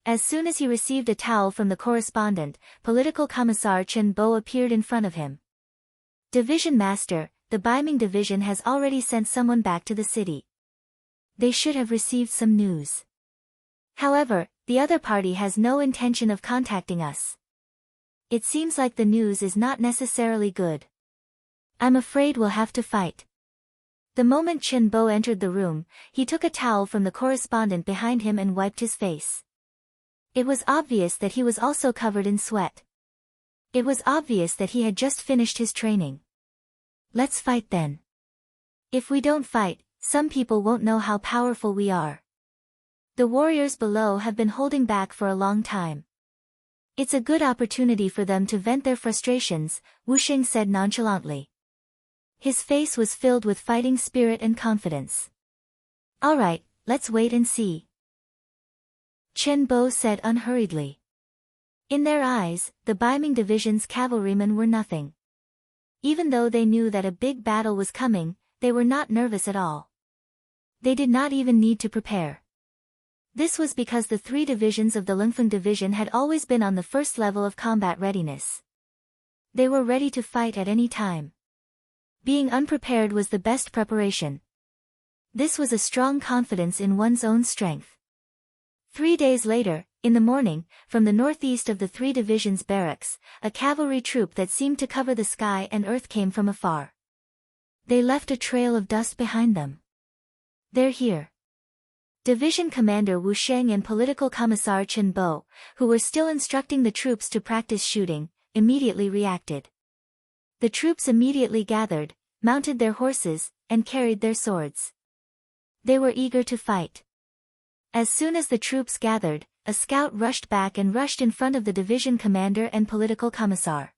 As soon as he received a towel from the correspondent, Political Commissar Chen Bo appeared in front of him. Division Master, the Baiming Division has already sent someone back to the city. They should have received some news. However, the other party has no intention of contacting us. It seems like the news is not necessarily good. I'm afraid we'll have to fight. The moment Chen Bo entered the room, he took a towel from the correspondent behind him and wiped his face. It was obvious that he was also covered in sweat. It was obvious that he had just finished his training. Let's fight then. If we don't fight, some people won't know how powerful we are. The warriors below have been holding back for a long time. It's a good opportunity for them to vent their frustrations, Wu Xing said nonchalantly. His face was filled with fighting spirit and confidence. All right, let's wait and see. Chen Bo said unhurriedly. In their eyes, the Baiming Division's cavalrymen were nothing. Even though they knew that a big battle was coming, they were not nervous at all. They did not even need to prepare. This was because the three divisions of the Lingfeng Division had always been on the first level of combat readiness. They were ready to fight at any time. Being unprepared was the best preparation. This was a strong confidence in one's own strength. 3 days later, in the morning, from the northeast of the three divisions' barracks, a cavalry troop that seemed to cover the sky and earth came from afar. They left a trail of dust behind them. They're here. Division Commander Wu Sheng and Political Commissar Chen Bo, who were still instructing the troops to practice shooting, immediately reacted. The troops immediately gathered, mounted their horses, and carried their swords. They were eager to fight. As soon as the troops gathered, a scout rushed back and rushed in front of the division commander and political commissar.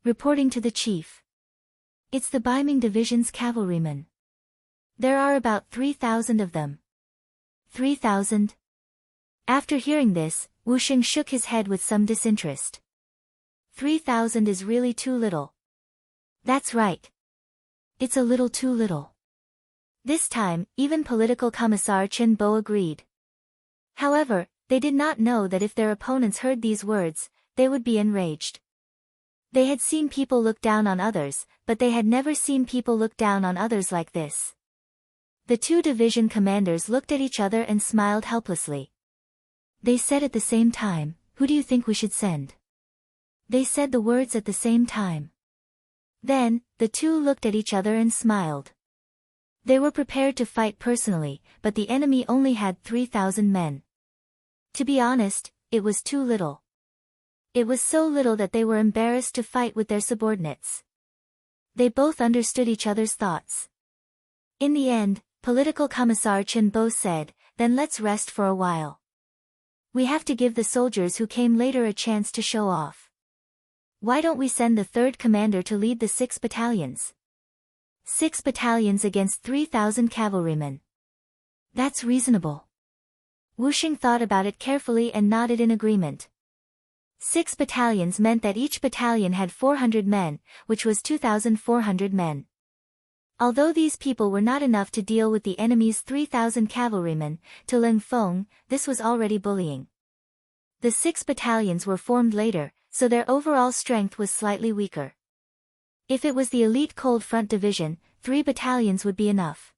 Reporting to the chief. It's the Baiming Division's cavalrymen. There are about 3,000 of them. 3,000? After hearing this, Wu Xing shook his head with some disinterest. 3,000 is really too little. That's right. It's a little too little. This time, even Political Commissar Chen Bo agreed. However, they did not know that if their opponents heard these words, they would be enraged. They had seen people look down on others, but they had never seen people look down on others like this. The two division commanders looked at each other and smiled helplessly. They said at the same time, "Who do you think we should send?" They said the words at the same time. Then, the two looked at each other and smiled. They were prepared to fight personally, but the enemy only had 3,000 men. To be honest, it was too little. It was so little that they were embarrassed to fight with their subordinates. They both understood each other's thoughts. In the end, Political Commissar Chen Bo said, "Then let's rest for a while. We have to give the soldiers who came later a chance to show off. Why don't we send the third commander to lead the 6 battalions? 6 battalions against 3,000 cavalrymen. That's reasonable." Wu Xing thought about it carefully and nodded in agreement. 6 battalions meant that each battalion had 400 men, which was 2,400 men. Although these people were not enough to deal with the enemy's 3,000 cavalrymen, to Ling Feng, this was already bullying. The 6 battalions were formed later, so their overall strength was slightly weaker. If it was the elite Cold Front Division, 3 battalions would be enough.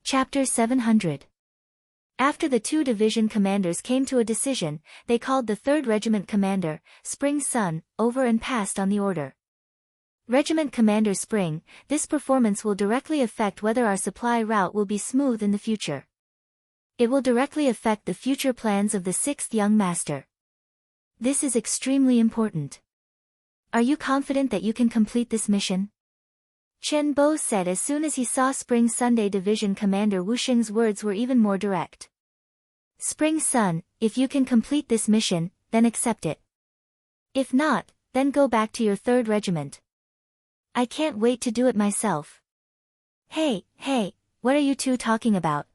Chapter 700. After the 2 division commanders came to a decision, they called the 3rd Regiment Commander, Spring Sun, over and passed on the order. Regiment Commander Spring, this performance will directly affect whether our supply route will be smooth in the future. It will directly affect the future plans of the 6th Young Master. This is extremely important. Are you confident that you can complete this mission? Chen Bo said as soon as he saw Spring Sunday Division Commander Wu Xing's words were even more direct. Spring Sun, if you can complete this mission, then accept it. If not, then go back to your 3rd Regiment. I can't wait to do it myself. Hey, what are you two talking about?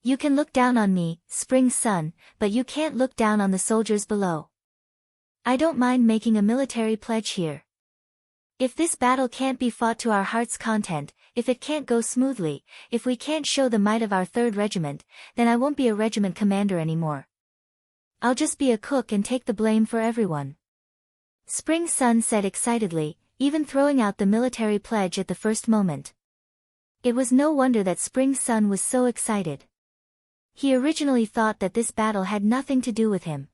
You can look down on me, Spring Sun, but you can't look down on the soldiers below. I don't mind making a military pledge here. If this battle can't be fought to our heart's content, if it can't go smoothly, if we can't show the might of our 3rd Regiment, then I won't be a regiment commander anymore. I'll just be a cook and take the blame for everyone. Spring Sun said excitedly, even throwing out the military pledge at the first moment. It was no wonder that Spring Sun was so excited. He originally thought that this battle had nothing to do with him.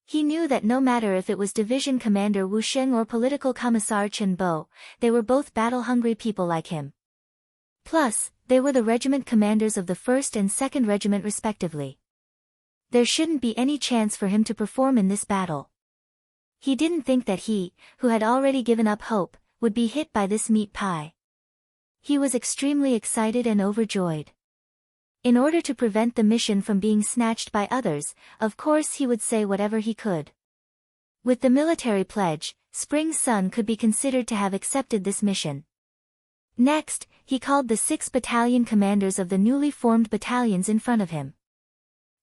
He knew that no matter if it was Division Commander Wu Xing or Political Commissar Chen Bo, they were both battle-hungry people like him. Plus, they were the regiment commanders of the 1st and 2nd Regiment respectively. There shouldn't be any chance for him to perform in this battle. He didn't think that he, who had already given up hope, would be hit by this meat pie. He was extremely excited and overjoyed. In order to prevent the mission from being snatched by others, of course he would say whatever he could. With the military pledge, Spring Sun could be considered to have accepted this mission. Next, he called the 6 battalion commanders of the newly formed battalions in front of him.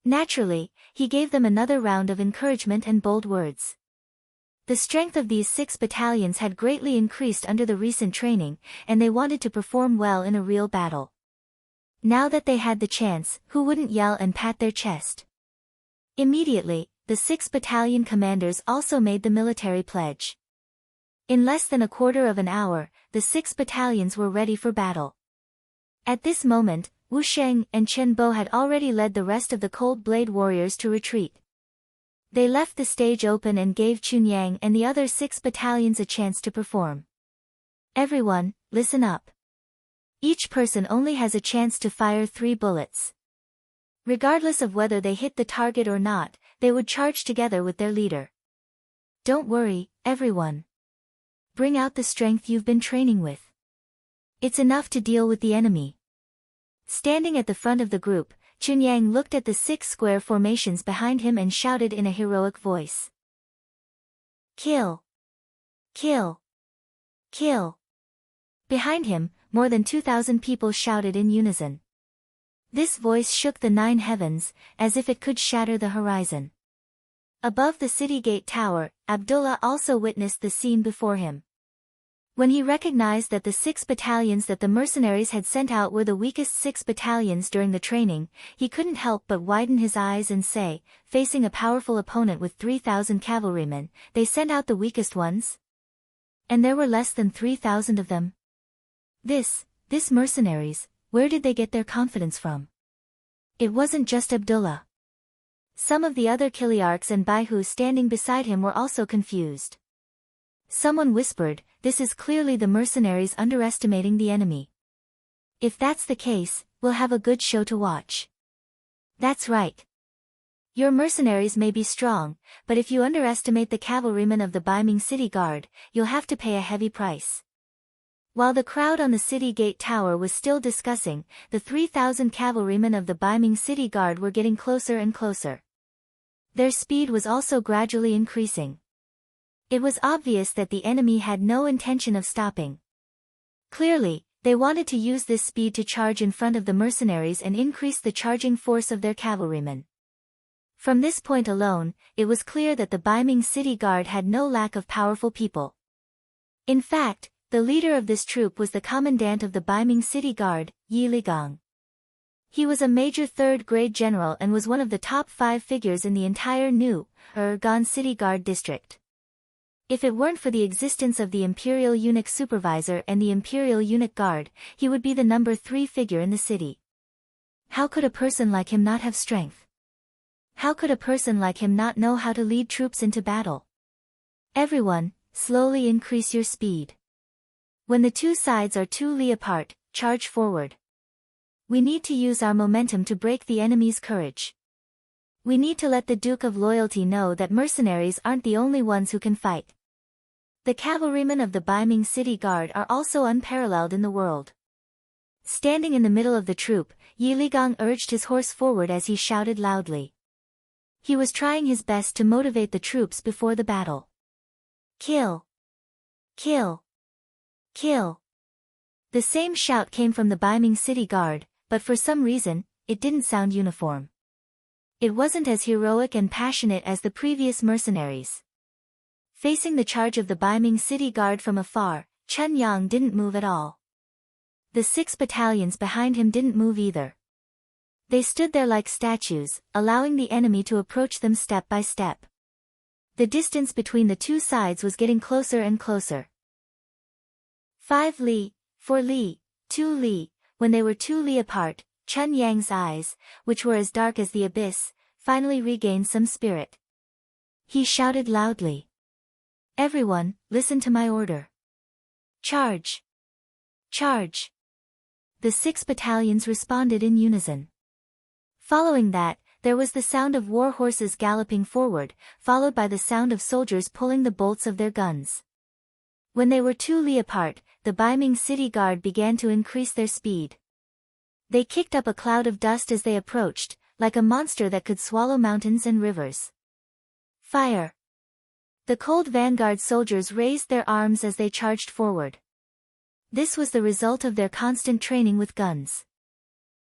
Naturally, he gave them another round of encouragement and bold words. The strength of these 6 battalions had greatly increased under the recent training, and they wanted to perform well in a real battle. Now that they had the chance, who wouldn't yell and pat their chest? Immediately, the 6 battalion commanders also made the military pledge. In less than a quarter of an hour, the 6 battalions were ready for battle. At this moment, Wu Sheng and Chen Bo had already led the rest of the Cold Blade warriors to retreat. They left the stage open and gave Chunyang and the other 6 battalions a chance to perform. Everyone, listen up. Each person only has a chance to fire 3 bullets. Regardless of whether they hit the target or not, they would charge together with their leader. Don't worry, everyone. Bring out the strength you've been training with. It's enough to deal with the enemy. Standing at the front of the group, Chunyang looked at the 6 square formations behind him and shouted in a heroic voice. Kill! Kill! Kill! Behind him, more than 2,000 people shouted in unison. This voice shook the 9 heavens, as if it could shatter the horizon. Above the city gate tower, Abdullah also witnessed the scene before him. When he recognized that the 6 battalions that the mercenaries had sent out were the weakest 6 battalions during the training, he couldn't help but widen his eyes and say, facing a powerful opponent with 3,000 cavalrymen, they sent out the weakest ones? And there were less than 3,000 of them? This mercenaries, where did they get their confidence from? It wasn't just Abdullah. Some of the other Kiliarchs and Baihu standing beside him were also confused. Someone whispered, this is clearly the mercenaries underestimating the enemy. If that's the case, we'll have a good show to watch. That's right. Your mercenaries may be strong, but if you underestimate the cavalrymen of the Baiming City Guard, you'll have to pay a heavy price. While the crowd on the city gate tower was still discussing, the 3,000 cavalrymen of the Baiming City Guard were getting closer and closer. Their speed was also gradually increasing. It was obvious that the enemy had no intention of stopping. Clearly, they wanted to use this speed to charge in front of the mercenaries and increase the charging force of their cavalrymen. From this point alone, it was clear that the Baiming City Guard had no lack of powerful people. In fact, the leader of this troop was the commandant of the Baiming City Guard, Yi Ligang. He was a major 3rd-grade general and was one of the top 5 figures in the entire New Gan City Guard district. If it weren't for the existence of the Imperial Eunuch Supervisor and the Imperial Eunuch Guard, he would be the number 3 figure in the city. How could a person like him not have strength? How could a person like him not know how to lead troops into battle? Everyone, slowly increase your speed. When the 2 sides are 2 li apart, charge forward. We need to use our momentum to break the enemy's courage. We need to let the Duke of Loyalty know that mercenaries aren't the only ones who can fight. The cavalrymen of the Baiming City Guard are also unparalleled in the world. Standing in the middle of the troop, Yi Ligang urged his horse forward as he shouted loudly. He was trying his best to motivate the troops before the battle. Kill! Kill! Kill! The same shout came from the Baiming City Guard, but for some reason, it didn't sound uniform. It wasn't as heroic and passionate as the previous mercenaries. Facing the charge of the Baiming City Guard from afar, Chen Yang didn't move at all. The 6 battalions behind him didn't move either. They stood there like statues, allowing the enemy to approach them step by step. The distance between the two sides was getting closer and closer. 5 li, 4 li, 2 li. When they were 2 li apart, Chen Yang's eyes, which were as dark as the abyss, finally regained some spirit. He shouted loudly. Everyone, listen to my order. Charge! Charge! The 6 battalions responded in unison. Following that, there was the sound of war horses galloping forward, followed by the sound of soldiers pulling the bolts of their guns. When they were 2 li apart, the Baiming City Guard began to increase their speed. They kicked up a cloud of dust as they approached, like a monster that could swallow mountains and rivers. Fire! The cold vanguard soldiers raised their arms as they charged forward. This was the result of their constant training with guns.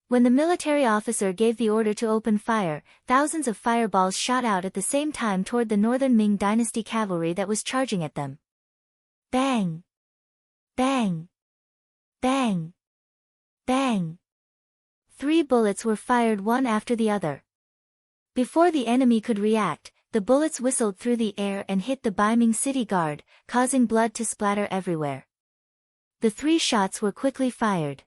When the military officer gave the order to open fire, thousands of fireballs shot out at the same time toward the northern Ming dynasty cavalry that was charging at them. Bang! Bang! Bang! Bang! 3 bullets were fired one after the other. Before the enemy could react, the bullets whistled through the air and hit the Baiming City Guard, causing blood to splatter everywhere. The 3 shots were quickly fired.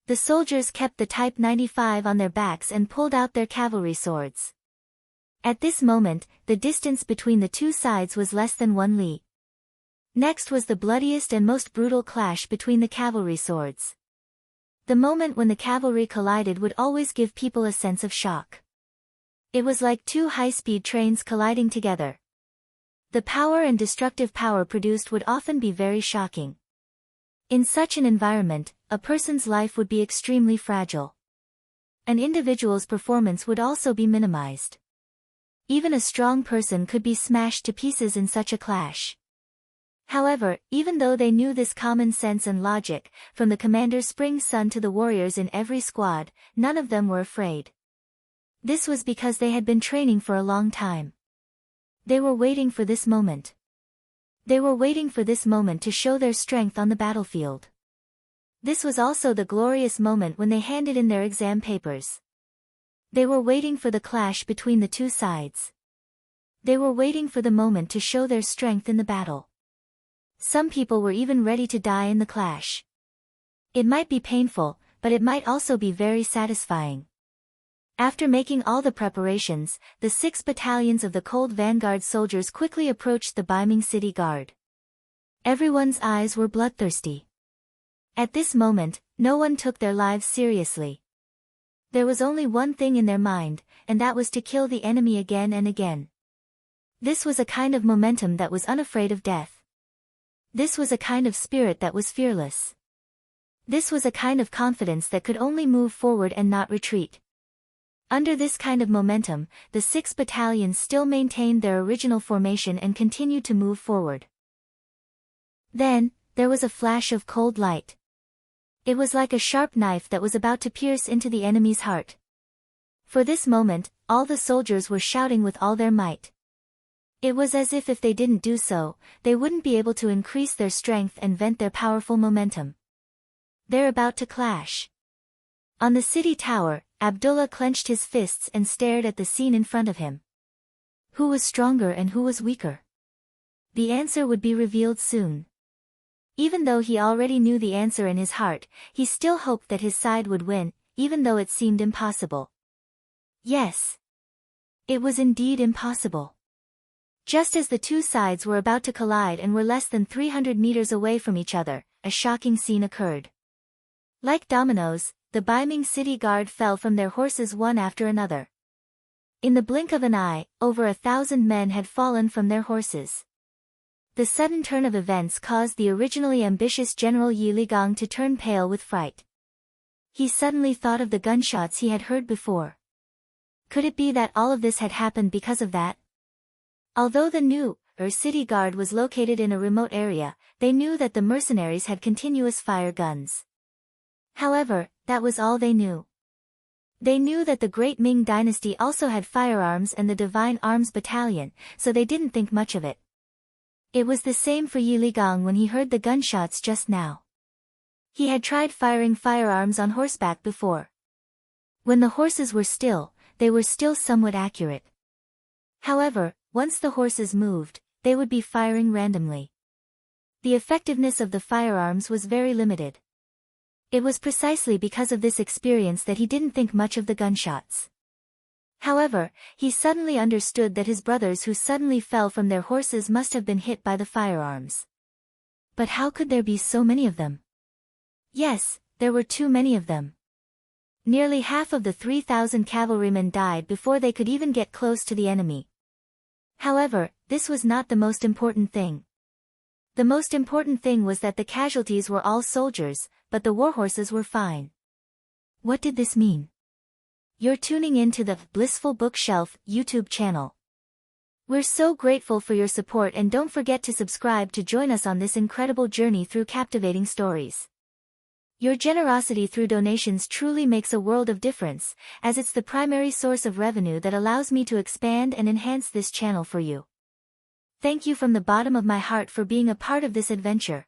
The soldiers kept the Type 95 on their backs and pulled out their cavalry swords. At this moment, the distance between the two sides was less than 1 li. Next was the bloodiest and most brutal clash between the cavalry swords. The moment when the cavalry collided would always give people a sense of shock. It was like 2 high-speed trains colliding together. The power and destructive power produced would often be very shocking. In such an environment, a person's life would be extremely fragile. An individual's performance would also be minimized. Even a strong person could be smashed to pieces in such a clash. However, even though they knew this common sense and logic, from the commander's spring son to the warriors in every squad, none of them were afraid. This was because they had been training for a long time. They were waiting for this moment. They were waiting for this moment to show their strength on the battlefield. This was also the glorious moment when they handed in their exam papers. They were waiting for the clash between the two sides. They were waiting for the moment to show their strength in the battle. Some people were even ready to die in the clash. It might be painful, but it might also be very satisfying. After making all the preparations, the 6 battalions of the Cold Vanguard soldiers quickly approached the Baiming City Guard. Everyone's eyes were bloodthirsty. At this moment, no one took their lives seriously. There was only one thing in their mind, and that was to kill the enemy again and again. This was a kind of momentum that was unafraid of death. This was a kind of spirit that was fearless. This was a kind of confidence that could only move forward and not retreat. Under this kind of momentum, the 6 battalions still maintained their original formation and continued to move forward. Then, there was a flash of cold light. It was like a sharp knife that was about to pierce into the enemy's heart. For this moment, all the soldiers were shouting with all their might. It was as if they didn't do so, they wouldn't be able to increase their strength and vent their powerful momentum. They're about to clash. On the city tower, Abdullah clenched his fists and stared at the scene in front of him. Who was stronger and who was weaker? The answer would be revealed soon. Even though he already knew the answer in his heart, he still hoped that his side would win, even though it seemed impossible. Yes. It was indeed impossible. Just as the two sides were about to collide and were less than 300 meters away from each other, a shocking scene occurred. Like dominoes, the Baiming City Guard fell from their horses one after another. In the blink of an eye, over 1,000 men had fallen from their horses. The sudden turn of events caused the originally ambitious General Yi Ligang to turn pale with fright. He suddenly thought of the gunshots he had heard before. Could it be that all of this had happened because of that? Although the new city guard was located in a remote area, they knew that the mercenaries had continuous fire guns. However, that was all they knew. They knew that the Great Ming Dynasty also had firearms and the Divine Arms Battalion, so they didn't think much of it. It was the same for Yi Ligang when he heard the gunshots just now. He had tried firing firearms on horseback before. When the horses were still, they were still somewhat accurate. However, once the horses moved, they would be firing randomly. The effectiveness of the firearms was very limited. It was precisely because of this experience that he didn't think much of the gunshots. However, he suddenly understood that his brothers who suddenly fell from their horses must have been hit by the firearms. But how could there be so many of them? Yes, there were too many of them. Nearly half of the 3,000 cavalrymen died before they could even get close to the enemy. However, this was not the most important thing. The most important thing was that the casualties were all soldiers, but the warhorses were fine. What did this mean? You're tuning in to the Blissful Bookshelf YouTube channel. We're so grateful for your support, and don't forget to subscribe to join us on this incredible journey through captivating stories. Your generosity through donations truly makes a world of difference, as it's the primary source of revenue that allows me to expand and enhance this channel for you. Thank you from the bottom of my heart for being a part of this adventure.